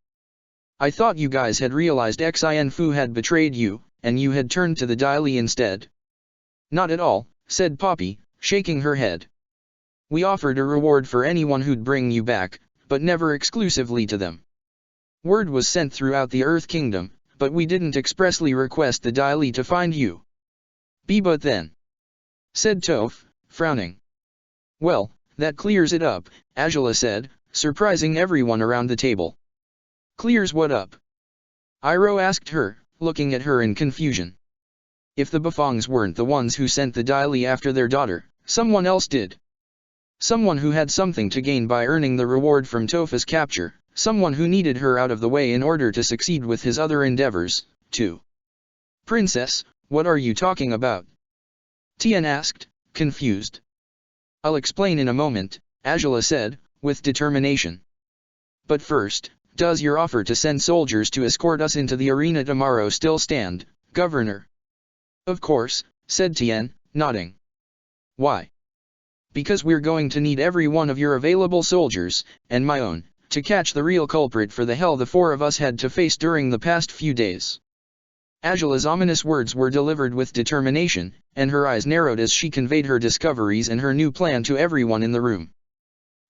I thought you guys had realized Xin Fu had betrayed you, and you had turned to the Dai Li instead. Not at all, said Poppy, shaking her head. We offered a reward for anyone who'd bring you back, but never exclusively to them. Word was sent throughout the Earth Kingdom, but we didn't expressly request the Dai Li to find you. But then, said Toph, frowning. Well, that clears it up, Angela said, surprising everyone around the table. Clears what up? Iroh asked her, looking at her in confusion. If the Bufongs weren't the ones who sent the Dai Li after their daughter, someone else did. Someone who had something to gain by earning the reward from Toph's capture, someone who needed her out of the way in order to succeed with his other endeavors, too. Princess, what are you talking about? Tian asked, confused. I'll explain in a moment, Angela said, with determination. But first, does your offer to send soldiers to escort us into the arena tomorrow still stand, Governor? Of course, said Tian, nodding. Why? Because we're going to need every one of your available soldiers, and my own, to catch the real culprit for the hell the four of us had to face during the past few days. Angela's ominous words were delivered with determination, and her eyes narrowed as she conveyed her discoveries and her new plan to everyone in the room.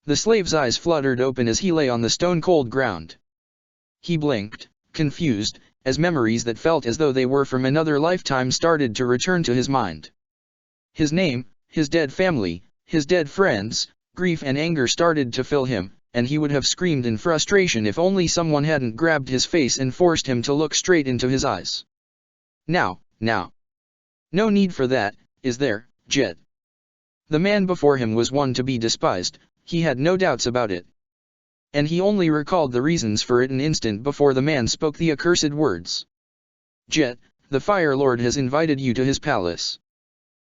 The slave's eyes fluttered open as he lay on the stone-cold ground. He blinked, confused, as memories that felt as though they were from another lifetime started to return to his mind. His name, his dead family, his dead friends, grief and anger started to fill him, and he would have screamed in frustration if only someone hadn't grabbed his face and forced him to look straight into his eyes. Now. No need for that, is there, Jet? The man before him was one to be despised, he had no doubts about it. And he only recalled the reasons for it an instant before the man spoke the accursed words. Jet, the Fire Lord has invited you to his palace.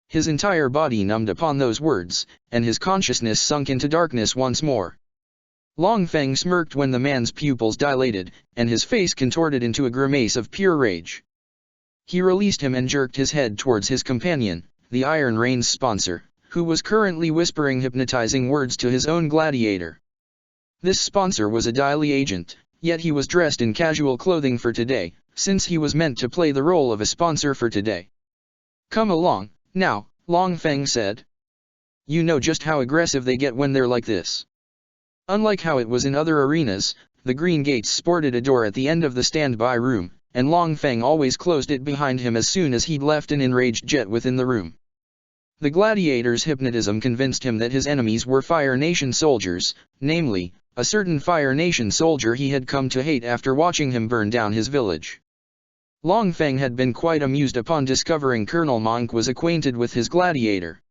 His entire body numbed upon those words, and his consciousness sunk into darkness once more. Long Feng smirked when the man's pupils dilated, and his face contorted into a grimace of pure rage. He released him and jerked his head towards his companion, the Iron Rain's sponsor, who was currently whispering hypnotizing words to his own gladiator. This sponsor was a daily agent, yet he was dressed in casual clothing for today, since he was meant to play the role of a sponsor for today. "Come along, now," Long Feng said. "You know just how aggressive they get when they're like this." Unlike how it was in other arenas, the green gates sported a door at the end of the standby room, and Long Feng always closed it behind him as soon as he'd left an enraged Jet within the room. The gladiator's hypnotism convinced him that his enemies were Fire Nation soldiers, namely, a certain Fire Nation soldier he had come to hate after watching him burn down his village. Long Feng had been quite amused upon discovering Colonel Monk was acquainted with his gladiator.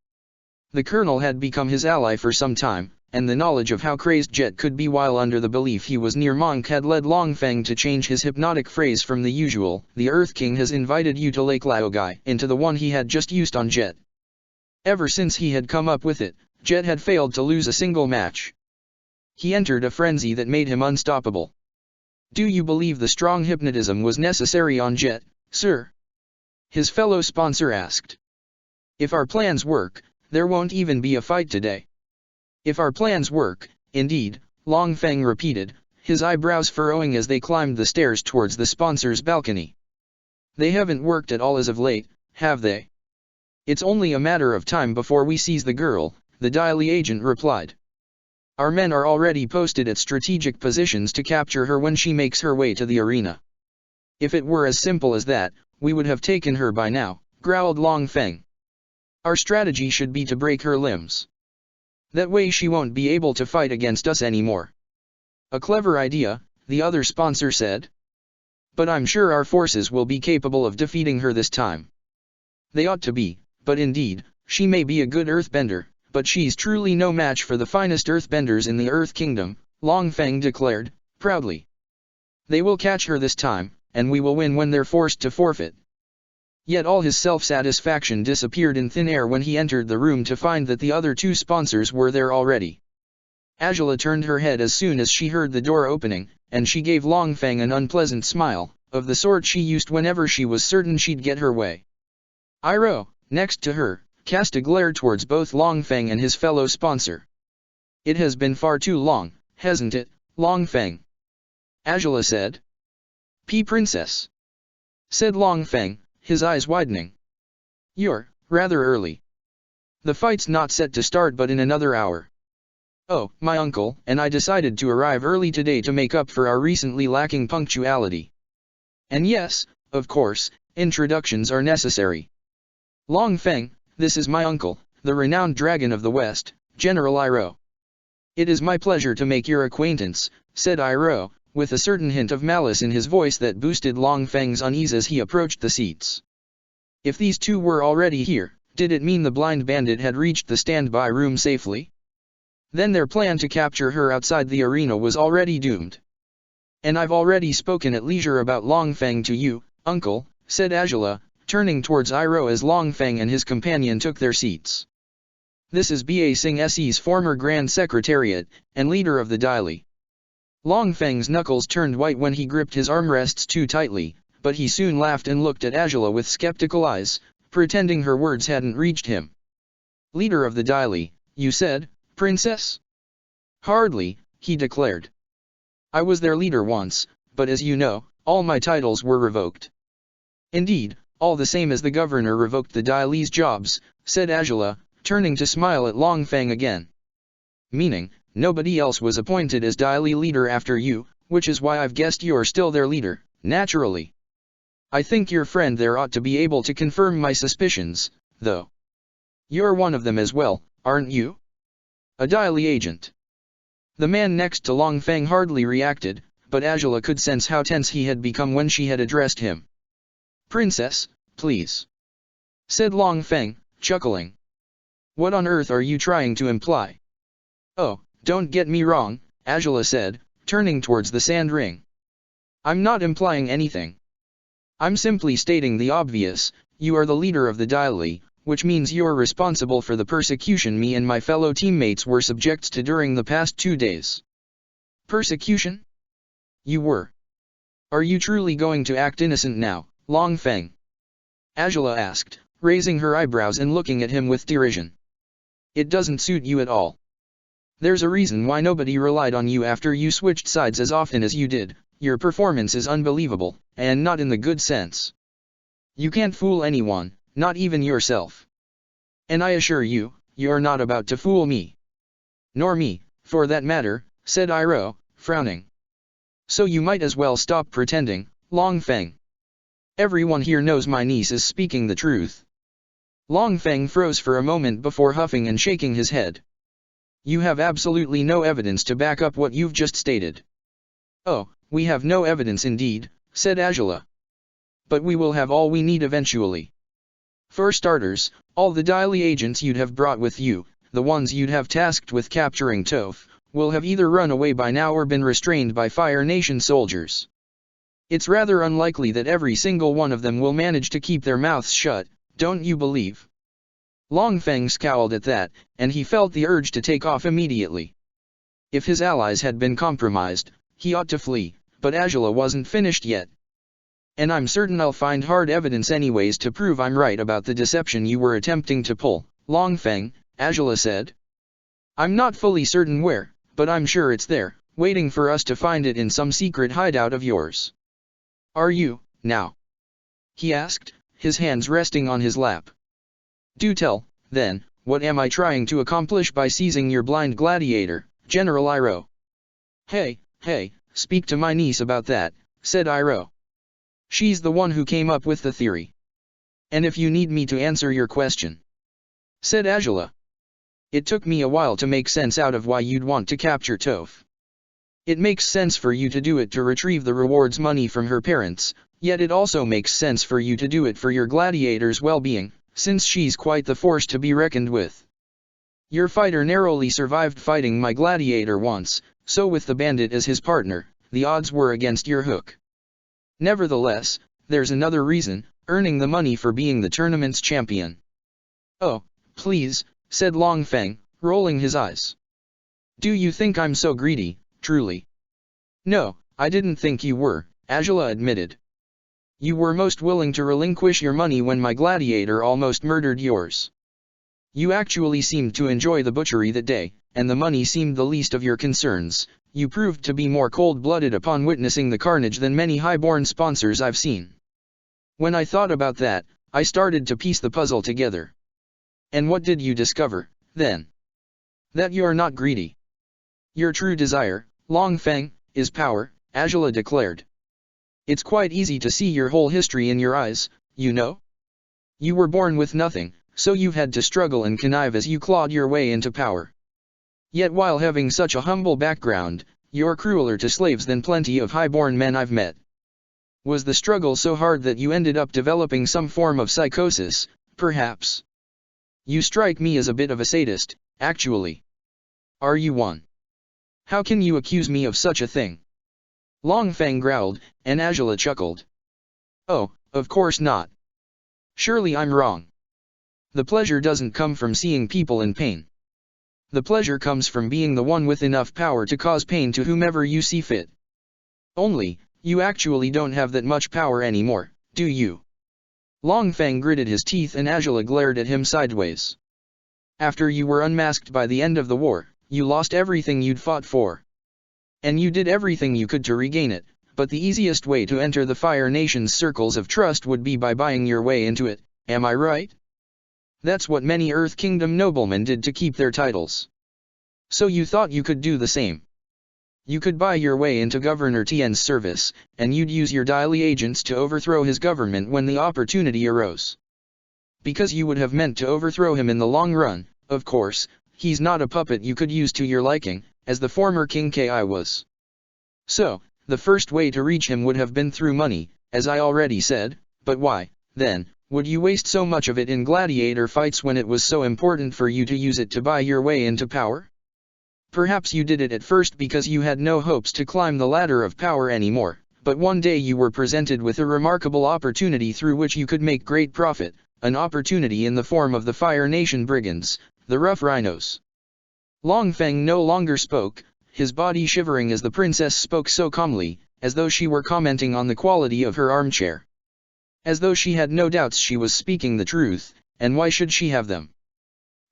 The colonel had become his ally for some time, and the knowledge of how crazed Jet could be while under the belief he was near Monk had led Long Feng to change his hypnotic phrase from the usual, "The Earth King has invited you to Lake Laogai," into the one he had just used on Jet. Ever since he had come up with it, Jet had failed to lose a single match. He entered a frenzy that made him unstoppable. "Do you believe the strong hypnotism was necessary on Jet, sir?" his fellow sponsor asked. "If our plans work, there won't even be a fight today." "If our plans work, indeed," Long Feng repeated, his eyebrows furrowing as they climbed the stairs towards the sponsor's balcony. "They haven't worked at all as of late, have they?" "It's only a matter of time before we seize the girl," the daily agent replied. "Our men are already posted at strategic positions to capture her when she makes her way to the arena." "If it were as simple as that, we would have taken her by now," growled Long Feng. "Our strategy should be to break her limbs. That way she won't be able to fight against us anymore." "A clever idea," the other sponsor said. "But I'm sure our forces will be capable of defeating her this time." "They ought to be, but indeed, she may be a good earthbender, but she's truly no match for the finest earthbenders in the Earth Kingdom," Long Feng declared, proudly. "They will catch her this time, and we will win when they're forced to forfeit." Yet all his self-satisfaction disappeared in thin air when he entered the room to find that the other two sponsors were there already. Angela turned her head as soon as she heard the door opening, and she gave Long Feng an unpleasant smile, of the sort she used whenever she was certain she'd get her way. Iroh, next to her, cast a glare towards both Long Feng and his fellow sponsor. "It has been far too long, hasn't it, Long Feng?" Angela said. "Princess," said Long Feng, his eyes widening. "You're rather early. The fight's not set to start but in another hour." "Oh, my uncle and I decided to arrive early today to make up for our recently lacking punctuality. And yes, of course, introductions are necessary. Long Feng, this is my uncle, the renowned dragon of the West, General Iroh." "It is my pleasure to make your acquaintance," said Iroh, with a certain hint of malice in his voice that boosted Long Feng's unease as he approached the seats. If these two were already here, did it mean the blind bandit had reached the standby room safely? Then their plan to capture her outside the arena was already doomed. "And I've already spoken at leisure about Long Feng to you, uncle," said Angela, turning towards Iroh as Long Feng and his companion took their seats. "This is Ba Sing Se's former Grand Secretariat, and leader of the Daily." Long Feng's knuckles turned white when he gripped his armrests too tightly, but he soon laughed and looked at Angela with skeptical eyes, pretending her words hadn't reached him. "Leader of the Daily, you said, Princess?" "Hardly," he declared. "I was their leader once, but as you know, all my titles were revoked." "Indeed, all the same as the governor revoked the Daily's jobs," said Angela, turning to smile at Long Feng again. "Meaning, nobody else was appointed as Daily leader after you, which is why I've guessed you're still their leader, naturally. I think your friend there ought to be able to confirm my suspicions, though. You're one of them as well, aren't you? A Daily agent." The man next to Long Feng hardly reacted, but Angela could sense how tense he had become when she had addressed him. "Princess, please," said Long Feng, chuckling. "What on earth are you trying to imply?" "Oh, don't get me wrong," Angela said, turning towards the sand ring. "I'm not implying anything. I'm simply stating the obvious. You are the leader of the Daily, which means you're responsible for the persecution me and my fellow teammates were subjects to during the past 2 days." "Persecution? You were? Are you truly going to act innocent now, Long Feng?" Angela asked, raising her eyebrows and looking at him with derision. "It doesn't suit you at all. There's a reason why nobody relied on you after you switched sides as often as you did. Your performance is unbelievable, and not in the good sense. You can't fool anyone, not even yourself. And I assure you, you're not about to fool me. Nor me, for that matter," said Iroh, frowning. "So you might as well stop pretending, Long Feng. Everyone here knows my niece is speaking the truth." Long Feng froze for a moment before huffing and shaking his head. "You have absolutely no evidence to back up what you've just stated." "Oh, we have no evidence indeed," said Azula. "But we will have all we need eventually. For starters, all the Daily agents you'd have brought with you, the ones you'd have tasked with capturing Toph, will have either run away by now or been restrained by Fire Nation soldiers. It's rather unlikely that every single one of them will manage to keep their mouths shut, don't you believe?" Long Feng scowled at that, and he felt the urge to take off immediately. If his allies had been compromised, he ought to flee, but Azula wasn't finished yet. "And I'm certain I'll find hard evidence anyways to prove I'm right about the deception you were attempting to pull, Long Feng," Azula said. "I'm not fully certain where, but I'm sure it's there, waiting for us to find it in some secret hideout of yours." "Are you, now?" he asked, his hands resting on his lap. "Do tell, then, what am I trying to accomplish by seizing your blind gladiator, General Iroh?" Hey, speak to my niece about that," said Iroh. "She's the one who came up with the theory. And if you need me to answer your question," said Azula. "It took me a while to make sense out of why you'd want to capture Toph. It makes sense for you to do it to retrieve the rewards money from her parents, yet it also makes sense for you to do it for your gladiator's well-being, since she's quite the force to be reckoned with. Your fighter narrowly survived fighting my gladiator once, so with the bandit as his partner, the odds were against your hook. Nevertheless, there's another reason, earning the money for being the tournament's champion." "Oh, please," said Long Feng, rolling his eyes. "Do you think I'm so greedy, truly?" "No, I didn't think you were," Azula admitted. "You were most willing to relinquish your money when my gladiator almost murdered yours. You actually seemed to enjoy the butchery that day, and the money seemed the least of your concerns. You proved to be more cold-blooded upon witnessing the carnage than many high-born sponsors I've seen. When I thought about that, I started to piece the puzzle together. And what did you discover, then? That you're not greedy. Your true desire, Long Feng, is power," Azula declared. "It's quite easy to see your whole history in your eyes, you know. You were born with nothing, so you've had to struggle and connive as you clawed your way into power. Yet while having such a humble background, you're crueler to slaves than plenty of high-born men I've met. Was the struggle so hard that you ended up developing some form of psychosis, perhaps? You strike me as a bit of a sadist, actually. Are you one? How can you accuse me of such a thing?" Long Feng growled, and Azula chuckled. "Oh, of course not. Surely I'm wrong. The pleasure doesn't come from seeing people in pain. The pleasure comes from being the one with enough power to cause pain to whomever you see fit. Only, you actually don't have that much power anymore, do you?" Long Feng gritted his teeth and Azula glared at him sideways. "After you were unmasked by the end of the war, you lost everything you'd fought for. And you did everything you could to regain it, but the easiest way to enter the Fire Nation's circles of trust would be by buying your way into it, am I right? That's what many Earth Kingdom noblemen did to keep their titles. So you thought you could do the same. You could buy your way into Governor Tien's service, and you'd use your Daily agents to overthrow his government when the opportunity arose. Because you would have meant to overthrow him in the long run, of course. He's not a puppet you could use to your liking, as the former King Ki was. So, the first way to reach him would have been through money, as I already said, but why, then, would you waste so much of it in gladiator fights when it was so important for you to use it to buy your way into power? Perhaps you did it at first because you had no hopes to climb the ladder of power anymore, but one day you were presented with a remarkable opportunity through which you could make great profit, an opportunity in the form of the Fire Nation brigands, the Rough Rhinos." Long Feng no longer spoke, his body shivering as the princess spoke so calmly, as though she were commenting on the quality of her armchair. As though she had no doubts she was speaking the truth, and why should she have them?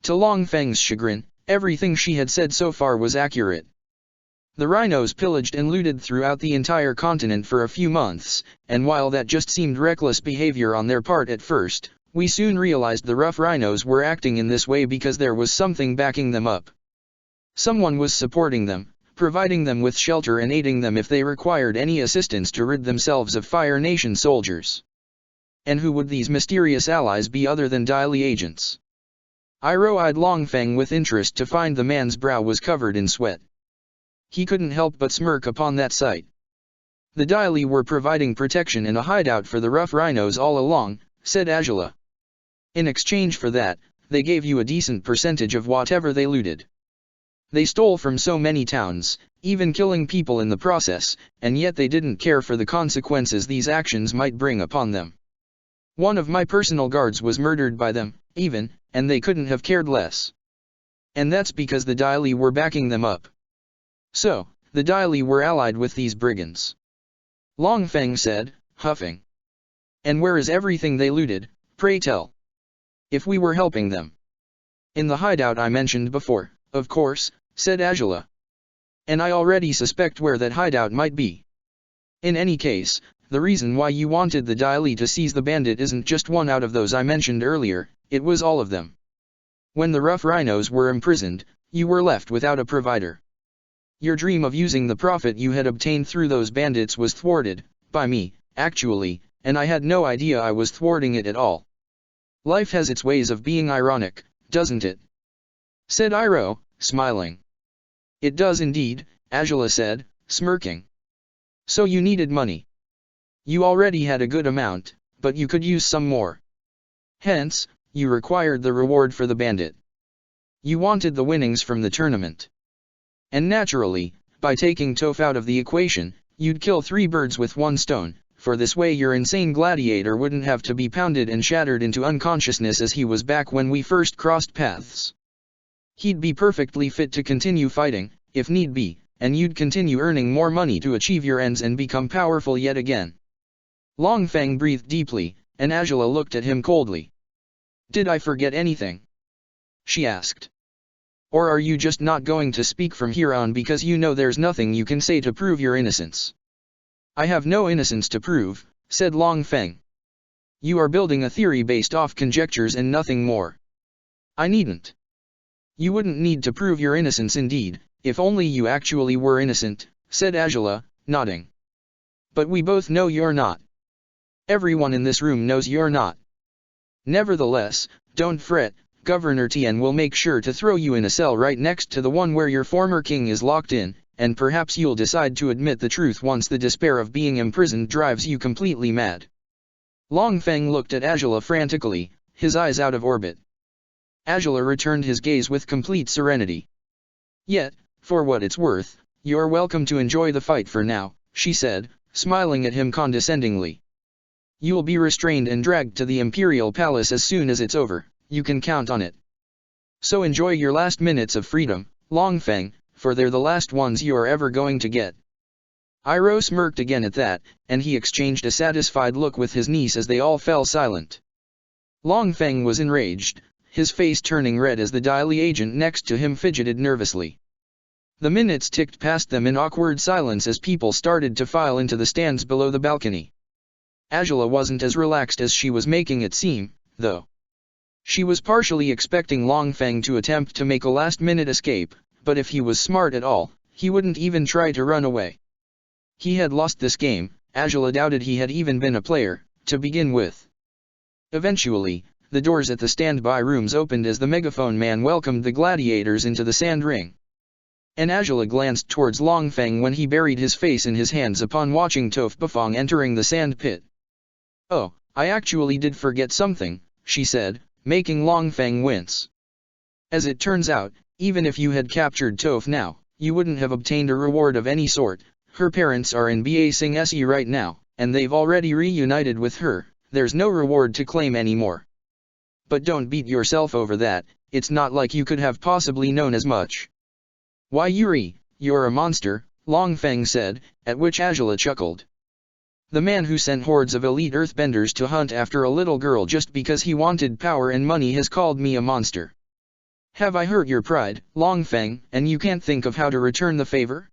To Long Feng's chagrin, everything she had said so far was accurate. The rhinos pillaged and looted throughout the entire continent for a few months, and while that just seemed reckless behavior on their part at first, we soon realized the rough rhinos were acting in this way because there was something backing them up. Someone was supporting them, providing them with shelter and aiding them if they required any assistance to rid themselves of Fire Nation soldiers. And who would these mysterious allies be other than Daily agents? Eyed Long Feng with interest to find the man's brow was covered in sweat. He couldn't help but smirk upon that sight. The Daily were providing protection and a hideout for the rough rhinos all along, said Angela. In exchange for that, they gave you a decent percentage of whatever they looted. They stole from so many towns, even killing people in the process, and yet they didn't care for the consequences these actions might bring upon them. One of my personal guards was murdered by them, even, and they couldn't have cared less. And that's because the Daily were backing them up. So, the Daily were allied with these brigands. Long Feng said, huffing. And where is everything they looted, pray tell? If we were helping them. In the hideout I mentioned before, of course, said Angela. And I already suspect where that hideout might be. In any case, the reason why you wanted the Daily to seize the bandit isn't just one out of those I mentioned earlier, it was all of them. When the rough rhinos were imprisoned, you were left without a provider. Your dream of using the profit you had obtained through those bandits was thwarted, by me, actually, and I had no idea I was thwarting it at all. Life has its ways of being ironic, doesn't it? Said Iroh, smiling. It does indeed, Angela said, smirking. So you needed money. You already had a good amount, but you could use some more. Hence, you required the reward for the bandit. You wanted the winnings from the tournament. And naturally, by taking Toph out of the equation, you'd kill 3 birds with 1 stone, for this way your insane gladiator wouldn't have to be pounded and shattered into unconsciousness as he was back when we first crossed paths. He'd be perfectly fit to continue fighting, if need be, and you'd continue earning more money to achieve your ends and become powerful yet again. Long Feng breathed deeply, and Angela looked at him coldly. Did I forget anything? She asked. Or are you just not going to speak from here on because you know there's nothing you can say to prove your innocence? I have no innocence to prove, said Long Feng. You are building a theory based off conjectures and nothing more. I needn't. You wouldn't need to prove your innocence indeed, if only you actually were innocent, said Angela, nodding. But we both know you're not. Everyone in this room knows you're not. Nevertheless, don't fret, Governor Tien will make sure to throw you in a cell right next to the one where your former king is locked in, and perhaps you'll decide to admit the truth once the despair of being imprisoned drives you completely mad. Long Feng looked at Angela frantically, his eyes out of orbit. Angela returned his gaze with complete serenity. Yet, for what it's worth, you're welcome to enjoy the fight for now, she said, smiling at him condescendingly. You'll be restrained and dragged to the Imperial Palace as soon as it's over, you can count on it. So enjoy your last minutes of freedom, Long Feng, for they're the last ones you're ever going to get. Iroh smirked again at that, and he exchanged a satisfied look with his niece as they all fell silent. Long Feng was enraged, his face turning red as the Daily agent next to him fidgeted nervously. The minutes ticked past them in awkward silence as people started to file into the stands below the balcony. Angela wasn't as relaxed as she was making it seem, though. She was partially expecting Long Feng to attempt to make a last-minute escape, but if he was smart at all, he wouldn't even try to run away. He had lost this game, Angela doubted he had even been a player, to begin with. Eventually, the doors at the standby rooms opened as the megaphone man welcomed the gladiators into the sand ring. And Angela glanced towards Long Feng when he buried his face in his hands upon watching Toph Bafong entering the sand pit. Oh, I actually did forget something, she said, making Long Feng wince. As it turns out, even if you had captured Toph now, you wouldn't have obtained a reward of any sort. Her parents are in Ba Sing Se right now, and they've already reunited with her. There's no reward to claim anymore. But don't beat yourself over that, it's not like you could have possibly known as much. Why Yuri, you're a monster, Long Feng said, at which Angela chuckled. The man who sent hordes of elite earthbenders to hunt after a little girl just because he wanted power and money has called me a monster. Have I hurt your pride, Longfeng, and you can't think of how to return the favor?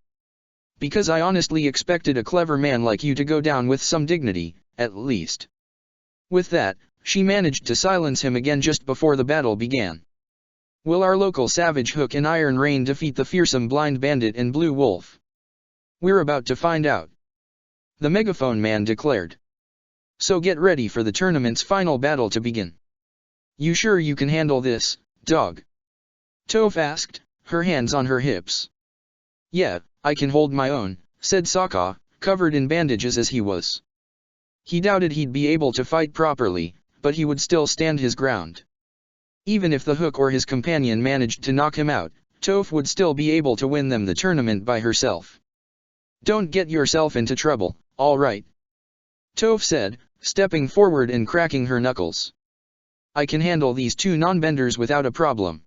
Because I honestly expected a clever man like you to go down with some dignity, at least. With that, she managed to silence him again just before the battle began. Will our local Savage Hook and Iron Rain defeat the fearsome Blind Bandit and Blue Wolf? We're about to find out. The Megaphone Man declared. So get ready for the tournament's final battle to begin. You sure you can handle this, dog? Toph asked, her hands on her hips. Yeah, I can hold my own, said Sokka, covered in bandages as he was. He doubted he'd be able to fight properly, but he would still stand his ground. Even if the Hook or his companion managed to knock him out, Toph would still be able to win them the tournament by herself. Don't get yourself into trouble, all right? Toph said, stepping forward and cracking her knuckles. I can handle these two non-benders without a problem.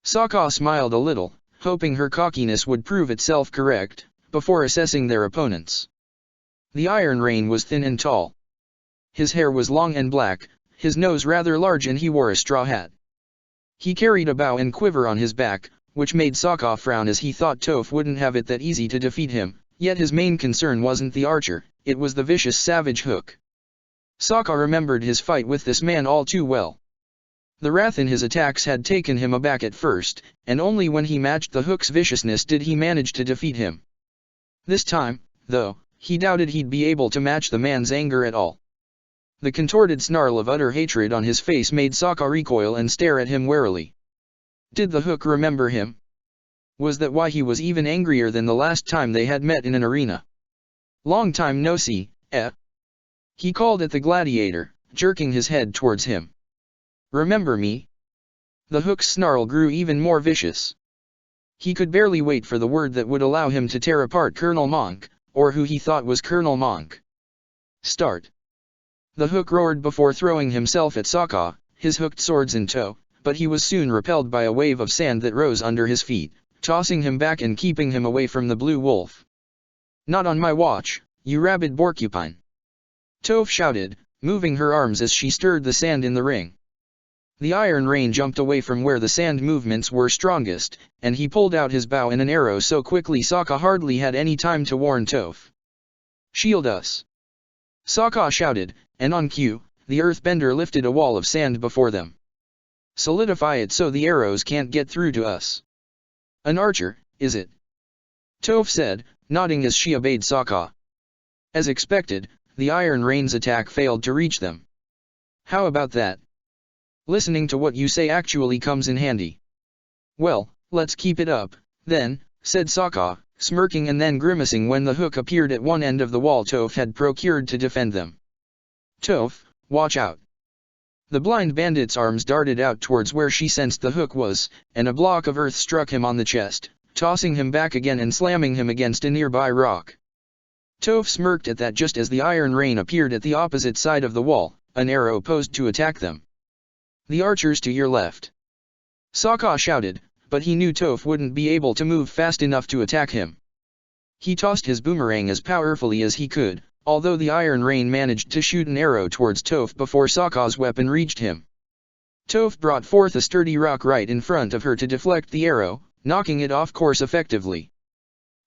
Sokka smiled a little, hoping her cockiness would prove itself correct, before assessing their opponents. The Iron Rain was thin and tall. His hair was long and black, his nose rather large, and he wore a straw hat. He carried a bow and quiver on his back, which made Sokka frown as he thought Toph wouldn't have it that easy to defeat him, yet his main concern wasn't the archer, it was the vicious Savage Hook. Sokka remembered his fight with this man all too well. The wrath in his attacks had taken him aback at first, and only when he matched the Hook's viciousness did he manage to defeat him. This time, though, he doubted he'd be able to match the man's anger at all. The contorted snarl of utter hatred on his face made Sokka recoil and stare at him warily. Did the Hook remember him? Was that why he was even angrier than the last time they had met in an arena? Long time no see, eh? He called at the Gladiator, jerking his head towards him. Remember me? The Hook's snarl grew even more vicious. He could barely wait for the word that would allow him to tear apart Colonel Monk, or who he thought was Colonel Monk. Start. The Hook roared before throwing himself at Sokka, his hooked swords in tow, but he was soon repelled by a wave of sand that rose under his feet, tossing him back and keeping him away from the Blue Wolf. Not on my watch, you rabid porcupine! Toph shouted, moving her arms as she stirred the sand in the ring. The Iron Rain jumped away from where the sand movements were strongest, and he pulled out his bow and an arrow so quickly Sokka hardly had any time to warn Toph. Shield us! Sokka shouted, and on cue, the earthbender lifted a wall of sand before them. Solidify it so the arrows can't get through to us. An archer, is it? Toph said, nodding as she obeyed Sokka. As expected, the Iron Rain's attack failed to reach them. How about that? Listening to what you say actually comes in handy. Well, let's keep it up, then, said Sokka, smirking and then grimacing when the Hook appeared at one end of the wall Toph had procured to defend them. Toph, watch out! The Blind Bandit's arms darted out towards where she sensed the Hook was, and a block of earth struck him on the chest, tossing him back again and slamming him against a nearby rock. Toph smirked at that just as the Iron Rain appeared at the opposite side of the wall, an arrow posed to attack them. The archers to your left! Sokka shouted, but he knew Toph wouldn't be able to move fast enough to attack him. He tossed his boomerang as powerfully as he could, although the Iron Rain managed to shoot an arrow towards Toph before Sokka's weapon reached him. Toph brought forth a sturdy rock right in front of her to deflect the arrow, knocking it off course effectively.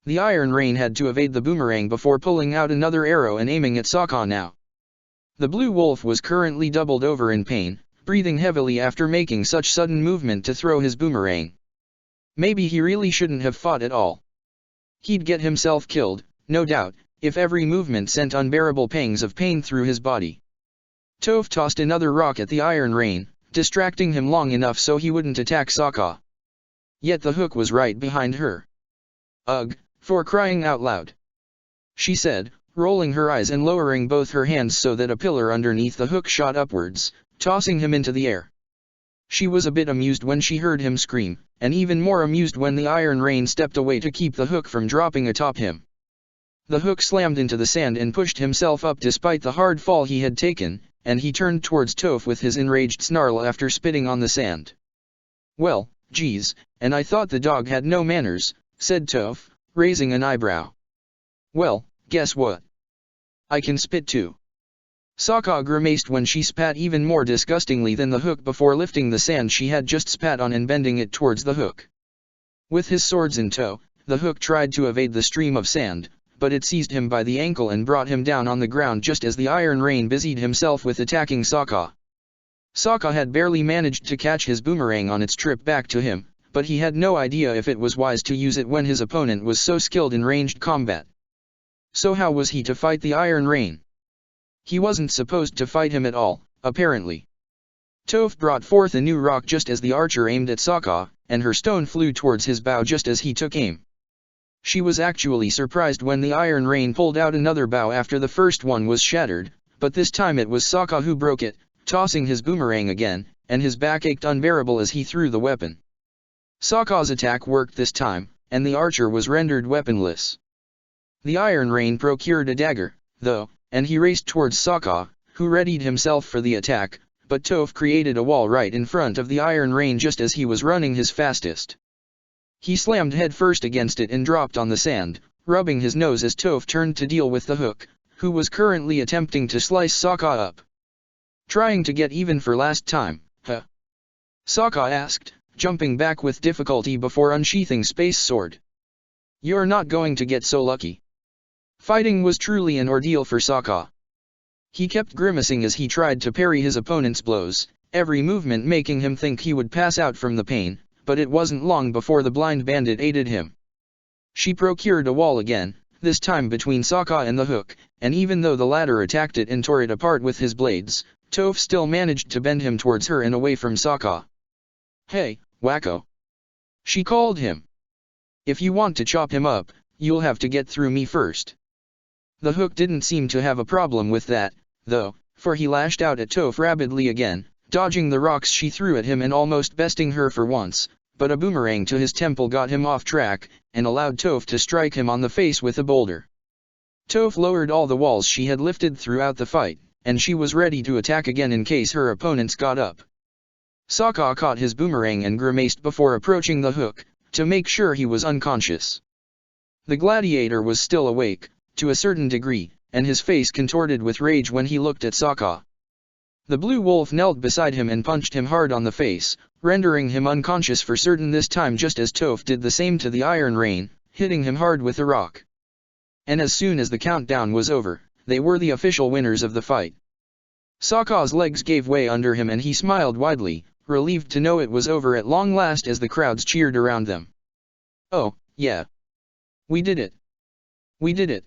The Iron Rain had to evade the boomerang before pulling out another arrow and aiming at Sokka now. The Blue Wolf was currently doubled over in pain, breathing heavily after making such sudden movement to throw his boomerang. Maybe he really shouldn't have fought at all. He'd get himself killed, no doubt, if every movement sent unbearable pangs of pain through his body. Toph tossed another rock at the Iron Rain, distracting him long enough so he wouldn't attack Sokka. Yet the Hook was right behind her. Ugh, for crying out loud! She said, rolling her eyes and lowering both her hands so that a pillar underneath the Hook shot upwards, tossing him into the air. She was a bit amused when she heard him scream, and even more amused when the Iron Rain stepped away to keep the Hook from dropping atop him. The Hook slammed into the sand and pushed himself up despite the hard fall he had taken, and he turned towards Toph with his enraged snarl after spitting on the sand. Well, geez, and I thought the dog had no manners, said Toph, raising an eyebrow. Well, guess what? I can spit too. Sokka grimaced when she spat even more disgustingly than the hook before lifting the sand she had just spat on and bending it towards the hook. With his swords in tow, the hook tried to evade the stream of sand, but it seized him by the ankle and brought him down on the ground just as the Iron Rain busied himself with attacking Sokka. Sokka had barely managed to catch his boomerang on its trip back to him, but he had no idea if it was wise to use it when his opponent was so skilled in ranged combat. So how was he to fight the Iron Rain? He wasn't supposed to fight him at all, apparently. Toph brought forth a new rock just as the archer aimed at Sokka, and her stone flew towards his bow just as he took aim. She was actually surprised when the Iron Rain pulled out another bow after the first one was shattered, but this time it was Sokka who broke it, tossing his boomerang again, and his back ached unbearable as he threw the weapon. Sokka's attack worked this time, and the archer was rendered weaponless. The Iron Rain procured a dagger, though, and he raced towards Sokka, who readied himself for the attack, but Toph created a wall right in front of the Iron Rain just as he was running his fastest. He slammed headfirst against it and dropped on the sand, rubbing his nose as Toph turned to deal with the hook, who was currently attempting to slice Sokka up. Trying to get even for last time, huh? Sokka asked, jumping back with difficulty before unsheathing Space Sword. You're not going to get so lucky. Fighting was truly an ordeal for Sokka. He kept grimacing as he tried to parry his opponent's blows, every movement making him think he would pass out from the pain, but it wasn't long before the blind bandit aided him. She procured a wall again, this time between Sokka and the hook, and even though the latter attacked it and tore it apart with his blades, Toph still managed to bend him towards her and away from Sokka. Hey, wacko! She called him. If you want to chop him up, you'll have to get through me first. The hook didn't seem to have a problem with that, though, for he lashed out at Toph rapidly again, dodging the rocks she threw at him and almost besting her for once, but a boomerang to his temple got him off track, and allowed Toph to strike him on the face with a boulder. Toph lowered all the walls she had lifted throughout the fight, and she was ready to attack again in case her opponents got up. Sokka caught his boomerang and grimaced before approaching the hook, to make sure he was unconscious. The gladiator was still awake, to a certain degree, and his face contorted with rage when he looked at Sokka. The blue wolf knelt beside him and punched him hard on the face, rendering him unconscious for certain this time just as Toph did the same to the Iron Rain, hitting him hard with a rock. And as soon as the countdown was over, they were the official winners of the fight. Sokka's legs gave way under him and he smiled widely, relieved to know it was over at long last as the crowds cheered around them. Oh, yeah. We did it. We did it.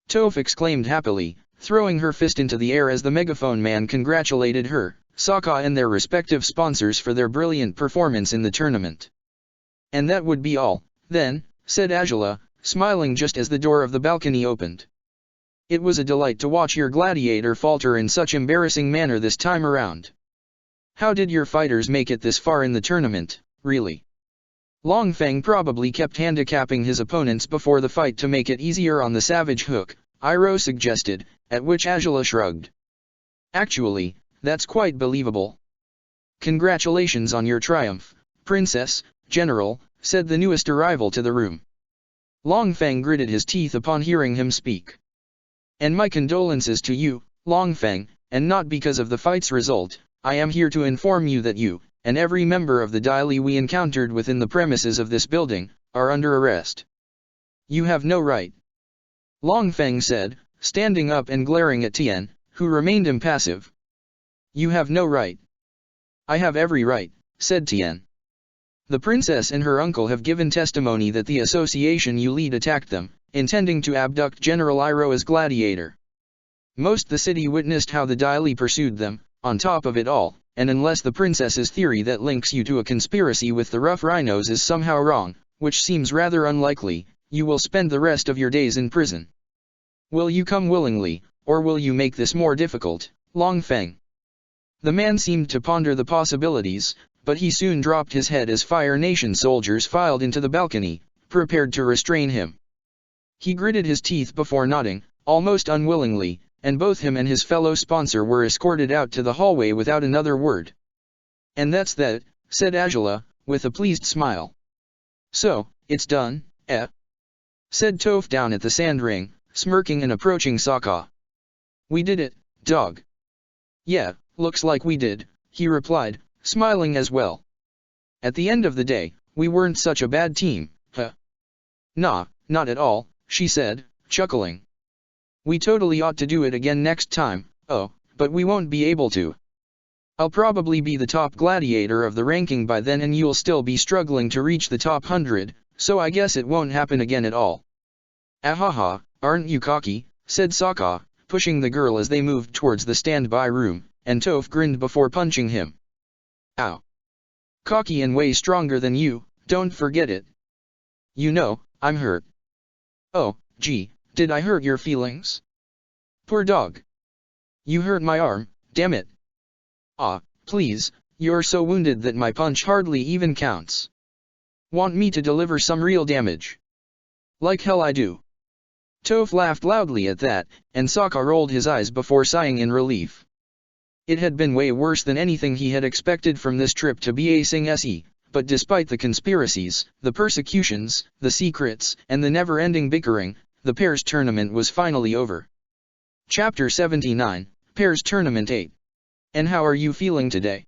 Toph exclaimed happily, throwing her fist into the air as the megaphone man congratulated her, Sokka and their respective sponsors for their brilliant performance in the tournament. And that would be all, then, said Azula, smiling just as the door of the balcony opened. It was a delight to watch your gladiator falter in such embarrassing manner this time around. How did your fighters make it this far in the tournament, really? Long Feng probably kept handicapping his opponents before the fight to make it easier on the savage hook, Iroh suggested, at which Azula shrugged. Actually, that's quite believable. Congratulations on your triumph, Princess, General, said the newest arrival to the room. Long Feng gritted his teeth upon hearing him speak. And my condolences to you, Long Feng, and not because of the fight's result, I am here to inform you that you, and every member of the Dai Li we encountered within the premises of this building, are under arrest. You have no right. Long Feng said, standing up and glaring at Tien, who remained impassive. You have no right. I have every right, said Tien. The princess and her uncle have given testimony that the association you lead attacked them, intending to abduct General Iroh as Gladiator. Most the city witnessed how the Dai Li pursued them, on top of it all, and unless the princess's theory that links you to a conspiracy with the rough rhinos is somehow wrong, which seems rather unlikely, you will spend the rest of your days in prison. Will you come willingly, or will you make this more difficult, Long Feng? The man seemed to ponder the possibilities, but he soon dropped his head as Fire Nation soldiers filed into the balcony, prepared to restrain him. He gritted his teeth before nodding, almost unwillingly, and both him and his fellow sponsor were escorted out to the hallway without another word. And that's that, said Azula, with a pleased smile. So, it's done, eh? Said Toph down at the sand ring, smirking and approaching Sokka. We did it, dog. Yeah, looks like we did, he replied, smiling as well. At the end of the day, we weren't such a bad team, huh? Nah, not at all, she said, chuckling. We totally ought to do it again next time, oh, but we won't be able to. I'll probably be the top gladiator of the ranking by then and you'll still be struggling to reach the top 100, so I guess it won't happen again at all. Ahaha, aren't you cocky, said Sokka, pushing the girl as they moved towards the standby room, and Toph grinned before punching him. Ow. Cocky and way stronger than you, don't forget it. You know, I'm hurt. Oh, gee, did I hurt your feelings? Poor dog. You hurt my arm, damn it. Ah, please, you're so wounded that my punch hardly even counts. Want me to deliver some real damage? Like hell I do. Toph laughed loudly at that, and Sokka rolled his eyes before sighing in relief. It had been way worse than anything he had expected from this trip to Ba Sing Se, but despite the conspiracies, the persecutions, the secrets, and the never-ending bickering, the pairs tournament was finally over. Chapter 79, Pairs Tournament 8. And how are you feeling today?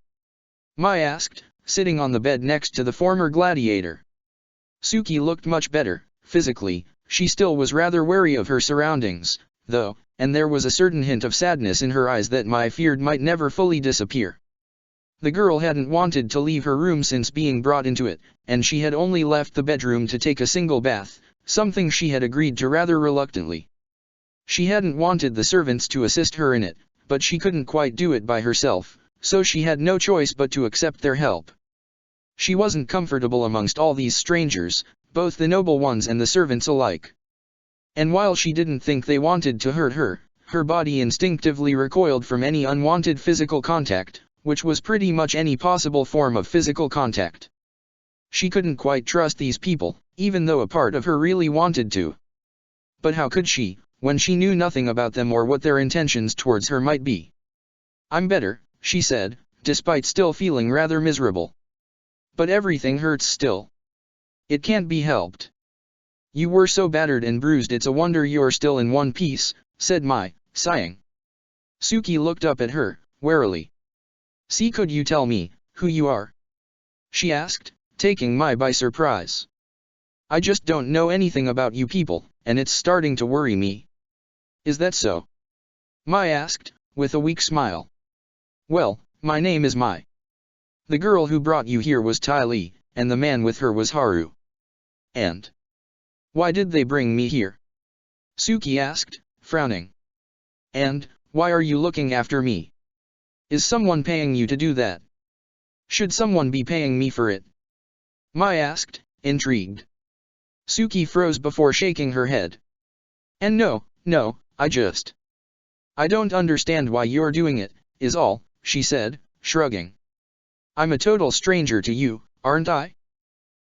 Mai asked, sitting on the bed next to the former gladiator. Suki looked much better, physically. She still was rather wary of her surroundings, though, and there was a certain hint of sadness in her eyes that Mai feared might never fully disappear. The girl hadn't wanted to leave her room since being brought into it, and she had only left the bedroom to take a single bath, something she had agreed to rather reluctantly. She hadn't wanted the servants to assist her in it, but she couldn't quite do it by herself, so she had no choice but to accept their help. She wasn't comfortable amongst all these strangers, both the noble ones and the servants alike. And while she didn't think they wanted to hurt her, her body instinctively recoiled from any unwanted physical contact, which was pretty much any possible form of physical contact. She couldn't quite trust these people, even though a part of her really wanted to. But how could she, when she knew nothing about them or what their intentions towards her might be? I'm better, she said, despite still feeling rather miserable. But everything hurts still. It can't be helped. You were so battered and bruised it's a wonder you're still in one piece, said Mai, sighing. Suki looked up at her, warily. See, could you tell me who you are? She asked, taking Mai by surprise. I just don't know anything about you people, and it's starting to worry me. Is that so? Mai asked, with a weak smile. Well, my name is Mai. The girl who brought you here was Ty Lee, and the man with her was Haru. And why did they bring me here? Suki asked, frowning. And why are you looking after me? Is someone paying you to do that? Should someone be paying me for it? Mai asked, intrigued. Suki froze before shaking her head. And no, I don't understand why you're doing it, is all, she said, shrugging. I'm a total stranger to you, aren't I?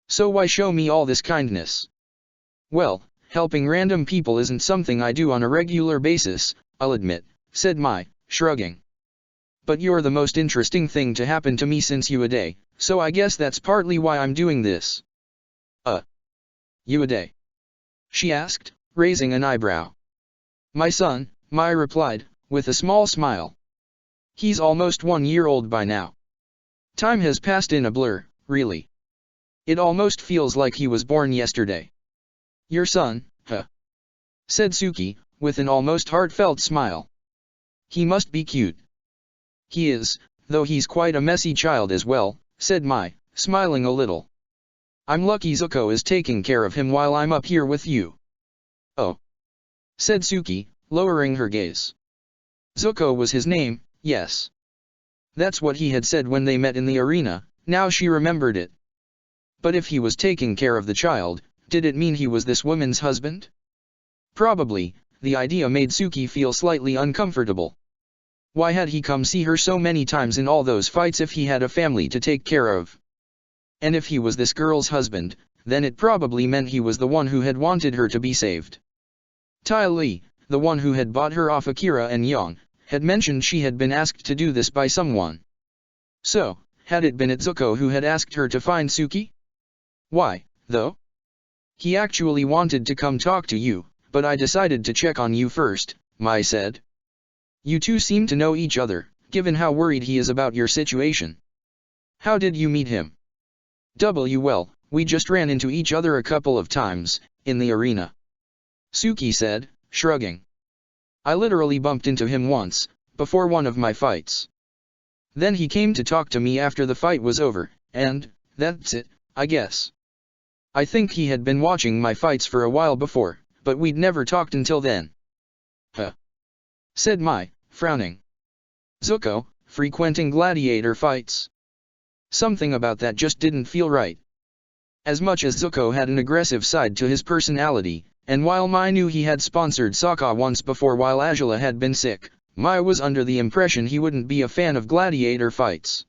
So why show me all this kindness? Well, helping random people isn't something I do on a regular basis, I'll admit, said Mai, shrugging. But you're the most interesting thing to happen to me since Uade, so I guess that's partly why I'm doing this. Uade? She asked, raising an eyebrow. My son, Mai replied, with a small smile. He's almost 1 year old by now. Time has passed in a blur, really. It almost feels like he was born yesterday. Your son, huh? Said Suki, with an almost heartfelt smile. He must be cute. He is, though he's quite a messy child as well, said Mai, smiling a little. I'm lucky Zuko is taking care of him while I'm up here with you. Oh. Said Suki, lowering her gaze. Zuko was his name, yes. That's what he had said when they met in the arena, now she remembered it. But if he was taking care of the child, did it mean he was this woman's husband? Probably, the idea made Suki feel slightly uncomfortable. Why had he come see her so many times in all those fights if he had a family to take care of? And if he was this girl's husband, then it probably meant he was the one who had wanted her to be saved. Ty Lee, the one who had bought her off Akira and Yang, had mentioned she had been asked to do this by someone. So, had it been Zuko who had asked her to find Suki? Why, though? He actually wanted to come talk to you, but I decided to check on you first, Mai said. You two seem to know each other, given how worried he is about your situation. How did you meet him? Well, we just ran into each other a couple of times, in the arena. Suki said, shrugging. I literally bumped into him once, before one of my fights. Then he came to talk to me after the fight was over, and, that's it, I guess. I think he had been watching my fights for a while before, but we'd never talked until then. Huh. Said Mai, frowning. Zuko, frequenting gladiator fights. Something about that just didn't feel right. As much as Zuko had an aggressive side to his personality, and while Mai knew he had sponsored Sokka once before while Azula had been sick, Mai was under the impression he wouldn't be a fan of gladiator fights.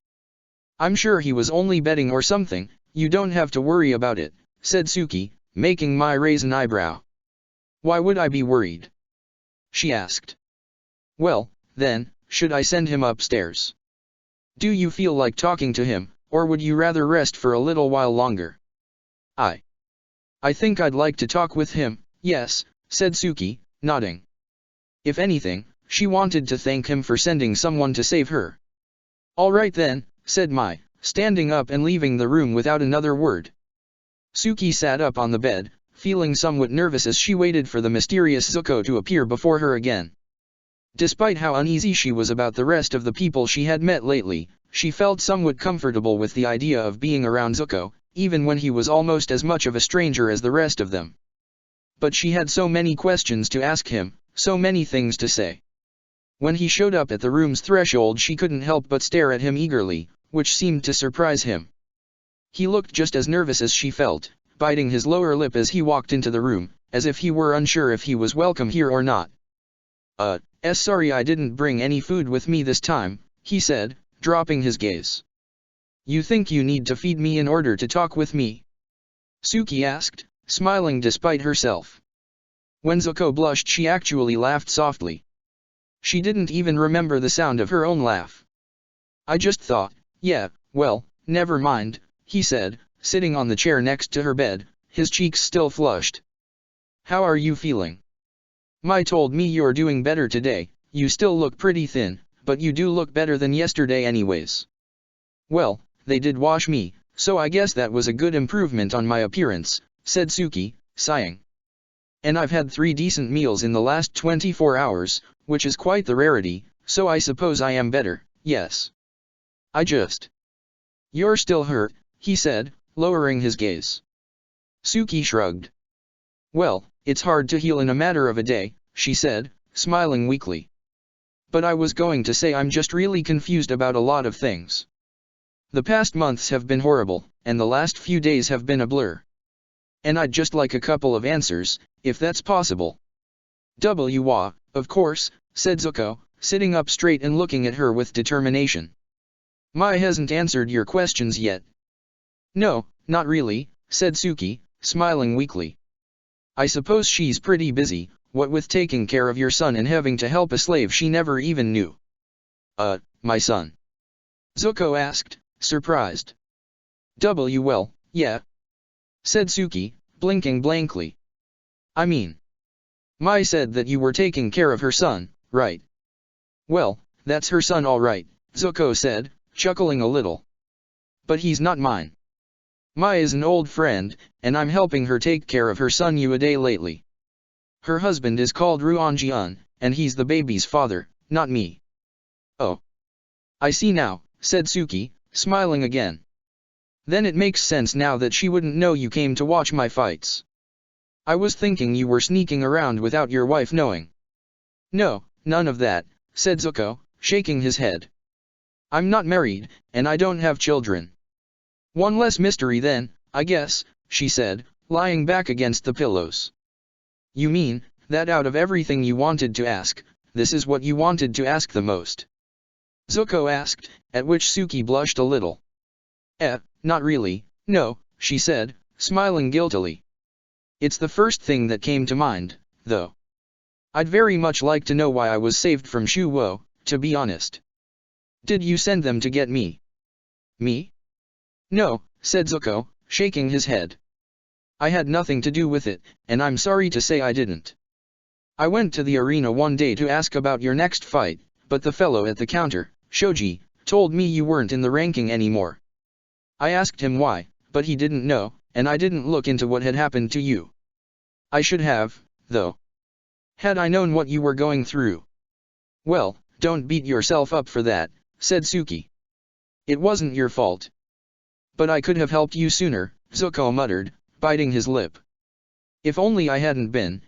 I'm sure he was only betting or something, you don't have to worry about it, said Suki, making Mai raise an eyebrow. Why would I be worried? She asked. Well, then, should I send him upstairs? Do you feel like talking to him, or would you rather rest for a little while longer? I think I'd like to talk with him, yes, said Suki, nodding. If anything, she wanted to thank him for sending someone to save her. All right then, said Mai, standing up and leaving the room without another word. Suki sat up on the bed, feeling somewhat nervous as she waited for the mysterious Zuko to appear before her again. Despite how uneasy she was about the rest of the people she had met lately, she felt somewhat comfortable with the idea of being around Zuko, even when he was almost as much of a stranger as the rest of them. But she had so many questions to ask him, so many things to say. When he showed up at the room's threshold she couldn't help but stare at him eagerly, which seemed to surprise him. He looked just as nervous as she felt, biting his lower lip as he walked into the room, as if he were unsure if he was welcome here or not. Sorry I didn't bring any food with me this time, he said, dropping his gaze. You think you need to feed me in order to talk with me? Suki asked, smiling despite herself. When Zuko blushed she actually laughed softly. She didn't even remember the sound of her own laugh. I just thought, yeah, well, never mind, he said, sitting on the chair next to her bed, his cheeks still flushed. How are you feeling? Mai told me you're doing better today, you still look pretty thin, but you do look better than yesterday anyways. Well, they did wash me, so I guess that was a good improvement on my appearance, said Suki, sighing. And I've had 3 decent meals in the last 24 hours, which is quite the rarity, so I suppose I am better, yes. You're still hurt, he said, lowering his gaze. Suki shrugged. Well, it's hard to heal in a matter of a day, she said, smiling weakly. But I was going to say I'm just really confused about a lot of things. The past months have been horrible, and the last few days have been a blur. And I'd just like a couple of answers, if that's possible. Of course, said Zuko, sitting up straight and looking at her with determination. Mai hasn't answered your questions yet. No, not really, said Suki, smiling weakly. I suppose she's pretty busy, what with taking care of your son and having to help a slave she never even knew. My son? Zuko asked, surprised. Well, yeah, said Suki, blinking blankly. I mean, Mai said that you were taking care of her son, right? Well, that's her son all right, Zuko said, chuckling a little. But he's not mine. Mai is an old friend, and I'm helping her take care of her son Uday lately. Her husband is called Ruanjian, and he's the baby's father, not me. Oh. I see now, said Suki, smiling again. Then it makes sense now that she wouldn't know you came to watch my fights. I was thinking you were sneaking around without your wife knowing. No, none of that, said Zuko, shaking his head. I'm not married, and I don't have children. One less mystery then, I guess, she said, lying back against the pillows. You mean, that out of everything you wanted to ask, this is what you wanted to ask the most? Zuko asked, at which Suki blushed a little. Not really, no, she said, smiling guiltily. It's the first thing that came to mind, though. I'd very much like to know why I was saved from Shu Wo, to be honest. Did you send them to get me? Me? No, said Zuko, shaking his head. I had nothing to do with it, and I'm sorry to say I didn't. I went to the arena one day to ask about your next fight, but the fellow at the counter, Shoji, told me you weren't in the ranking anymore. I asked him why, but he didn't know, and I didn't look into what had happened to you. I should have, though. Had I known what you were going through. Well, don't beat yourself up for that, said Suki. It wasn't your fault. But I could have helped you sooner, Zuko muttered, biting his lip. If only I hadn't been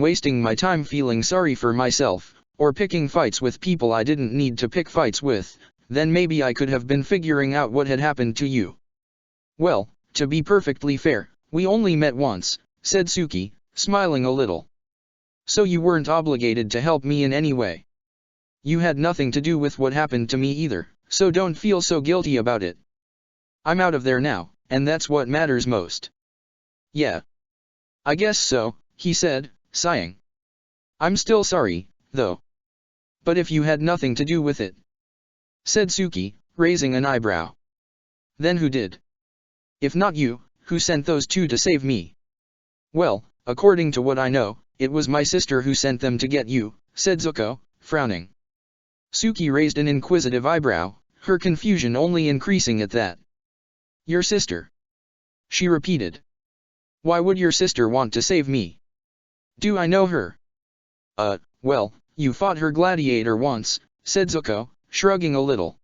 wasting my time feeling sorry for myself, or picking fights with people I didn't need to pick fights with, then maybe I could have been figuring out what had happened to you. Well, to be perfectly fair, we only met once, said Suki, smiling a little. So you weren't obligated to help me in any way. You had nothing to do with what happened to me either, so don't feel so guilty about it. I'm out of there now, and that's what matters most. Yeah. I guess so, he said, sighing. I'm still sorry, though. But if you had nothing to do with it, said Suki, raising an eyebrow. Then who did? If not you, who sent those two to save me? Well, according to what I know, it was my sister who sent them to get you, said Zuko, frowning. Suki raised an inquisitive eyebrow, her confusion only increasing at that. Your sister? She repeated. Why would your sister want to save me? Do I know her? Well, you fought her Gladiator once, said Zuko, shrugging a little.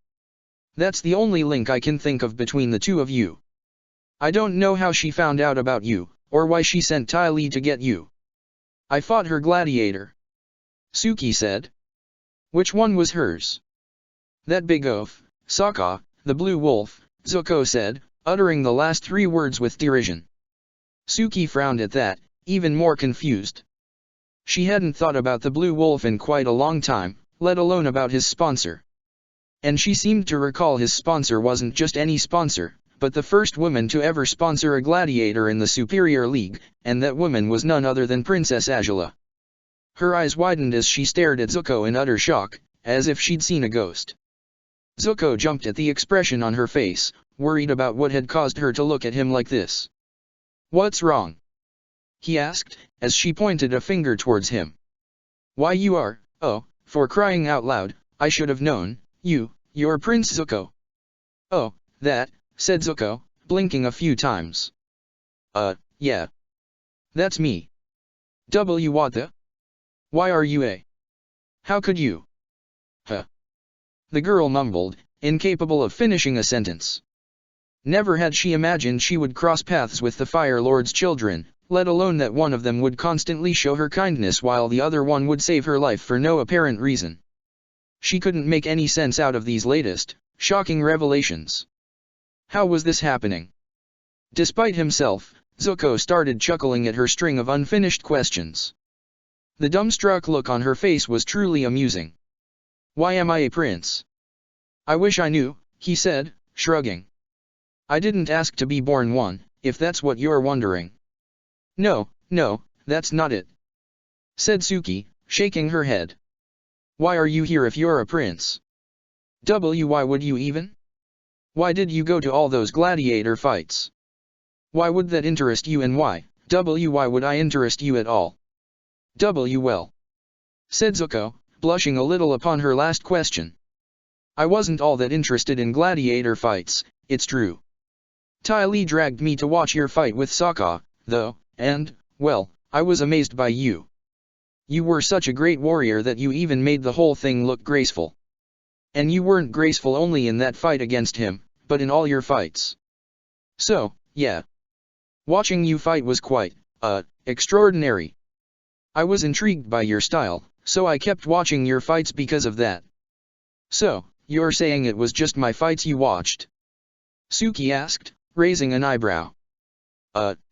That's the only link I can think of between the two of you. I don't know how she found out about you, or why she sent Ty Lee to get you. I fought her Gladiator, Suki said. Which one was hers? That big oaf, Sokka, the blue wolf, Zuko said, uttering the last three words with derision. Suki frowned at that, even more confused. She hadn't thought about the blue wolf in quite a long time, let alone about his sponsor. And she seemed to recall his sponsor wasn't just any sponsor, but the first woman to ever sponsor a gladiator in the Superior League, and that woman was none other than Princess Azula. Her eyes widened as she stared at Zuko in utter shock, as if she'd seen a ghost. Zuko jumped at the expression on her face, worried about what had caused her to look at him like this. What's wrong? He asked, as she pointed a finger towards him. Why you are, oh, for crying out loud, I should have known, you're Prince Zuko. Oh, that, said Zuko, blinking a few times. Yeah. That's me. What the? Why are you a? How could you? Huh. The girl mumbled, incapable of finishing a sentence. Never had she imagined she would cross paths with the Fire Lord's children, let alone that one of them would constantly show her kindness while the other one would save her life for no apparent reason. She couldn't make any sense out of these latest, shocking revelations. How was this happening? Despite himself, Zuko started chuckling at her string of unfinished questions. The dumbstruck look on her face was truly amusing. Why am I a prince? I wish I knew, he said, shrugging. I didn't ask to be born one, if that's what you're wondering. No, that's not it, said Suki, shaking her head. Why are you here if you're a prince? Why would you even? Why did you go to all those gladiator fights? Why would that interest you, and why would I interest you at all? Well, said Zuko, blushing a little upon her last question. I wasn't all that interested in gladiator fights, it's true. Ty Lee dragged me to watch your fight with Sokka, though, and, well, I was amazed by you. You were such a great warrior that you even made the whole thing look graceful. And you weren't graceful only in that fight against him, but in all your fights. So, yeah. Watching you fight was quite, extraordinary. I was intrigued by your style, so I kept watching your fights because of that. So, you're saying it was just my fights you watched? Suki asked, raising an eyebrow.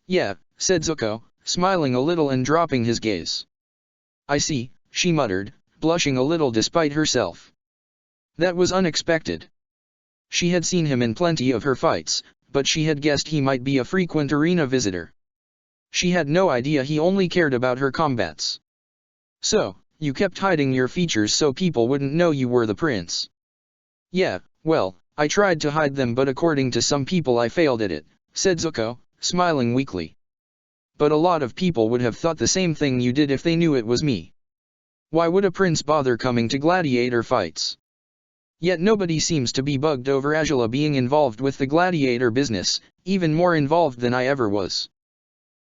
Yeah, said Zuko, smiling a little and dropping his gaze. I see, she muttered, blushing a little despite herself. That was unexpected. She had seen him in plenty of her fights, but she had guessed he might be a frequent arena visitor. She had no idea he only cared about her combats. So, you kept hiding your features so people wouldn't know you were the prince. Yeah, well, I tried to hide them, but according to some people I failed at it, said Zuko, smiling weakly. But a lot of people would have thought the same thing you did if they knew it was me. Why would a prince bother coming to gladiator fights? Yet nobody seems to be bugged over Angela being involved with the gladiator business, even more involved than I ever was.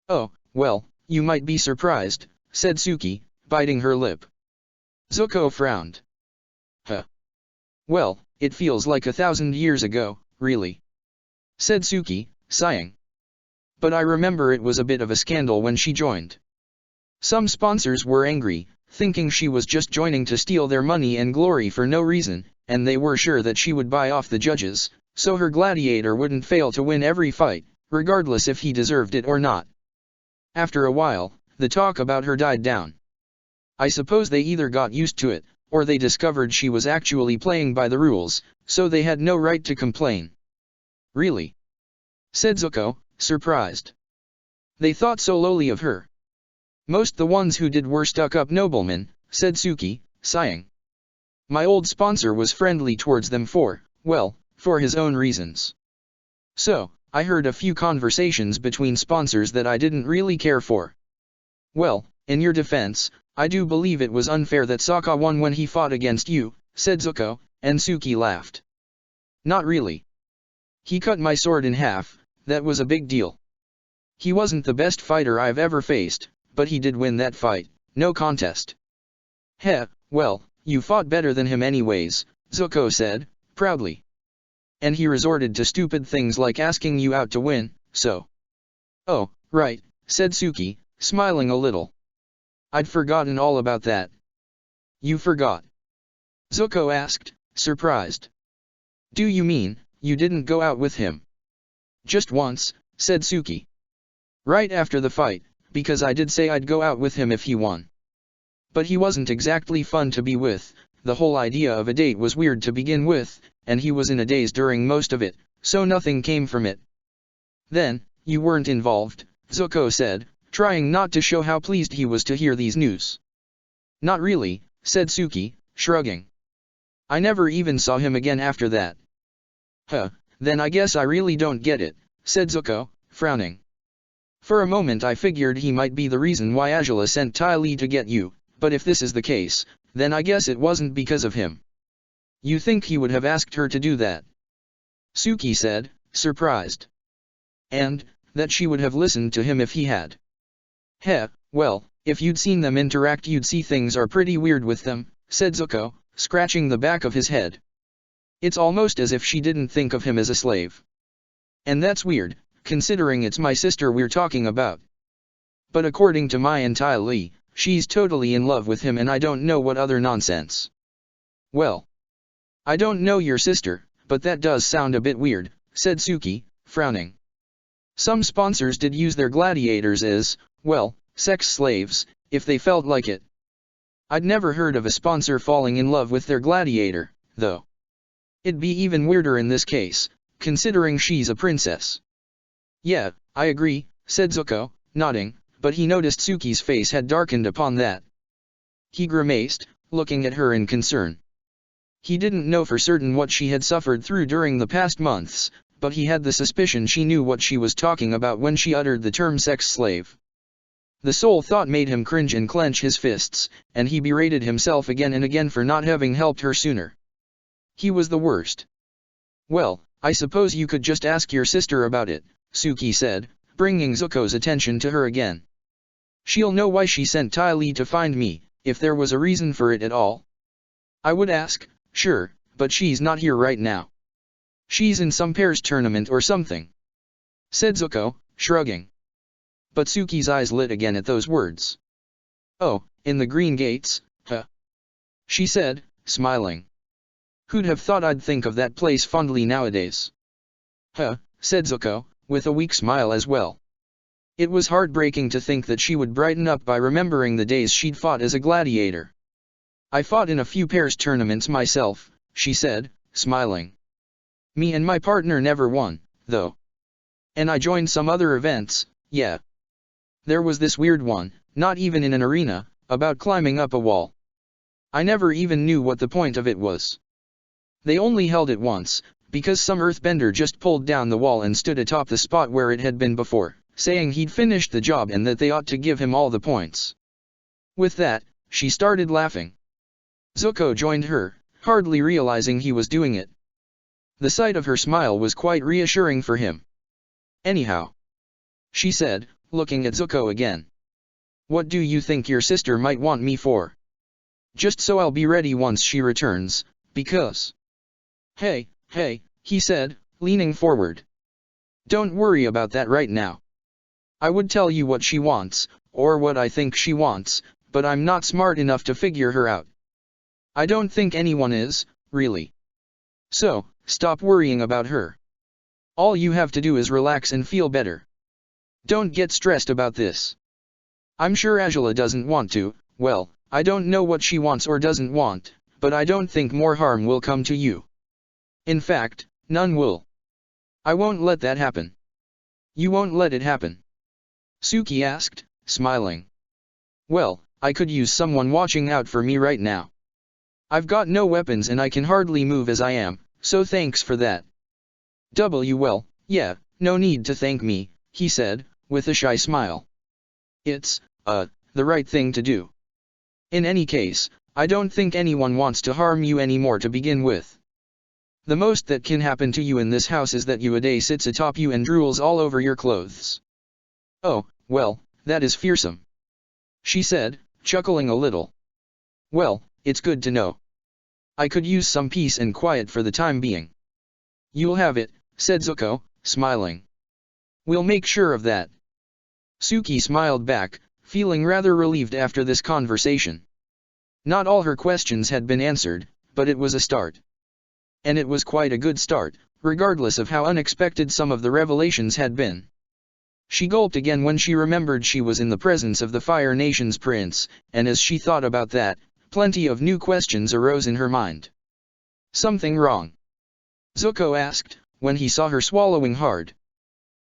Oh, well, you might be surprised, said Suki, biting her lip. Zuko frowned. Huh. Well, it feels like 1,000 years ago, really, said Suki, sighing. But I remember it was a bit of a scandal when she joined. Some sponsors were angry, thinking she was just joining to steal their money and glory for no reason, and they were sure that she would buy off the judges, so her gladiator wouldn't fail to win every fight, regardless if he deserved it or not. After a while, the talk about her died down. I suppose they either got used to it, or they discovered she was actually playing by the rules, so they had no right to complain. Really? Said Zuko, surprised. They thought so lowly of her. Most the ones who did were stuck-up noblemen, said Suki, sighing. My old sponsor was friendly towards them for his own reasons. So, I heard a few conversations between sponsors that I didn't really care for. Well, in your defense, I do believe it was unfair that Sokka won when he fought against you, said Zuko, and Suki laughed. Not really. He cut my sword in half, that was a big deal. He wasn't the best fighter I've ever faced, but he did win that fight, no contest. Heh, well, you fought better than him anyways, Zuko said, proudly. And he resorted to stupid things like asking you out to win, so. Oh, right, said Suki, smiling a little. I'd forgotten all about that. You forgot? Zuko asked, surprised. Do you mean, you didn't go out with him? Just once, said Suki. Right after the fight, because I did say I'd go out with him if he won. But he wasn't exactly fun to be with, the whole idea of a date was weird to begin with, and he was in a daze during most of it, so nothing came from it. Then, you weren't involved, Zuko said, trying not to show how pleased he was to hear these news. Not really, said Suki, shrugging. I never even saw him again after that. Huh, then I guess I really don't get it, said Zuko, frowning. For a moment I figured he might be the reason why Angela sent Ty Lee to get you, but if this is the case, then I guess it wasn't because of him. You think he would have asked her to do that? Suki said, surprised. And, that she would have listened to him if he had. Heh, well, if you'd seen them interact you'd see things are pretty weird with them, said Zuko, scratching the back of his head. It's almost as if she didn't think of him as a slave. And that's weird, considering it's my sister we're talking about. But according to Mai and Ty Lee, she's totally in love with him and I don't know what other nonsense. Well, I don't know your sister, but that does sound a bit weird, said Suki, frowning. Some sponsors did use their gladiators as, sex slaves, if they felt like it. I'd never heard of a sponsor falling in love with their gladiator, though. It'd be even weirder in this case, considering she's a princess. Yeah, I agree, said Zuko, nodding, but he noticed Suki's face had darkened upon that. He grimaced, looking at her in concern. He didn't know for certain what she had suffered through during the past months, but he had the suspicion she knew what she was talking about when she uttered the term sex slave. The sole thought made him cringe and clench his fists, and he berated himself again and again for not having helped her sooner. He was the worst. Well, I suppose you could just ask your sister about it, Suki said, bringing Zuko's attention to her again. She'll know why she sent Ty Lee to find me, if there was a reason for it at all. I would ask, sure, but she's not here right now. She's in some pairs tournament or something, said Zuko, shrugging. But Suki's eyes lit again at those words. Oh, in the Green Gates, huh? She said, smiling. Who'd have thought I'd think of that place fondly nowadays? Huh, said Zuko, with a weak smile as well. It was heartbreaking to think that she would brighten up by remembering the days she'd fought as a gladiator. I fought in a few pairs tournaments myself, she said, smiling. Me and my partner never won, though. And I joined some other events, yeah. There was this weird one, not even in an arena, about climbing up a wall. I never even knew what the point of it was. They only held it once, because some earthbender just pulled down the wall and stood atop the spot where it had been before, saying he'd finished the job and that they ought to give him all the points. With that, she started laughing. Zuko joined her, hardly realizing he was doing it. The sight of her smile was quite reassuring for him. Anyhow, she said, looking at Zuko again. What do you think your sister might want me for? Just so I'll be ready once she returns, because... Hey, he said, leaning forward. Don't worry about that right now. I would tell you what she wants, or what I think she wants, but I'm not smart enough to figure her out. I don't think anyone is, really. So, stop worrying about her. All you have to do is relax and feel better. Don't get stressed about this. I'm sure Azula doesn't want to, well, I don't know what she wants or doesn't want, but I don't think more harm will come to you. In fact, none will. I won't let that happen. You won't let it happen? Suki asked, smiling. Well, I could use someone watching out for me right now. I've got no weapons and I can hardly move as I am, so thanks for that. Well, yeah, no need to thank me, he said, with a shy smile. It's, the right thing to do. In any case, I don't think anyone wants to harm you anymore to begin with. The most that can happen to you in this house is that Uday sits atop you and drools all over your clothes. Oh, well, that is fearsome. She said, chuckling a little. Well, it's good to know. I could use some peace and quiet for the time being. You'll have it, said Zuko, smiling. We'll make sure of that. Suki smiled back, feeling rather relieved after this conversation. Not all her questions had been answered, but it was a start. And it was quite a good start, regardless of how unexpected some of the revelations had been. She gulped again when she remembered she was in the presence of the Fire Nation's prince, and as she thought about that, plenty of new questions arose in her mind. Something wrong? Zuko asked, when he saw her swallowing hard.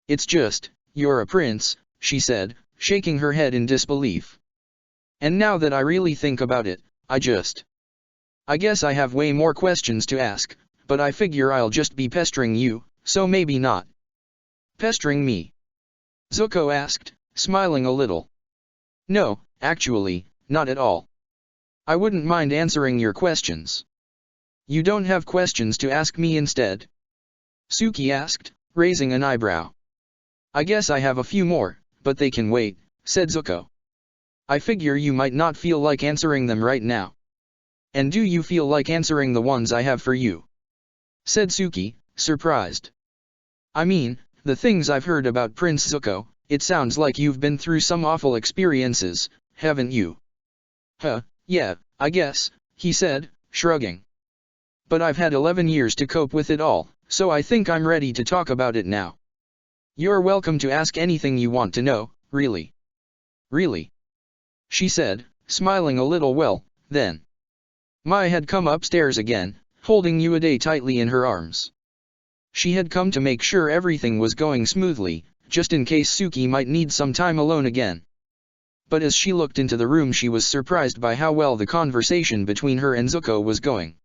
It's just, you're a prince, she said, shaking her head in disbelief. And now that I really think about it, I guess I have way more questions to ask, but I figure I'll just be pestering you, so maybe not. Pestering me? Zuko asked, smiling a little. No, actually, not at all. I wouldn't mind answering your questions. You don't have questions to ask me instead? Suki asked, raising an eyebrow. I guess I have a few more, but they can wait, said Zuko. I figure you might not feel like answering them right now. And do you feel like answering the ones I have for you? Said Suki, surprised. I mean, the things I've heard about Prince Zuko, it sounds like you've been through some awful experiences, haven't you? Yeah, I guess, he said, shrugging. But I've had 11 years to cope with it all, so I think I'm ready to talk about it now. You're welcome to ask anything you want to know, really. Really? She said, smiling a little. Well, then. Mai had come upstairs again, holding Uday tightly in her arms. She had come to make sure everything was going smoothly, just in case Suki might need some time alone again. But as she looked into the room she was surprised by how well the conversation between her and Zuko was going.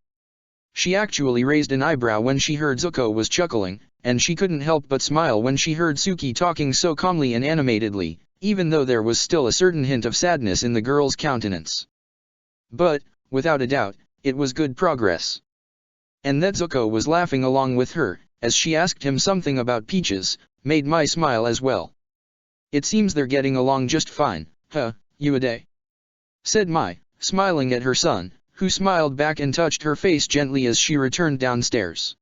She actually raised an eyebrow when she heard Zuko was chuckling, and she couldn't help but smile when she heard Suki talking so calmly and animatedly, even though there was still a certain hint of sadness in the girl's countenance. But, without a doubt, it was good progress. And that Zuko was laughing along with her, as she asked him something about peaches, made Mai smile as well. It seems they're getting along just fine, Uday? Said Mai, smiling at her son, who smiled back and touched her face gently as she returned downstairs.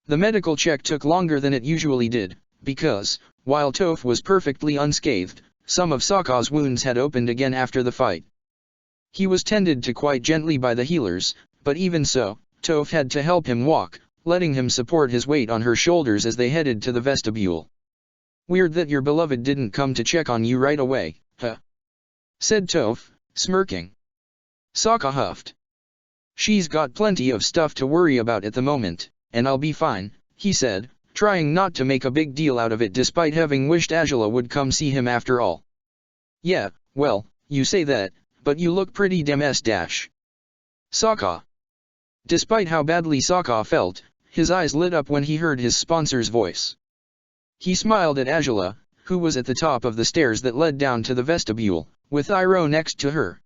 The medical check took longer than it usually did, because, while Toph was perfectly unscathed, some of Sokka's wounds had opened again after the fight. He was tended to quite gently by the healers, but even so, Toph had to help him walk, letting him support his weight on her shoulders as they headed to the vestibule. Weird that your beloved didn't come to check on you right away, said Toph, smirking. Sokka huffed. She's got plenty of stuff to worry about at the moment, and I'll be fine, he said, trying not to make a big deal out of it despite having wished Azula would come see him after all. Yeah, well, you say that, but you look pretty damn-dash. Sokka. Despite how badly Sokka felt, his eyes lit up when he heard his sponsor's voice. He smiled at Azula, who was at the top of the stairs that led down to the vestibule, with Iroh next to her.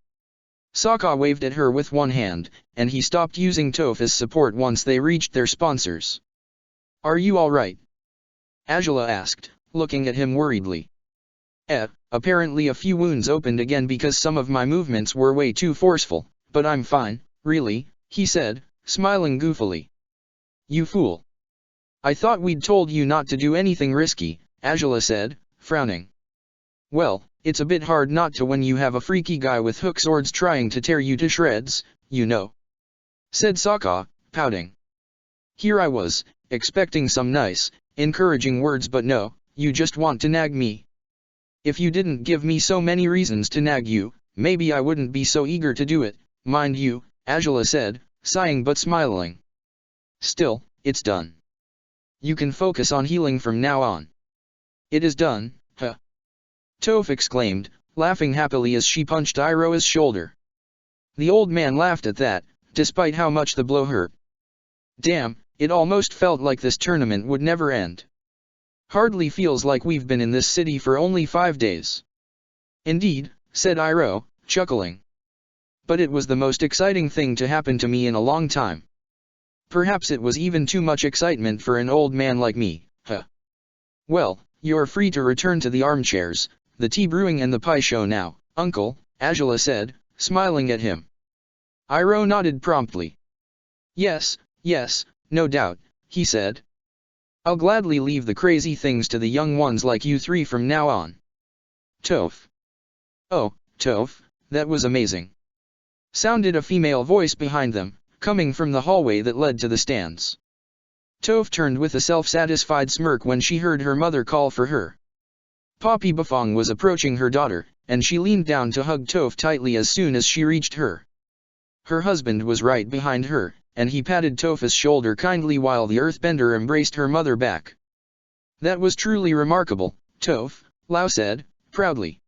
Sokka waved at her with one hand, and he stopped using Toph as support once they reached their sponsors. "Are you alright?" Azula asked, looking at him worriedly. Apparently a few wounds opened again because some of my movements were way too forceful, but I'm fine, really," he said, smiling goofily. "You fool. I thought we'd told you not to do anything risky," Azula said, frowning. "Well, it's a bit hard not to when you have a freaky guy with hook swords trying to tear you to shreds, you know," said Sokka, pouting. "Here I was, expecting some nice, encouraging words, but no, you just want to nag me. If you didn't give me so many reasons to nag you, maybe I wouldn't be so eager to do it, mind you," Azula said, sighing but smiling. "Still, it's done. You can focus on healing from now on." "It is done, huh?" Toph exclaimed, laughing happily as she punched Iroh's shoulder. The old man laughed at that, despite how much the blow hurt. "Damn, it almost felt like this tournament would never end. Hardly feels like we've been in this city for only 5 days." "Indeed," said Iroh, chuckling. "But it was the most exciting thing to happen to me in a long time. Perhaps it was even too much excitement for an old man like me, huh? Well, you're free to return to the armchairs, the tea brewing and the pie show now, Uncle," Azula said, smiling at him. Iroh nodded promptly. Yes, no doubt," he said. "I'll gladly leave the crazy things to the young ones like you three from now on." "Toph." "Oh, Toph, that was amazing," sounded a female voice behind them, coming from the hallway that led to the stands. Toph turned with a self-satisfied smirk when she heard her mother call for her. Poppy Bafong was approaching her daughter, and she leaned down to hug Toph tightly as soon as she reached her. Her husband was right behind her, and he patted Toph's shoulder kindly while the earthbender embraced her mother back. "That was truly remarkable, Toph," Lao said, proudly.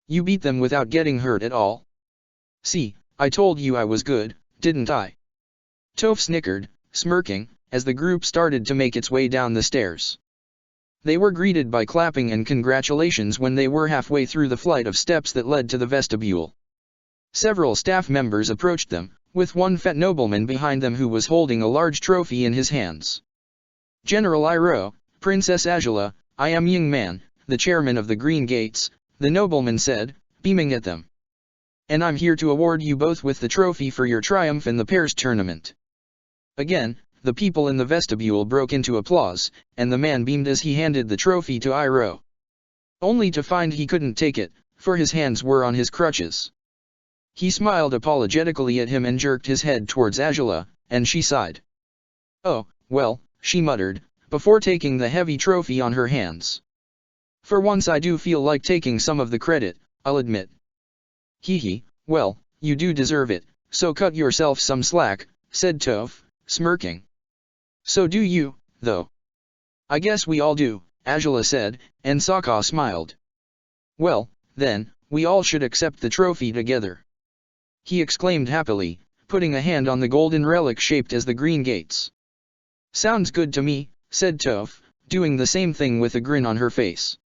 "You beat them without getting hurt at all. See, I told you I was good, didn't I?" Toph snickered, smirking, as the group started to make its way down the stairs. They were greeted by clapping and congratulations when they were halfway through the flight of steps that led to the vestibule. Several staff members approached them, with one fat nobleman behind them who was holding a large trophy in his hands. "General Iroh, Princess Azula, I am Ying Man, the chairman of the Green Gates," the nobleman said, beaming at them. "And I'm here to award you both with the trophy for your triumph in the pairs tournament." Again, the people in the vestibule broke into applause, and the man beamed as he handed the trophy to Iroh. Only to find he couldn't take it, for his hands were on his crutches. He smiled apologetically at him and jerked his head towards Azula, and she sighed. "Oh, well," she muttered, before taking the heavy trophy on her hands. "For once I do feel like taking some of the credit, I'll admit." "Hee, well, you do deserve it, so cut yourself some slack," said Toph, smirking. "So do you, though." "I guess we all do," Azula said, and Sokka smiled. "Well, then, we all should accept the trophy together," he exclaimed happily, putting a hand on the golden relic shaped as the Green Gates. "Sounds good to me," said Toph, doing the same thing with a grin on her face.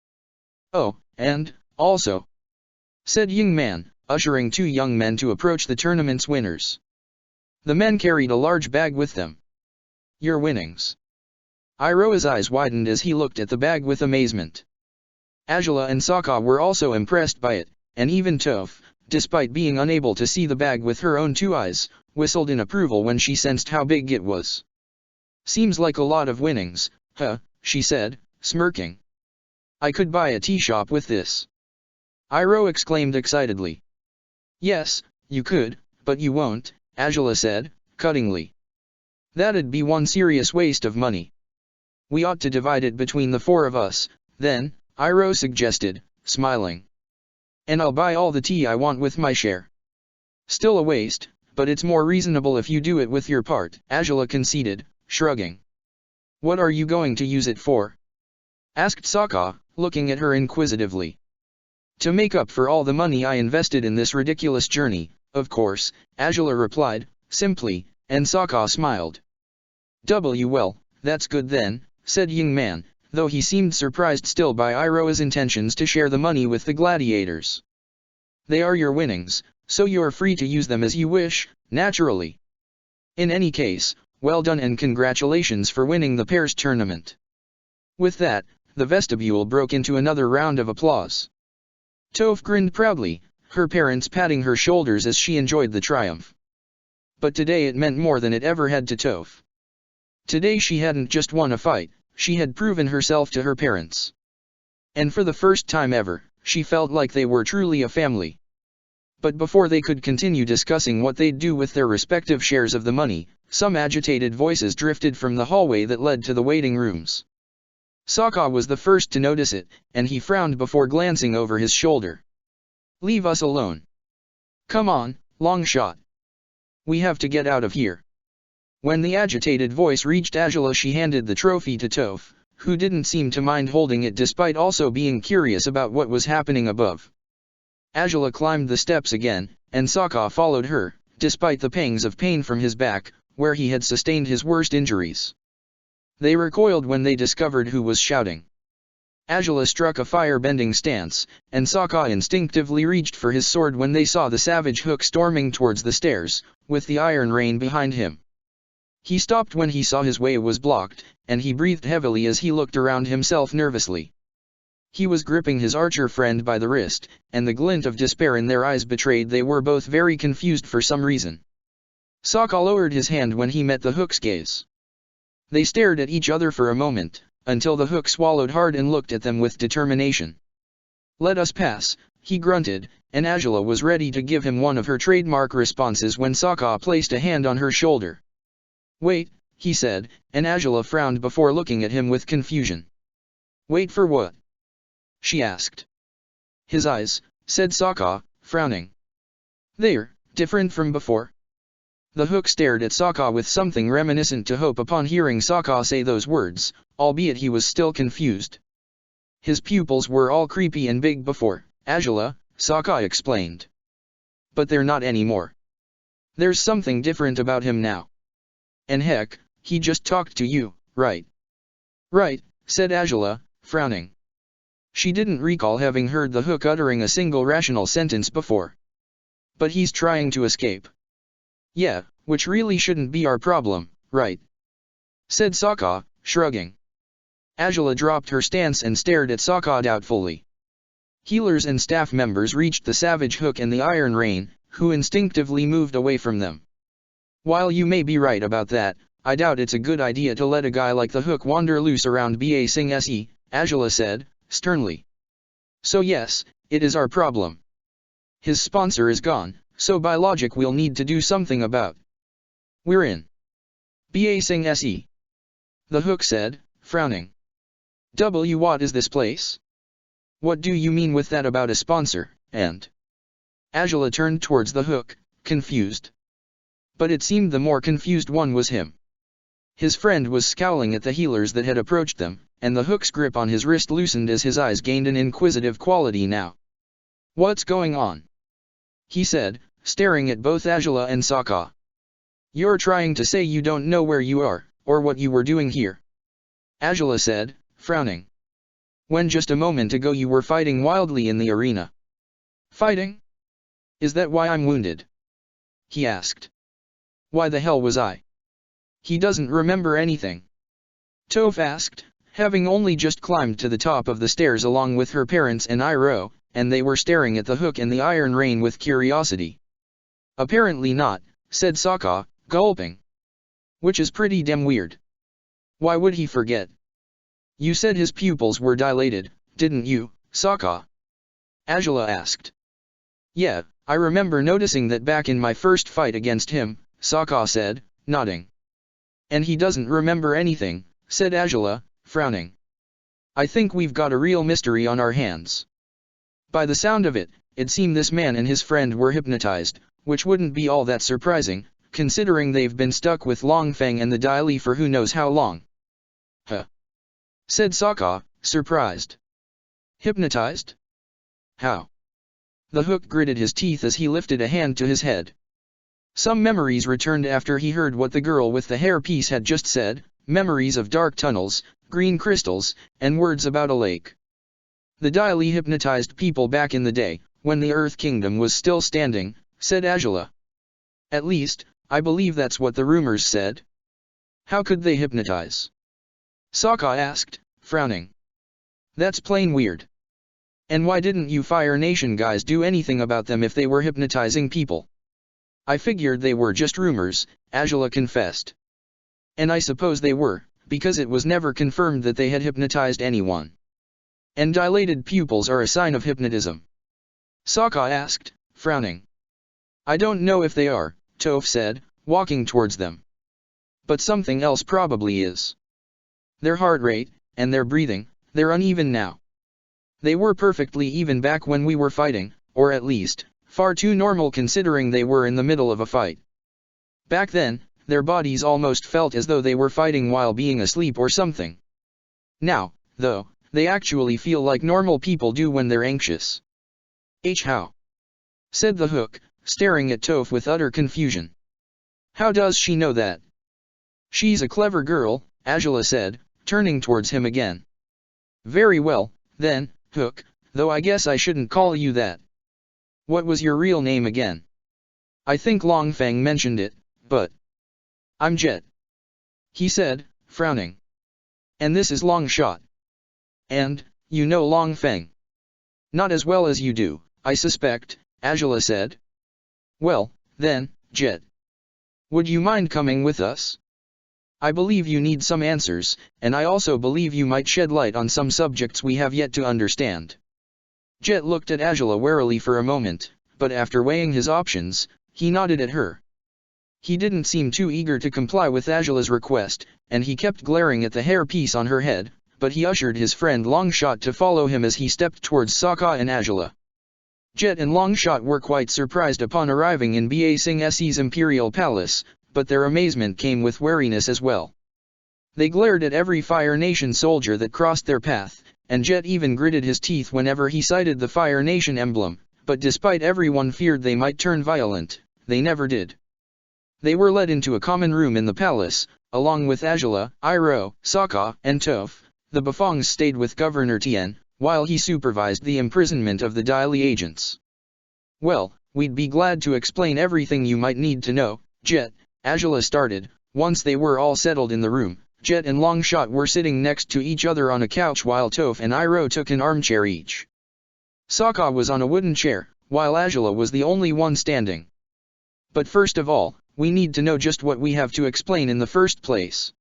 "Oh, and, also," said Ying Man, ushering two young men to approach the tournament's winners. The men carried a large bag with them. "Your winnings." Iroh's eyes widened as he looked at the bag with amazement. Azula and Sokka were also impressed by it, and even Toph, despite being unable to see the bag with her own two eyes, whistled in approval when she sensed how big it was. "Seems like a lot of winnings, huh?" she said, smirking. "I could buy a tea shop with this." Iroh exclaimed excitedly. "Yes, you could, but you won't," Azula said, cuttingly. "That'd be one serious waste of money. We ought to divide it between the four of us, then," Iroh suggested, smiling. "And I'll buy all the tea I want with my share." "Still a waste, but it's more reasonable if you do it with your part," Azula conceded, shrugging. "What are you going to use it for?" asked Sokka, looking at her inquisitively. "To make up for all the money I invested in this ridiculous journey, of course," Azula replied, simply, and Sokka smiled. "Well, that's good then," said Ying Man, though he seemed surprised still by Iroha's intentions to share the money with the gladiators. They are your winnings, so you are free to use them as you wish, naturally. In any case, well done and congratulations for winning the pairs tournament. With that, the vestibule broke into another round of applause. Toph grinned proudly, her parents patting her shoulders as she enjoyed the triumph. But today it meant more than it ever had to Toph. Today she hadn't just won a fight, she had proven herself to her parents. And for the first time ever, she felt like they were truly a family. But before they could continue discussing what they'd do with their respective shares of the money, some agitated voices drifted from the hallway that led to the waiting rooms. Sokka was the first to notice it, and he frowned before glancing over his shoulder. "Leave us alone. Come on, long shot. We have to get out of here." When the agitated voice reached Azula, she handed the trophy to Toph, who didn't seem to mind holding it despite also being curious about what was happening above. Azula climbed the steps again, and Sokka followed her, despite the pangs of pain from his back, where he had sustained his worst injuries. They recoiled when they discovered who was shouting. Azula struck a fire-bending stance, and Sokka instinctively reached for his sword when they saw the savage hook storming towards the stairs, with the iron rain behind him. He stopped when he saw his way was blocked, and he breathed heavily as he looked around himself nervously. He was gripping his archer friend by the wrist, and the glint of despair in their eyes betrayed they were both very confused for some reason. Sokka lowered his hand when he met the hook's gaze. They stared at each other for a moment, until the hook swallowed hard and looked at them with determination. "Let us pass," he grunted, and Azula was ready to give him one of her trademark responses when Sokka placed a hand on her shoulder. "Wait," he said, and Azula frowned before looking at him with confusion. "Wait for what?" she asked. "His eyes," said Sokka, frowning. "They're different from before." The hook stared at Sokka with something reminiscent to hope upon hearing Sokka say those words, albeit he was still confused. "His pupils were all creepy and big before, Azula," Sokka explained. "But they're not anymore. There's something different about him now. And heck, he just talked to you, right?" "Right," said Azula, frowning. She didn't recall having heard the hook uttering a single rational sentence before. "But he's trying to escape." "Yeah, which really shouldn't be our problem, right?" said Sokka, shrugging. Azula dropped her stance and stared at Sokka doubtfully. Healers and staff members reached the savage hook and the iron rain, who instinctively moved away from them. "While you may be right about that, I doubt it's a good idea to let a guy like the hook wander loose around Ba Sing Se, Azula said, sternly. "So yes, it is our problem. His sponsor is gone, so by logic we'll need to do something about. We're in Ba Sing Se," the hook said, frowning. What is this place? What do you mean with that about a sponsor, and?" Azula turned towards the hook, confused. But it seemed the more confused one was him. His friend was scowling at the healers that had approached them, and the hook's grip on his wrist loosened as his eyes gained an inquisitive quality now. "What's going on?" he said, staring at both Azula and Sokka. "You're trying to say you don't know where you are, or what you were doing here?" Azula said, frowning. "When just a moment ago you were fighting wildly in the arena." "Fighting? Is that why I'm wounded?" he asked. "Why the hell was I?" "He doesn't remember anything," Toph asked, having only just climbed to the top of the stairs along with her parents and Iroh, and they were staring at the hook and the iron rain with curiosity. "Apparently not," said Sokka, gulping. "Which is pretty damn weird. Why would he forget?" "You said his pupils were dilated, didn't you, Sokka?" Azula asked. "Yeah, I remember noticing that back in my first fight against him," Sokka said, nodding. "And he doesn't remember anything," said Azula, frowning. "I think we've got a real mystery on our hands." By the sound of it, it seemed this man and his friend were hypnotized, which wouldn't be all that surprising, considering they've been stuck with Long Feng and the Dai Li for who knows how long. "Huh?" said Sokka, surprised. "Hypnotized? How?" The hook gritted his teeth as he lifted a hand to his head. Some memories returned after he heard what the girl with the hairpiece had just said, memories of dark tunnels, green crystals, and words about a lake. The Daily hypnotized people back in the day, when the Earth Kingdom was still standing, said Angela. At least, I believe that's what the rumors said. How could they hypnotize? Sokka asked, frowning. That's plain weird. And why didn't you Fire Nation guys do anything about them if they were hypnotizing people? I figured they were just rumors, Angela confessed. And I suppose they were, because it was never confirmed that they had hypnotized anyone. And dilated pupils are a sign of hypnotism? Sokka asked, frowning. I don't know if they are, Toph said, walking towards them. But something else probably is. Their heart rate, and their breathing, they're uneven now. They were perfectly even back when we were fighting, or at least, far too normal considering they were in the middle of a fight. Back then, their bodies almost felt as though they were fighting while being asleep or something. Now, though, they actually feel like normal people do when they're anxious. How? Said the Hook, staring at Toph with utter confusion. How does she know that? She's a clever girl, Angela said, turning towards him again. Very well, then, Hook, though I guess I shouldn't call you that. What was your real name again? I think Longfang mentioned it, but... I'm Jet. He said, frowning. And this is Longshot. And, you know Longfang. Not as well as you do, I suspect, Angela said. Well, then, Jet. Would you mind coming with us? I believe you need some answers, and I also believe you might shed light on some subjects we have yet to understand. Jet looked at Angela warily for a moment, but after weighing his options, he nodded at her. He didn't seem too eager to comply with Angela's request, and he kept glaring at the hairpiece on her head, but he ushered his friend Longshot to follow him as he stepped towards Sokka and Angela. Jet and Longshot were quite surprised upon arriving in Ba Sing Se's imperial palace, but their amazement came with wariness as well. They glared at every Fire Nation soldier that crossed their path, and Jet even gritted his teeth whenever he sighted the Fire Nation emblem, but despite everyone feared they might turn violent, they never did. They were led into a common room in the palace, along with Angela, Iroh, Sokka, and Toph. The Bafongs stayed with Governor Tien, while he supervised the imprisonment of the Daily agents. Well, we'd be glad to explain everything you might need to know, Jet, Angela started. Once they were all settled in the room, Jet and Longshot were sitting next to each other on a couch while Toph and Iroh took an armchair each. Sokka was on a wooden chair, while Angela was the only one standing. But first of all, we need to know just what we have to explain in the first place.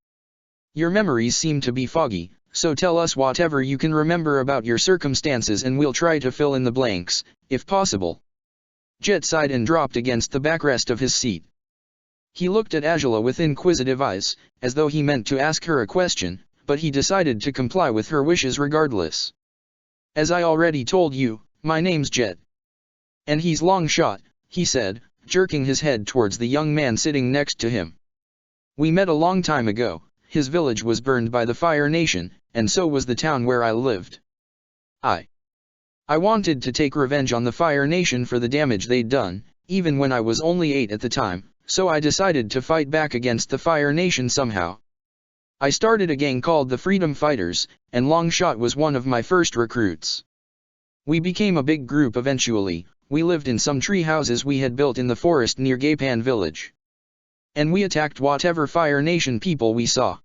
Your memories seem to be foggy, so tell us whatever you can remember about your circumstances and we'll try to fill in the blanks, if possible. Jet sighed and dropped against the backrest of his seat. He looked at Angela with inquisitive eyes, as though he meant to ask her a question, but he decided to comply with her wishes regardless. As I already told you, my name's Jet. And he's Longshot, he said, jerking his head towards the young man sitting next to him. We met a long time ago. His village was burned by the Fire Nation, and so was the town where I lived. I wanted to take revenge on the Fire Nation for the damage they'd done, even when I was only 8 at the time, so I decided to fight back against the Fire Nation somehow. I started a gang called the Freedom Fighters, and Longshot was one of my first recruits. We became a big group eventually. We lived in some tree houses we had built in the forest near Gaipan village. And we attacked whatever Fire Nation people we saw.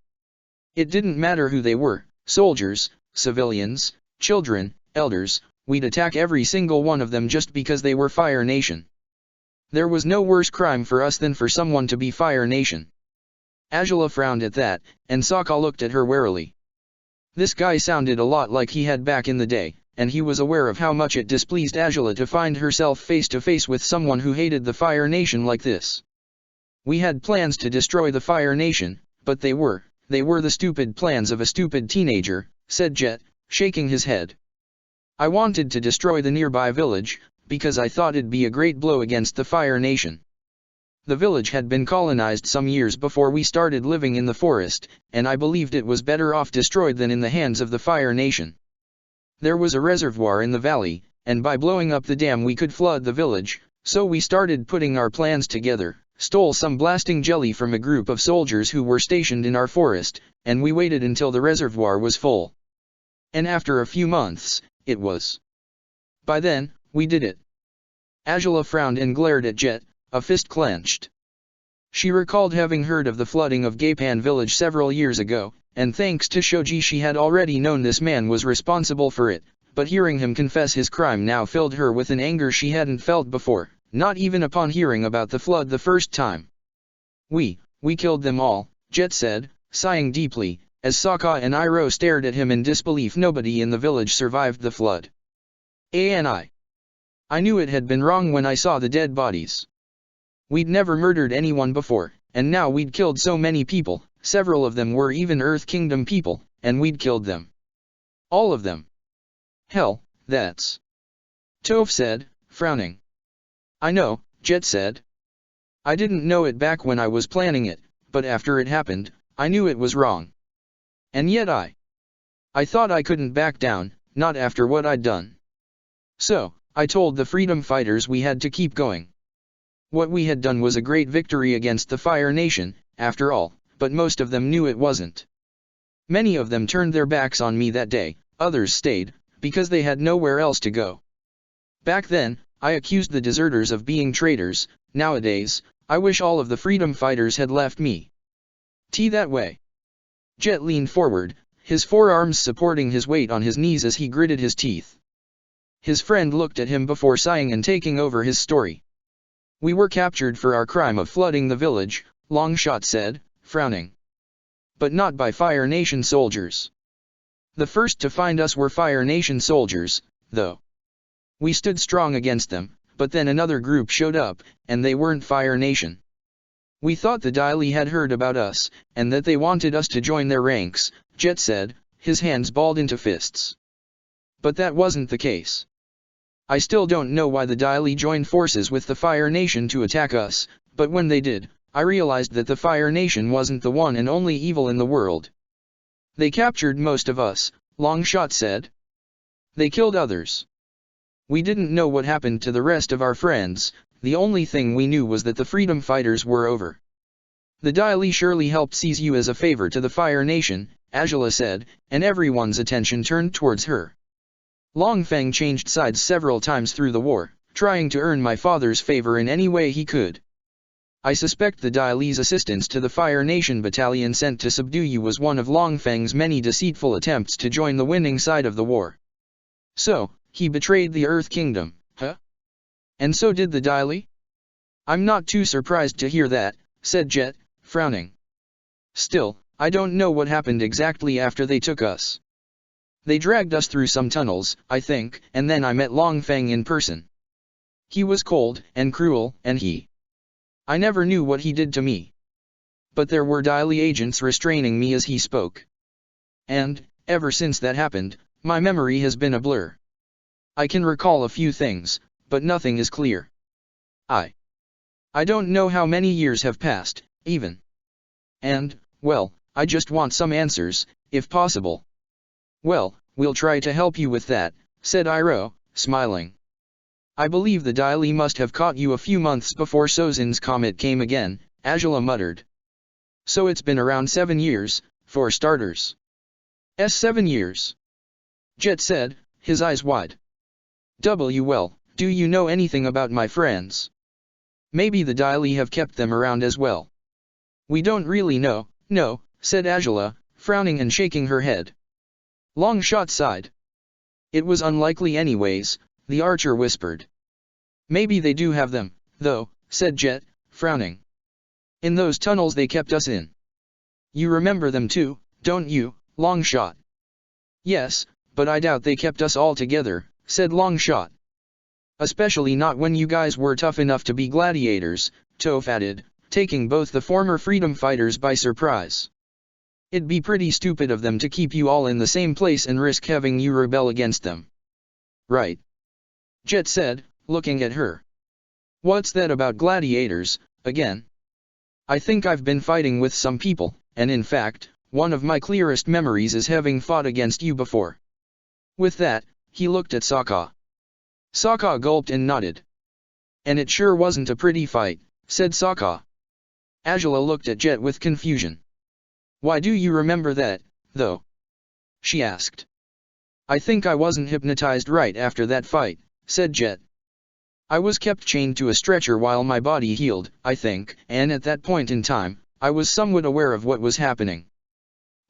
It didn't matter who they were, soldiers, civilians, children, elders, we'd attack every single one of them just because they were Fire Nation. There was no worse crime for us than for someone to be Fire Nation. Angela frowned at that, and Sokka looked at her warily. This guy sounded a lot like he had back in the day, and he was aware of how much it displeased Angela to find herself face to face with someone who hated the Fire Nation like this. We had plans to destroy the Fire Nation, but they were the stupid plans of a stupid teenager, said Jet, shaking his head. I wanted to destroy the nearby village, because I thought it'd be a great blow against the Fire Nation. The village had been colonized some years before we started living in the forest, and I believed it was better off destroyed than in the hands of the Fire Nation. There was a reservoir in the valley, and by blowing up the dam we could flood the village, so we started putting our plans together, stole some blasting jelly from a group of soldiers who were stationed in our forest, and we waited until the reservoir was full. And after a few months, it was. By then, we did it. Angela frowned and glared at Jet, a fist clenched. She recalled having heard of the flooding of Gaipan village several years ago, and thanks to Shoji she had already known this man was responsible for it, but hearing him confess his crime now filled her with an anger she hadn't felt before, not even upon hearing about the flood the first time. We killed them all, Jet said, sighing deeply, as Sokka and Iroh stared at him in disbelief. Nobody in the village survived the flood. I knew it had been wrong when I saw the dead bodies. We'd never murdered anyone before, and now we'd killed so many people, several of them were even Earth Kingdom people, and we'd killed them. All of them. Hell, that's... Toph said, frowning. I know, Jet said. I didn't know it back when I was planning it, but after it happened, I knew it was wrong. And yet I thought I couldn't back down, not after what I'd done. So, I told the freedom fighters we had to keep going. What we had done was a great victory against the Fire Nation, after all, but most of them knew it wasn't. Many of them turned their backs on me that day, others stayed, because they had nowhere else to go. Back then, I accused the deserters of being traitors. Nowadays, I wish all of the freedom fighters had left me. That way. Jet leaned forward, his forearms supporting his weight on his knees as he gritted his teeth. His friend looked at him before sighing and taking over his story. We were captured for our crime of flooding the village, Longshot said, frowning. But not by Fire Nation soldiers. The first to find us were Fire Nation soldiers, though. We stood strong against them, but then another group showed up, and they weren't Fire Nation. We thought the Daily had heard about us, and that they wanted us to join their ranks, Jet said, his hands balled into fists. But that wasn't the case. I still don't know why the Daily joined forces with the Fire Nation to attack us, but when they did, I realized that the Fire Nation wasn't the one and only evil in the world. They captured most of us, Longshot said. They killed others. We didn't know what happened to the rest of our friends. The only thing we knew was that the freedom fighters were over. The Daily surely helped seize you as a favor to the Fire Nation, Angela said, and everyone's attention turned towards her. Long Feng changed sides several times through the war, trying to earn my father's favor in any way he could. I suspect the Daily's assistance to the Fire Nation battalion sent to subdue you was one of Long Feng's many deceitful attempts to join the winning side of the war. So, he betrayed the Earth Kingdom, huh? And so did the Daily? I'm not too surprised to hear that, said Jet, frowning. Still, I don't know what happened exactly after they took us. They dragged us through some tunnels, I think, and then I met Long Feng in person. He was cold and cruel, and I never knew what he did to me. But there were Daily agents restraining me as he spoke. And, ever since that happened, my memory has been a blur. I can recall a few things, but nothing is clear. I don't know how many years have passed, even. And, well, I just want some answers, if possible. Well, we'll try to help you with that, said Iroh, smiling. I believe the Daily must have caught you a few months before Sozin's comet came again, Angela muttered. So it's been around 7 years, for starters. 7 years. Jet said, his eyes wide. Well, do you know anything about my friends? Maybe the Daily have kept them around as well. We don't really know, no, said Angela, frowning and shaking her head. Longshot sighed. It was unlikely anyways, the archer whispered. Maybe they do have them, though, said Jet, frowning. In those tunnels they kept us in. You remember them too, don't you, Longshot? Yes, but I doubt they kept us all together, said Longshot. Especially not when you guys were tough enough to be gladiators, Toph added, taking both the former freedom fighters by surprise. It'd be pretty stupid of them to keep you all in the same place and risk having you rebel against them. Right. Jet said, looking at her. What's that about gladiators, again? I think I've been fighting with some people, and in fact, one of my clearest memories is having fought against you before. With that, he looked at Sokka. Sokka gulped and nodded. And it sure wasn't a pretty fight, said Sokka. Angela looked at Jet with confusion. Why do you remember that, though? She asked. I think I wasn't hypnotized right after that fight, said Jet. I was kept chained to a stretcher while my body healed, I think, and at that point in time, I was somewhat aware of what was happening.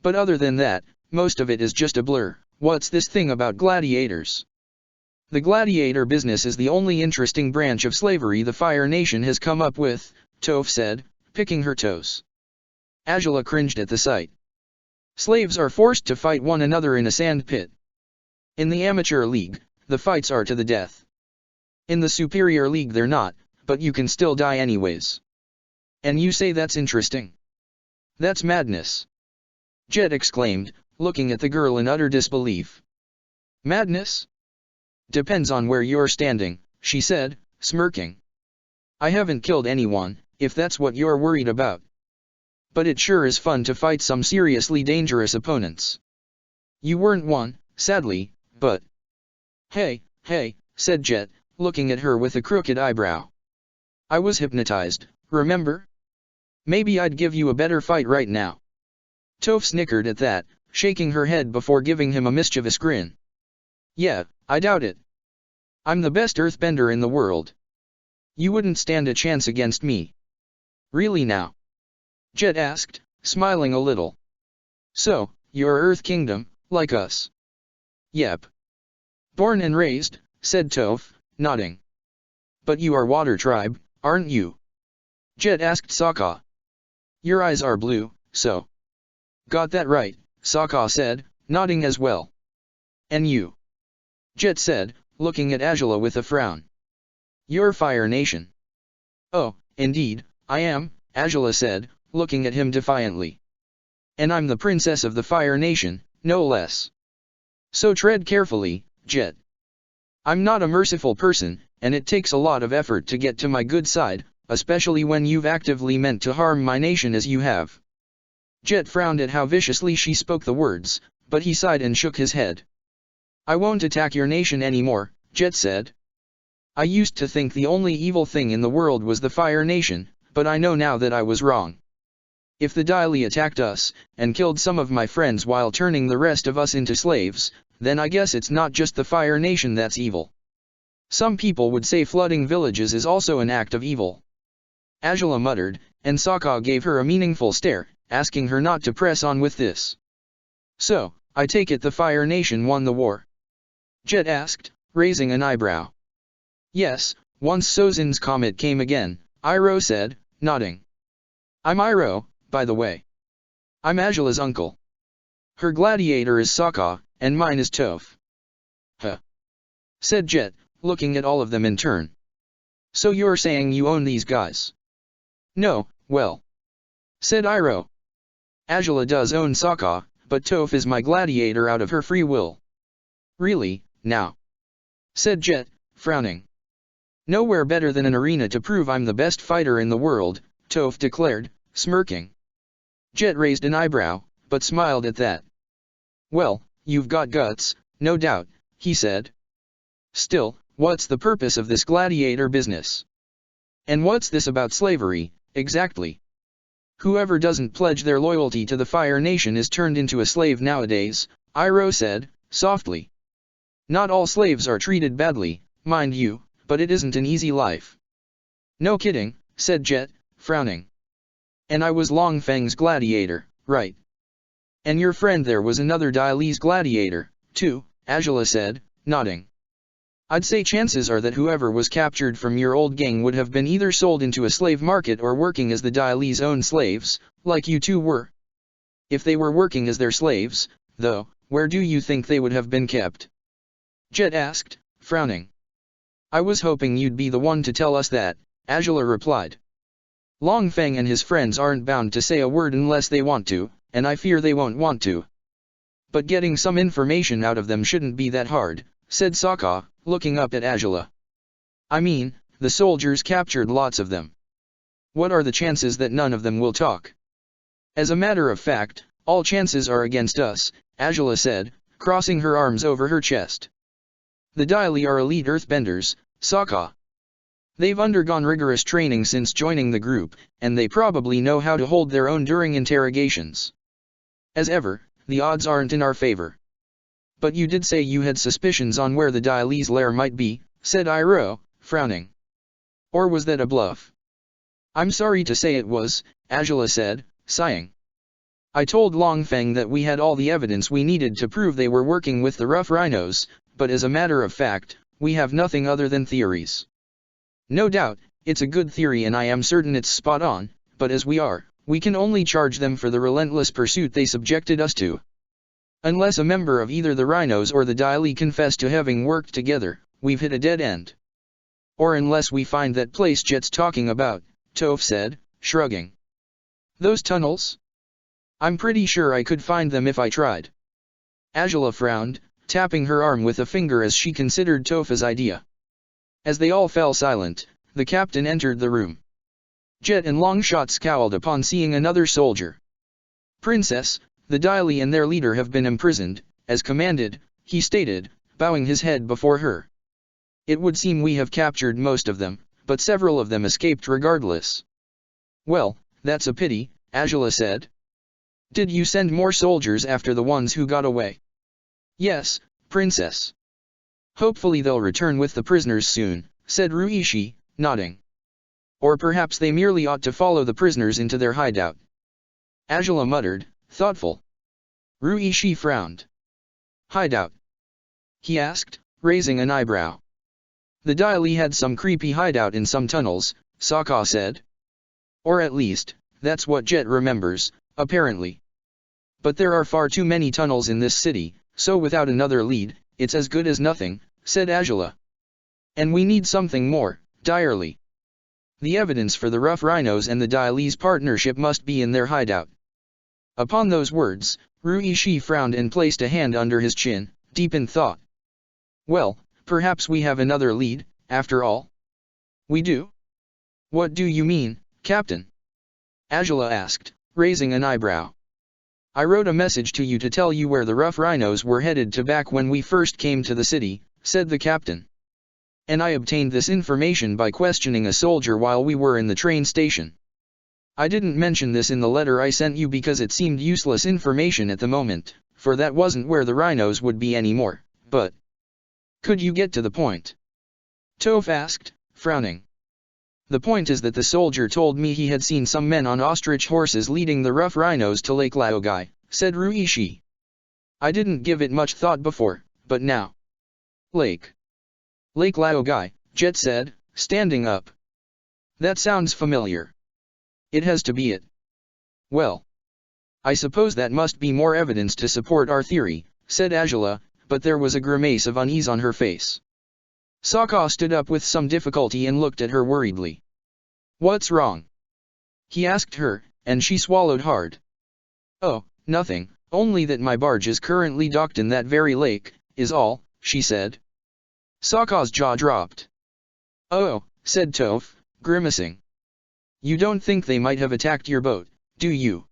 But other than that, most of it is just a blur. What's this thing about gladiators? The gladiator business is the only interesting branch of slavery the Fire Nation has come up with, Toph said, picking her toes. Angela cringed at the sight. Slaves are forced to fight one another in a sand pit. In the amateur league, the fights are to the death. In the superior league they're not, but you can still die anyways. And you say that's interesting? That's madness. Jet exclaimed, looking at the girl in utter disbelief. Madness? Depends on where you're standing, she said, smirking. I haven't killed anyone, if that's what you're worried about. But it sure is fun to fight some seriously dangerous opponents. You weren't one, sadly, but... Hey, said Jet, looking at her with a crooked eyebrow. I was hypnotized, remember? Maybe I'd give you a better fight right now. Toph snickered at that, shaking her head before giving him a mischievous grin. Yeah, I doubt it. I'm the best earthbender in the world. You wouldn't stand a chance against me. Really now? Jet asked, smiling a little. So, you're Earth Kingdom, like us? Yep. Born and raised, said Toph, nodding. But you are Water Tribe, aren't you? Jet asked Sokka. Your eyes are blue, so. Got that right, Sokka said, nodding as well. And you? Jet said, looking at Angela with a frown. You're Fire Nation. Oh, indeed, I am, Angela said, looking at him defiantly. And I'm the princess of the Fire Nation, no less. So tread carefully, Jet. I'm not a merciful person, and it takes a lot of effort to get to my good side, especially when you've actively meant to harm my nation as you have. Jet frowned at how viciously she spoke the words, but he sighed and shook his head. I won't attack your nation anymore, Jet said. I used to think the only evil thing in the world was the Fire Nation, but I know now that I was wrong. If the Daily attacked us, and killed some of my friends while turning the rest of us into slaves, then I guess it's not just the Fire Nation that's evil. Some people would say flooding villages is also an act of evil. Angela muttered, and Sokka gave her a meaningful stare, asking her not to press on with this. So, I take it the Fire Nation won the war? Jet asked, raising an eyebrow. Yes, once Sozin's comet came again, Iroh said, nodding. I'm Iroh, by the way. I'm Angela's uncle. Her gladiator is Sokka, and mine is Toph. Huh. Said Jet, looking at all of them in turn. So you're saying you own these guys? No, well. Said Iroh. Angela does own Sokka, but Toph is my gladiator out of her free will. Really, now? Said Jet, frowning. Nowhere better than an arena to prove I'm the best fighter in the world, Toph declared, smirking. Jet raised an eyebrow, but smiled at that. Well, you've got guts, no doubt, he said. Still, what's the purpose of this gladiator business? And what's this about slavery, exactly? Whoever doesn't pledge their loyalty to the Fire Nation is turned into a slave nowadays, Iroh said, softly. Not all slaves are treated badly, mind you, but it isn't an easy life. No kidding, said Jet, frowning. And I was Long Feng's gladiator, right? And your friend there was another Daili's gladiator, too, Angela said, nodding. I'd say chances are that whoever was captured from your old gang would have been either sold into a slave market or working as the Daili's own slaves, like you two were. If they were working as their slaves, though, where do you think they would have been kept? Jet asked, frowning. I was hoping you'd be the one to tell us that, Angela replied. Long Feng and his friends aren't bound to say a word unless they want to, and I fear they won't want to. But getting some information out of them shouldn't be that hard, said Sokka, looking up at Angela. I mean, the soldiers captured lots of them. What are the chances that none of them will talk? As a matter of fact, all chances are against us, Angela said, crossing her arms over her chest. The Daily are elite earthbenders, Sokka. They've undergone rigorous training since joining the group, and they probably know how to hold their own during interrogations. As ever, the odds aren't in our favor. But you did say you had suspicions on where the Diale's lair might be, said Iroh, frowning. Or was that a bluff? I'm sorry to say it was, Azula said, sighing. I told Long Feng that we had all the evidence we needed to prove they were working with the rough rhinos, but as a matter of fact, we have nothing other than theories. No doubt, it's a good theory and I am certain it's spot on, but as we can only charge them for the relentless pursuit they subjected us to. Unless a member of either the rhinos or the Daili confess to having worked together, we've hit a dead end. Or unless we find that place Jet's talking about, Toph said, shrugging. Those tunnels? I'm pretty sure I could find them if I tried. Azula frowned, tapping her arm with a finger as she considered Toph's idea. As they all fell silent, the captain entered the room. Jet and Longshot scowled upon seeing another soldier. Princess, the Daili and their leader have been imprisoned, as commanded, he stated, bowing his head before her. It would seem we have captured most of them, but several of them escaped regardless. Well, that's a pity, Azula said. Did you send more soldiers after the ones who got away? Yes, Princess. Hopefully they'll return with the prisoners soon, said Ruishi, nodding. Or perhaps they merely ought to follow the prisoners into their hideout. Azula muttered, thoughtful. Ruishi frowned. Hideout? He asked, raising an eyebrow. The Daili had some creepy hideout in some tunnels, Sokka said. Or at least, that's what Jet remembers, apparently. But there are far too many tunnels in this city, so without another lead, it's as good as nothing, said Azula. And we need something more, direly. The evidence for the rough rhinos and the Daili's partnership must be in their hideout. Upon those words, Ruishi frowned and placed a hand under his chin, deep in thought. Well, perhaps we have another lead, after all. We do? What do you mean, Captain? Azula asked, raising an eyebrow. I wrote a message to you to tell you where the rough rhinos were headed to back when we first came to the city, said the captain. And I obtained this information by questioning a soldier while we were in the train station. I didn't mention this in the letter I sent you because it seemed useless information at the moment, for that wasn't where the rhinos would be anymore, but... Could you get to the point? Toph asked, frowning. The point is that the soldier told me he had seen some men on ostrich horses leading the rough rhinos to Lake Laogai, said Ruishi. I didn't give it much thought before, but now. Lake Laogai, Jet said, standing up. That sounds familiar. It has to be it. Well, I suppose that must be more evidence to support our theory, said Azula, but there was a grimace of unease on her face. Sokka stood up with some difficulty and looked at her worriedly. What's wrong? He asked her, and she swallowed hard. Oh, nothing, only that my barge is currently docked in that very lake, is all, she said. Sokka's jaw dropped. Oh, said Toph, grimacing. You don't think they might have attacked your boat, do you?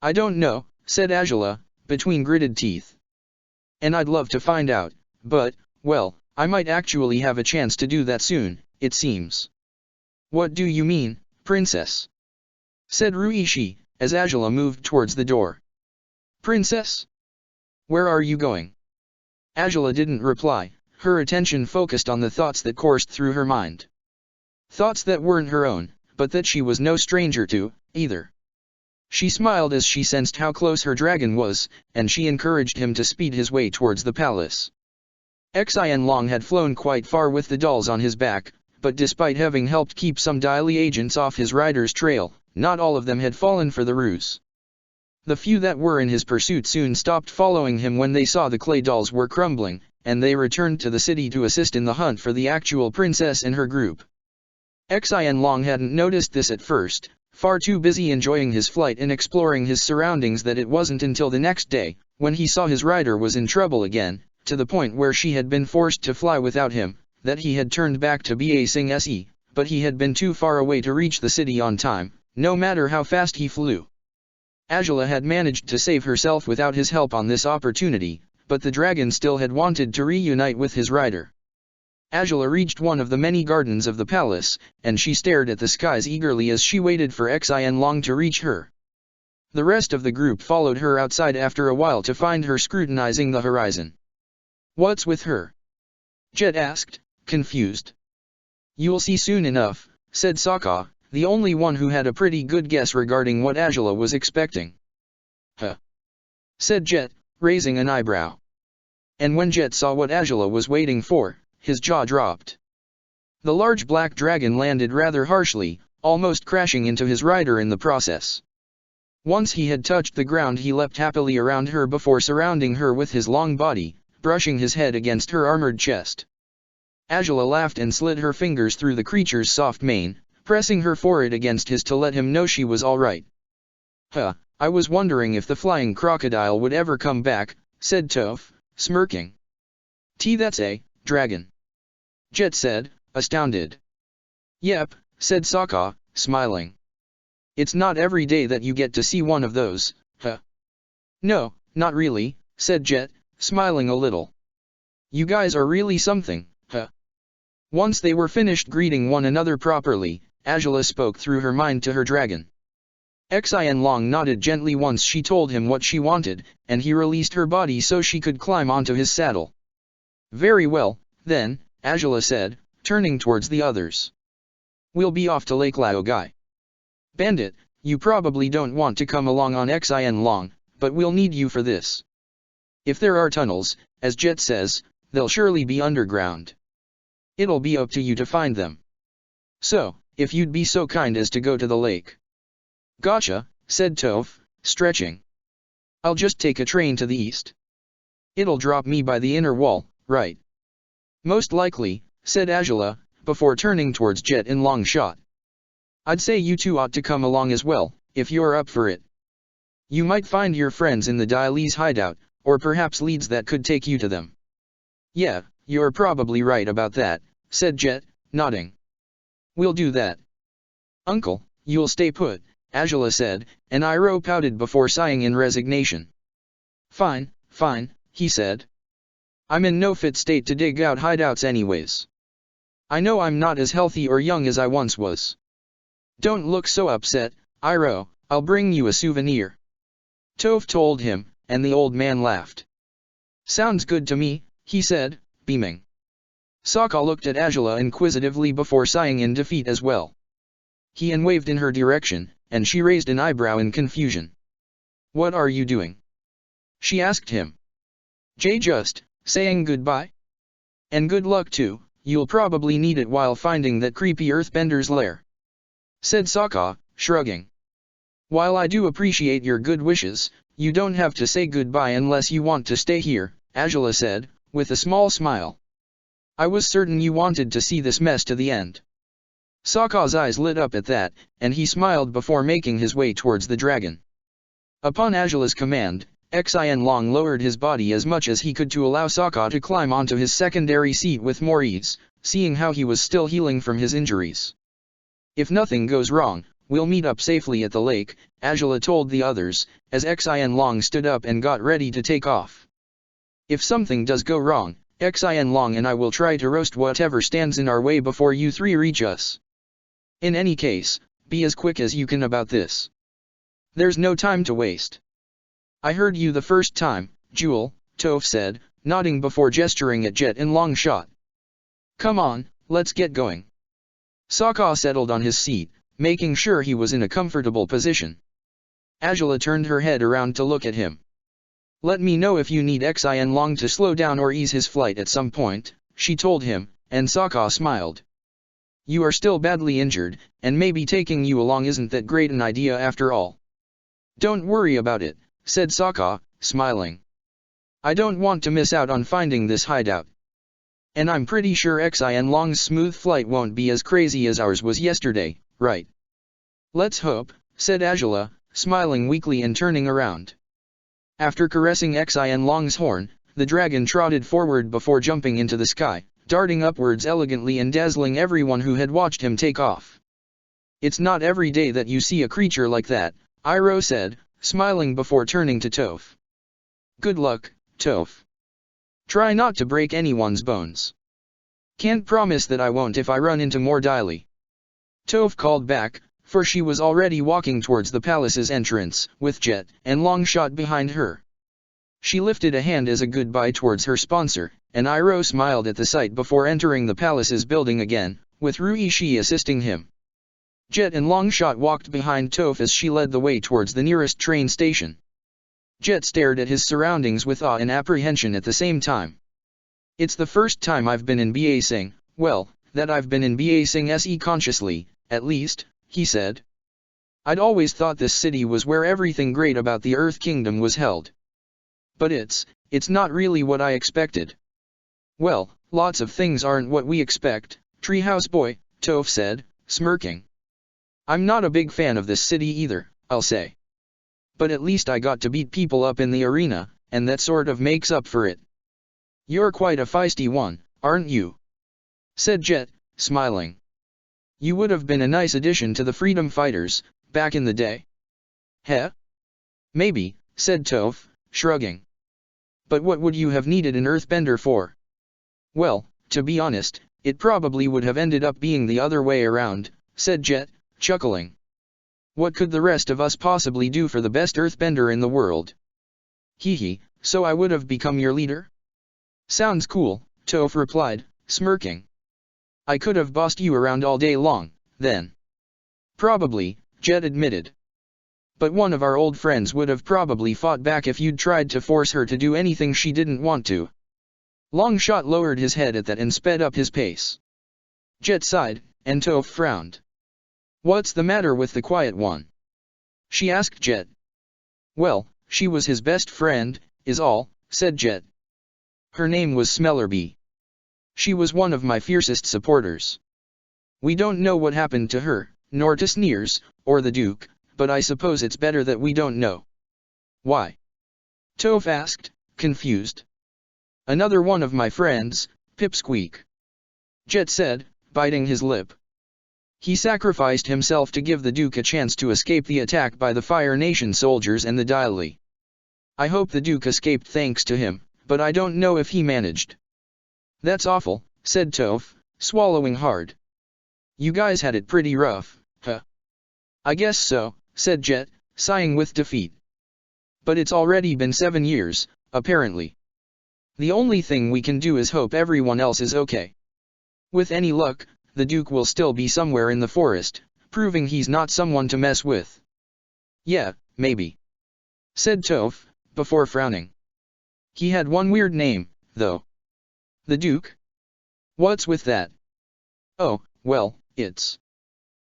I don't know, said Azula, between gritted teeth. And I'd love to find out, but, well, I might actually have a chance to do that soon, it seems. What do you mean, Princess? Said Ruishi, as Azula moved towards the door. Princess? Where are you going? Azula didn't reply, her attention focused on the thoughts that coursed through her mind. Thoughts that weren't her own, but that she was no stranger to, either. She smiled as she sensed how close her dragon was, and she encouraged him to speed his way towards the palace. Xian Long had flown quite far with the dolls on his back, but despite having helped keep some Daili agents off his rider's trail, not all of them had fallen for the ruse. The few that were in his pursuit soon stopped following him when they saw the clay dolls were crumbling, and they returned to the city to assist in the hunt for the actual princess and her group. Xian Long hadn't noticed this at first, far too busy enjoying his flight and exploring his surroundings, that it wasn't until the next day, when he saw his rider was in trouble again, to the point where she had been forced to fly without him, that he had turned back to Ba Sing Se, but he had been too far away to reach the city on time, no matter how fast he flew. Azula had managed to save herself without his help on this opportunity, but the dragon still had wanted to reunite with his rider. Azula reached one of the many gardens of the palace, and she stared at the skies eagerly as she waited for Xian Long to reach her. The rest of the group followed her outside after a while to find her scrutinizing the horizon. "What's with her?" Jet asked, confused. "You'll see soon enough," said Sokka, the only one who had a pretty good guess regarding what Azula was expecting. "Huh?" said Jet, raising an eyebrow. And when Jet saw what Azula was waiting for, his jaw dropped. The large black dragon landed rather harshly, almost crashing into his rider in the process. Once he had touched the ground, he leapt happily around her before surrounding her with his long body, brushing his head against her armored chest. Azula laughed and slid her fingers through the creature's soft mane, pressing her forehead against his to let him know she was all right. "Huh, I was wondering if the flying crocodile would ever come back," said Toph, smirking. "That's a dragon," Jet said, astounded. "Yep," said Sokka, smiling. "It's not every day that you get to see one of those, huh?" "No, not really," said Jet, smiling a little. "You guys are really something, huh?" Once they were finished greeting one another properly, Azula spoke through her mind to her dragon. Xianlong nodded gently once she told him what she wanted, and he released her body so she could climb onto his saddle. "Very well, then," Azula said, turning towards the others. "We'll be off to Lake Laogai. Bandit, you probably don't want to come along on Xianlong, but we'll need you for this. If there are tunnels, as Jet says, they'll surely be underground. It'll be up to you to find them. So, if you'd be so kind as to go to the lake." "Gotcha," said Toph, stretching. "I'll just take a train to the east. It'll drop me by the inner wall, right?" "Most likely," said Azula, before turning towards Jet and Longshot. "I'd say you two ought to come along as well, if you're up for it. You might find your friends in the Dialy's hideout, or perhaps leads that could take you to them." "Yeah, you're probably right about that," said Jet, nodding. "We'll do that." "Uncle, you'll stay put," Azula said, and Iroh pouted before sighing in resignation. Fine," he said. "I'm in no fit state to dig out hideouts anyways. I know I'm not as healthy or young as I once was." "Don't look so upset, Iroh, I'll bring you a souvenir," Toph told him, and the old man laughed. "Sounds good to me," he said, beaming. Sokka looked at Azula inquisitively before sighing in defeat as well. He waved in her direction, and she raised an eyebrow in confusion. "What are you doing?" she asked him. Just saying goodbye? And good luck too, you'll probably need it while finding that creepy earthbender's lair," said Sokka, shrugging. "While I do appreciate your good wishes, you don't have to say goodbye unless you want to stay here," Azula said, with a small smile. "I was certain you wanted to see this mess to the end." Sokka's eyes lit up at that, and he smiled before making his way towards the dragon. Upon Azula's command, Xianlong lowered his body as much as he could to allow Sokka to climb onto his secondary seat with more ease, seeing how he was still healing from his injuries. "If nothing goes wrong, we'll meet up safely at the lake," Azula told the others, as Xianlong stood up and got ready to take off. "If something does go wrong, Xianlong and I will try to roast whatever stands in our way before you three reach us. In any case, be as quick as you can about this. There's no time to waste." "I heard you the first time, Jewel," Toph said, nodding before gesturing at Jet and Longshot. "Come on, let's get going." Sokka settled on his seat, making sure he was in a comfortable position. Azula turned her head around to look at him. "Let me know if you need Xianlong to slow down or ease his flight at some point," she told him, and Sokka smiled. "You are still badly injured, and maybe taking you along isn't that great an idea after all." "Don't worry about it," said Sokka, smiling. "I don't want to miss out on finding this hideout. And I'm pretty sure Xianlong's smooth flight won't be as crazy as ours was yesterday, right?" "Let's hope," said Azula, smiling weakly and turning around. After caressing Xianlong's horn, the dragon trotted forward before jumping into the sky, darting upwards elegantly and dazzling everyone who had watched him take off. "It's not every day that you see a creature like that," Iroh said, smiling before turning to Toph. "Good luck, Toph. Try not to break anyone's bones." "Can't promise that I won't if I run into more Daily," Toph called back, for she was already walking towards the palace's entrance, with Jet and Longshot behind her. She lifted a hand as a goodbye towards her sponsor, and Iroh smiled at the sight before entering the palace's building again, with Rui Shi assisting him. Jet and Longshot walked behind Toph as she led the way towards the nearest train station. Jet stared at his surroundings with awe and apprehension at the same time. It's the first time I've been in Ba Sing, well, that I've been in Ba Sing Se consciously, at least, he said. I'd always thought this city was where everything great about the Earth Kingdom was held. But it's not really what I expected. Well, lots of things aren't what we expect, Treehouse Boy, Toph said, smirking. I'm not a big fan of this city either, I'll say. But at least I got to beat people up in the arena, and that sort of makes up for it. You're quite a feisty one, aren't you? Said Jet, smiling. You would have been a nice addition to the freedom fighters, back in the day. Heh? Maybe, said Toph, shrugging. But what would you have needed an earthbender for? Well, to be honest, it probably would have ended up being the other way around, said Jet, chuckling. What could the rest of us possibly do for the best earthbender in the world? Hee, so I would have become your leader? Sounds cool, Toph replied, smirking. I could have bossed you around all day long, then. Probably, Jet admitted. But one of our old friends would have probably fought back if you'd tried to force her to do anything she didn't want to. Longshot lowered his head at that and sped up his pace. Jet sighed, and Toph frowned. What's the matter with the quiet one? She asked Jet. Well, she was his best friend, is all, said Jet. Her name was Smellerbee. She was one of my fiercest supporters. We don't know what happened to her, nor to Sneers, or the Duke, but I suppose it's better that we don't know. Why? Toph asked, confused. Another one of my friends, Pipsqueak. Jet said, biting his lip. He sacrificed himself to give the Duke a chance to escape the attack by the Fire Nation soldiers and the Daily. I hope the Duke escaped thanks to him, but I don't know if he managed. That's awful, said Toph, swallowing hard. You guys had it pretty rough, huh? I guess so, said Jet, sighing with defeat. But it's already been 7 years, apparently. The only thing we can do is hope everyone else is okay. With any luck, the Duke will still be somewhere in the forest, proving he's not someone to mess with. Yeah, maybe. Said Toph, before frowning. He had one weird name, though. The Duke? What's with that? Oh, well, it's...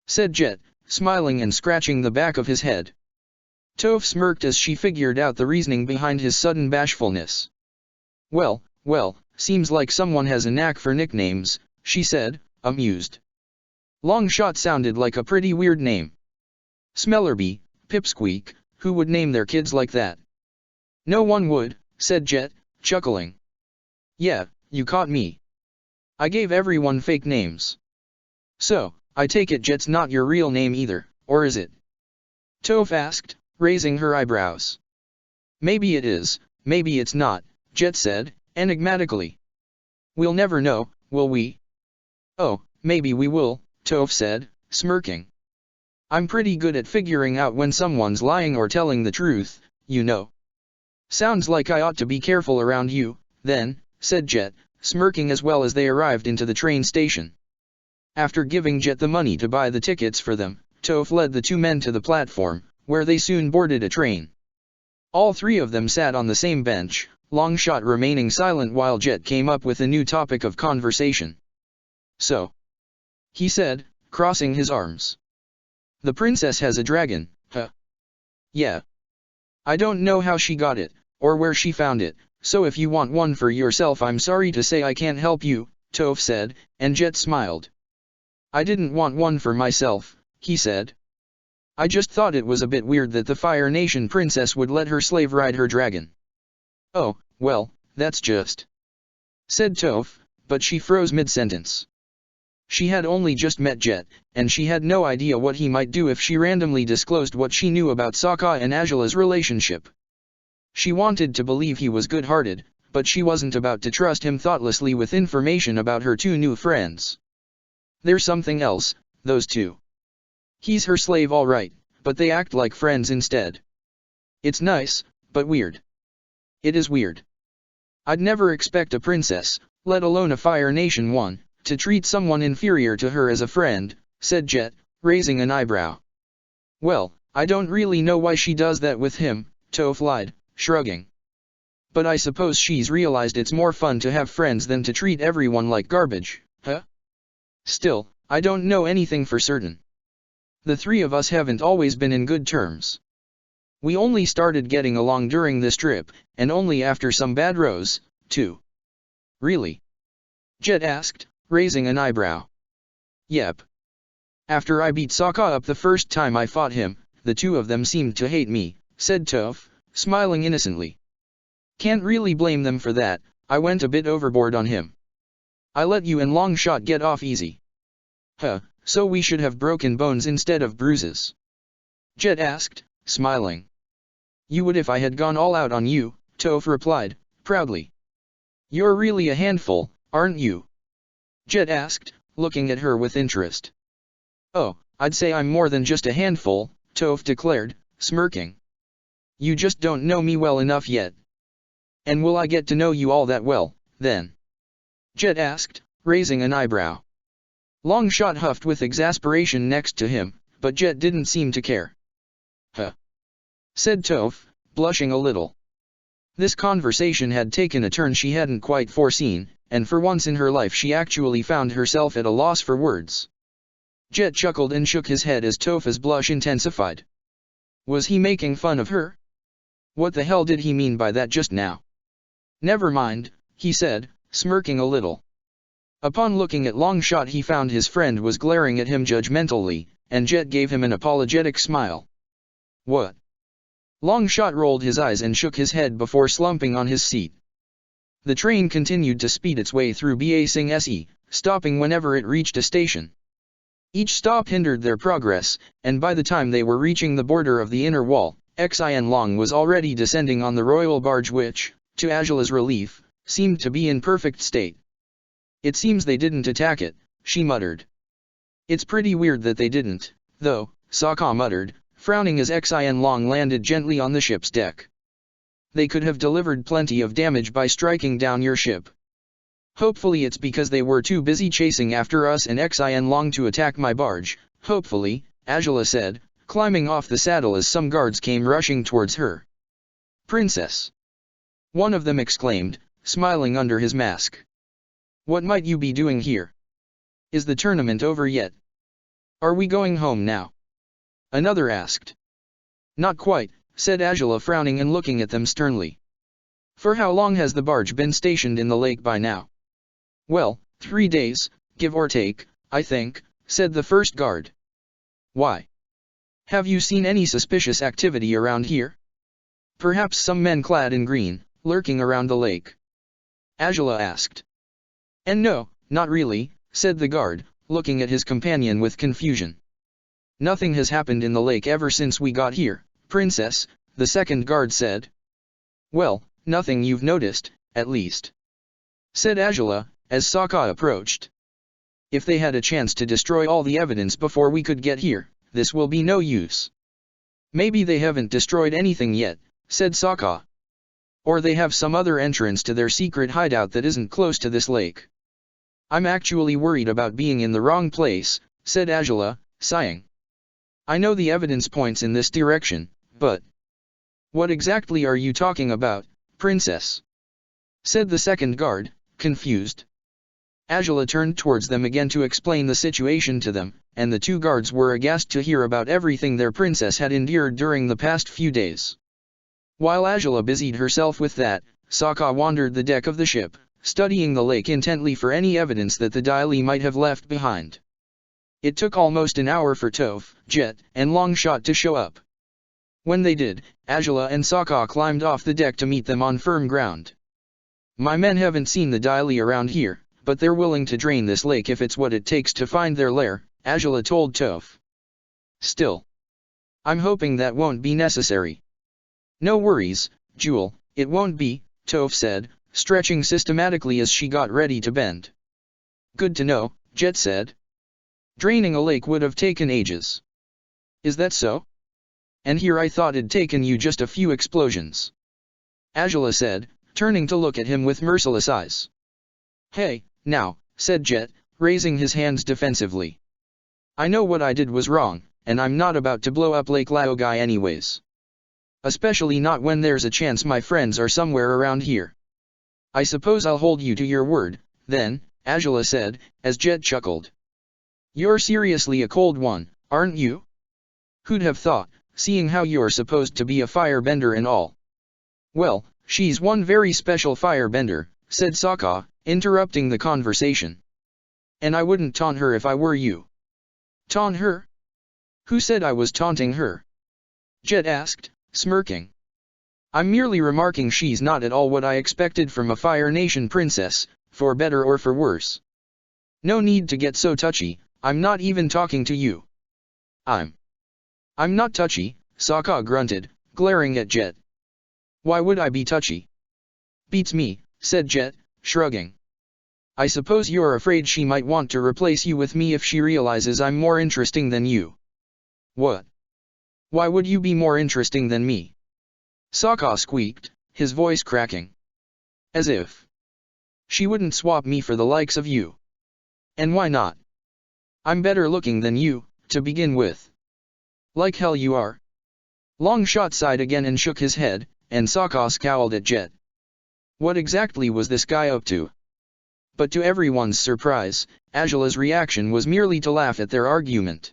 said Jet, smiling and scratching the back of his head. Toph smirked as she figured out the reasoning behind his sudden bashfulness. Well, seems like someone has a knack for nicknames, she said, amused. Longshot sounded like a pretty weird name. Smellerbee, Pipsqueak, who would name their kids like that? No one would, said Jet, chuckling. Yeah, you caught me. I gave everyone fake names. So, I take it Jet's not your real name either, or is it? Toph asked, raising her eyebrows. Maybe it is, maybe it's not, Jet said, enigmatically. We'll never know, will we? Oh, maybe we will, Toph said, smirking. I'm pretty good at figuring out when someone's lying or telling the truth, you know. Sounds like I ought to be careful around you, then, said Jet, smirking as well as they arrived into the train station. After giving Jet the money to buy the tickets for them, Toph led the two men to the platform, where they soon boarded a train. All three of them sat on the same bench, Longshot remaining silent while Jet came up with a new topic of conversation. So, he said, crossing his arms. The princess has a dragon, huh? Yeah. I don't know how she got it, or where she found it, so if you want one for yourself I'm sorry to say I can't help you, Toph said, and Jet smiled. I didn't want one for myself, he said. I just thought it was a bit weird that the Fire Nation princess would let her slave ride her dragon. Oh, well, that's just... said Toph, but she froze mid-sentence. She had only just met Jet, and she had no idea what he might do if she randomly disclosed what she knew about Sokka and Angela's relationship. She wanted to believe he was good-hearted, but she wasn't about to trust him thoughtlessly with information about her two new friends. There's something else, those two. He's her slave all right, but they act like friends instead. It's nice, but weird. It is weird. I'd never expect a princess, let alone a Fire Nation one, to treat someone inferior to her as a friend, said Jet, raising an eyebrow. Well, I don't really know why she does that with him, Toph lied, shrugging. But I suppose she's realized it's more fun to have friends than to treat everyone like garbage, huh? Still, I don't know anything for certain. The three of us haven't always been in good terms. We only started getting along during this trip, and only after some bad rows, too. Really? Jet asked, raising an eyebrow. Yep. After I beat Sokka up the first time I fought him, the two of them seemed to hate me, said Toph, smiling innocently. Can't really blame them for that, I went a bit overboard on him. I let you and Longshot get off easy. Huh, so we should have broken bones instead of bruises? Jet asked, smiling. You would if I had gone all out on you, Toph replied, proudly. You're really a handful, aren't you? Jet asked, looking at her with interest. Oh, I'd say I'm more than just a handful, Toph declared, smirking. You just don't know me well enough yet. And will I get to know you all that well, then? Jet asked, raising an eyebrow. Longshot huffed with exasperation next to him, but Jet didn't seem to care. Huh? Said Toph, blushing a little. This conversation had taken a turn she hadn't quite foreseen, and for once in her life she actually found herself at a loss for words. Jet chuckled and shook his head as Toph's blush intensified. Was he making fun of her? What the hell did he mean by that just now? Never mind, he said, smirking a little. Upon looking at Longshot he found his friend was glaring at him judgmentally, and Jet gave him an apologetic smile. What? Longshot rolled his eyes and shook his head before slumping on his seat. The train continued to speed its way through Ba Sing Se, stopping whenever it reached a station. Each stop hindered their progress, and by the time they were reaching the border of the inner wall, Xin Long was already descending on the royal barge which, to Azula's relief, seemed to be in perfect state. It seems they didn't attack it, she muttered. It's pretty weird that they didn't, though, Sokka muttered, frowning as Xin Long landed gently on the ship's deck. They could have delivered plenty of damage by striking down your ship. Hopefully it's because they were too busy chasing after us and Xin Long to attack my barge, hopefully, Azula said, climbing off the saddle as some guards came rushing towards her. Princess! One of them exclaimed, smiling under his mask. What might you be doing here? Is the tournament over yet? Are we going home now? Another asked. Not quite, said Azula frowning and looking at them sternly. For how long has the barge been stationed in the lake by now? Well, 3 days, give or take, I think, said the first guard. Why? Have you seen any suspicious activity around here? Perhaps some men clad in green, lurking around the lake? Azula asked. And no, not really, said the guard, looking at his companion with confusion. Nothing has happened in the lake ever since we got here, Princess, the second guard said. Well, nothing you've noticed, at least, said Azula, as Sokka approached. If they had a chance to destroy all the evidence before we could get here, this will be no use. Maybe they haven't destroyed anything yet, said Sokka. Or they have some other entrance to their secret hideout that isn't close to this lake. I'm actually worried about being in the wrong place, said Azula, sighing. I know the evidence points in this direction, but what exactly are you talking about, Princess? Said the second guard, confused. Azula turned towards them again to explain the situation to them, and the two guards were aghast to hear about everything their princess had endured during the past few days. While Azula busied herself with that, Sokka wandered the deck of the ship, studying the lake intently for any evidence that the Dai Li might have left behind. It took almost an hour for Toph, Jet, and Longshot to show up. When they did, Azula and Sokka climbed off the deck to meet them on firm ground. My men haven't seen the Dai Li around here, but they're willing to drain this lake if it's what it takes to find their lair, Azula told Toph. Still, I'm hoping that won't be necessary. No worries, Jewel, it won't be, Toph said, stretching systematically as she got ready to bend. Good to know, Jet said. Draining a lake would have taken ages. Is that so? And here I thought it'd taken you just a few explosions. Angela said, turning to look at him with merciless eyes. Hey, now, said Jet, raising his hands defensively. I know what I did was wrong, and I'm not about to blow up Lake Laogai anyways. Especially not when there's a chance my friends are somewhere around here. I suppose I'll hold you to your word, then, Angela said, as Jet chuckled. You're seriously a cold one, aren't you? Who'd have thought, seeing how you're supposed to be a firebender and all. Well, she's one very special firebender, said Sokka, interrupting the conversation. And I wouldn't taunt her if I were you. Taunt her? Who said I was taunting her? Jet asked, smirking. I'm merely remarking she's not at all what I expected from a Fire Nation princess, for better or for worse. No need to get so touchy, I'm not even talking to you. I'm not touchy, Sokka grunted, glaring at Jet. Why would I be touchy? Beats me, said Jet, shrugging. I suppose you're afraid she might want to replace you with me if she realizes I'm more interesting than you. What? Why would you be more interesting than me? Sokka squeaked, his voice cracking. As if she wouldn't swap me for the likes of you. And why not? I'm better looking than you, to begin with. Like hell you are. Longshot sighed again and shook his head, and Sokka scowled at Jet. What exactly was this guy up to? But to everyone's surprise, Angela's reaction was merely to laugh at their argument.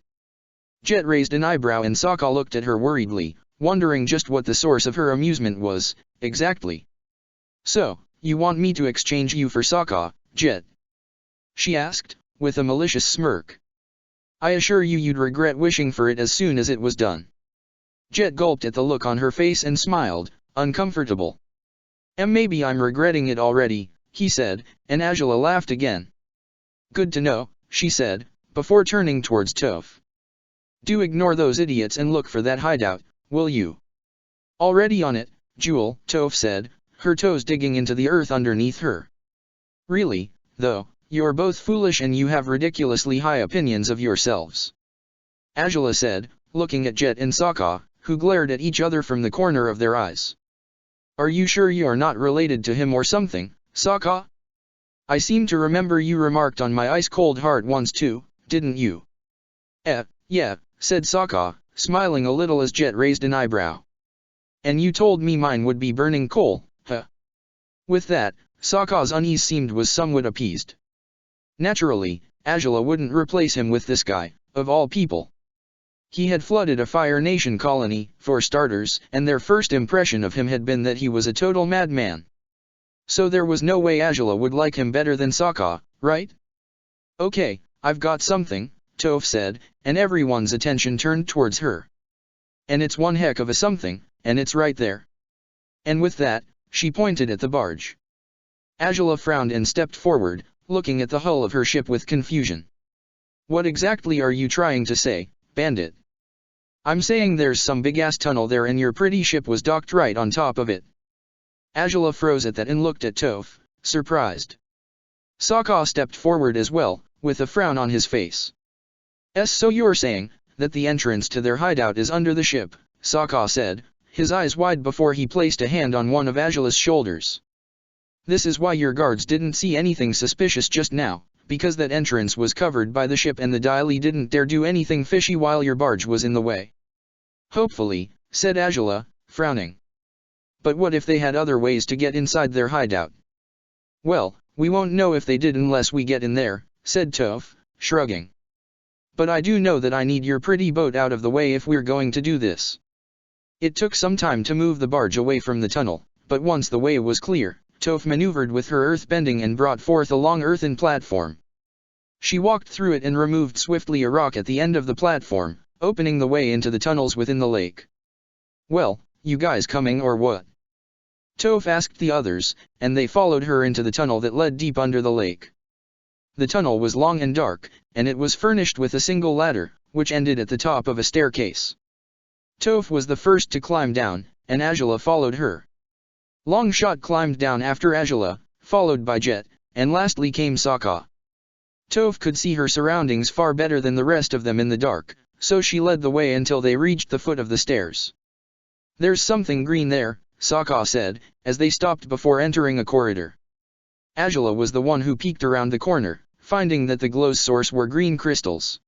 Jet raised an eyebrow and Sokka looked at her worriedly, wondering just what the source of her amusement was, exactly. So, you want me to exchange you for Sokka, Jet? She asked, with a malicious smirk. I assure you you'd regret wishing for it as soon as it was done. Jet gulped at the look on her face and smiled, uncomfortable. Maybe I'm regretting it already, he said, and Angela laughed again. Good to know, she said, before turning towards Toph. Do ignore those idiots and look for that hideout, will you? Already on it, Jewel, Toph said, her toes digging into the earth underneath her. Really, though, you're both foolish and you have ridiculously high opinions of yourselves. Angela said, looking at Jet and Sokka, who glared at each other from the corner of their eyes. Are you sure you're not related to him or something, Sokka? I seem to remember you remarked on my ice-cold heart once too, didn't you? Yeah, said Sokka, smiling a little as Jet raised an eyebrow. And you told me mine would be burning coal, huh? With that, Sokka's unease seemed was somewhat appeased. Naturally, Angela wouldn't replace him with this guy, of all people. He had flooded a Fire Nation colony, for starters, and their first impression of him had been that he was a total madman. So there was no way Angela would like him better than Sokka, right? Okay, I've got something, Toph said, and everyone's attention turned towards her. And it's one heck of a something, and it's right there. And with that, she pointed at the barge. Angela frowned and stepped forward, looking at the hull of her ship with confusion. What exactly are you trying to say, Bandit? I'm saying there's some big-ass tunnel there and your pretty ship was docked right on top of it. Angela froze at that and looked at Toph, surprised. Sokka stepped forward as well, with a frown on his face. So you're saying, that the entrance to their hideout is under the ship, Sokka said, his eyes wide before he placed a hand on one of Angela's shoulders. This is why your guards didn't see anything suspicious just now, because that entrance was covered by the ship and the Daily didn't dare do anything fishy while your barge was in the way. Hopefully, said Angela, frowning. But what if they had other ways to get inside their hideout? Well, we won't know if they did unless we get in there, said Toph, shrugging. But I do know that I need your pretty boat out of the way if we're going to do this. It took some time to move the barge away from the tunnel, but once the way was clear, Toph maneuvered with her earth-bending and brought forth a long earthen platform. She walked through it and removed swiftly a rock at the end of the platform, opening the way into the tunnels within the lake. Well, you guys coming or what? Toph asked the others, and they followed her into the tunnel that led deep under the lake. The tunnel was long and dark, and it was furnished with a single ladder, which ended at the top of a staircase. Toph was the first to climb down, and Angela followed her. Longshot climbed down after Angela, followed by Jet, and lastly came Sokka. Toph could see her surroundings far better than the rest of them in the dark, so she led the way until they reached the foot of the stairs. "There's something green there," Sokka said, as they stopped before entering a corridor. Azula was the one who peeked around the corner, finding that the glow's source were green crystals.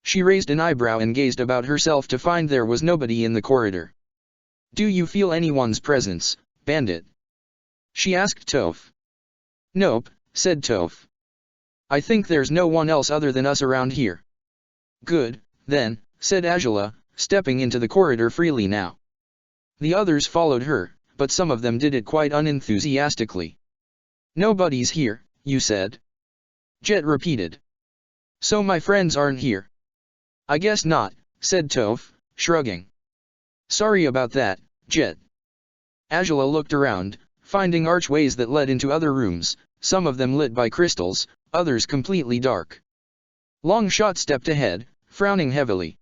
She raised an eyebrow and gazed about herself to find there was nobody in the corridor. "Do you feel anyone's presence, Bandit?" she asked Toph. "Nope," said Toph. "I think there's no one else other than us around here." "Good, then," said Azula, stepping into the corridor freely now. The others followed her, but some of them did it quite unenthusiastically. "Nobody's here, you said?" Jet repeated. "So my friends aren't here?" "I guess not," said Toph, shrugging. "Sorry about that, Jet." Azula looked around, finding archways that led into other rooms, some of them lit by crystals, others completely dark. Longshot stepped ahead, frowning heavily.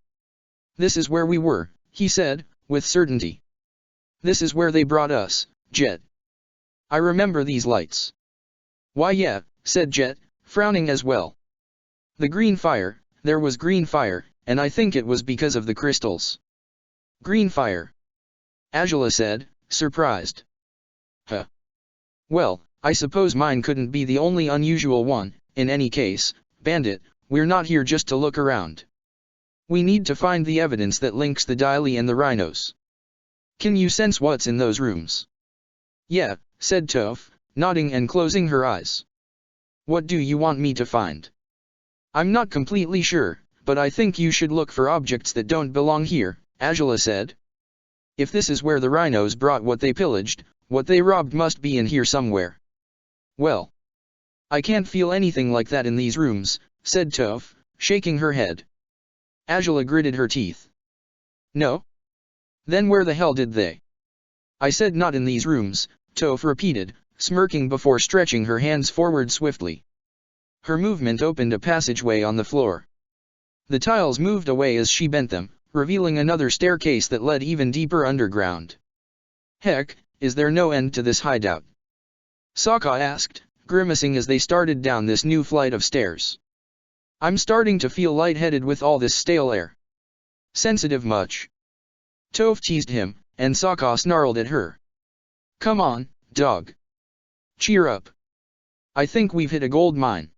"This is where we were," he said, with certainty. "This is where they brought us, Jet. I remember these lights." "Why yeah," said Jet, frowning as well. "The green fire, there was green fire, and I think it was because of the crystals." "Green fire?" Azula said, surprised. "Huh. Well, I suppose mine couldn't be the only unusual one. In any case, Bandit, we're not here just to look around. We need to find the evidence that links the Daily and the rhinos. Can you sense what's in those rooms?" "Yeah," said Toph, nodding and closing her eyes. "What do you want me to find?" "I'm not completely sure, but I think you should look for objects that don't belong here," Azula said. "If this is where the rhinos brought what they pillaged, what they robbed must be in here somewhere." "Well, I can't feel anything like that in these rooms," said Toph, shaking her head. Azula gritted her teeth. "No? Then where the hell did they?" "I said not in these rooms," Toph repeated, smirking before stretching her hands forward swiftly. Her movement opened a passageway on the floor. The tiles moved away as she bent them, revealing another staircase that led even deeper underground. "Heck, is there no end to this hideout?" Sokka asked, grimacing as they started down this new flight of stairs. "I'm starting to feel lightheaded with all this stale air." "Sensitive much?" Toph teased him, and Sokka snarled at her. "Come on, dog. Cheer up. I think we've hit a gold mine."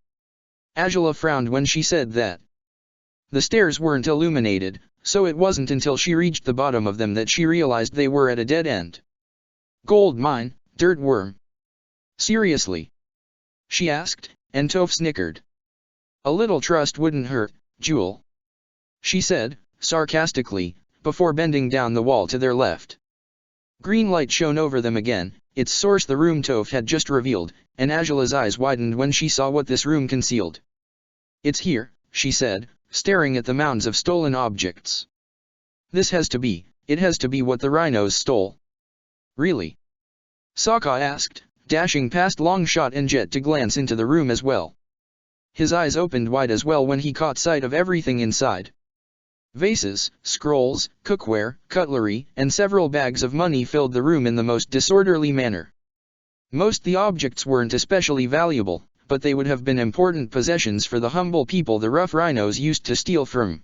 Azula frowned when she said that. The stairs weren't illuminated, so it wasn't until she reached the bottom of them that she realized they were at a dead end. "Gold mine, dirt worm. Seriously?" she asked, and Toph snickered. "A little trust wouldn't hurt, Jewel," she said, sarcastically, before bending down the wall to their left. Green light shone over them again, its source the room Toph had just revealed, and Azula's eyes widened when she saw what this room concealed. "It's here," she said, staring at the mounds of stolen objects. It has to be what the rhinos stole." "Really?" Sokka asked, dashing past Longshot and Jet to glance into the room as well. His eyes opened wide as well when he caught sight of everything inside. Vases, scrolls, cookware, cutlery, and several bags of money filled the room in the most disorderly manner. Most the objects weren't especially valuable, but they would have been important possessions for the humble people the rough rhinos used to steal from.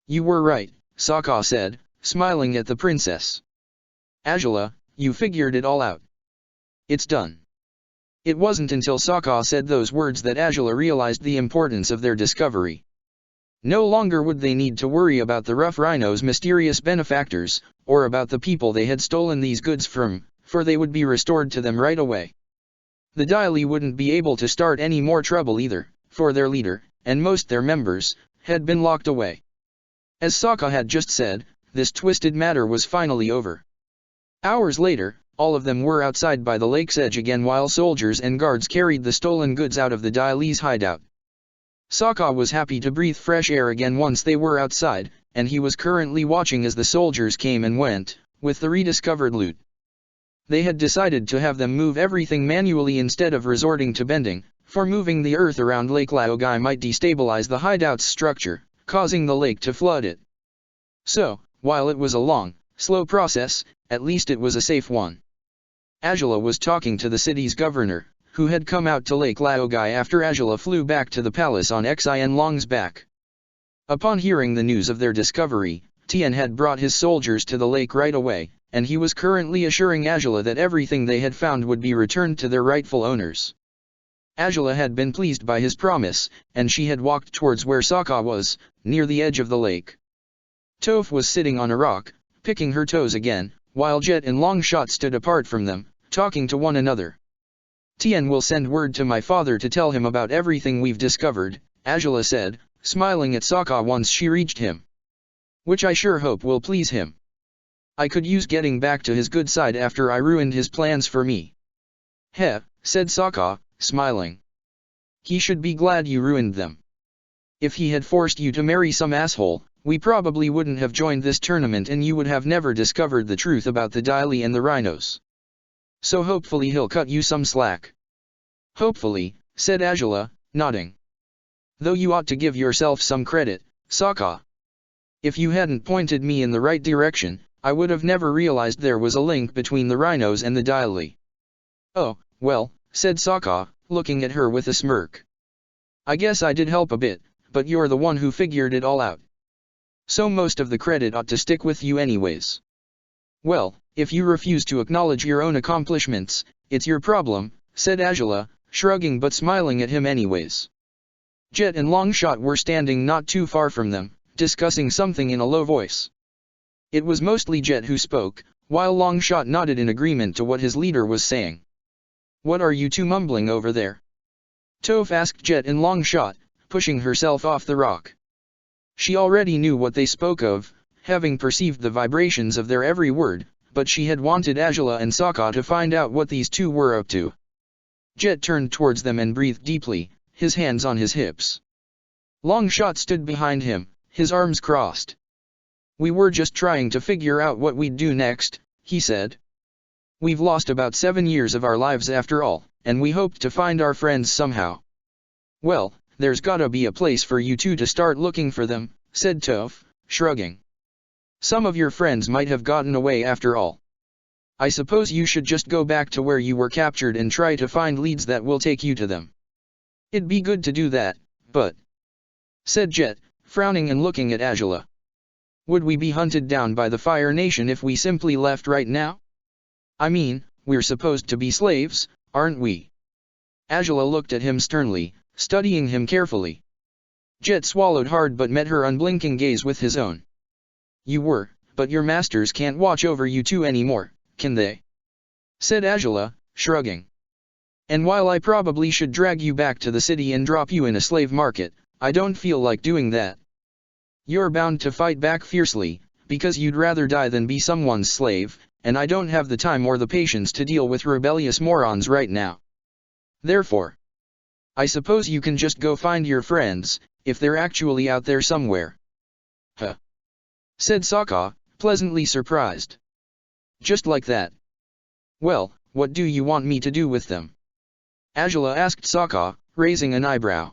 "You were right," Sokka said, smiling at the princess. "Azula, you figured it all out. It's done." It wasn't until Sokka said those words that Azula realized the importance of their discovery. No longer would they need to worry about the rough rhinos' mysterious benefactors, or about the people they had stolen these goods from, for they would be restored to them right away. The Daily wouldn't be able to start any more trouble either, for their leader, and most their members, had been locked away. As Sokka had just said, this twisted matter was finally over. Hours later, all of them were outside by the lake's edge again while soldiers and guards carried the stolen goods out of the Daily's hideout. Sokka was happy to breathe fresh air again once they were outside, and he was currently watching as the soldiers came and went, with the rediscovered loot. They had decided to have them move everything manually instead of resorting to bending, for moving the earth around Lake Laogai might destabilize the hideout's structure, causing the lake to flood it. So, while it was a long, slow process, at least it was a safe one. Azula was talking to the city's governor, who had come out to Lake Laogai after Azula flew back to the palace on Xian Long's back. Upon hearing the news of their discovery, Tien had brought his soldiers to the lake right away, and he was currently assuring Azula that everything they had found would be returned to their rightful owners. Azula had been pleased by his promise, and she had walked towards where Sokka was, near the edge of the lake. Toph was sitting on a rock, picking her toes again, while Jet and Longshot stood apart from them, talking to one another. Tien will send word to my father to tell him about everything we've discovered, Azula said, smiling at Sokka once she reached him. Which I sure hope will please him. I could use getting back to his good side after I ruined his plans for me. Heh, said Sokka, smiling. He should be glad you ruined them. If he had forced you to marry some asshole, we probably wouldn't have joined this tournament and you would have never discovered the truth about the Daily and the rhinos. So hopefully he'll cut you some slack. Hopefully, said Azula, nodding. Though you ought to give yourself some credit, Sokka. If you hadn't pointed me in the right direction, I would have never realized there was a link between the rhinos and the Daily. Oh, well, said Sokka, looking at her with a smirk. I guess I did help a bit, but you're the one who figured it all out. So most of the credit ought to stick with you anyways. Well, if you refuse to acknowledge your own accomplishments, it's your problem, said Azula, shrugging but smiling at him anyways. Jet and Longshot were standing not too far from them, discussing something in a low voice. It was mostly Jet who spoke, while Longshot nodded in agreement to what his leader was saying. What are you two mumbling over there? Toph asked Jet and Longshot, pushing herself off the rock. She already knew what they spoke of, having perceived the vibrations of their every word, but she had wanted Azula and Sokka to find out what these two were up to. Jet turned towards them and breathed deeply, his hands on his hips. Longshot stood behind him, his arms crossed. We were just trying to figure out what we'd do next, he said. We've lost about 7 years of our lives after all, and we hoped to find our friends somehow. Well, there's gotta be a place for you two to start looking for them, said Toph, shrugging. Some of your friends might have gotten away after all. I suppose you should just go back to where you were captured and try to find leads that will take you to them. It'd be good to do that, but... said Jet, frowning and looking at Azula. Would we be hunted down by the Fire Nation if we simply left right now? I mean, we're supposed to be slaves, aren't we? Azula looked at him sternly, studying him carefully. Jet swallowed hard but met her unblinking gaze with his own. You were, but your masters can't watch over you two anymore, can they? Said Azula, shrugging. And while I probably should drag you back to the city and drop you in a slave market, I don't feel like doing that. You're bound to fight back fiercely, because you'd rather die than be someone's slave, and I don't have the time or the patience to deal with rebellious morons right now. Therefore, I suppose you can just go find your friends, if they're actually out there somewhere. Huh? Said Sokka, pleasantly surprised. Just like that. Well, what do you want me to do with them? Azula asked Sokka, raising an eyebrow.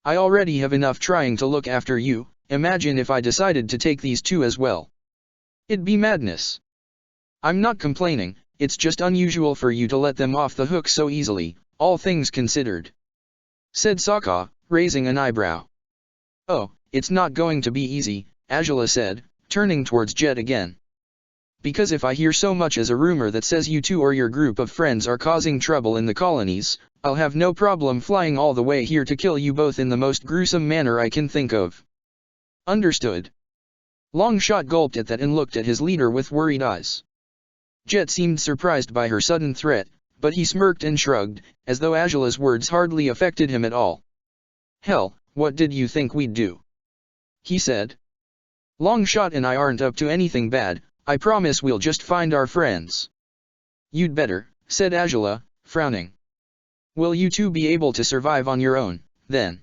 I already have enough trying to look after you, imagine if I decided to take these two as well. It'd be madness. I'm not complaining, it's just unusual for you to let them off the hook so easily, all things considered. Said Sokka, raising an eyebrow. Oh, it's not going to be easy, Azula said, turning towards Jet again. Because if I hear so much as a rumor that says you two or your group of friends are causing trouble in the colonies, I'll have no problem flying all the way here to kill you both in the most gruesome manner I can think of. Understood. Longshot gulped at that and looked at his leader with worried eyes. Jet seemed surprised by her sudden threat, but he smirked and shrugged, as though Azula's words hardly affected him at all. Hell, what did you think we'd do? He said. Longshot and I aren't up to anything bad, I promise we'll just find our friends. You'd better, said Azula, frowning. Will you two be able to survive on your own, then?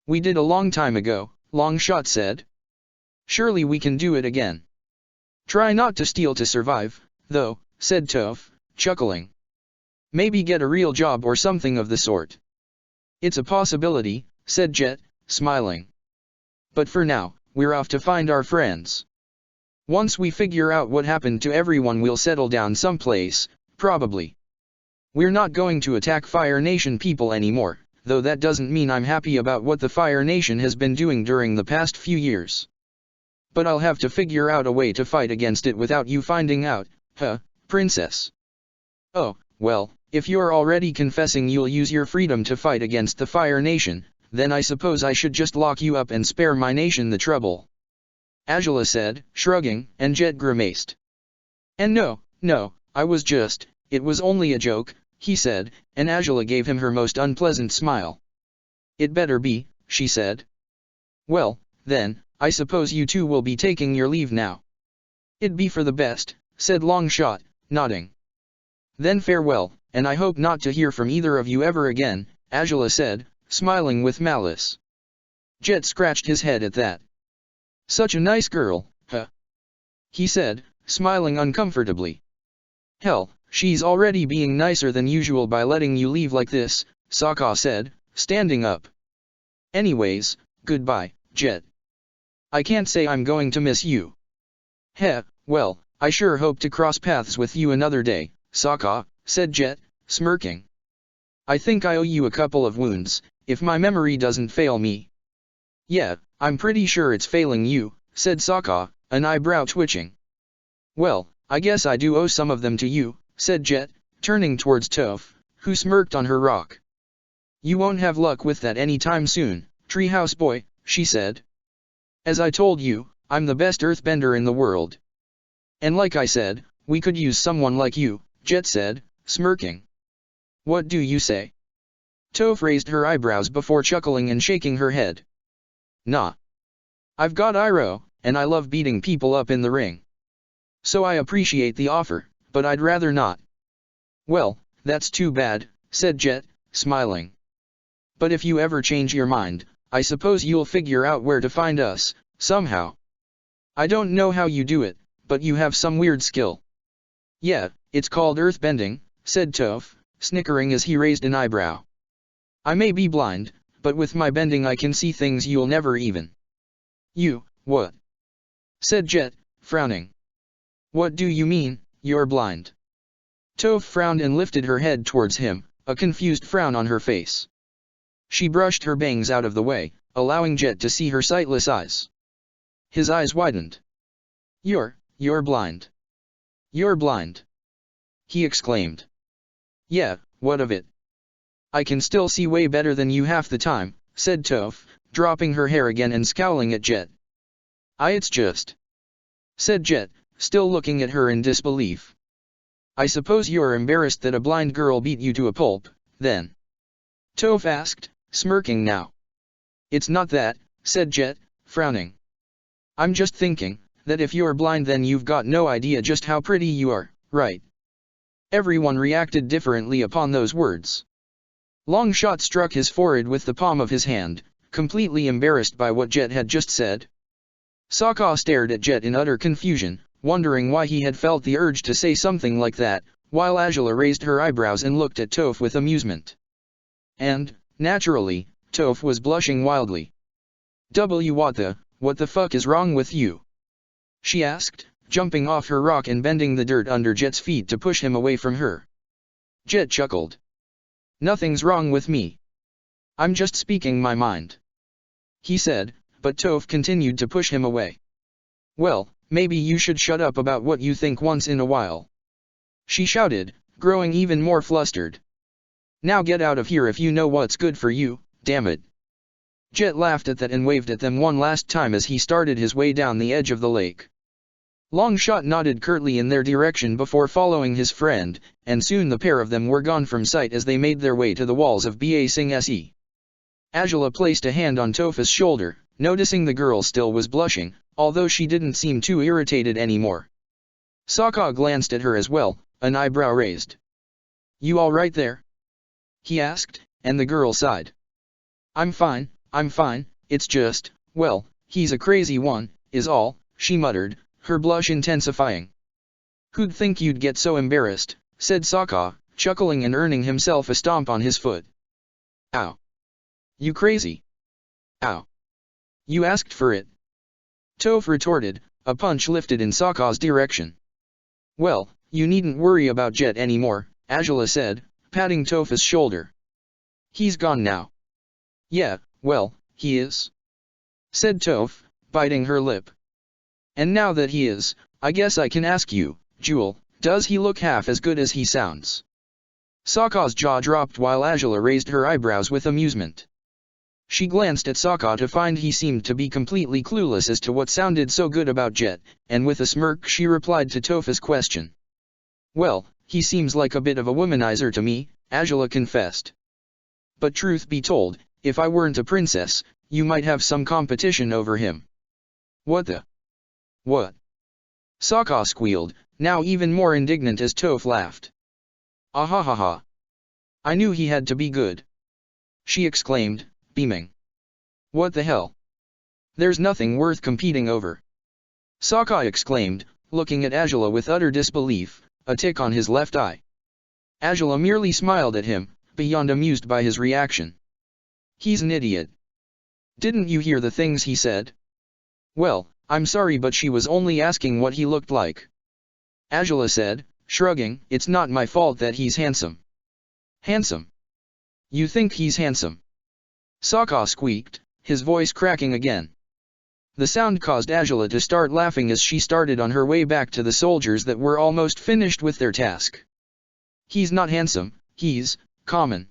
We did a long time ago, Longshot said. Surely we can do it again. Try not to steal to survive, though, said Toph, chuckling. Maybe get a real job or something of the sort. It's a possibility, said Jet, smiling. But for now, we're off to find our friends. Once we figure out what happened to everyone we'll settle down someplace, probably. We're not going to attack Fire Nation people anymore, though that doesn't mean I'm happy about what the Fire Nation has been doing during the past few years. But I'll have to figure out a way to fight against it without you finding out, princess. Oh, well, if you're already confessing you'll use your freedom to fight against the Fire Nation, then I suppose I should just lock you up and spare my nation the trouble. Angela said, shrugging, and Jet grimaced. And no, it was only a joke, he said, and Angela gave him her most unpleasant smile. It better be, she said. Well, then, I suppose you two will be taking your leave now. It'd be for the best, said Longshot, nodding. Then farewell, and I hope not to hear from either of you ever again, Angela said, smiling with malice. Jet scratched his head at that. Such a nice girl, he said, smiling uncomfortably. Hell, she's already being nicer than usual by letting you leave like this, Sokka said, standing up. Anyways, goodbye, Jet. I can't say I'm going to miss you. Well, I sure hope to cross paths with you another day, Sokka, said Jet, smirking. I think I owe you a couple of wounds, if my memory doesn't fail me. Yeah, I'm pretty sure it's failing you, said Sokka, an eyebrow twitching. Well, I guess I do owe some of them to you, said Jet, turning towards Toph, who smirked on her rock. You won't have luck with that anytime soon, Treehouse Boy, she said. As I told you, I'm the best earthbender in the world. And like I said, we could use someone like you, Jet said, smirking. What do you say? Toph raised her eyebrows before chuckling and shaking her head. Nah. I've got Iroh, and I love beating people up in the ring. So I appreciate the offer, but I'd rather not. Well, that's too bad, said Jet, smiling. But if you ever change your mind, I suppose you'll figure out where to find us, somehow. I don't know how you do it, but you have some weird skill. Yeah, it's called earthbending, said Toph, snickering as he raised an eyebrow. I may be blind, but with my bending I can see things you'll never even. You, what? Said Jet, frowning. What do you mean, you're blind? Toph frowned and lifted her head towards him, a confused frown on her face. She brushed her bangs out of the way, allowing Jet to see her sightless eyes. His eyes widened. You're blind. You're blind. He exclaimed. Yeah, what of it? I can still see way better than you half the time, said Toph, dropping her hair again and scowling at Jet. It's just, said Jet, still looking at her in disbelief. I suppose you're embarrassed that a blind girl beat you to a pulp, then? Toph asked, smirking now. It's not that, said Jet, frowning. I'm just thinking, that if you're blind then you've got no idea just how pretty you are, right? Everyone reacted differently upon those words. Longshot struck his forehead with the palm of his hand, completely embarrassed by what Jet had just said. Sokka stared at Jet in utter confusion, wondering why he had felt the urge to say something like that, while Angela raised her eyebrows and looked at Toph with amusement. And, naturally, Toph was blushing wildly. What the fuck is wrong with you? She asked, jumping off her rock and bending the dirt under Jet's feet to push him away from her. Jet chuckled. Nothing's wrong with me. I'm just speaking my mind. He said, but Toph continued to push him away. Well, maybe you should shut up about what you think once in a while. She shouted, growing even more flustered. Now get out of here if you know what's good for you, damn it. Jet laughed at that and waved at them one last time as he started his way down the edge of the lake. Longshot nodded curtly in their direction before following his friend, and soon the pair of them were gone from sight as they made their way to the walls of Ba Sing Se. Angela placed a hand on Toph's shoulder, noticing the girl still was blushing, although she didn't seem too irritated anymore. Sokka glanced at her as well, an eyebrow raised. You all right there? He asked, and the girl sighed. I'm fine, it's just, well, he's a crazy one, is all, she muttered, her blush intensifying. Who'd think you'd get so embarrassed, said Sokka, chuckling and earning himself a stomp on his foot. Ow. You crazy? Ow. You asked for it. Toph retorted, a punch lifted in Sokka's direction. Well, you needn't worry about Jet anymore, Angela said, patting Toph's shoulder. He's gone now. Yeah, well, he is, said Toph, biting her lip. And now that he is, I guess I can ask you, Jewel, does he look half as good as he sounds? Sokka's jaw dropped while Angela raised her eyebrows with amusement. She glanced at Sokka to find he seemed to be completely clueless as to what sounded so good about Jet, and with a smirk she replied to Toph's question. Well, he seems like a bit of a womanizer to me, Angela confessed. But truth be told, if I weren't a princess, you might have some competition over him. What the? What? Sokka squealed, now even more indignant as Toph laughed. Ah ha ha ha. I knew he had to be good. She exclaimed, beaming. What the hell? There's nothing worth competing over. Sokka exclaimed, looking at Angela with utter disbelief, a tick on his left eye. Angela merely smiled at him, beyond amused by his reaction. He's an idiot. Didn't you hear the things he said? Well, I'm sorry but she was only asking what he looked like. Angela said, shrugging, it's not my fault that he's handsome. Handsome? You think he's handsome? Sokka squeaked, his voice cracking again. The sound caused Angela to start laughing as she started on her way back to the soldiers that were almost finished with their task. He's not handsome, he's common.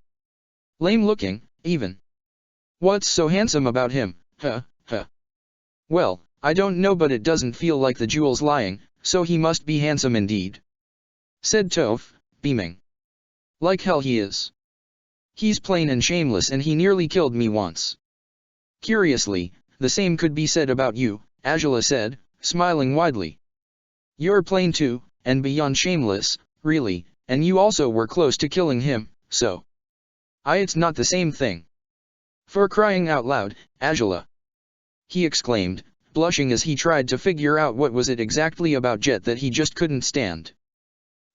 Lame looking, even. What's so handsome about him, huh? Well, I don't know but it doesn't feel like the jewel's lying, so he must be handsome indeed. Said Toph, beaming. Like hell he is. He's plain and shameless and he nearly killed me once. Curiously, the same could be said about you, Angela said, smiling widely. You're plain too, and beyond shameless, really, and you also were close to killing him, so. It's not the same thing. For crying out loud, Angela! He exclaimed, blushing as he tried to figure out what was it exactly about Jet that he just couldn't stand.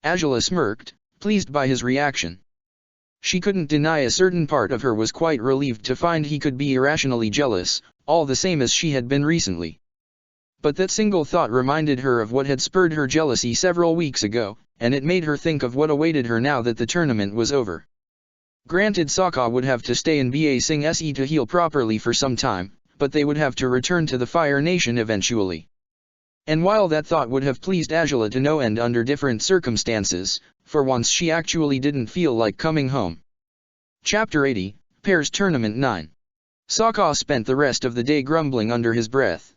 Angela smirked, pleased by his reaction. She couldn't deny a certain part of her was quite relieved to find he could be irrationally jealous, all the same as she had been recently. But that single thought reminded her of what had spurred her jealousy several weeks ago, and it made her think of what awaited her now that the tournament was over. Granted, Sokka would have to stay in Ba Sing Se to heal properly for some time, but they would have to return to the Fire Nation eventually. And while that thought would have pleased Angela to no end under different circumstances, for once she actually didn't feel like coming home. Chapter 80, Pairs Tournament 9. Sokka spent the rest of the day grumbling under his breath.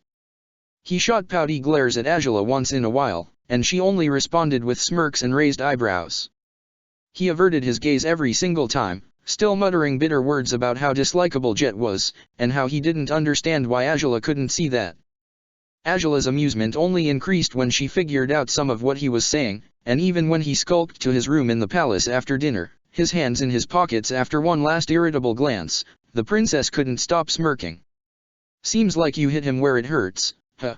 He shot pouty glares at Angela once in a while, and she only responded with smirks and raised eyebrows. He averted his gaze every single time, still muttering bitter words about how dislikable Jet was, and how he didn't understand why Angela couldn't see that. Angela's amusement only increased when she figured out some of what he was saying, and even when he skulked to his room in the palace after dinner, his hands in his pockets after one last irritable glance, the princess couldn't stop smirking. Seems like you hit him where it hurts, huh?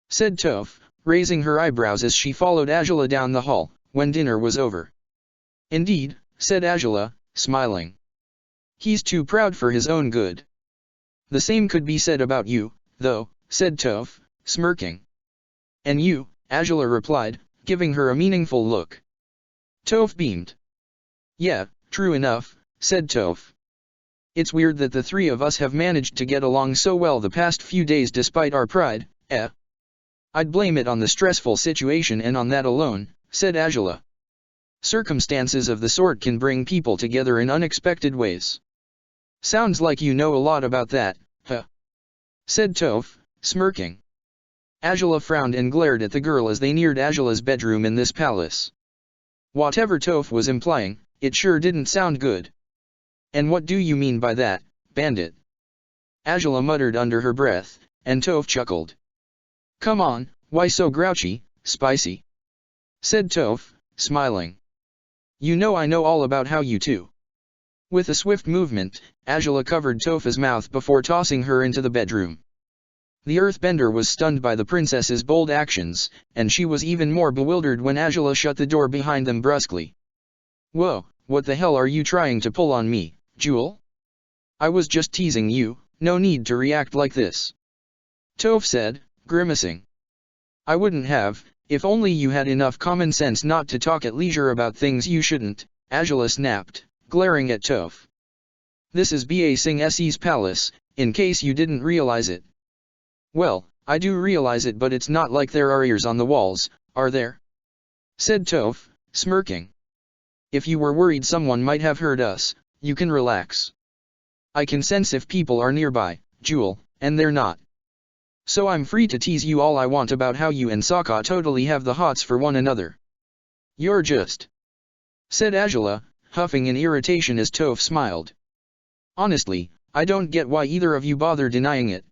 Said Toph, raising her eyebrows as she followed Angela down the hall, when dinner was over. Indeed, said Angela, smiling. He's too proud for his own good. The same could be said about you, though, said Toph, smirking. And you, Angela replied, giving her a meaningful look. Toph beamed. Yeah, true enough, said Toph. It's weird that the three of us have managed to get along so well the past few days despite our pride, eh? I'd blame it on the stressful situation and on that alone, said Angela. Circumstances of the sort can bring people together in unexpected ways. Sounds like you know a lot about that, huh? Said Toph, smirking. Angela frowned and glared at the girl as they neared Angela's bedroom in this palace. Whatever Toph was implying, it sure didn't sound good. And what do you mean by that, bandit? Angela muttered under her breath, and Toph chuckled. Come on, why so grouchy, spicy? Said Toph, smiling. You know I know all about how you two. With a swift movement, Angela covered Toph's mouth before tossing her into the bedroom. The earthbender was stunned by the princess's bold actions, and she was even more bewildered when Angela shut the door behind them brusquely. Whoa, what the hell are you trying to pull on me, Jewel? I was just teasing you, no need to react like this. Toph said, grimacing. I wouldn't have, if only you had enough common sense not to talk at leisure about things you shouldn't, Angela snapped, glaring at Toph. This is Ba Sing Se's palace, in case you didn't realize it. Well, I do realize it, but it's not like there are ears on the walls, are there? Said Toph, smirking. If you were worried someone might have heard us, you can relax. I can sense if people are nearby, Jewel, and they're not. So I'm free to tease you all I want about how you and Sokka totally have the hots for one another. You're just... said Azula, huffing in irritation as Toph smiled. Honestly, I don't get why either of you bother denying it.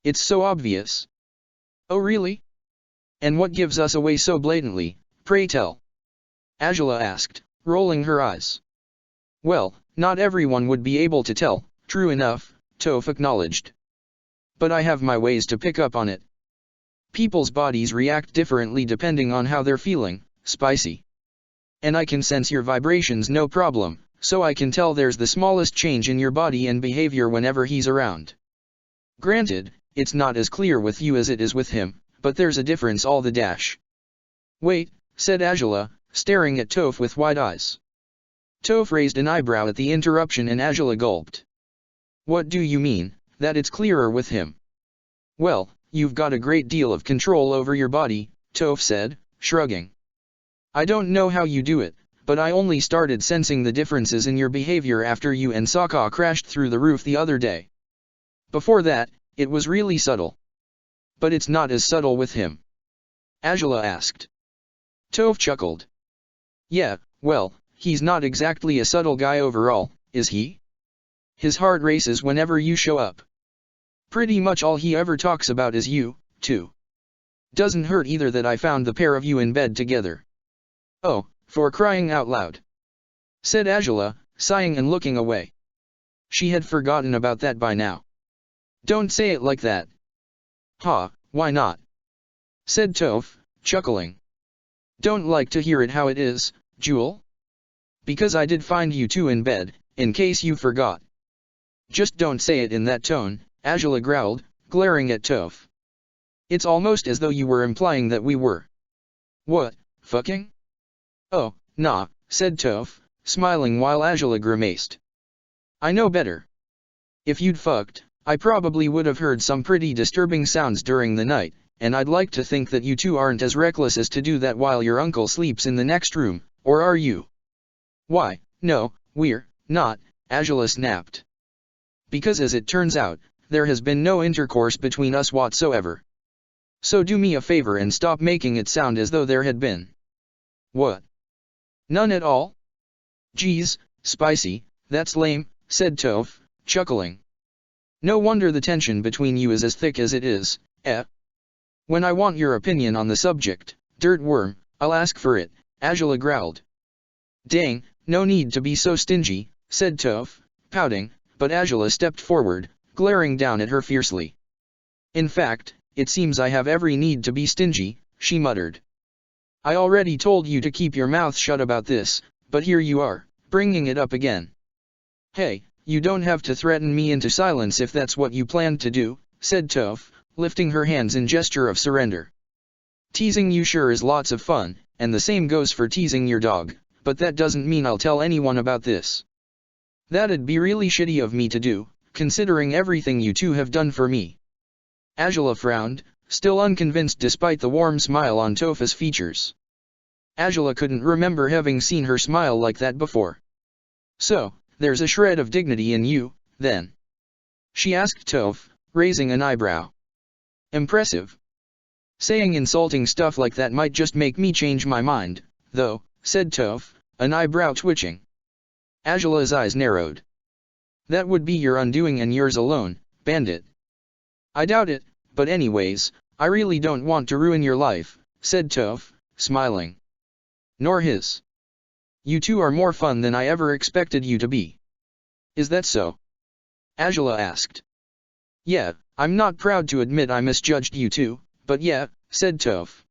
It's so obvious. Oh really? And what gives us away so blatantly, pray tell? Azula asked, rolling her eyes. Well, not everyone would be able to tell, true enough, Toph acknowledged. But I have my ways to pick up on it. People's bodies react differently depending on how they're feeling, spicy. And I can sense your vibrations no problem, so I can tell there's the smallest change in your body and behavior whenever he's around. Granted, it's not as clear with you as it is with him, but there's a difference all the dash. Wait, said Azula, staring at Toph with wide eyes. Toph raised an eyebrow at the interruption and Azula gulped. What do you mean, that it's clearer with him? Well, you've got a great deal of control over your body, Toph said, shrugging. I don't know how you do it, but I only started sensing the differences in your behavior after you and Sokka crashed through the roof the other day. Before that, it was really subtle. But it's not as subtle with him? Azula asked. Toph chuckled. Yeah, well, he's not exactly a subtle guy overall, is he? His heart races whenever you show up. Pretty much all he ever talks about is you, too. Doesn't hurt either that I found the pair of you in bed together. Oh, for crying out loud. Said Azula, sighing and looking away. She had forgotten about that by now. Don't say it like that. Ha, why not? Said Toph, chuckling. Don't like to hear it how it is, Jewel? Because I did find you two in bed, in case you forgot. Just don't say it in that tone, Azula growled, glaring at Toph. It's almost as though you were implying that we were. What, fucking? Oh, nah, said Toph, smiling while Azula grimaced. I know better. If you'd fucked, I probably would have heard some pretty disturbing sounds during the night, and I'd like to think that you two aren't as reckless as to do that while your uncle sleeps in the next room, or are you? Why, no, we're not, Azula snapped. Because as it turns out, there has been no intercourse between us whatsoever. So do me a favor and stop making it sound as though there had been. What? None at all? Geez, spicy, that's lame, said Toph, chuckling. No wonder the tension between you is as thick as it is, eh? When I want your opinion on the subject, dirt worm, I'll ask for it, Azula growled. Dang, no need to be so stingy, said Toph, pouting, but Azula stepped forward, glaring down at her fiercely. In fact, it seems I have every need to be stingy, she muttered. I already told you to keep your mouth shut about this, but here you are, bringing it up again. Hey, you don't have to threaten me into silence if that's what you planned to do, said Toph, lifting her hands in gesture of surrender. Teasing you sure is lots of fun, and the same goes for teasing your dog, but that doesn't mean I'll tell anyone about this. That'd be really shitty of me to do, considering everything you two have done for me. Azula frowned, still unconvinced despite the warm smile on Toph's features. Azula couldn't remember having seen her smile like that before. So, there's a shred of dignity in you, then? She asked Toph, raising an eyebrow. Impressive. Saying insulting stuff like that might just make me change my mind, though, said Toph, an eyebrow twitching. Azula's eyes narrowed. That would be your undoing and yours alone, bandit. I doubt it, but anyways, I really don't want to ruin your life, said Toph, smiling. Nor his. You two are more fun than I ever expected you to be. Is that so? Azula asked. Yeah, I'm not proud to admit I misjudged you two, but yeah, said Toph.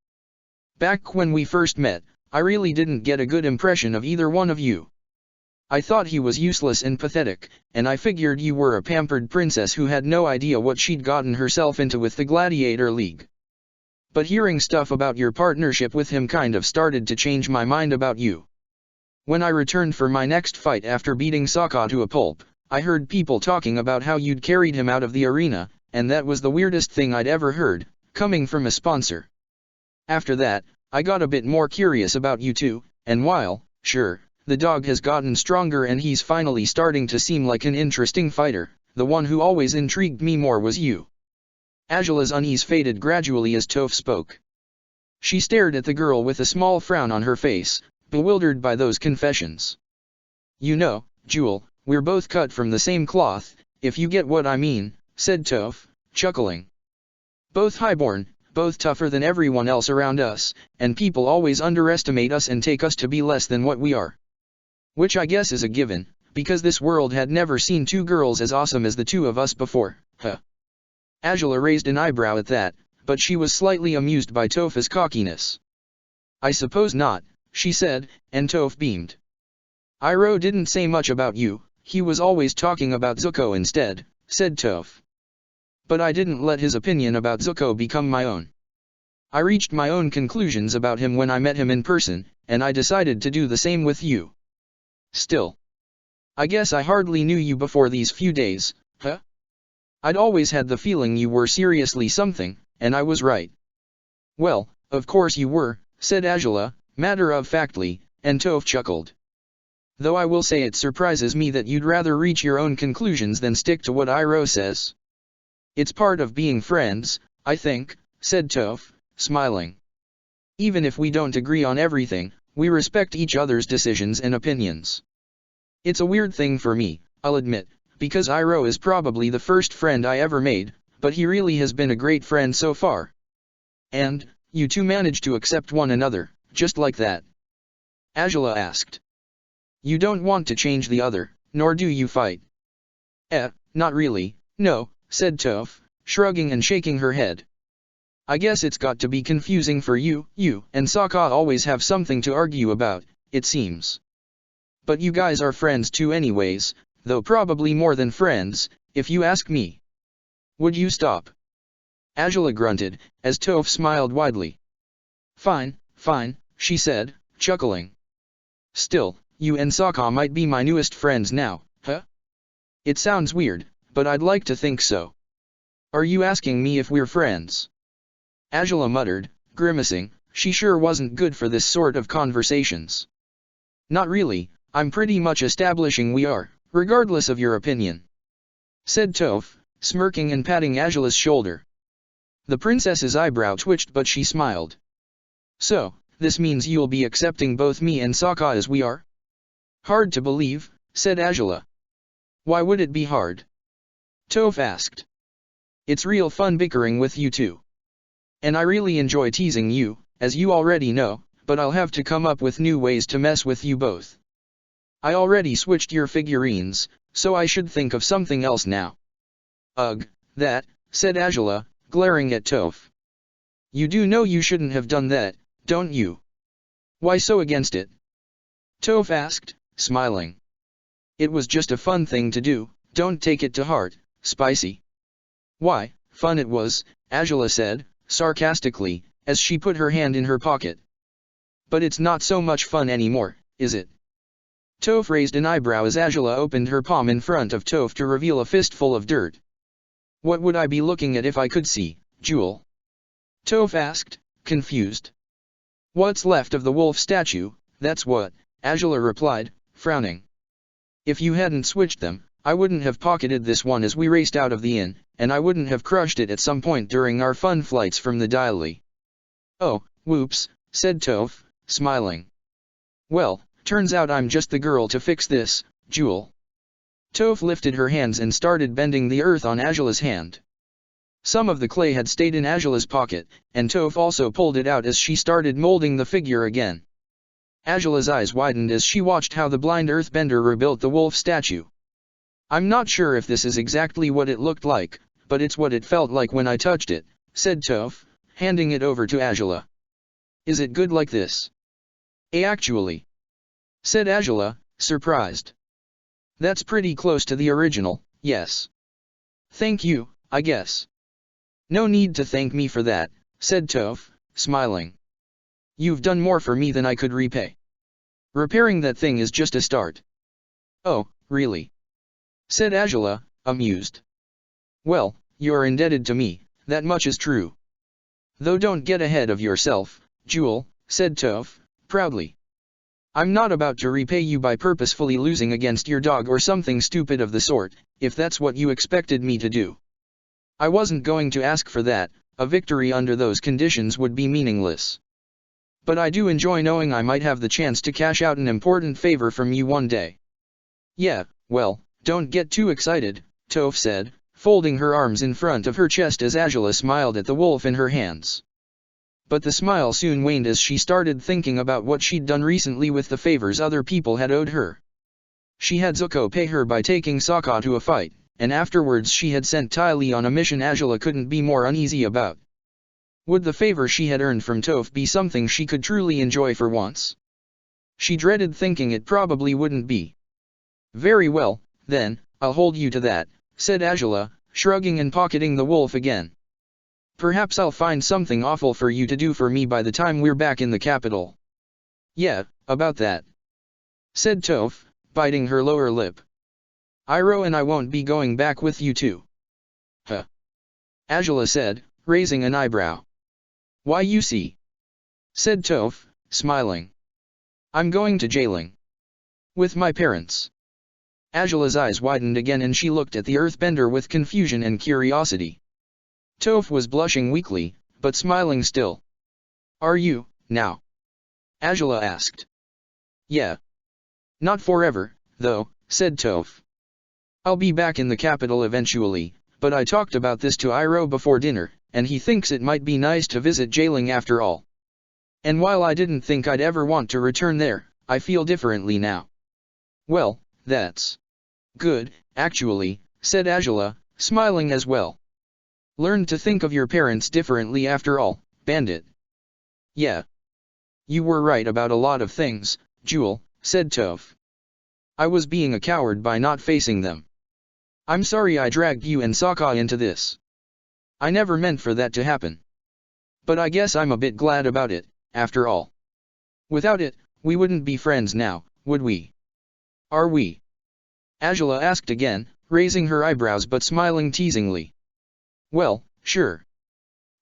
Back when we first met, I really didn't get a good impression of either one of you. I thought he was useless and pathetic, and I figured you were a pampered princess who had no idea what she'd gotten herself into with the Gladiator League. But hearing stuff about your partnership with him kind of started to change my mind about you. When I returned for my next fight after beating Sokka to a pulp, I heard people talking about how you'd carried him out of the arena, and that was the weirdest thing I'd ever heard, coming from a sponsor. After that, I got a bit more curious about you too, and while, sure, the dog has gotten stronger and he's finally starting to seem like an interesting fighter, the one who always intrigued me more was you. Angela's unease faded gradually as Toph spoke. She stared at the girl with a small frown on her face, bewildered by those confessions. You know, Jewel, we're both cut from the same cloth, if you get what I mean, said Toph, chuckling. Both highborn, both tougher than everyone else around us, and people always underestimate us and take us to be less than what we are. Which I guess is a given, because this world had never seen two girls as awesome as the two of us before, huh? Angela raised an eyebrow at that, but she was slightly amused by Toph's cockiness. I suppose not, she said, and Toph beamed. Iroh didn't say much about you, he was always talking about Zuko instead, said Toph. But I didn't let his opinion about Zuko become my own. I reached my own conclusions about him when I met him in person, and I decided to do the same with you. Still, I guess I hardly knew you before these few days, huh? I'd always had the feeling you were seriously something, and I was right. Well, of course you were, said Angela, matter-of-factly, and Toph chuckled. Though I will say it surprises me that you'd rather reach your own conclusions than stick to what Iroh says. It's part of being friends, I think, said Toph, smiling. Even if we don't agree on everything, we respect each other's decisions and opinions. It's a weird thing for me, I'll admit, because Iroh is probably the first friend I ever made, but he really has been a great friend so far. And, you two managed to accept one another, just like that? Angela asked. You don't want to change the other, nor do you fight? Not really, no, said Toph, shrugging and shaking her head. I guess it's got to be confusing for you and Sokka always have something to argue about, it seems. But you guys are friends too anyways, though probably more than friends, if you ask me. Would you stop? Angela grunted, as Toph smiled widely. Fine, she said, chuckling. Still, you and Sokka might be my newest friends now, huh? It sounds weird, but I'd like to think so. Are you asking me if we're friends? Angela muttered, grimacing, she sure wasn't good for this sort of conversations. Not really, I'm pretty much establishing we are, regardless of your opinion, said Toph, smirking and patting Angela's shoulder. The princess's eyebrow twitched but she smiled. So, this means you'll be accepting both me and Sokka as we are? Hard to believe, said Angela. Why would it be hard? Toph asked. It's real fun bickering with you two. And I really enjoy teasing you, as you already know, but I'll have to come up with new ways to mess with you both. I already switched your figurines, so I should think of something else now. Ugh, that, said Angela, glaring at Toph. You do know you shouldn't have done that, don't you? Why so against it? Toph asked, smiling. It was just a fun thing to do, don't take it to heart, Spicy. Why, fun it was, Angela said, sarcastically, as she put her hand in her pocket. But it's not so much fun anymore, is it? Toph raised an eyebrow as Angela opened her palm in front of Toph to reveal a fistful of dirt. What would I be looking at if I could see, Jewel? Toph asked, confused. What's left of the wolf statue, that's what, Angela replied, frowning. If you hadn't switched them, I wouldn't have pocketed this one as we raced out of the inn, and I wouldn't have crushed it at some point during our fun flights from the Dialy. Oh, whoops, said Toph, smiling. Well, turns out I'm just the girl to fix this, Jewel. Toph lifted her hands and started bending the earth on Angela's hand. Some of the clay had stayed in Angela's pocket, and Toph also pulled it out as she started molding the figure again. Angela's eyes widened as she watched how the blind earthbender rebuilt the wolf statue. I'm not sure if this is exactly what it looked like, but it's what it felt like when I touched it, said Toph, handing it over to Angela. Is it good like this? Actually, said Angela, surprised. That's pretty close to the original, yes. Thank you, I guess. No need to thank me for that, said Toph, smiling. You've done more for me than I could repay. Repairing that thing is just a start. Oh, really? said Angela, amused. Well, you're indebted to me, that much is true. Though don't get ahead of yourself, Jewel, said Toph, proudly. I'm not about to repay you by purposefully losing against your dog or something stupid of the sort, if that's what you expected me to do. I wasn't going to ask for that, a victory under those conditions would be meaningless. But I do enjoy knowing I might have the chance to cash out an important favor from you one day. Yeah, well, don't get too excited, Toph said, folding her arms in front of her chest as Angela smiled at the wolf in her hands. But the smile soon waned as she started thinking about what she'd done recently with the favors other people had owed her. She had Zuko pay her by taking Sokka to a fight, and afterwards she had sent Ty Lee on a mission Angela couldn't be more uneasy about. Would the favor she had earned from Toph be something she could truly enjoy for once? She dreaded thinking it probably wouldn't be. Very well, then, I'll hold you to that, said Angela, shrugging and pocketing the wolf again. Perhaps I'll find something awful for you to do for me by the time we're back in the capital. Yeah, about that, said Toph, biting her lower lip. Iroh and I won't be going back with you too. Huh? Angela said, raising an eyebrow. Why you see? Said Toph, smiling. I'm going to jailing. With my parents. Angela's eyes widened again and she looked at the earthbender with confusion and curiosity. Toph was blushing weakly, but smiling still. Are you, now? Angela asked. Yeah. Not forever, though, said Toph. I'll be back in the capital eventually, but I talked about this to Iroh before dinner, and he thinks it might be nice to visit jailing after all. And while I didn't think I'd ever want to return there, I feel differently now. Well, that's good, actually, said Angela, smiling as well. Learn to think of your parents differently after all, Bandit. Yeah. You were right about a lot of things, Jewel, said Toph. I was being a coward by not facing them. I'm sorry I dragged you and Sokka into this. I never meant for that to happen. But I guess I'm a bit glad about it, after all. Without it, we wouldn't be friends now, would we? Are we? Angela asked again, raising her eyebrows but smiling teasingly. Well, sure.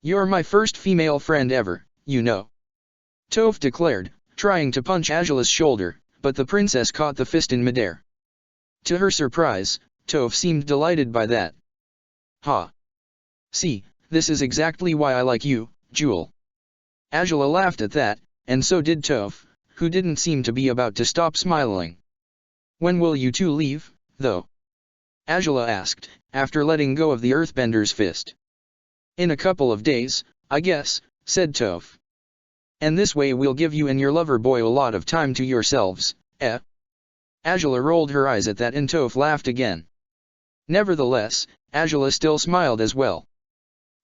You're my first female friend ever, you know. Toph declared, trying to punch Angela's shoulder, but the princess caught the fist in midair. To her surprise, Toph seemed delighted by that. Ha! See, this is exactly why I like you, Jewel. Angela laughed at that, and so did Toph, who didn't seem to be about to stop smiling. When will you two leave, though? Angela asked, after letting go of the earthbender's fist. In a couple of days, I guess, said Toph. And this way we'll give you and your lover boy a lot of time to yourselves, eh? Angela rolled her eyes at that and Toph laughed again. Nevertheless, Angela still smiled as well.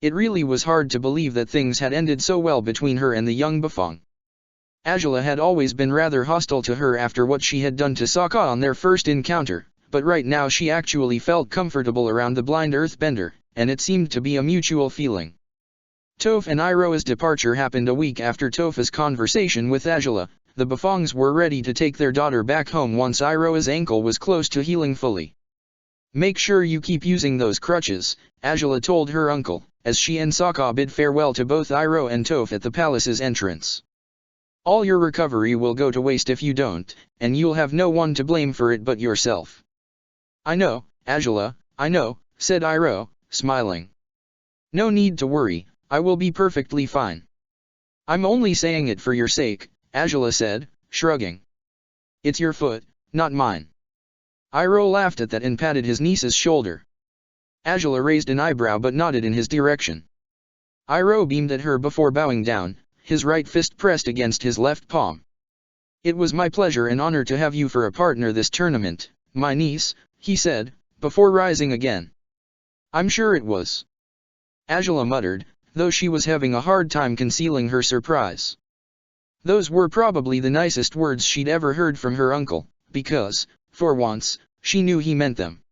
It really was hard to believe that things had ended so well between her and the young buffoon. Angela had always been rather hostile to her after what she had done to Sokka on their first encounter, but right now she actually felt comfortable around the blind earthbender, and it seemed to be a mutual feeling. Toph and Iroh's departure happened a week after Toph's conversation with Angela. The buffoons were ready to take their daughter back home once Iroh's ankle was close to healing fully. Make sure you keep using those crutches, Angela told her uncle, as she and Sokka bid farewell to both Iroh and Toph at the palace's entrance. All your recovery will go to waste if you don't, and you'll have no one to blame for it but yourself. I know, Angela, I know, said Iroh, smiling. No need to worry, I will be perfectly fine. I'm only saying it for your sake, Angela said, shrugging. It's your foot, not mine. Iroh laughed at that and patted his niece's shoulder. Angela raised an eyebrow but nodded in his direction. Iroh beamed at her before bowing down, his right fist pressed against his left palm. It was my pleasure and honor to have you for a partner this tournament, my niece, he said, before rising again. I'm sure it was. Angela muttered, though she was having a hard time concealing her surprise. Those were probably the nicest words she'd ever heard from her uncle, because, for once, she knew he meant them.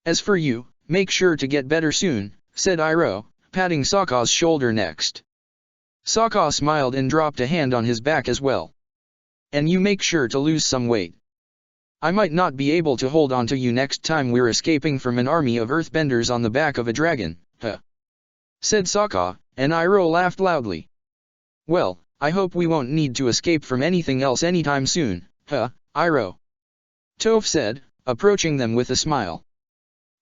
As for you, make sure to get better soon, said Iroh, patting Sokka's shoulder next. Sokka smiled and dropped a hand on his back as well. And you make sure to lose some weight. I might not be able to hold on to you next time we're escaping from an army of earthbenders on the back of a dragon, huh? Said Sokka, and Iroh laughed loudly. Well, I hope we won't need to escape from anything else anytime soon, huh, Iroh? Toph said, approaching them with a smile.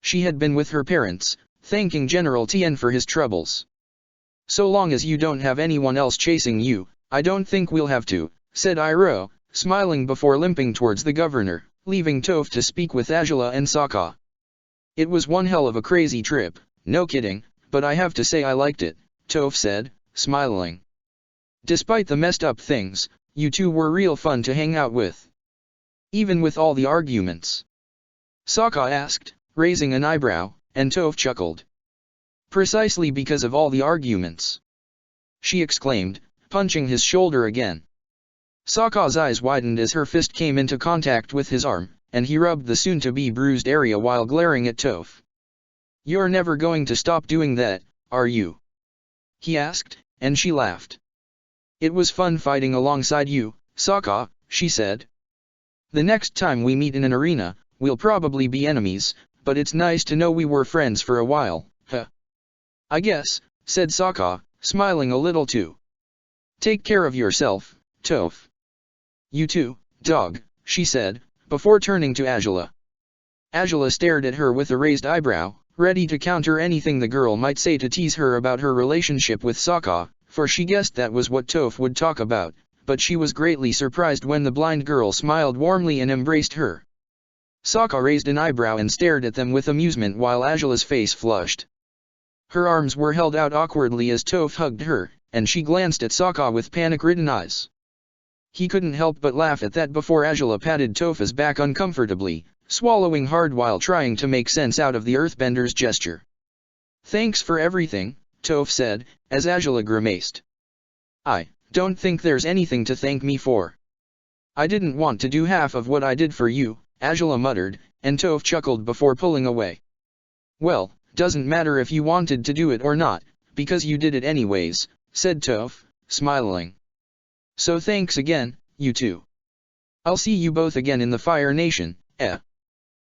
She had been with her parents, thanking General Tien for his troubles. So long as you don't have anyone else chasing you, I don't think we'll have to, said Iroh, smiling before limping towards the governor, leaving Toph to speak with Azula and Sokka. It was one hell of a crazy trip, no kidding, but I have to say I liked it, Toph said, smiling. Despite the messed up things, you two were real fun to hang out with. Even with all the arguments? Sokka asked, raising an eyebrow, and Toph chuckled. Precisely because of all the arguments, she exclaimed, punching his shoulder again. Sokka's eyes widened as her fist came into contact with his arm, and he rubbed the soon-to-be bruised area while glaring at Toph. You're never going to stop doing that, are you? He asked, and she laughed. It was fun fighting alongside you, Sokka, she said. The next time we meet in an arena, we'll probably be enemies, but it's nice to know we were friends for a while, huh? I guess, said Sokka, smiling a little too. Take care of yourself, Toph. You too, dog, she said, before turning to Azula. Azula stared at her with a raised eyebrow, ready to counter anything the girl might say to tease her about her relationship with Sokka, for she guessed that was what Toph would talk about, but she was greatly surprised when the blind girl smiled warmly and embraced her. Sokka raised an eyebrow and stared at them with amusement while Azula's face flushed. Her arms were held out awkwardly as Toph hugged her, and she glanced at Sokka with panic-ridden eyes. He couldn't help but laugh at that before Azula patted Toph's back uncomfortably, swallowing hard while trying to make sense out of the earthbender's gesture. Thanks for everything, Toph said, as Azula grimaced. I don't think there's anything to thank me for. I didn't want to do half of what I did for you, Azula muttered, and Toph chuckled before pulling away. Well, doesn't matter if you wanted to do it or not, because you did it anyways, said Toph, smiling. So thanks again, you two. I'll see you both again in the Fire Nation, eh?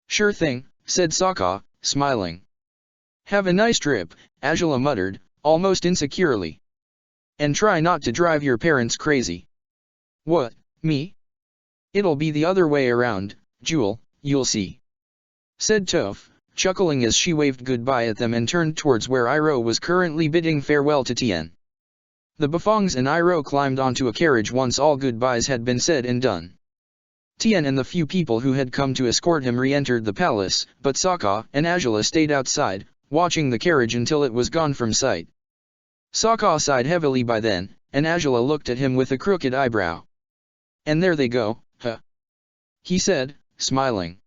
Sure thing, said Sokka, smiling. Have a nice trip, Azula muttered, almost insecurely. And try not to drive your parents crazy. What, me? It'll be the other way around, Jewel, you'll see. Said Toph, chuckling as she waved goodbye at them and turned towards where Iroh was currently bidding farewell to Tien. The Bufongs and Iroh climbed onto a carriage once all goodbyes had been said and done. Tien and the few people who had come to escort him re-entered the palace, but Sokka and Azula stayed outside, watching the carriage until it was gone from sight. Sokka sighed heavily by then, and Azula looked at him with a crooked eyebrow. And there they go, huh? He said, smiling.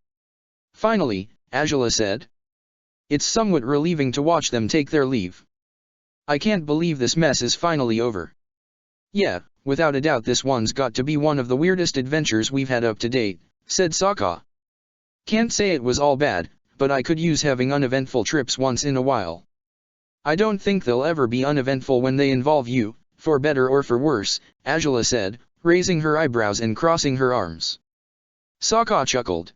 Finally, Azula said. It's somewhat relieving to watch them take their leave. I can't believe this mess is finally over. Yeah, without a doubt this one's got to be one of the weirdest adventures we've had up to date, said Sokka. Can't say it was all bad, but I could use having uneventful trips once in a while. I don't think they'll ever be uneventful when they involve you, for better or for worse, Azula said, raising her eyebrows and crossing her arms. Sokka chuckled.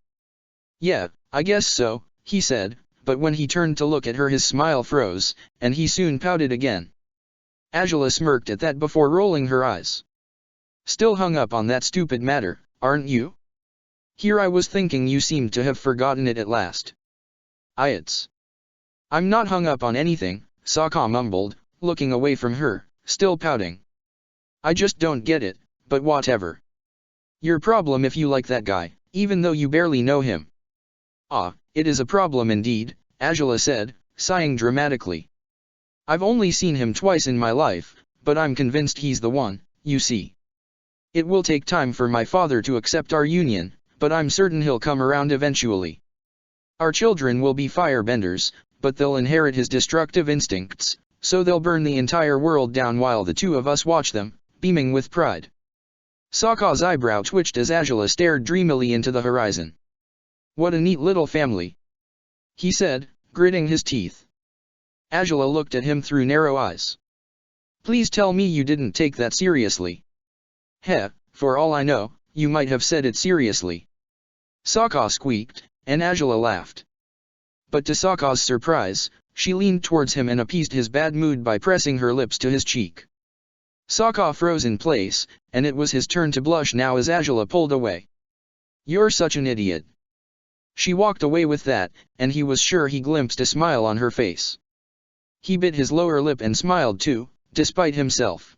Yeah, I guess so, he said, but when he turned to look at her his smile froze, and he soon pouted again. Azula smirked at that before rolling her eyes. Still hung up on that stupid matter, aren't you? Here I was thinking you seemed to have forgotten it at last. I'm not hung up on anything, Sokka mumbled, looking away from her, still pouting. I just don't get it, but whatever. Your problem if you like that guy, even though you barely know him. Ah, it is a problem indeed, Azula said, sighing dramatically. I've only seen him twice in my life, but I'm convinced he's the one, you see. It will take time for my father to accept our union, but I'm certain he'll come around eventually. Our children will be firebenders, but they'll inherit his destructive instincts, so they'll burn the entire world down while the two of us watch them, beaming with pride. Sokka's eyebrow twitched as Azula stared dreamily into the horizon. What a neat little family, he said, gritting his teeth. Azula looked at him through narrow eyes. Please tell me you didn't take that seriously. Heh, for all I know, you might have said it seriously. Sokka squeaked, and Azula laughed. But to Sokka's surprise, she leaned towards him and appeased his bad mood by pressing her lips to his cheek. Sokka froze in place, and it was his turn to blush now as Azula pulled away. "You're such an idiot." She walked away with that, and he was sure he glimpsed a smile on her face. He bit his lower lip and smiled too, despite himself.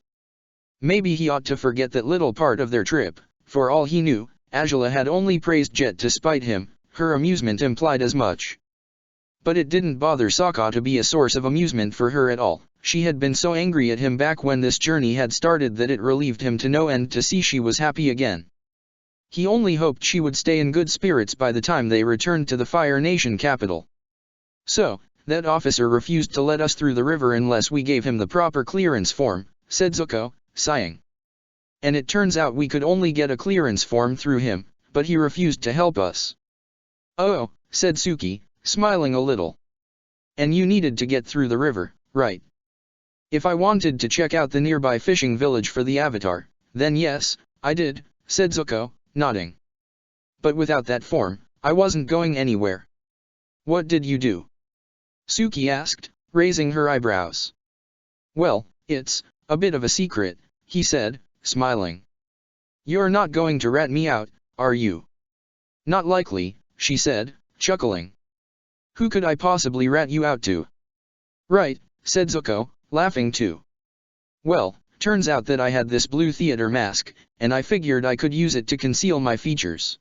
Maybe he ought to forget that little part of their trip. For all he knew, Azula had only praised Jet to spite him. Her amusement implied as much. But it didn't bother Sokka to be a source of amusement for her at all. She had been so angry at him back when this journey had started that it relieved him to no end to see she was happy again. He only hoped she would stay in good spirits by the time they returned to the Fire Nation capital. "So, that officer refused to let us through the river unless we gave him the proper clearance form," said Zuko, sighing. "And it turns out we could only get a clearance form through him, but he refused to help us." "Oh," said Suki, smiling a little. "And you needed to get through the river, right?" "If I wanted to check out the nearby fishing village for the Avatar, then yes, I did," said Zuko, nodding. "But without that form, I wasn't going anywhere." "What did you do?" Suki asked, raising her eyebrows. "Well, it's a bit of a secret," he said, smiling. "You're not going to rat me out, are you?" "Not likely," she said, chuckling. "Who could I possibly rat you out to?" "Right," said Zuko, laughing too. "Well, turns out that I had this blue theater mask, and I figured I could use it to conceal my features.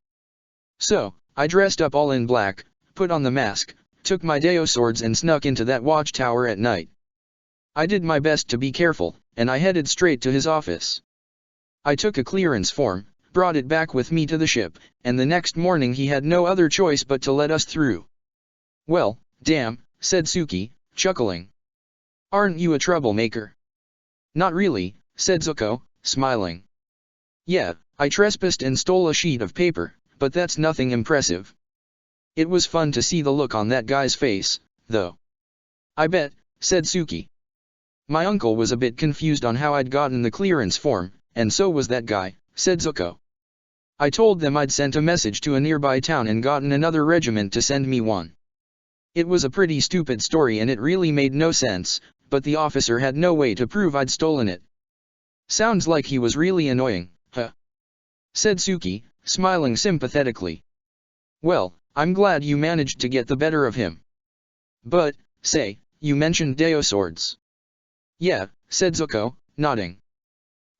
So, I dressed up all in black, put on the mask, took my Deo swords and snuck into that watchtower at night. I did my best to be careful, and I headed straight to his office. I took a clearance form, brought it back with me to the ship, and the next morning he had no other choice but to let us through." "Well, damn," said Suki, chuckling. "Aren't you a troublemaker?" "Not really," said Zuko, smiling. "Yeah, I trespassed and stole a sheet of paper, but that's nothing impressive. It was fun to see the look on that guy's face, though." "I bet," said Suki. "My uncle was a bit confused on how I'd gotten the clearance form, and so was that guy," said Zuko. "I told them I'd sent a message to a nearby town and gotten another regiment to send me one. It was a pretty stupid story and it really made no sense, but the officer had no way to prove I'd stolen it." "Sounds like he was really annoying, huh?" said Suki, smiling sympathetically. "Well, I'm glad you managed to get the better of him. But, say, you mentioned Deo swords." "Yeah," said Zuko, nodding.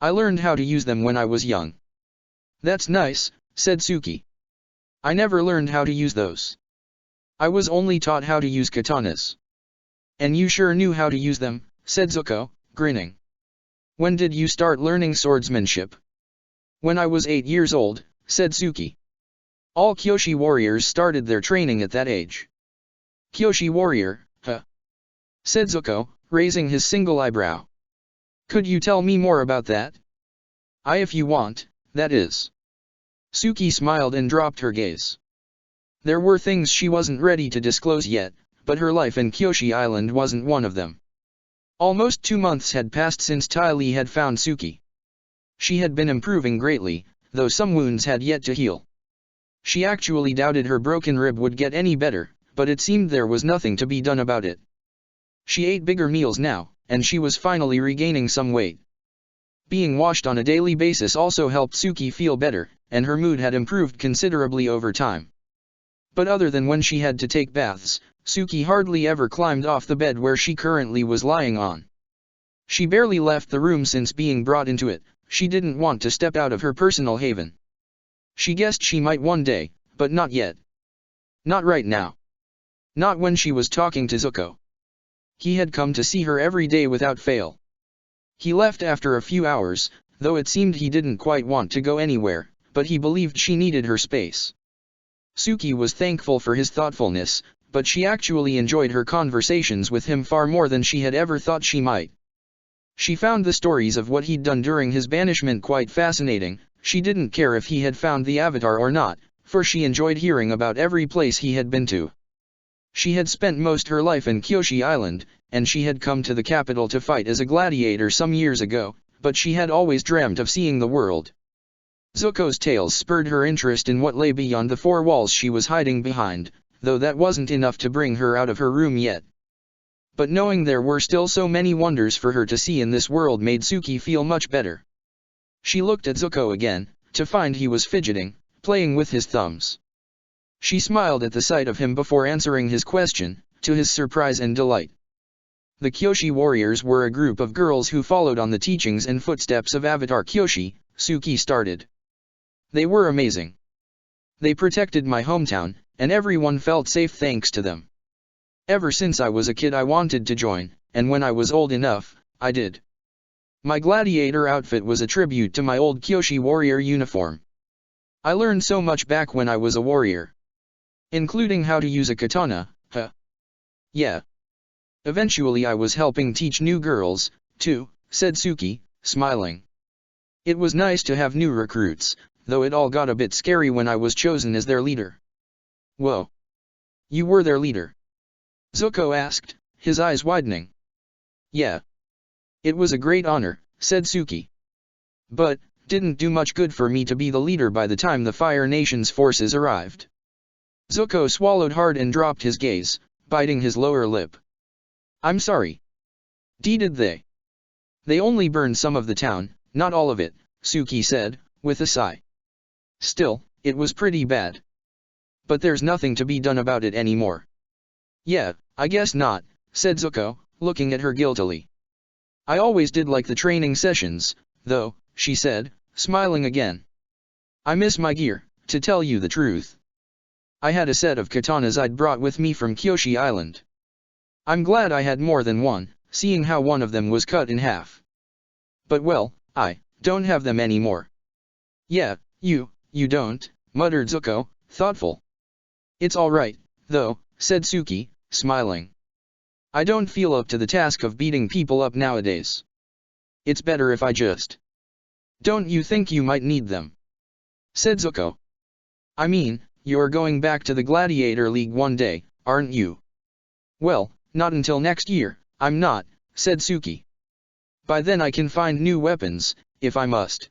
"I learned how to use them when I was young." "That's nice," said Suki. "I never learned how to use those. I was only taught how to use katanas." "And you sure knew how to use them," said Zuko, grinning. "When did you start learning swordsmanship?" "When I was 8 years old," said Suki. "All Kyoshi warriors started their training at that age." "Kyoshi warrior, huh?" said Zuko, raising his single eyebrow. "Could you tell me more about that?" If you want, that is." Suki smiled and dropped her gaze. There were things she wasn't ready to disclose yet, but her life in Kyoshi Island wasn't one of them. Almost 2 months had passed since Ty Lee had found Suki. She had been improving greatly, though some wounds had yet to heal. She actually doubted her broken rib would get any better, but it seemed there was nothing to be done about it. She ate bigger meals now, and she was finally regaining some weight. Being washed on a daily basis also helped Suki feel better, and her mood had improved considerably over time. But other than when she had to take baths, Suki hardly ever climbed off the bed where she currently was lying on. She barely left the room since being brought into it. She didn't want to step out of her personal haven. She guessed she might one day, but not yet. Not right now. Not when she was talking to Zuko. He had come to see her every day without fail. He left after a few hours, though it seemed he didn't quite want to go anywhere, but he believed she needed her space. Suki was thankful for his thoughtfulness, but she actually enjoyed her conversations with him far more than she had ever thought she might. She found the stories of what he'd done during his banishment quite fascinating. She didn't care if he had found the Avatar or not, for she enjoyed hearing about every place he had been to. She had spent most her life in Kyoshi Island, and she had come to the capital to fight as a gladiator some years ago, but she had always dreamt of seeing the world. Zuko's tales spurred her interest in what lay beyond the four walls she was hiding behind, though that wasn't enough to bring her out of her room yet. But knowing there were still so many wonders for her to see in this world made Suki feel much better. She looked at Zuko again, to find he was fidgeting, playing with his thumbs. She smiled at the sight of him before answering his question, to his surprise and delight. The Kyoshi warriors were a group of girls who followed on the teachings and footsteps of Avatar Kyoshi, Suki started. They were amazing. They protected my hometown, and everyone felt safe thanks to them. Ever since I was a kid I wanted to join, and when I was old enough, I did. My gladiator outfit was a tribute to my old Kyoshi warrior uniform. I learned so much back when I was a warrior. Including how to use a katana, huh? Yeah. Eventually I was helping teach new girls, too, said Suki, smiling. It was nice to have new recruits, though it all got a bit scary when I was chosen as their leader. Whoa. You were their leader? Zuko asked, his eyes widening. Yeah. It was a great honor, said Suki. But, didn't do much good for me to be the leader by the time the Fire Nation's forces arrived. Zuko swallowed hard and dropped his gaze, biting his lower lip. I'm sorry. Did they? They only burned some of the town, not all of it, Suki said, with a sigh. Still, it was pretty bad. But there's nothing to be done about it anymore. Yeah, I guess not, said Zuko, looking at her guiltily. I always did like the training sessions, though, she said, smiling again. I miss my gear, to tell you the truth. I had a set of katanas I'd brought with me from Kyoshi Island. I'm glad I had more than one, seeing how one of them was cut in half. But well, I don't have them anymore. Yeah, you don't, muttered Zuko, thoughtful. It's all right, though, said Suki, smiling. I don't feel up to the task of beating people up nowadays. It's better if I just. Don't you think you might need them? Said Zuko. I mean, you're going back to the Gladiator League one day, aren't you? Well, not until next year, I'm not, said Suki. By then I can find new weapons, if I must.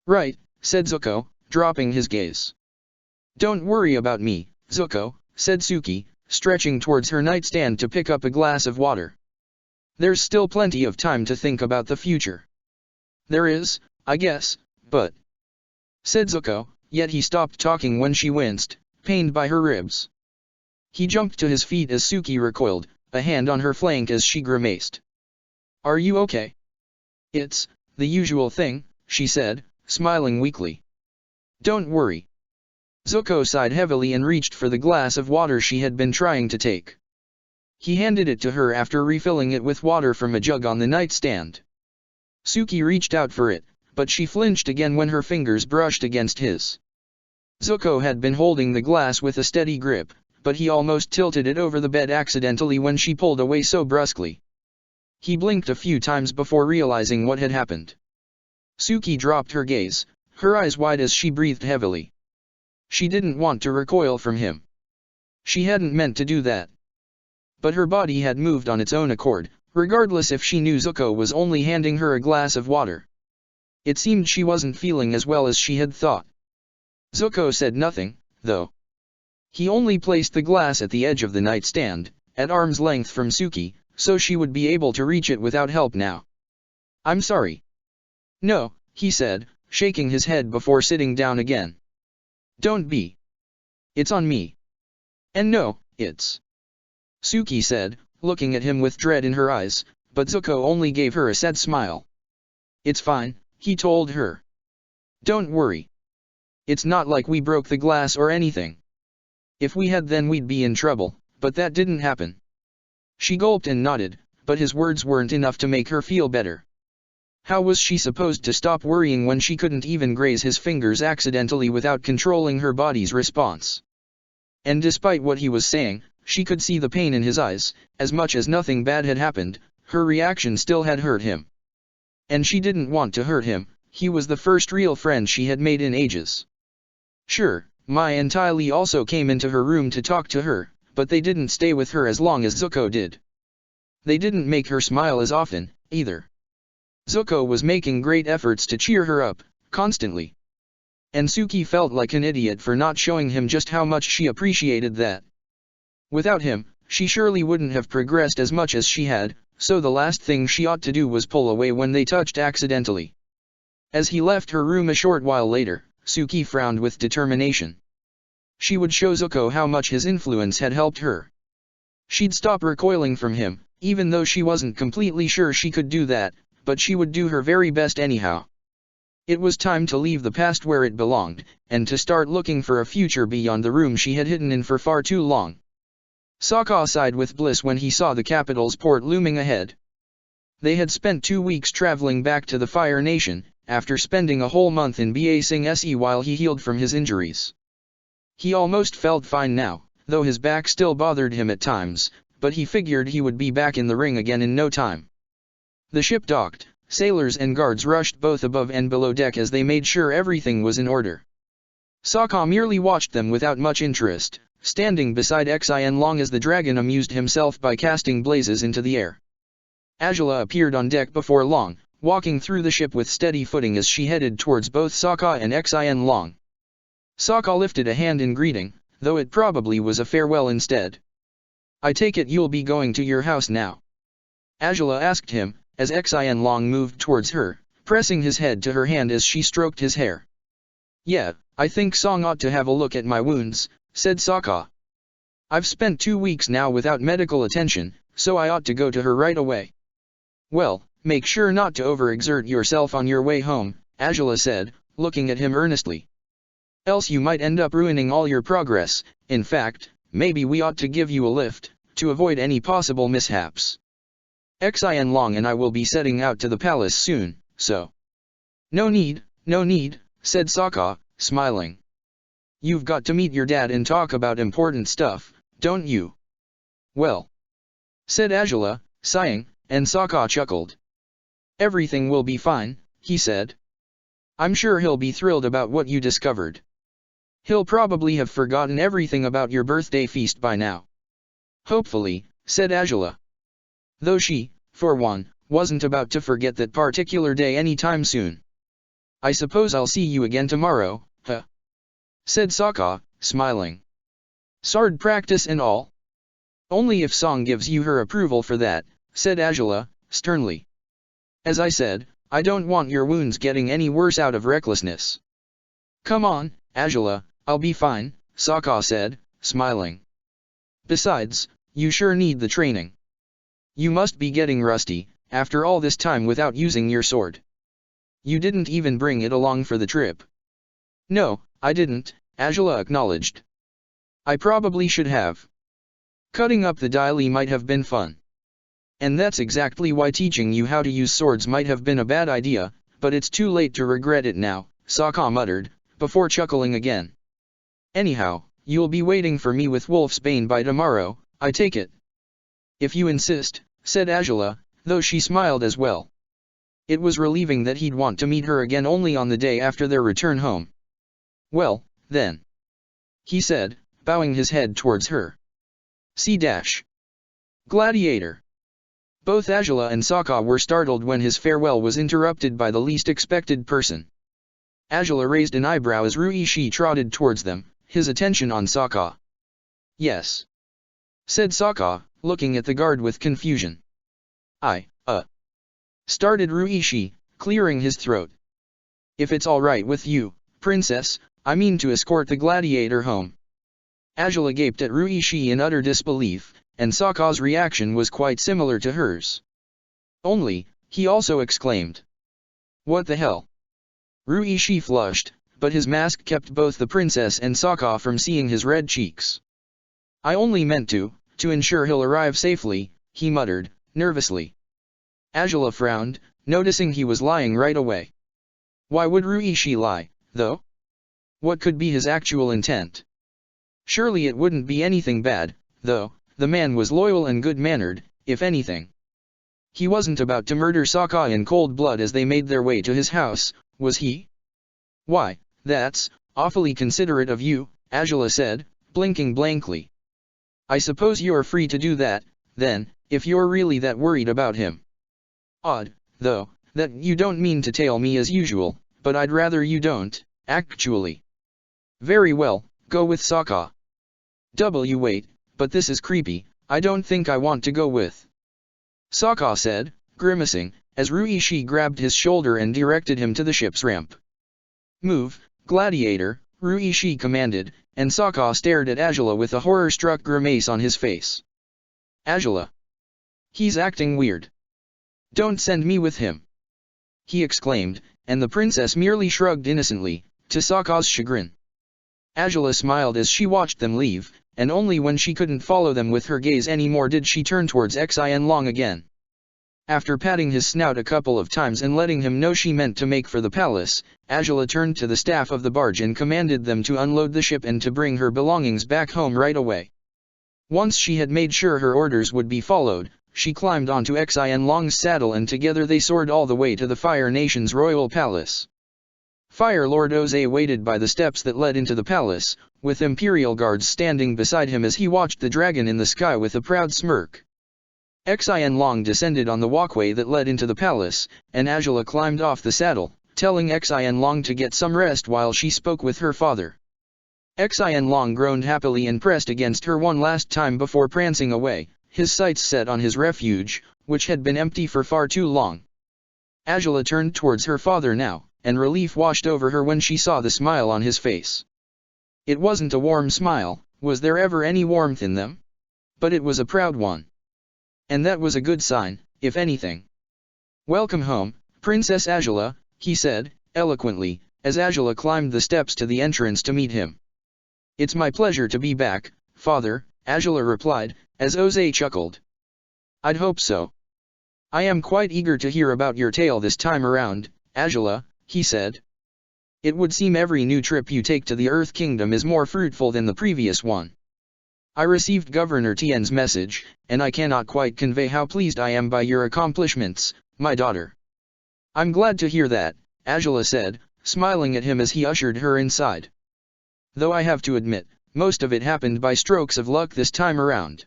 Right, said Zuko, dropping his gaze. Don't worry about me, Zuko, said Suki, stretching towards her nightstand to pick up a glass of water. There's still plenty of time to think about the future. There is, I guess, but... said Zuko, yet he stopped talking when she winced, pained by her ribs. He jumped to his feet as Suki recoiled, a hand on her flank as she grimaced. Are you okay? It's the usual thing, she said, smiling weakly. Don't worry. Zuko sighed heavily and reached for the glass of water she had been trying to take. He handed it to her after refilling it with water from a jug on the nightstand. Suki reached out for it, but she flinched again when her fingers brushed against his. Zuko had been holding the glass with a steady grip, but he almost tilted it over the bed accidentally when she pulled away so brusquely. He blinked a few times before realizing what had happened. Suki dropped her gaze, her eyes wide as she breathed heavily. She didn't want to recoil from him. She hadn't meant to do that. But her body had moved on its own accord, regardless if she knew Zuko was only handing her a glass of water. It seemed she wasn't feeling as well as she had thought. Zuko said nothing, though. He only placed the glass at the edge of the nightstand, at arm's length from Suki, so she would be able to reach it without help now. I'm sorry. No, he said, shaking his head before sitting down again. Don't be. It's on me. And no, it's. Suki said, looking at him with dread in her eyes, but Zuko only gave her a sad smile. It's fine, he told her. Don't worry. It's not like we broke the glass or anything. If we had then we'd be in trouble, but that didn't happen. She gulped and nodded, but his words weren't enough to make her feel better. How was she supposed to stop worrying when she couldn't even graze his fingers accidentally without controlling her body's response? And despite what he was saying, she could see the pain in his eyes. As much as nothing bad had happened, her reaction still had hurt him. And she didn't want to hurt him. He was the first real friend she had made in ages. Sure, Mai and Ty Lee also came into her room to talk to her, but they didn't stay with her as long as Zuko did. They didn't make her smile as often, either. Zuko was making great efforts to cheer her up, constantly. And Suki felt like an idiot for not showing him just how much she appreciated that. Without him, she surely wouldn't have progressed as much as she had, so the last thing she ought to do was pull away when they touched accidentally. As he left her room a short while later, Suki frowned with determination. She would show Zuko how much his influence had helped her. She'd stop recoiling from him, even though she wasn't completely sure she could do that, but she would do her very best anyhow. It was time to leave the past where it belonged, and to start looking for a future beyond the room she had hidden in for far too long. Sokka sighed with bliss when he saw the capital's port looming ahead. They had spent 2 weeks traveling back to the Fire Nation, after spending a whole month in Ba Sing Se while he healed from his injuries. He almost felt fine now, though his back still bothered him at times, but he figured he would be back in the ring again in no time. The ship docked. Sailors and guards rushed both above and below deck as they made sure everything was in order. Sokka merely watched them without much interest, standing beside Xin long as the dragon amused himself by casting blazes into the air. Azula appeared on deck before long, walking through the ship with steady footing as she headed towards both Sokka and Xin long. Sokka lifted a hand in greeting, though it probably was a farewell instead. "I take it you'll be going to your house now?" Azula asked him, as Xin long moved towards her, pressing his head to her hand as she stroked his hair. "Yeah, I think Song ought to have a look at my wounds," said Sokka. "I've spent 2 weeks now without medical attention, so I ought to go to her right away." "Well, make sure not to overexert yourself on your way home," Azula said, looking at him earnestly. "Else you might end up ruining all your progress. In fact, maybe we ought to give you a lift, to avoid any possible mishaps. Xin long and I will be setting out to the palace soon, so—" No need, said Sokka, smiling. "You've got to meet your dad and talk about important stuff, don't you?" "Well," said Azula, sighing, and Sokka chuckled. "Everything will be fine," he said. "I'm sure he'll be thrilled about what you discovered. He'll probably have forgotten everything about your birthday feast by now." "Hopefully," said Azula. Though she, for one, wasn't about to forget that particular day anytime soon. "I suppose I'll see you again tomorrow, huh?" said Sokka, smiling. "Sword practice and all?" "Only if Song gives you her approval for that," said Azula, sternly. "As I said, I don't want your wounds getting any worse out of recklessness." "Come on, Azula, I'll be fine," Sokka said, smiling. "Besides, you sure need the training. You must be getting rusty, after all this time without using your sword. You didn't even bring it along for the trip." "No, I didn't," Azula acknowledged. "I probably should have. Cutting up the daily might have been fun. And that's exactly why teaching you how to use swords might have been a bad idea, but it's too late to regret it now," Sokka muttered, before chuckling again. "Anyhow, you'll be waiting for me with Wolfsbane by tomorrow, I take it?" "If you insist," said Azula, though she smiled as well. It was relieving that he'd want to meet her again only on the day after their return home. "Well, then," he said, bowing his head towards her. Gladiator. Both Azula and Sokka were startled when his farewell was interrupted by the least expected person. Azula raised an eyebrow as Ruishi trotted towards them, his attention on Sokka. "Yes," said Sokka, looking at the guard with confusion. Started Ruishi, clearing his throat. "If it's all right with you, princess, I mean to escort the gladiator home." Azula gaped at Ruishi in utter disbelief, and Sokka's reaction was quite similar to hers. "Only," he also exclaimed. "What the hell?" Ruishi flushed, but his mask kept both the princess and Sokka from seeing his red cheeks. "I only meant to ensure he'll arrive safely," he muttered, nervously. Azula frowned, noticing he was lying right away. Why would Ruishi lie, though? What could be his actual intent? Surely it wouldn't be anything bad, though. The man was loyal and good-mannered, if anything. He wasn't about to murder Sokka in cold blood as they made their way to his house, was he? "Why, that's awfully considerate of you," Azula said, blinking blankly. "I suppose you're free to do that, then, if you're really that worried about him. Odd, though, that you don't mean to tail me as usual, but I'd rather you don't," Actually. Very well, go with Sokka. Wait, but this is creepy, I don't think I want to go with. Sokka said, grimacing, as Ruishi grabbed his shoulder and directed him to the ship's ramp. Move, Gladiator, Ruishi commanded, and Sokka stared at Azula with a horror-struck grimace on his face. Azula. He's acting weird. Don't send me with him. He exclaimed, and the princess merely shrugged innocently, to Sokka's chagrin. Azula smiled as she watched them leave, and only when she couldn't follow them with her gaze anymore did she turn towards Xianlong again. After patting his snout a couple of times and letting him know she meant to make for the palace, Azula turned to the staff of the barge and commanded them to unload the ship and to bring her belongings back home right away. Once she had made sure her orders would be followed, she climbed onto Xianlong's saddle and together they soared all the way to the Fire Nation's royal palace. Fire Lord Oze waited by the steps that led into the palace, with Imperial guards standing beside him as he watched the dragon in the sky with a proud smirk. Xianlong descended on the walkway that led into the palace, and Azula climbed off the saddle, telling Xianlong to get some rest while she spoke with her father. Xianlong groaned happily and pressed against her one last time before prancing away, his sights set on his refuge, which had been empty for far too long. Azula turned towards her father now, and relief washed over her when she saw the smile on his face. It wasn't a warm smile, was there ever any warmth in them? But it was a proud one. And that was a good sign, if anything. Welcome home, Princess Azula, he said, eloquently, as Azula climbed the steps to the entrance to meet him. It's my pleasure to be back, father, Azula replied, as Oze chuckled. I'd hope so. I am quite eager to hear about your tale this time around, Azula, he said. It would seem every new trip you take to the Earth Kingdom is more fruitful than the previous one. I received Governor Tien's message, and I cannot quite convey how pleased I am by your accomplishments, my daughter. I'm glad to hear that, Azula said, smiling at him as he ushered her inside. Though I have to admit, most of it happened by strokes of luck this time around.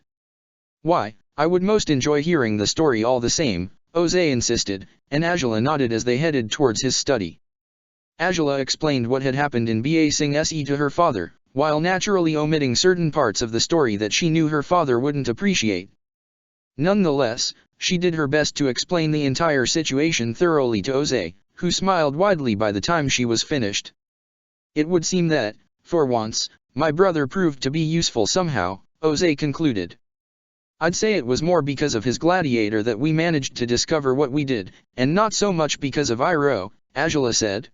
Why, I would most enjoy hearing the story all the same, Oze insisted, and Azula nodded as they headed towards his study. Azula explained what had happened in Ba Sing Se to her father, while naturally omitting certain parts of the story that she knew her father wouldn't appreciate. Nonetheless, she did her best to explain the entire situation thoroughly to Oze, who smiled widely by the time she was finished. It would seem that, for once, my brother proved to be useful somehow, Oze concluded. I'd say it was more because of his gladiator that we managed to discover what we did, and not so much because of Iroh, Azula said.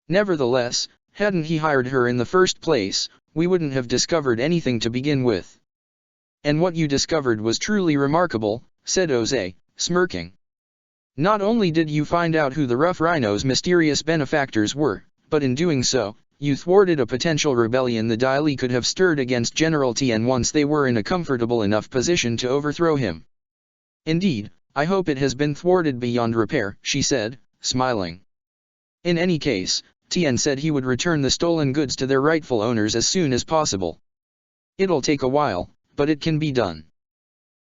Nevertheless, hadn't he hired her in the first place, we wouldn't have discovered anything to begin with. And what you discovered was truly remarkable, said Oze, smirking. Not only did you find out who the Rough Rhino's mysterious benefactors were, but in doing so, you thwarted a potential rebellion the Dai Li could have stirred against General Tien once they were in a comfortable enough position to overthrow him. Indeed, I hope it has been thwarted beyond repair, she said, smiling. In any case, Tien said he would return the stolen goods to their rightful owners as soon as possible. It'll take a while, but it can be done.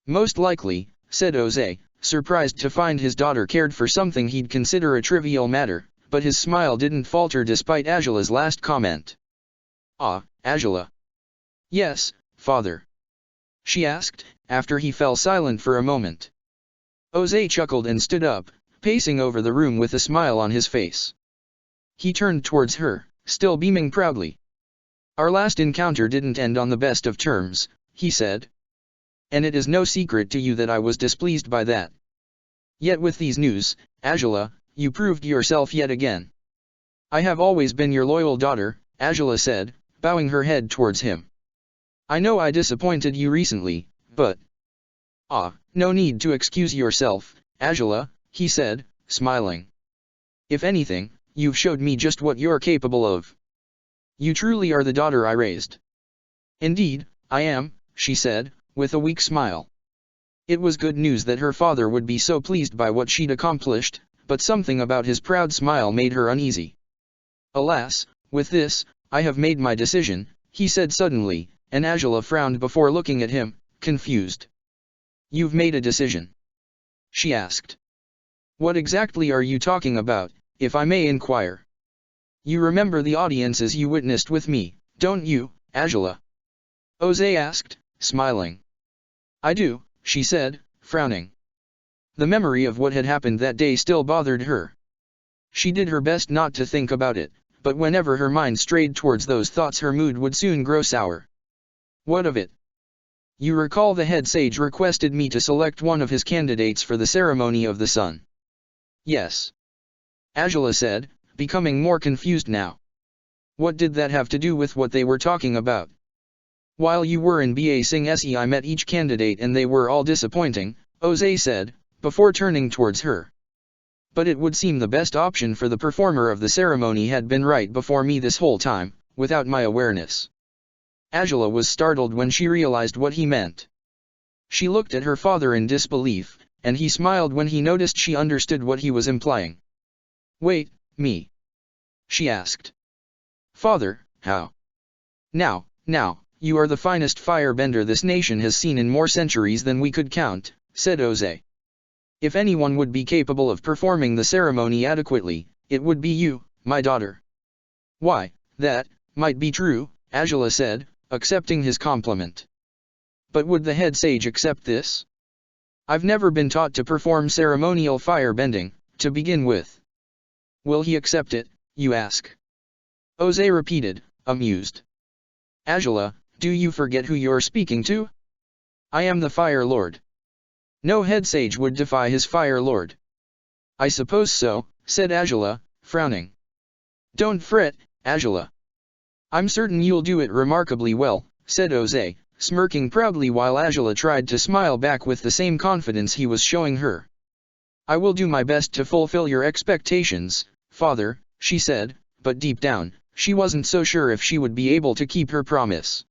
Most likely, said Oze, surprised to find his daughter cared for something he'd consider a trivial matter, but his smile didn't falter despite Azula's last comment. Ah, Azula. Yes, father. She asked, after he fell silent for a moment. Oze chuckled and stood up, pacing over the room with a smile on his face. He turned towards her, still beaming proudly. Our last encounter didn't end on the best of terms, he said. And it is no secret to you that I was displeased by that. Yet with these news, Azula, you proved yourself yet again. I have always been your loyal daughter, Azula said, bowing her head towards him. I know I disappointed you recently, but... no need to excuse yourself, Azula, he said, smiling. If anything, you've showed me just what you're capable of. You truly are the daughter I raised. Indeed, I am, she said, with a weak smile. It was good news that her father would be so pleased by what she'd accomplished, but something about his proud smile made her uneasy. Alas, with this, I have made my decision, he said suddenly, and Azula frowned before looking at him, confused. You've made a decision? She asked. What exactly are you talking about, if I may inquire? You remember the audiences you witnessed with me, don't you, Angela? Oze asked, smiling. I do, she said, frowning. The memory of what had happened that day still bothered her. She did her best not to think about it, but whenever her mind strayed towards those thoughts her mood would soon grow sour. What of it? You recall the head sage requested me to select one of his candidates for the ceremony of the sun. Yes. Angela said, becoming more confused now. What did that have to do with what they were talking about? While you were in BA Sing SE I met each candidate and they were all disappointing, Oze said, before turning towards her. But it would seem the best option for the performer of the ceremony had been right before me this whole time, without my awareness. Angela was startled when she realized what he meant. She looked at her father in disbelief, and he smiled when he noticed she understood what he was implying. Wait, me? She asked. Father, how? Now, you are the finest firebender this nation has seen in more centuries than we could count, said Oze. If anyone would be capable of performing the ceremony adequately, it would be you, my daughter. Why, that might be true, Angela said, accepting his compliment. But would the head sage accept this? I've never been taught to perform ceremonial firebending, to begin with. Will he accept it, you ask? Oze repeated, amused. Angela, do you forget who you're speaking to? I am the Fire Lord. No head sage would defy his Fire Lord. I suppose so, said Angela, frowning. Don't fret, Angela. I'm certain you'll do it remarkably well, said Oze, smirking proudly while Angela tried to smile back with the same confidence he was showing her. I will do my best to fulfill your expectations, Father, she said, but deep down, she wasn't so sure if she would be able to keep her promise.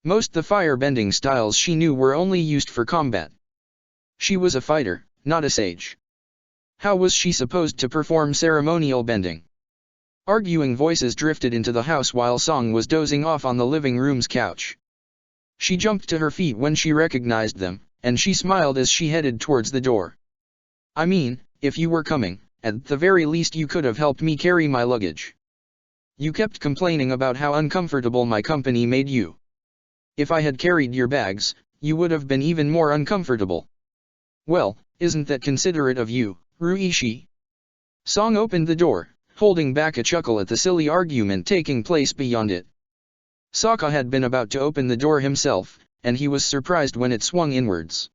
Most the firebending styles she knew were only used for combat. She was a fighter, not a sage. How was she supposed to perform ceremonial bending? Arguing voices drifted into the house while Song was dozing off on the living room's couch. She jumped to her feet when she recognized them, and she smiled as she headed towards the door. I mean, if you were coming, at the very least you could have helped me carry my luggage. You kept complaining about how uncomfortable my company made you. If I had carried your bags, you would have been even more uncomfortable. Well, isn't that considerate of you, Ruishi? Song opened the door, holding back a chuckle at the silly argument taking place beyond it. Sokka had been about to open the door himself, and he was surprised when it swung inwards.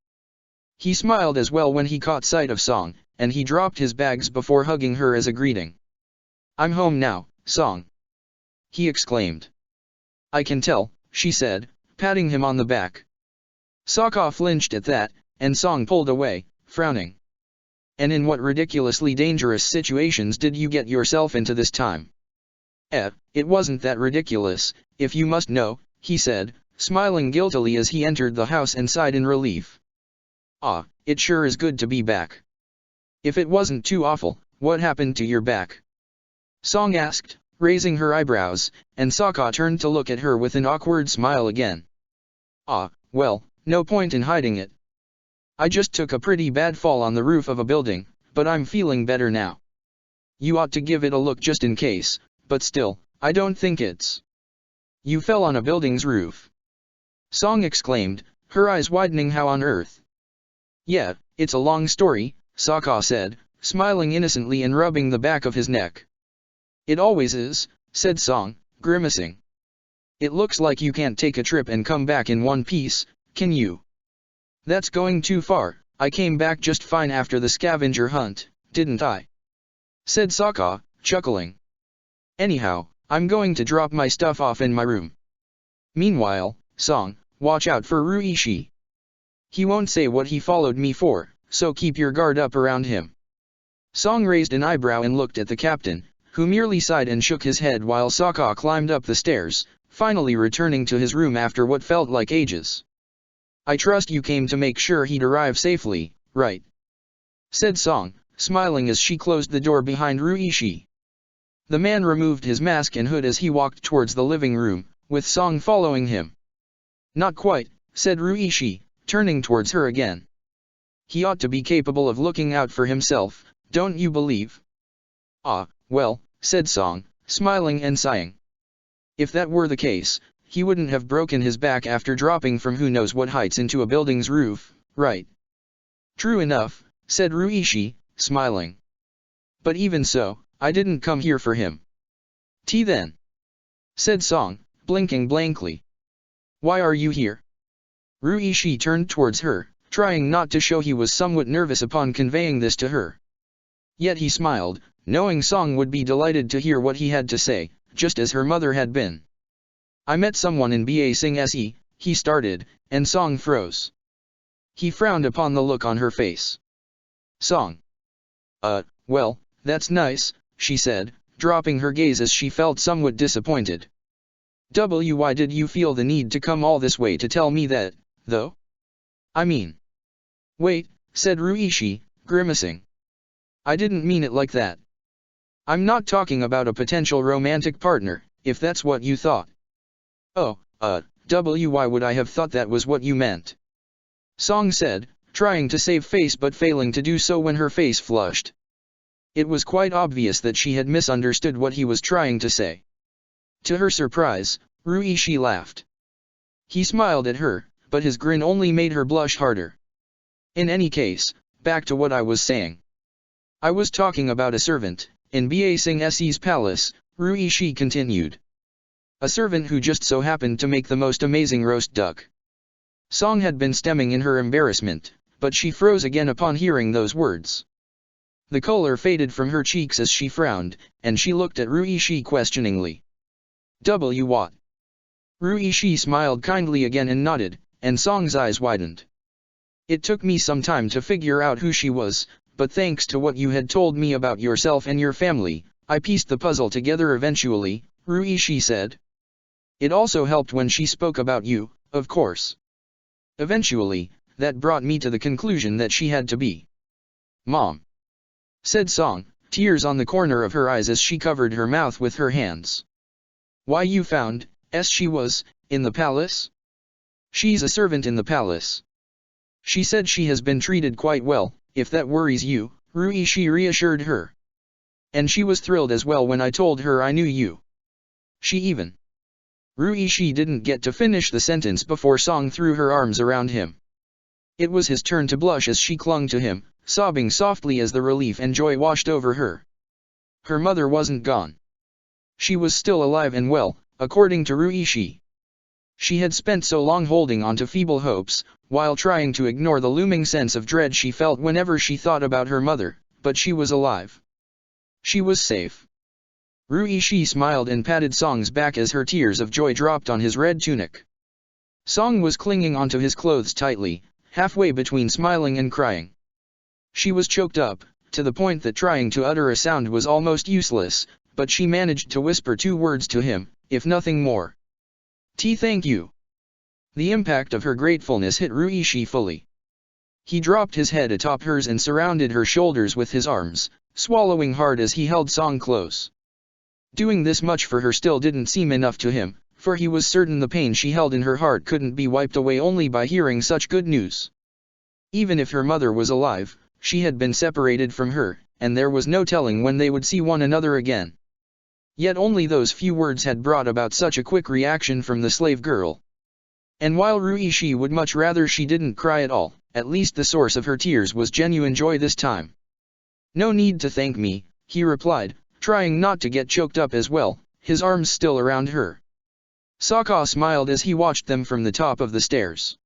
He smiled as well when he caught sight of Song, and he dropped his bags before hugging her as a greeting. I'm home now, Song, he exclaimed. I can tell, she said, patting him on the back. Sokka flinched at that, and Song pulled away, frowning. And in what ridiculously dangerous situations did you get yourself into this time? It wasn't that ridiculous, if you must know, he said, smiling guiltily as he entered the house and sighed in relief. Ah, it sure is good to be back. If it wasn't too awful, what happened to your back? Song asked, raising her eyebrows, and Sokka turned to look at her with an awkward smile again. Ah, well, no point in hiding it. I just took a pretty bad fall on the roof of a building, but I'm feeling better now. You ought to give it a look just in case, but still, I don't think it's... You fell on a building's roof? Song exclaimed, her eyes widening. How on earth? Yeah, it's a long story, Sokka said, smiling innocently and rubbing the back of his neck. It always is, said Song, grimacing. It looks like you can't take a trip and come back in one piece, can you? That's going too far. I came back just fine after the scavenger hunt, didn't I? Said Sokka, chuckling. Anyhow, I'm going to drop my stuff off in my room. Meanwhile, Song, watch out for Ruishi. He won't say what he followed me for, so keep your guard up around him. Song raised an eyebrow and looked at the captain, who merely sighed and shook his head while Sokka climbed up the stairs, finally returning to his room after what felt like ages. I trust you came to make sure he'd arrive safely, right? Said Song, smiling as she closed the door behind Ruishi. The man removed his mask and hood as he walked towards the living room, with Song following him. Not quite, said Ruishi, turning towards her again. He ought to be capable of looking out for himself, don't you believe? Ah, well, said Song, smiling and sighing. If that were the case, he wouldn't have broken his back after dropping from who knows what heights into a building's roof, right? True enough, said Ruishi, smiling. But even so, I didn't come here for him. Then, said Song, blinking blankly. Why are you here? Ruishi turned towards her, trying not to show he was somewhat nervous upon conveying this to her. Yet he smiled, knowing Song would be delighted to hear what he had to say, just as her mother had been. I met someone in BA Sing SE, he started, and Song froze. He frowned upon the look on her face. Song. Well, that's nice, she said, dropping her gaze as she felt somewhat disappointed. Why did you feel the need to come all this way to tell me that, though? I mean. Wait, said Ruishi, grimacing. I didn't mean it like that. I'm not talking about a potential romantic partner, if that's what you thought. Oh, why would I have thought that was what you meant? Song said, trying to save face but failing to do so when her face flushed. It was quite obvious that she had misunderstood what he was trying to say. To her surprise, Ruishi laughed. He smiled at her, but his grin only made her blush harder. In any case, back to what I was saying. I was talking about a servant, in BA Sing SE's palace, Ruishi continued. A servant who just so happened to make the most amazing roast duck. Song had been stemming in her embarrassment, but she froze again upon hearing those words. The color faded from her cheeks as she frowned, and she looked at Ruishi questioningly. What? Ruishi smiled kindly again and nodded, and Song's eyes widened. It took me some time to figure out who she was, but thanks to what you had told me about yourself and your family, I pieced the puzzle together eventually, Ruishi said. It also helped when she spoke about you, of course. Eventually, that brought me to the conclusion that she had to be Mom, said Song, tears on the corner of her eyes as she covered her mouth with her hands. Why you found, she was, in the palace? She's a servant in the palace. She said she has been treated quite well, if that worries you, Ruishi reassured her. And she was thrilled as well when I told her I knew you. She even. Ruishi didn't get to finish the sentence before Song threw her arms around him. It was his turn to blush as she clung to him, sobbing softly as the relief and joy washed over her. Her mother wasn't gone. She was still alive and well, according to Ruishi. She had spent so long holding on to feeble hopes, while trying to ignore the looming sense of dread she felt whenever she thought about her mother, but she was alive. She was safe. Ruishi smiled and patted Song's back as her tears of joy dropped on his red tunic. Song was clinging onto his clothes tightly, halfway between smiling and crying. She was choked up, to the point that trying to utter a sound was almost useless, but she managed to whisper 2 words to him, if nothing more. Thank you. The impact of her gratefulness hit Ruishi fully. He dropped his head atop hers and surrounded her shoulders with his arms, swallowing hard as he held Song close. Doing this much for her still didn't seem enough to him, for he was certain the pain she held in her heart couldn't be wiped away only by hearing such good news. Even if her mother was alive, she had been separated from her, and there was no telling when they would see one another again. Yet only those few words had brought about such a quick reaction from the slave girl. And while Ruishi would much rather she didn't cry at all, at least the source of her tears was genuine joy this time. No need to thank me, he replied, trying not to get choked up as well, his arms still around her. Sokka smiled as he watched them from the top of the stairs.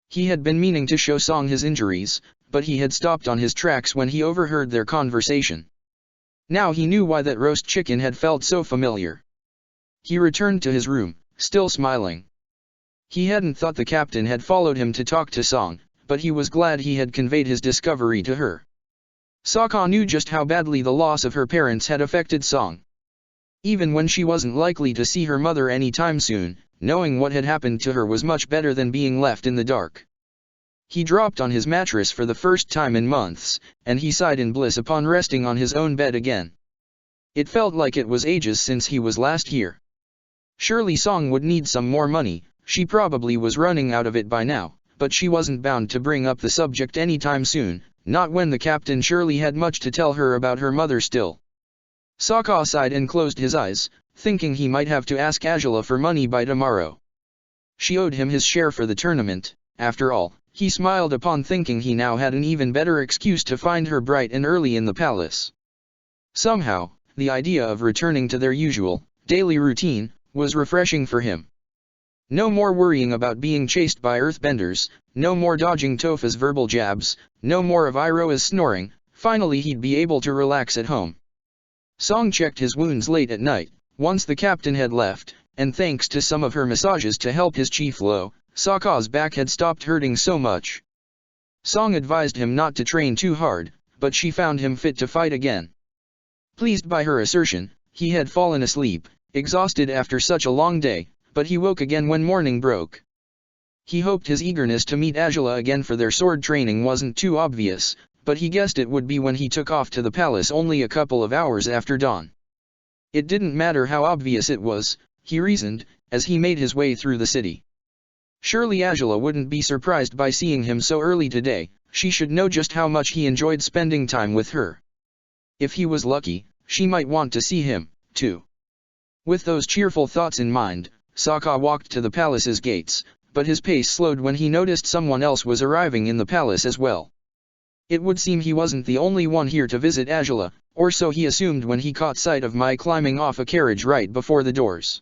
He had been meaning to show Song his injuries, but he had stopped on his tracks when he overheard their conversation. Now he knew why that roast chicken had felt so familiar. He returned to his room, still smiling. He hadn't thought the captain had followed him to talk to Song, but he was glad he had conveyed his discovery to her. Sokka knew just how badly the loss of her parents had affected Song. Even when she wasn't likely to see her mother anytime soon, knowing what had happened to her was much better than being left in the dark. He dropped on his mattress for the first time in months, and he sighed in bliss upon resting on his own bed again. It felt like it was ages since he was last here. Surely Song would need some more money, she probably was running out of it by now, but she wasn't bound to bring up the subject anytime soon, not when the captain surely had much to tell her about her mother still. Sokka sighed and closed his eyes, thinking he might have to ask Azula for money by tomorrow. She owed him his share for the tournament, after all. He smiled upon thinking he now had an even better excuse to find her bright and early in the palace. Somehow, the idea of returning to their usual, daily routine, was refreshing for him. No more worrying about being chased by earthbenders, no more dodging Topha's verbal jabs, no more of Iroha's snoring. Finally he'd be able to relax at home. Song checked his wounds late at night, once the captain had left, and thanks to some of her massages to help his chi flow, Sokka's back had stopped hurting so much. Song advised him not to train too hard, but she found him fit to fight again. Pleased by her assertion, he had fallen asleep, exhausted after such a long day, but he woke again when morning broke. He hoped his eagerness to meet Azula again for their sword training wasn't too obvious, but he guessed it would be when he took off to the palace only a couple of hours after dawn. It didn't matter how obvious it was, he reasoned, as he made his way through the city. Surely Azula wouldn't be surprised by seeing him so early today. She should know just how much he enjoyed spending time with her. If he was lucky, she might want to see him, too. With those cheerful thoughts in mind, Sokka walked to the palace's gates, but his pace slowed when he noticed someone else was arriving in the palace as well. It would seem he wasn't the only one here to visit Azula, or so he assumed when he caught sight of Mai climbing off a carriage right before the doors.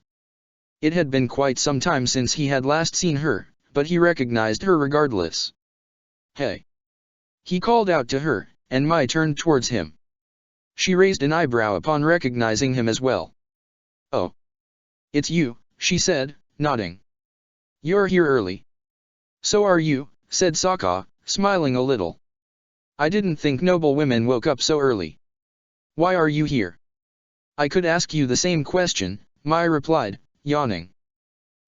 It had been quite some time since he had last seen her, but he recognized her regardless. "Hey!" He called out to her, and Mai turned towards him. She raised an eyebrow upon recognizing him as well. "Oh. It's you," she said, nodding. "You're here early." "So are you," said Sokka, smiling a little. "I didn't think noble women woke up so early. Why are you here?" "I could ask you the same question," Mai replied, yawning.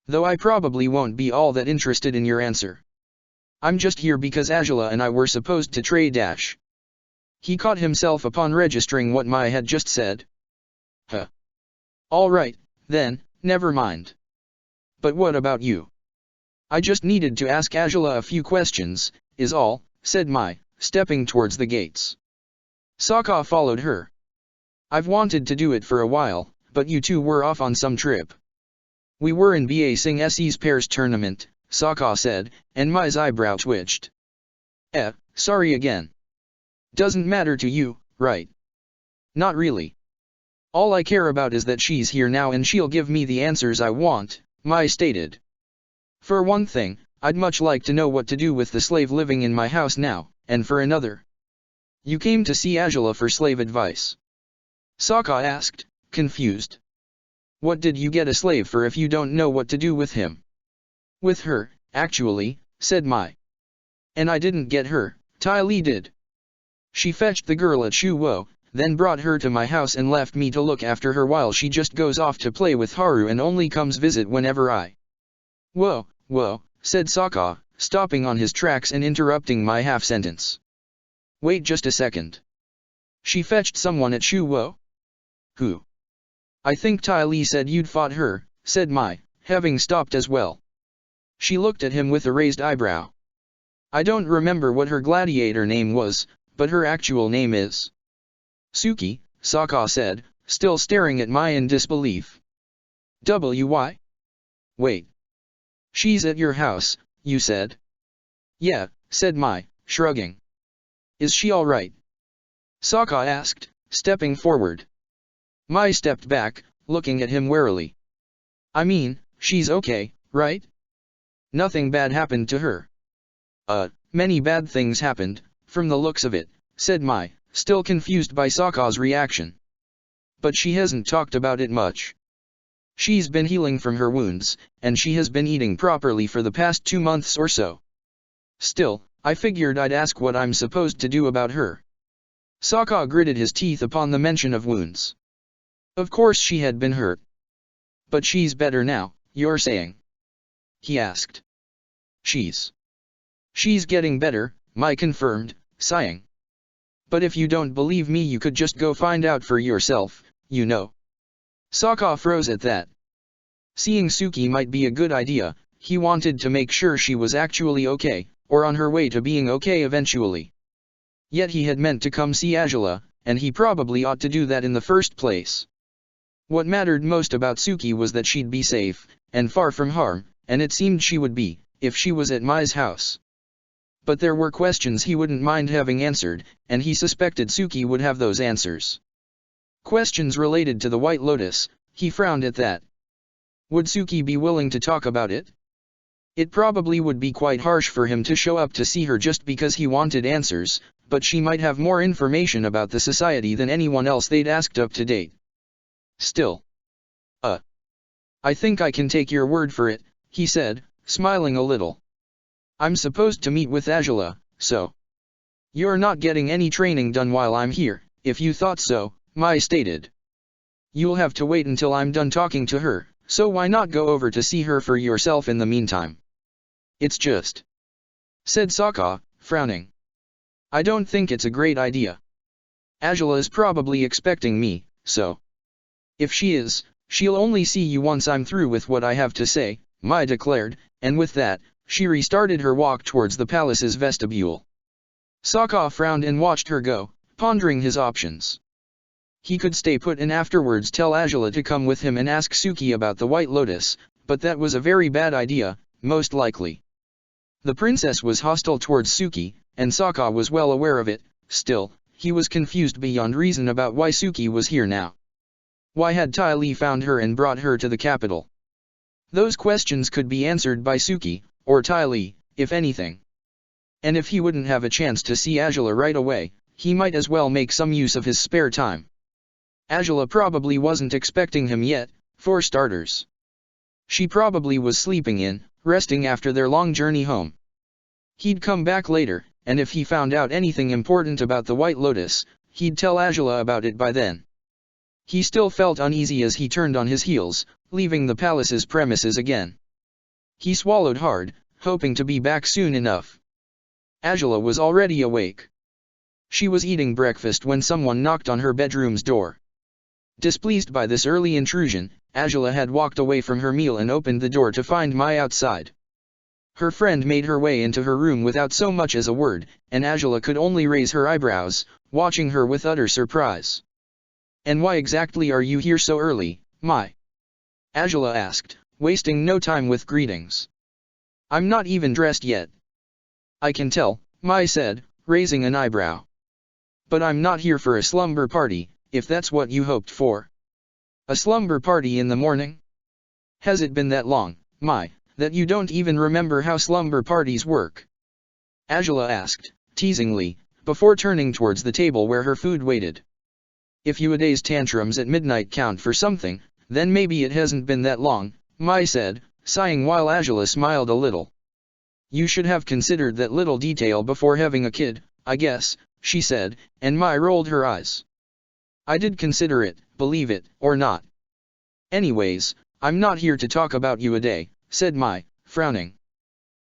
"Though I probably won't be all that interested in your answer. I'm just here because Azula and I were supposed to trade dash." He caught himself upon registering what Mai had just said. "Huh. All right, then, never mind. But what about you?" "I just needed to ask Azula a few questions, is all," said Mai, stepping towards the gates. Sokka followed her. "I've wanted to do it for a while, but you two were off on some trip." "We were in Ba Sing Se's pairs tournament," Sokka said, and Mai's eyebrow twitched. Sorry again. Doesn't matter to you, right?" "Not really. All I care about is that she's here now and she'll give me the answers I want," Mai stated. "For one thing, I'd much like to know what to do with the slave living in my house now, and for another." "You came to see Azula for slave advice?" Sokka asked, confused. "What did you get a slave for if you don't know what to do with him?" "With her, actually," said Mai. "And I didn't get her, Ty Lee did. She fetched the girl at Shu Wo, then brought her to my house and left me to look after her while she just goes off to play with Haru and only comes visit whenever I—" "Whoa, said Sokka, stopping on his tracks and interrupting my half-sentence. "Wait just a second. She fetched someone at Shu Wo?" "Who?" "I think Ty Lee said you'd fought her," said Mai, having stopped as well. She looked at him with a raised eyebrow. "I don't remember what her gladiator name was, but her actual name is Suki," Sokka said, still staring at Mai in disbelief. "Why? Wait. She's at your house, you said?" "Yeah," said Mai, shrugging. "Is she all right?" Sokka asked, stepping forward. Mai stepped back, looking at him warily. "I mean, she's okay, right? Nothing bad happened to her?" Many bad things happened, from the looks of it," said Mai, still confused by Sokka's reaction. "But she hasn't talked about it much. She's been healing from her wounds, and she has been eating properly for the past 2 months or so. Still, I figured I'd ask what I'm supposed to do about her." Sokka gritted his teeth upon the mention of wounds. Of course she had been hurt. "But she's better now, you're saying?" he asked. She's getting better," Mai confirmed, sighing. "But if you don't believe me you could just go find out for yourself, you know." Sokka froze at that. Seeing Suki might be a good idea. He wanted to make sure she was actually okay, or on her way to being okay eventually. Yet he had meant to come see Azula, and he probably ought to do that in the first place. What mattered most about Suki was that she'd be safe, and far from harm, and it seemed she would be, if she was at Mai's house. But there were questions he wouldn't mind having answered, and he suspected Suki would have those answers. Questions related to the White Lotus. He frowned at that. Would Suki be willing to talk about it? It probably would be quite harsh for him to show up to see her just because he wanted answers, but she might have more information about the society than anyone else they'd asked up to date. Still. I think I can take your word for it, he said, smiling a little. I'm supposed to meet with Angela, so. You're not getting any training done while I'm here, if you thought so, Mai stated. You'll have to wait until I'm done talking to her, so why not go over to see her for yourself in the meantime? It's just. Said Sokka, frowning. I don't think it's a great idea. Angela is probably expecting me, so. If she is, she'll only see you once I'm through with what I have to say, Mai declared, and with that, she restarted her walk towards the palace's vestibule. Sokka frowned and watched her go, pondering his options. He could stay put and afterwards tell Angela to come with him and ask Suki about the White Lotus, but that was a very bad idea, most likely. The princess was hostile towards Suki, and Sokka was well aware of it. Still, he was confused beyond reason about why Suki was here now. Why had Ty Lee found her and brought her to the capital? Those questions could be answered by Suki, or Ty Lee, if anything. And if he wouldn't have a chance to see Angela right away, he might as well make some use of his spare time. Angela probably wasn't expecting him yet, for starters. She probably was sleeping in, resting after their long journey home. He'd come back later, and if he found out anything important about the White Lotus, he'd tell Angela about it by then. He still felt uneasy as he turned on his heels, leaving the palace's premises again. He swallowed hard, hoping to be back soon enough. Angela was already awake. She was eating breakfast when someone knocked on her bedroom's door. Displeased by this early intrusion, Angela had walked away from her meal and opened the door to find Mai outside. Her friend made her way into her room without so much as a word, and Angela could only raise her eyebrows, watching her with utter surprise. "And why exactly are you here so early, Mai?" Angela asked, wasting no time with greetings. "I'm not even dressed yet." "I can tell," Mai said, raising an eyebrow. "But I'm not here for a slumber party, if that's what you hoped for." "A slumber party in the morning? Has it been that long, Mai, that you don't even remember how slumber parties work?" Angela asked, teasingly, before turning towards the table where her food waited. "If Yuaday's tantrums at midnight count for something, then maybe it hasn't been that long," Mai said, sighing while Angela smiled a little. "You should have considered that little detail before having a kid, I guess," she said, and Mai rolled her eyes. "I did consider it, believe it, or not. Anyways, I'm not here to talk about Yuaday," said Mai, frowning.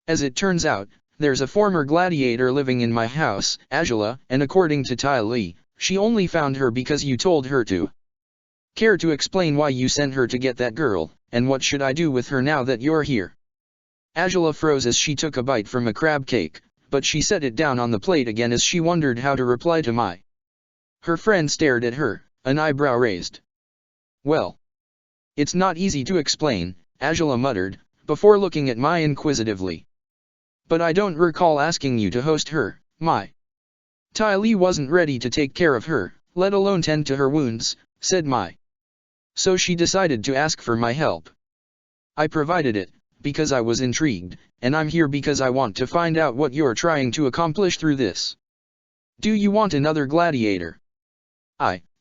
"As it turns out, there's a former gladiator living in my house, Angela, and according to Ty Lee, she only found her because you told her to. Care to explain why you sent her to get that girl, and what should I do with her now that you're here?" Angela froze as she took a bite from a crab cake, but she set it down on the plate again as she wondered how to reply to Mai. Her friend stared at her, an eyebrow raised. "Well, it's not easy to explain," Angela muttered, before looking at Mai inquisitively. "But I don't recall asking you to host her, Mai." "Ty Lee wasn't ready to take care of her, let alone tend to her wounds," said Mai. "So she decided to ask for my help. I provided it, because I was intrigued, and I'm here because I want to find out what you're trying to accomplish through this. Do you want another gladiator?"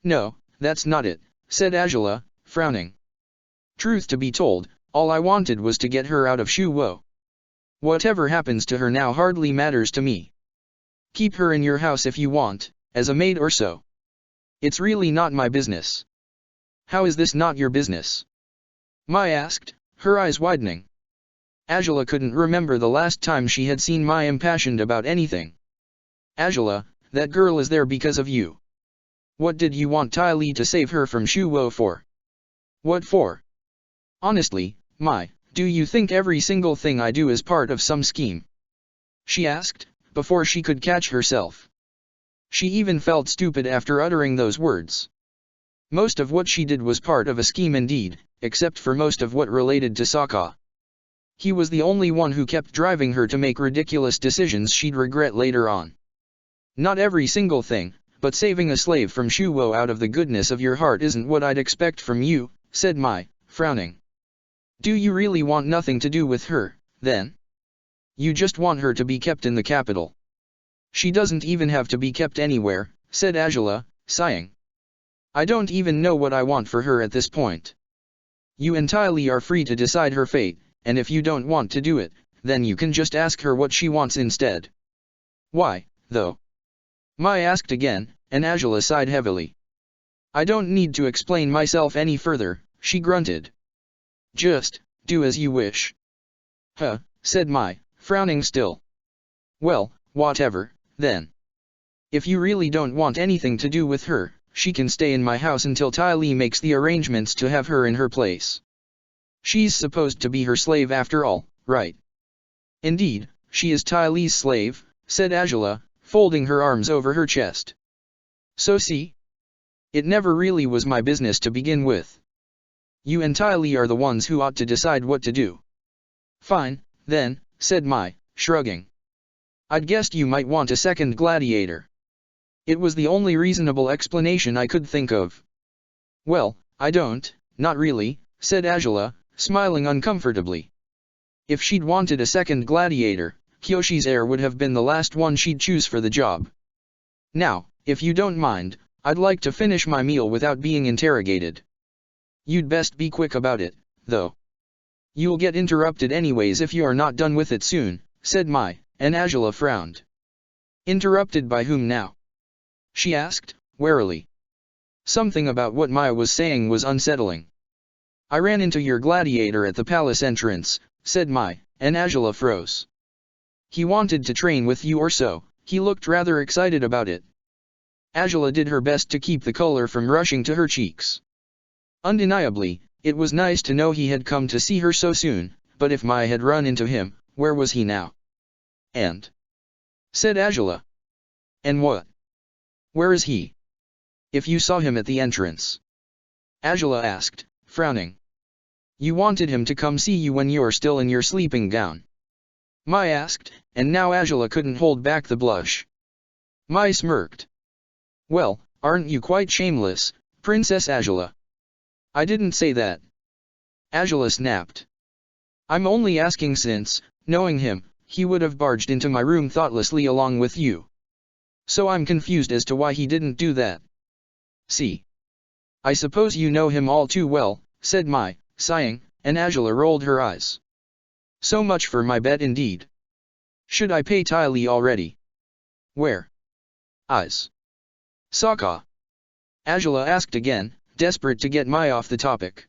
No, that's not it," said Angela, frowning. "Truth to be told, all I wanted was to get her out of Shu Wo. Whatever happens to her now hardly matters to me. Keep her in your house if you want, as a maid or so. It's really not my business." "How is this not your business?" Mai asked, her eyes widening. Angela couldn't remember the last time she had seen Mai impassioned about anything. "Angela, that girl is there because of you. What did you want Ty Lee to save her from Shu Wo for?" "What for? Honestly, Mai, do you think every single thing I do is part of some scheme?" she asked, before she could catch herself. She even felt stupid after uttering those words. Most of what she did was part of a scheme indeed, except for most of what related to Sokka. He was the only one who kept driving her to make ridiculous decisions she'd regret later on. Not every single thing, but saving a slave from Shuwo out of the goodness of your heart isn't what I'd expect from you, said Mai, frowning. Do you really want nothing to do with her, then? You just want her to be kept in the capital. She doesn't even have to be kept anywhere, said Angela, sighing. I don't even know what I want for her at this point. You entirely are free to decide her fate, and if you don't want to do it, then you can just ask her what she wants instead. Why, though? Mai asked again, and Angela sighed heavily. I don't need to explain myself any further, she grunted. Just, do as you wish. Huh, said Mai, frowning still. Well, whatever, then. If you really don't want anything to do with her, she can stay in my house until Ty Lee makes the arrangements to have her in her place. She's supposed to be her slave after all, right? Indeed, she is Ty Lee's slave, said Angela, folding her arms over her chest. So see? It never really was my business to begin with. You and Ty Lee are the ones who ought to decide what to do. Fine, then, said Mai, shrugging. I'd guessed you might want a second gladiator. It was the only reasonable explanation I could think of. Well, I don't, not really, said Angela, smiling uncomfortably. If she'd wanted a second gladiator, Kyoshi's heir would have been the last one she'd choose for the job. Now, if you don't mind, I'd like to finish my meal without being interrogated. You'd best be quick about it, though. You'll get interrupted anyways if you are not done with it soon, said Mai, and Angela frowned. Interrupted by whom now? She asked, warily. Something about what Mai was saying was unsettling. I ran into your gladiator at the palace entrance, said Mai, and Angela froze. He wanted to train with you or so, he looked rather excited about it. Angela did her best to keep the color from rushing to her cheeks. Undeniably, it was nice to know he had come to see her so soon, but if Mai had run into him, where was he now? And? Said Angela. And what? Where is he? If you saw him at the entrance. Angela asked, frowning. You wanted him to come see you when you're still in your sleeping gown. Mai asked, and now Angela couldn't hold back the blush. Mai smirked. Well, aren't you quite shameless, Princess Angela? I didn't say that. Angela snapped. I'm only asking since, knowing him, he would have barged into my room thoughtlessly along with you. So I'm confused as to why he didn't do that. See. I suppose you know him all too well, said Mai, sighing, and Angela rolled her eyes. So much for my bet indeed. Should I pay Ty Lee already? Where? Eyes. Sokka. Angela asked again, desperate to get Mai off the topic.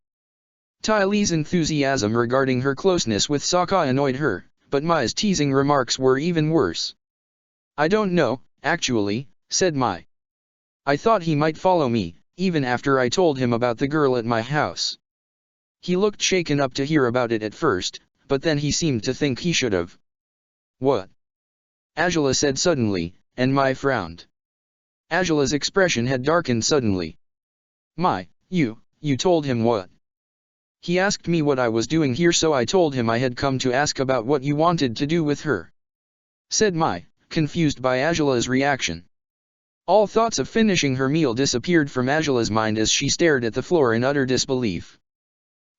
Ty Lee's enthusiasm regarding her closeness with Sokka annoyed her, but Mai's teasing remarks were even worse. I don't know, actually, said Mai. I thought he might follow me, even after I told him about the girl at my house. He looked shaken up to hear about it at first, but then he seemed to think he should have. What? Angela said suddenly, and Mai frowned. Angela's expression had darkened suddenly. Mai, you told him what? He asked me what I was doing here, so I told him I had come to ask about what you wanted to do with her. Said Mai, confused by Angela's reaction. All thoughts of finishing her meal disappeared from Angela's mind as she stared at the floor in utter disbelief.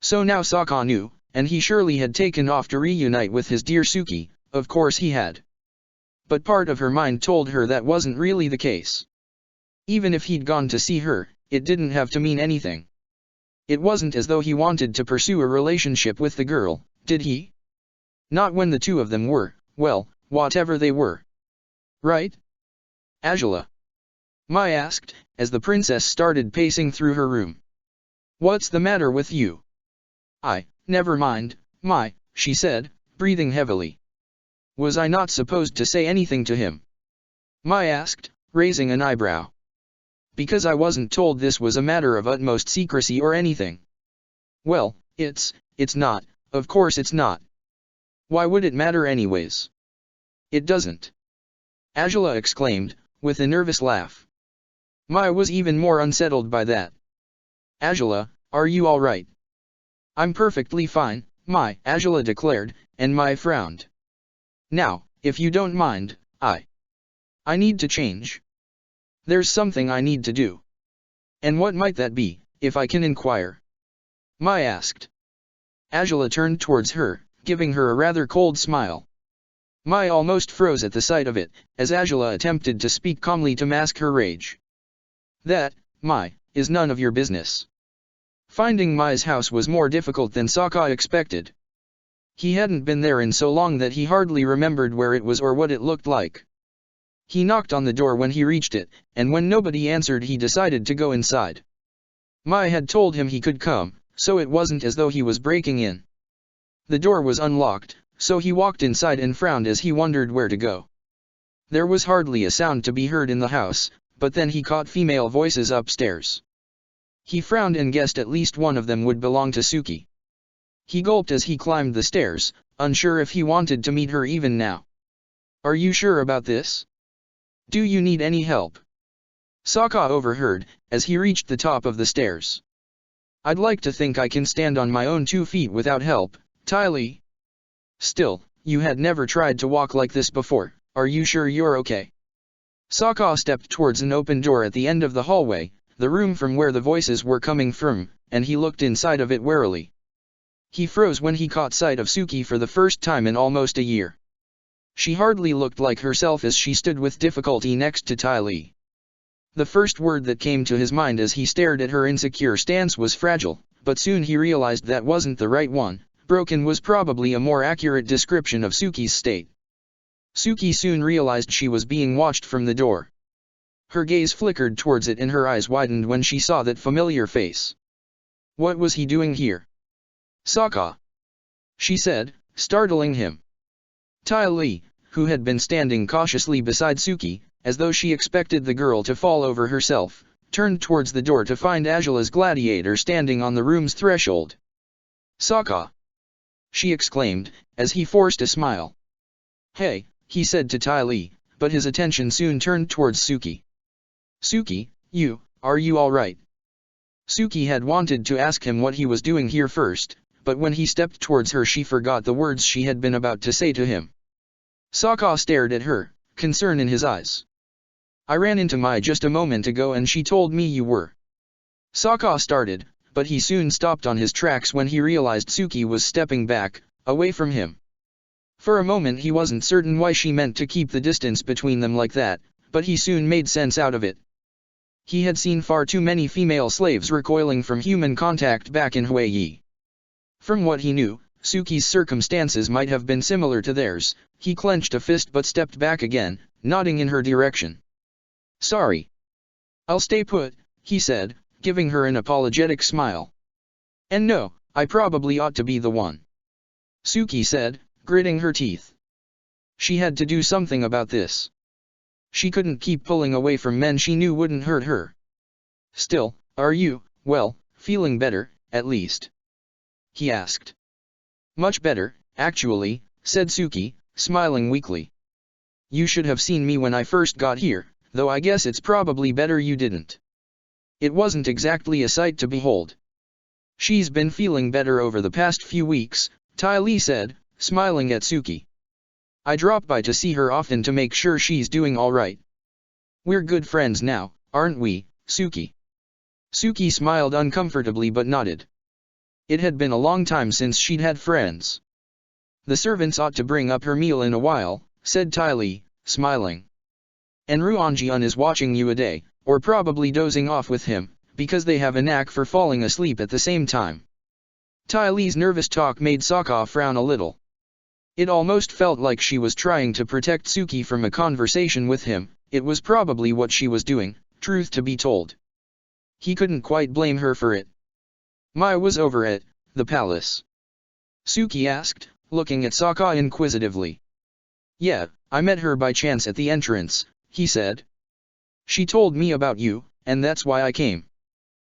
So now Sokka knew, and he surely had taken off to reunite with his dear Suki, of course he had. But part of her mind told her that wasn't really the case. Even if he'd gone to see her, it didn't have to mean anything. It wasn't as though he wanted to pursue a relationship with the girl, did he? Not when the two of them were, well, whatever they were. Right? Angela? Mai asked, as the princess started pacing through her room. What's the matter with you? Never mind, Mai, she said, breathing heavily. Was I not supposed to say anything to him? Mai asked, raising an eyebrow. Because I wasn't told this was a matter of utmost secrecy or anything. Well, it's not, of course it's not. Why would it matter anyways? It doesn't. Angela exclaimed, with a nervous laugh. Mai was even more unsettled by that. Angela, are you alright? I'm perfectly fine, Mai, Angela declared, and Mai frowned. Now, if you don't mind, I need to change. There's something I need to do. And what might that be, if I can inquire? Mai asked. Angela turned towards her, giving her a rather cold smile. Mai almost froze at the sight of it, as Angela attempted to speak calmly to mask her rage. That, Mai, is none of your business. Finding Mai's house was more difficult than Sokka expected. He hadn't been there in so long that he hardly remembered where it was or what it looked like. He knocked on the door when he reached it, and when nobody answered he decided to go inside. Mai had told him he could come, so it wasn't as though he was breaking in. The door was unlocked, so he walked inside and frowned as he wondered where to go. There was hardly a sound to be heard in the house, but then he caught female voices upstairs. He frowned and guessed at least one of them would belong to Suki. He gulped as he climbed the stairs, unsure if he wanted to meet her even now. Are you sure about this? Do you need any help? Sokka overheard, as he reached the top of the stairs. I'd like to think I can stand on my own 2 feet without help, Ty Lee. Still, you had never tried to walk like this before, are you sure you're okay? Sokka stepped towards an open door at the end of the hallway, the room from where the voices were coming from, and he looked inside of it warily. He froze when he caught sight of Suki for the first time in almost a year. She hardly looked like herself as she stood with difficulty next to Ty Lee. The first word that came to his mind as he stared at her insecure stance was fragile, but soon he realized that wasn't the right one. Broken was probably a more accurate description of Suki's state. Suki soon realized she was being watched from the door. Her gaze flickered towards it and her eyes widened when she saw that familiar face. What was he doing here? Sokka, she said, startling him. Ty Lee, who had been standing cautiously beside Suki, as though she expected the girl to fall over herself, turned towards the door to find Angela's gladiator standing on the room's threshold. Sokka, she exclaimed, as he forced a smile. Hey, he said to Ty Lee, but his attention soon turned towards Suki. Suki, are you alright? Suki had wanted to ask him what he was doing here first, but when he stepped towards her she forgot the words she had been about to say to him. Sokka stared at her, concern in his eyes. I ran into Mai just a moment ago and she told me you were. Sokka started, but he soon stopped on his tracks when he realized Suki was stepping back, away from him. For a moment he wasn't certain why she meant to keep the distance between them like that, but he soon made sense out of it. He had seen far too many female slaves recoiling from human contact back in Hawaii. From what he knew, Suki's circumstances might have been similar to theirs. He clenched a fist but stepped back again, nodding in her direction. Sorry. I'll stay put, he said, giving her an apologetic smile. And no, I probably ought to be the one. Suki said, gritting her teeth. She had to do something about this. She couldn't keep pulling away from men she knew wouldn't hurt her. Still, are you, feeling better, at least? He asked. Much better, actually, said Suki, smiling weakly. You should have seen me when I first got here, though I guess it's probably better you didn't. It wasn't exactly a sight to behold. She's been feeling better over the past few weeks, Ty Lee said, smiling at Suki. I drop by to see her often to make sure she's doing alright. We're good friends now, aren't we, Suki? Suki smiled uncomfortably but nodded. It had been a long time since she'd had friends. The servants ought to bring up her meal in a while, said Ty Lee, smiling. And Ruonjian is watching you a day, or probably dozing off with him, because they have a knack for falling asleep at the same time. Ty Lee's nervous talk made Sokka frown a little. It almost felt like she was trying to protect Suki from a conversation with him. It was probably what she was doing, truth to be told. He couldn't quite blame her for it. Mai was over at the palace. Suki asked, looking at Sokka inquisitively. Yeah, I met her by chance at the entrance, he said. She told me about you, and that's why I came.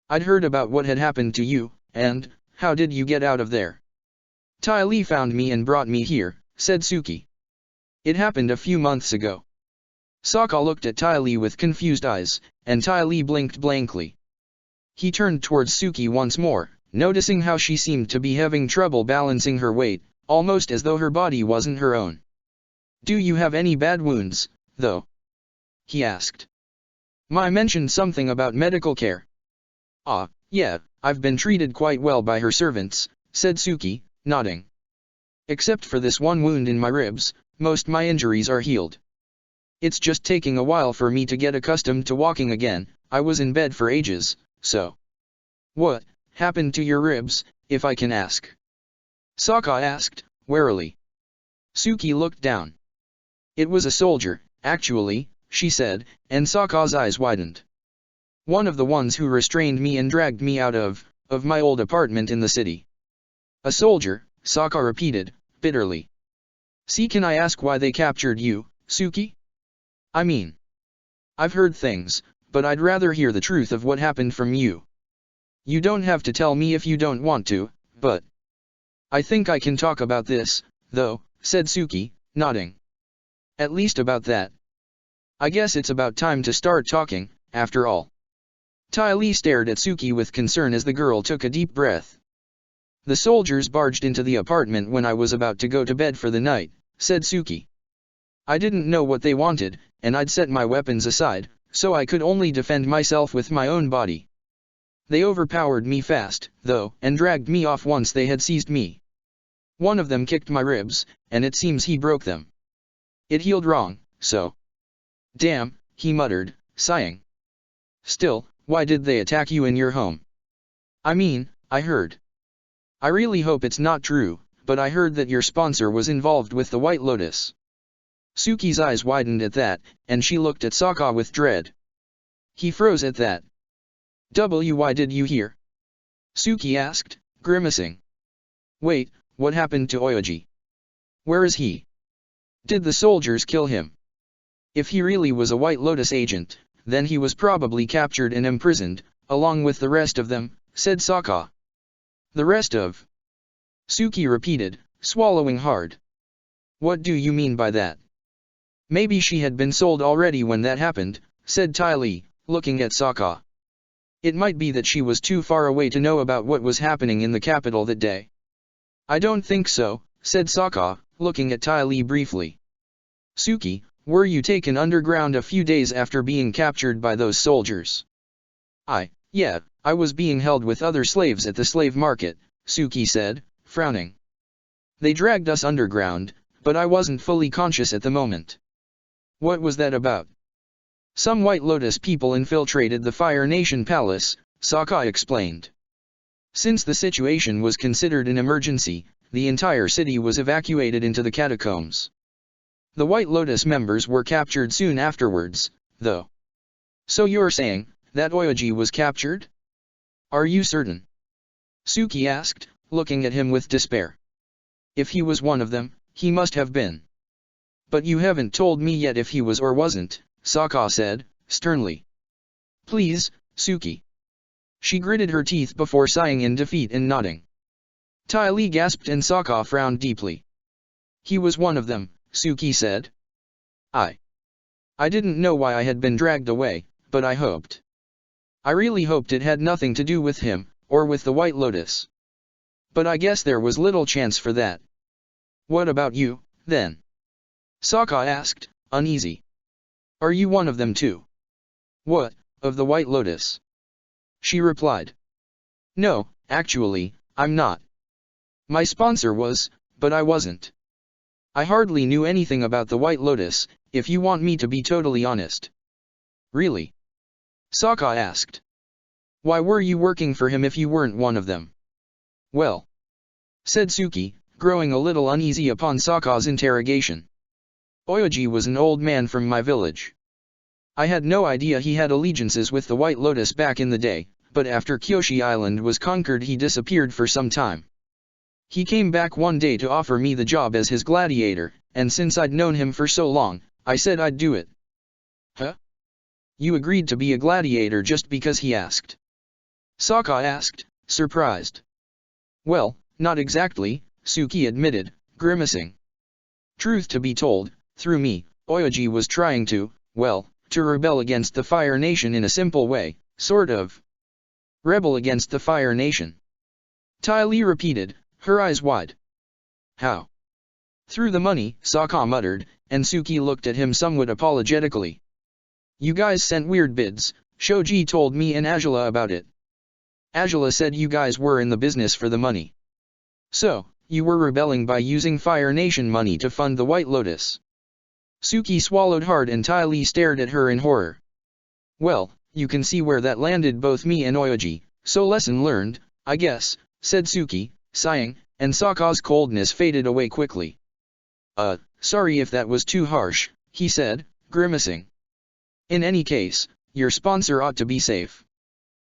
I'd heard about what had happened to you, and how did you get out of there? Ty Lee found me and brought me here, said Suki. It happened a few months ago. Sokka looked at Ty Lee with confused eyes, and Ty Lee blinked blankly. He turned towards Suki once more, noticing how she seemed to be having trouble balancing her weight, almost as though her body wasn't her own. "Do you have any bad wounds, though?" he asked. Mai mentioned something about medical care. "Ah, yeah, I've been treated quite well by her servants," said Suki, nodding. "Except for this one wound in my ribs, most my injuries are healed. It's just taking a while for me to get accustomed to walking again. I was in bed for ages, so." "What happened to your ribs, if I can ask?" Sokka asked, warily. Suki looked down. "It was a soldier, actually," she said, and Sokka's eyes widened. "One of the ones who restrained me and dragged me out of my old apartment in the city." "A soldier," Sokka repeated, bitterly. "See, can I ask why they captured you, Suki? I mean, I've heard things, but I'd rather hear the truth of what happened from you. You don't have to tell me if you don't want to, but I think I can talk about this, though," said Suki, nodding. "At least about that. I guess it's about time to start talking, after all." Ty Lee stared at Suki with concern as the girl took a deep breath. "The soldiers barged into the apartment when I was about to go to bed for the night," said Suki. "I didn't know what they wanted, and I'd set my weapons aside, so I could only defend myself with my own body. They overpowered me fast, though, and dragged me off once they had seized me. One of them kicked my ribs, and it seems he broke them. It healed wrong, so—" "Damn," he muttered, sighing. "Still, why did they attack you in your home? I mean, I heard. I really hope it's not true, but I heard that your sponsor was involved with the White Lotus." Suki's eyes widened at that, and she looked at Sokka with dread. He froze at that. "Why did you hear?" Suki asked, grimacing. "Wait, what happened to Oyoji? Where is he? Did the soldiers kill him? If he really was a White Lotus agent, then he was probably captured and imprisoned, along with the rest of them," said Sokka. "The rest of?" Suki repeated, swallowing hard. "What do you mean by that?" "Maybe she had been sold already when that happened," said Ty Lee, looking at Sokka. "It might be that she was too far away to know about what was happening in the capital that day." "I don't think so," said Sokka, looking at Ty Lee briefly. "Suki, were you taken underground a few days after being captured by those soldiers?" Yeah, I was being held with other slaves at the slave market," Suki said, frowning. "They dragged us underground, but I wasn't fully conscious at the moment." "What was that about?" "Some White Lotus people infiltrated the Fire Nation Palace," Sokka explained. "Since the situation was considered an emergency, the entire city was evacuated into the catacombs. The White Lotus members were captured soon afterwards, though." "So you're saying that Oyoji was captured? Are you certain?" Suki asked, looking at him with despair. "If he was one of them, he must have been." "But you haven't told me yet if he was or wasn't," Sokka said, sternly. "Please, Suki." She gritted her teeth before sighing in defeat and nodding. Ty Lee gasped and Sokka frowned deeply. "He was one of them," Suki said. I didn't know why I had been dragged away, but I hoped. I really hoped it had nothing to do with him, or with the White Lotus. But I guess there was little chance for that." "What about you, then?" Sokka asked, uneasy. "Are you one of them too?" "What, of the White Lotus?" she replied. "No, actually, I'm not. My sponsor was, but I wasn't. I hardly knew anything about the White Lotus, if you want me to be totally honest." "Really?" Sokka asked. "Why were you working for him if you weren't one of them?" "Well," said Suki, growing a little uneasy upon Sokka's interrogation. "Oyoji was an old man from my village. I had no idea he had allegiances with the White Lotus back in the day, but after Kyoshi Island was conquered he disappeared for some time. He came back one day to offer me the job as his gladiator, and since I'd known him for so long, I said I'd do it." "Huh? You agreed to be a gladiator just because he asked?" Sokka asked, surprised. "Well, not exactly," Suki admitted, grimacing. "Truth to be told, through me, Oyoji was trying to, Well, to rebel against the Fire Nation in a simple way, sort of. Rebel against the Fire Nation. Ty Lee repeated, her eyes wide. How? Through the money, Sokka muttered, and Suki looked at him somewhat apologetically. You guys sent weird bids, Shoji told me and Azula about it. Azula said you guys were in the business for the money. So, you were rebelling by using Fire Nation money to fund the White Lotus. Suki swallowed hard and Ty Lee stared at her in horror. Well, you can see where that landed both me and Oyoji, so lesson learned, I guess, said Suki, sighing, and Sokka's coldness faded away quickly. Sorry if that was too harsh, he said, grimacing. In any case, your sponsor ought to be safe.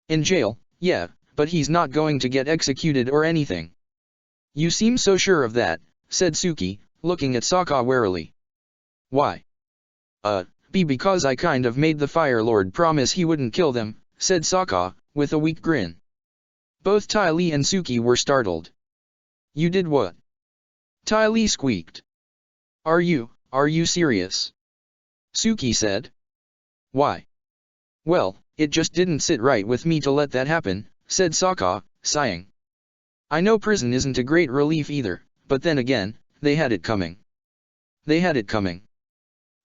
In jail, yeah, but he's not going to get executed or anything. You seem so sure of that, said Suki, looking at Sokka warily. Why? Because I kind of made the Fire Lord promise he wouldn't kill them, said Sokka, with a weak grin. Both Ty Lee and Suki were startled. You did what? Ty Lee squeaked. Are you serious? Suki said. Why? Well, it just didn't sit right with me to let that happen, said Sokka, sighing. I know prison isn't a great relief either, but then again, they had it coming. They had it coming.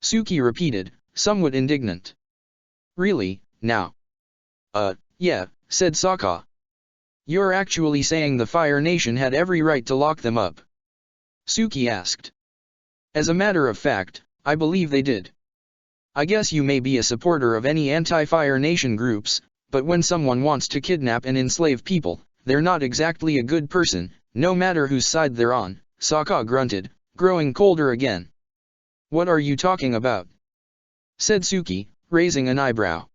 Suki repeated, somewhat indignant. Really, now? Yeah, said Sokka. You're actually saying the Fire Nation had every right to lock them up? Suki asked. As a matter of fact, I believe they did. I guess you may be a supporter of any anti-Fire Nation groups, but when someone wants to kidnap and enslave people, they're not exactly a good person, no matter whose side they're on, Sokka grunted, growing colder again. What are you talking about? Said Suki, raising an eyebrow.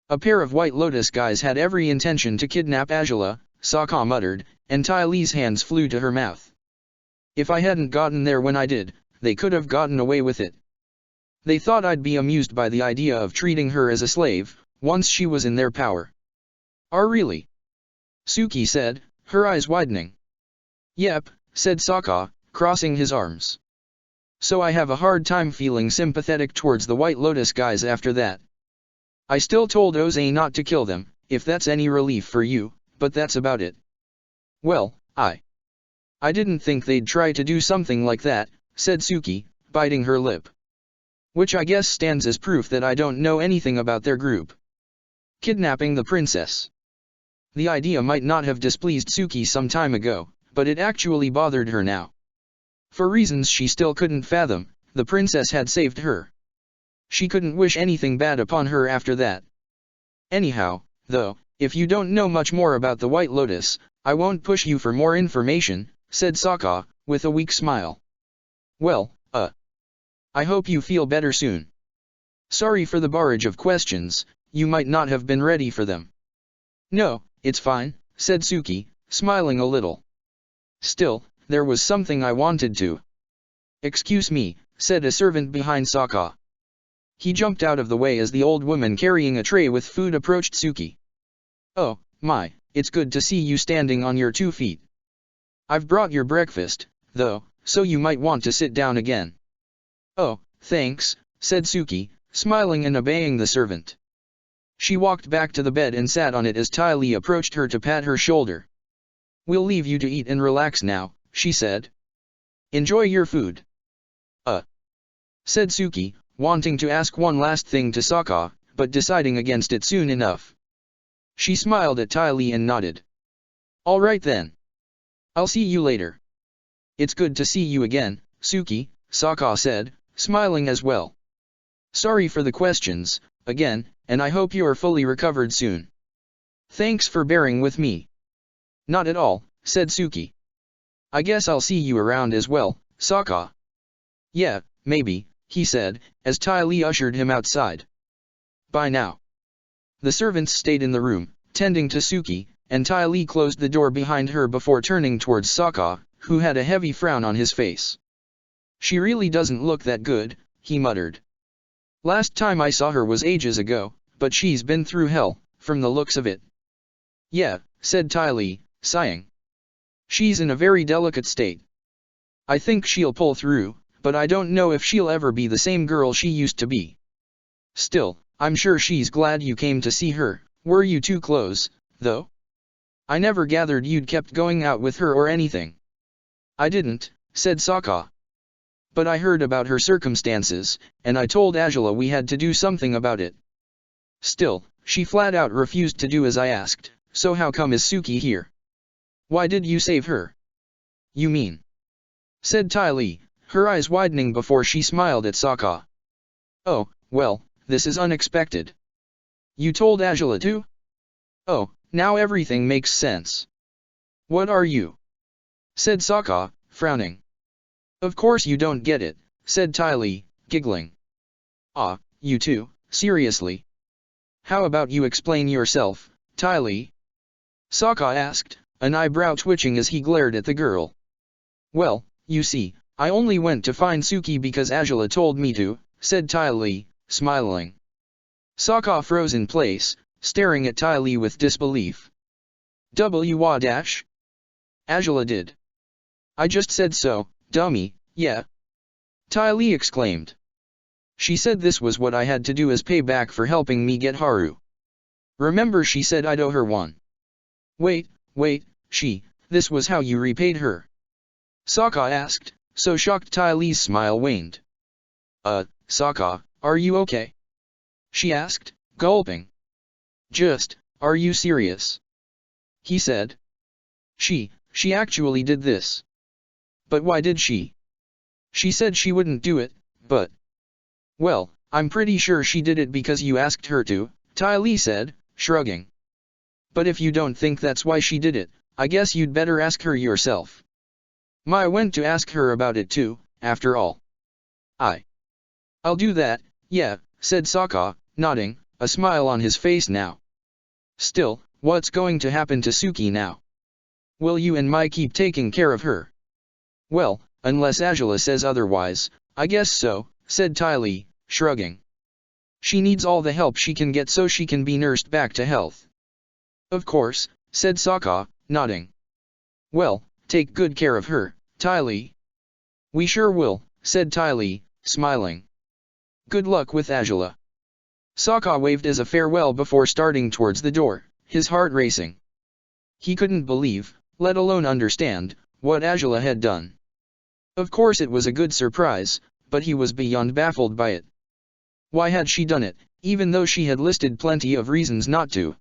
A pair of White Lotus guys had every intention to kidnap Azula, Sokka muttered, and Ty Lee's hands flew to her mouth. If I hadn't gotten there when I did, they could have gotten away with it. They thought I'd be amused by the idea of treating her as a slave, once she was in their power. Oh really? Suki said, her eyes widening. Yep, said Sokka, crossing his arms. So I have a hard time feeling sympathetic towards the White Lotus guys after that. I still told Oze not to kill them, if that's any relief for you, but that's about it. Well, I didn't think they'd try to do something like that, said Suki, biting her lip. Which I guess stands as proof that I don't know anything about their group. Kidnapping the princess. The idea might not have displeased Suki some time ago, but it actually bothered her now. For reasons she still couldn't fathom, the princess had saved her. She couldn't wish anything bad upon her after that. Anyhow, though, if you don't know much more about the White Lotus, I won't push you for more information, said Sokka, with a weak smile. Well, I hope you feel better soon. Sorry for the barrage of questions, you might not have been ready for them. No, it's fine, said Suki, smiling a little. Still, there was something I wanted to. Excuse me, said a servant behind Sokka. He jumped out of the way as the old woman carrying a tray with food approached Suki. Oh, my, it's good to see you standing on your 2 feet. I've brought your breakfast, though, so you might want to sit down again. Oh, thanks, said Suki, smiling and obeying the servant. She walked back to the bed and sat on it as Ty Lee approached her to pat her shoulder. We'll leave you to eat and relax now, she said. Enjoy your food. Said Suki, wanting to ask one last thing to Sokka, but deciding against it soon enough. She smiled at Ty Lee and nodded. All right then. I'll see you later. It's good to see you again, Suki, Sokka said, smiling as well. Sorry for the questions, again, and I hope you are fully recovered soon. Thanks for bearing with me. Not at all, said Suki. I guess I'll see you around as well, Sokka. Yeah, maybe, he said, as Ty Lee ushered him outside. Bye now. The servants stayed in the room, tending to Suki, and Ty Lee closed the door behind her before turning towards Sokka, who had a heavy frown on his face. She really doesn't look that good, he muttered. Last time I saw her was ages ago, but she's been through hell, from the looks of it. Yeah, said Ty Lee, sighing. She's in a very delicate state. I think she'll pull through, but I don't know if she'll ever be the same girl she used to be. Still, I'm sure she's glad you came to see her. Were you too close, though? I never gathered you'd kept going out with her or anything. I didn't, said Sokka. But I heard about her circumstances, and I told Angela we had to do something about it. Still, she flat out refused to do as I asked, so how come is Suki here? Why did you save her? You mean? Said Ty Lee, her eyes widening before she smiled at Sokka. Oh, well, this is unexpected. You told Angela too? Oh, now everything makes sense. What are you? Said Sokka, frowning. Of course you don't get it, said Ty Lee, giggling. Ah, you too, seriously. How about you explain yourself, Ty Lee? Sokka asked, an eyebrow twitching as he glared at the girl. Well, you see, I only went to find Suki because Angela told me to, said Ty Lee, smiling. Sokka froze in place, staring at Ty Lee with disbelief. W-dash? Angela did. I just said so, dummy, yeah. Ty Lee exclaimed. She said this was what I had to do as payback for helping me get Haru. Remember she said I'd owe her one. Wait, this was how you repaid her? Sokka asked, so shocked Ty Lee's smile waned. Sokka, are you okay? She asked, gulping. Just, are you serious? He said. She actually did this. But why did she? She said she wouldn't do it, but... Well, I'm pretty sure she did it because you asked her to, Ty Lee said, shrugging. But if you don't think that's why she did it, I guess you'd better ask her yourself. I went to ask her about it too, after all. I'll do that, yeah, said Sokka, nodding, a smile on his face now. Still, what's going to happen to Suki now? Will you and Mai keep taking care of her? Well, unless Angela says otherwise, I guess so, said Ty Lee, shrugging. She needs all the help she can get so she can be nursed back to health. Of course, said Sokka, nodding. Well, take good care of her, Ty Lee. We sure will, said Ty Lee, smiling. Good luck with Angela. Sokka waved as a farewell before starting towards the door, his heart racing. He couldn't believe, let alone understand, what Angela had done. Of course it was a good surprise, but he was beyond baffled by it. Why had she done it, even though she had listed plenty of reasons not to?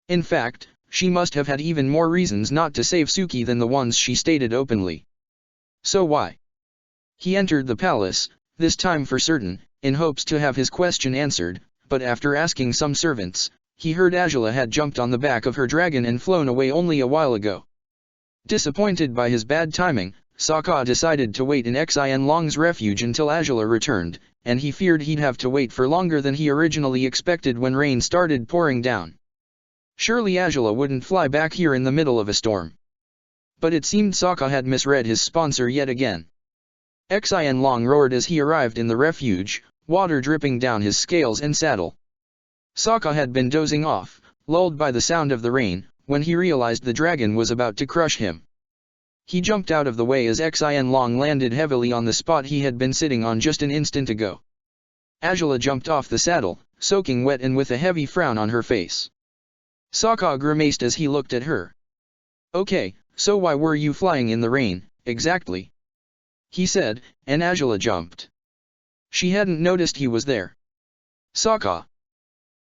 In fact, she must have had even more reasons not to save Suki than the ones she stated openly. So why? He entered the palace, this time for certain, in hopes to have his question answered, but after asking some servants, he heard Angela had jumped on the back of her dragon and flown away only a while ago. Disappointed by his bad timing, Sokka decided to wait in Xin Long's refuge until Angela returned, and he feared he'd have to wait for longer than he originally expected when rain started pouring down. Surely Angela wouldn't fly back here in the middle of a storm. But it seemed Sokka had misread his sponsor yet again. Xin Long roared as he arrived in the refuge, water dripping down his scales and saddle. Sokka had been dozing off, lulled by the sound of the rain, when he realized the dragon was about to crush him. He jumped out of the way as Xin Long landed heavily on the spot he had been sitting on just an instant ago. Angela jumped off the saddle, soaking wet and with a heavy frown on her face. Sokka grimaced as he looked at her. Okay, so why were you flying in the rain, exactly? He said, and Angela jumped. She hadn't noticed he was there. Sokka,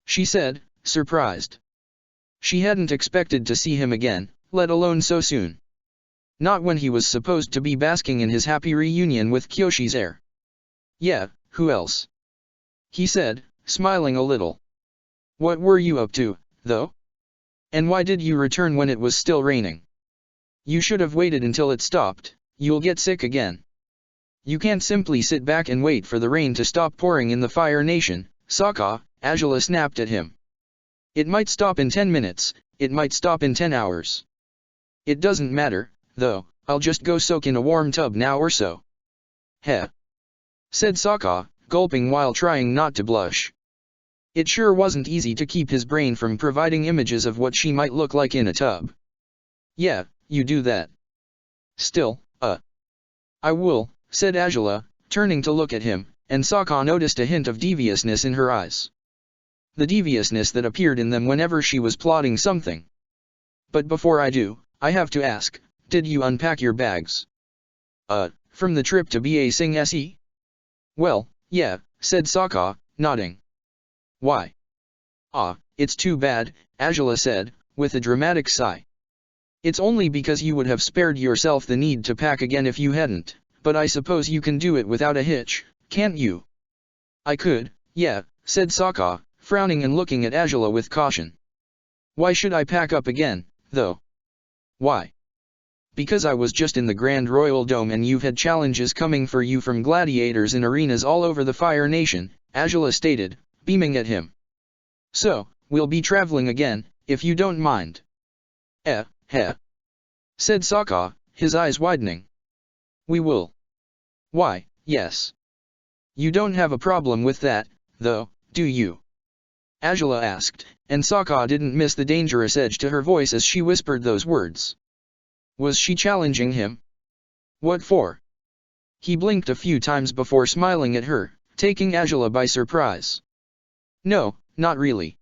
she said, surprised. She hadn't expected to see him again, let alone so soon. Not when he was supposed to be basking in his happy reunion with Kyoshi's heir. Yeah, who else? He said, smiling a little. What were you up to, though? And why did you return when it was still raining? You should have waited until it stopped, you'll get sick again. You can't simply sit back and wait for the rain to stop pouring in the Fire Nation, Sokka, Angela snapped at him. It might stop in 10 minutes, it might stop in 10 hours. It doesn't matter, though, I'll just go soak in a warm tub now or so. Heh. Said Sokka, gulping while trying not to blush. It sure wasn't easy to keep his brain from providing images of what she might look like in a tub. Yeah, you do that. Still, I will, said Angela, turning to look at him, and Sokka noticed a hint of deviousness in her eyes. The deviousness that appeared in them whenever she was plotting something. But before I do, I have to ask, did you unpack your bags? From the trip to Ba Sing Se? Well, yeah, said Sokka, nodding. Why? It's too bad, Azula said, with a dramatic sigh. It's only because you would have spared yourself the need to pack again if you hadn't, but I suppose you can do it without a hitch, can't you? I could, yeah, said Sokka, frowning and looking at Azula with caution. Why should I pack up again, though? Why? Because I was just in the Grand Royal Dome and you've had challenges coming for you from gladiators in arenas all over the Fire Nation, Azula stated, beaming at him. So, we'll be traveling again, if you don't mind. Heh. Said Sokka, his eyes widening. We will. Why, yes. You don't have a problem with that, though, do you? Azula asked, and Sokka didn't miss the dangerous edge to her voice as she whispered those words. Was she challenging him? What for? He blinked a few times before smiling at her, taking Azula by surprise. No, not really.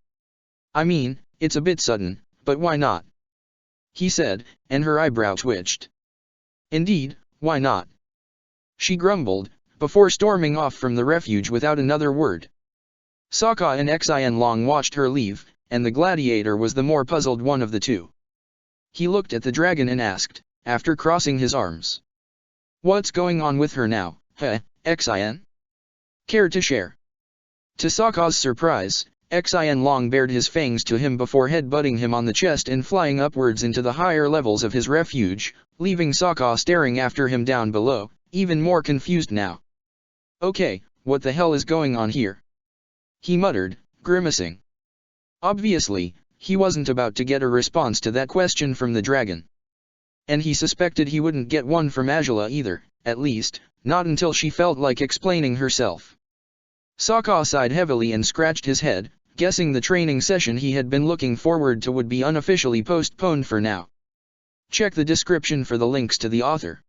I mean, it's a bit sudden, but why not? He said, and her eyebrow twitched. Indeed, why not? She grumbled, before storming off from the refuge without another word. Sokka and Xianlong watched her leave, and the gladiator was the more puzzled one of the two. He looked at the dragon and asked, after crossing his arms. What's going on with her now, Xian? Care to share? To Sokka's surprise, Xianlong bared his fangs to him before headbutting him on the chest and flying upwards into the higher levels of his refuge, leaving Sokka staring after him down below, even more confused now. Okay, what the hell is going on here? He muttered, grimacing. Obviously, he wasn't about to get a response to that question from the dragon. And he suspected he wouldn't get one from Azula either, at least, not until she felt like explaining herself. Sokka sighed heavily and scratched his head, guessing the training session he had been looking forward to would be unofficially postponed for now. Check the description for the links to the author.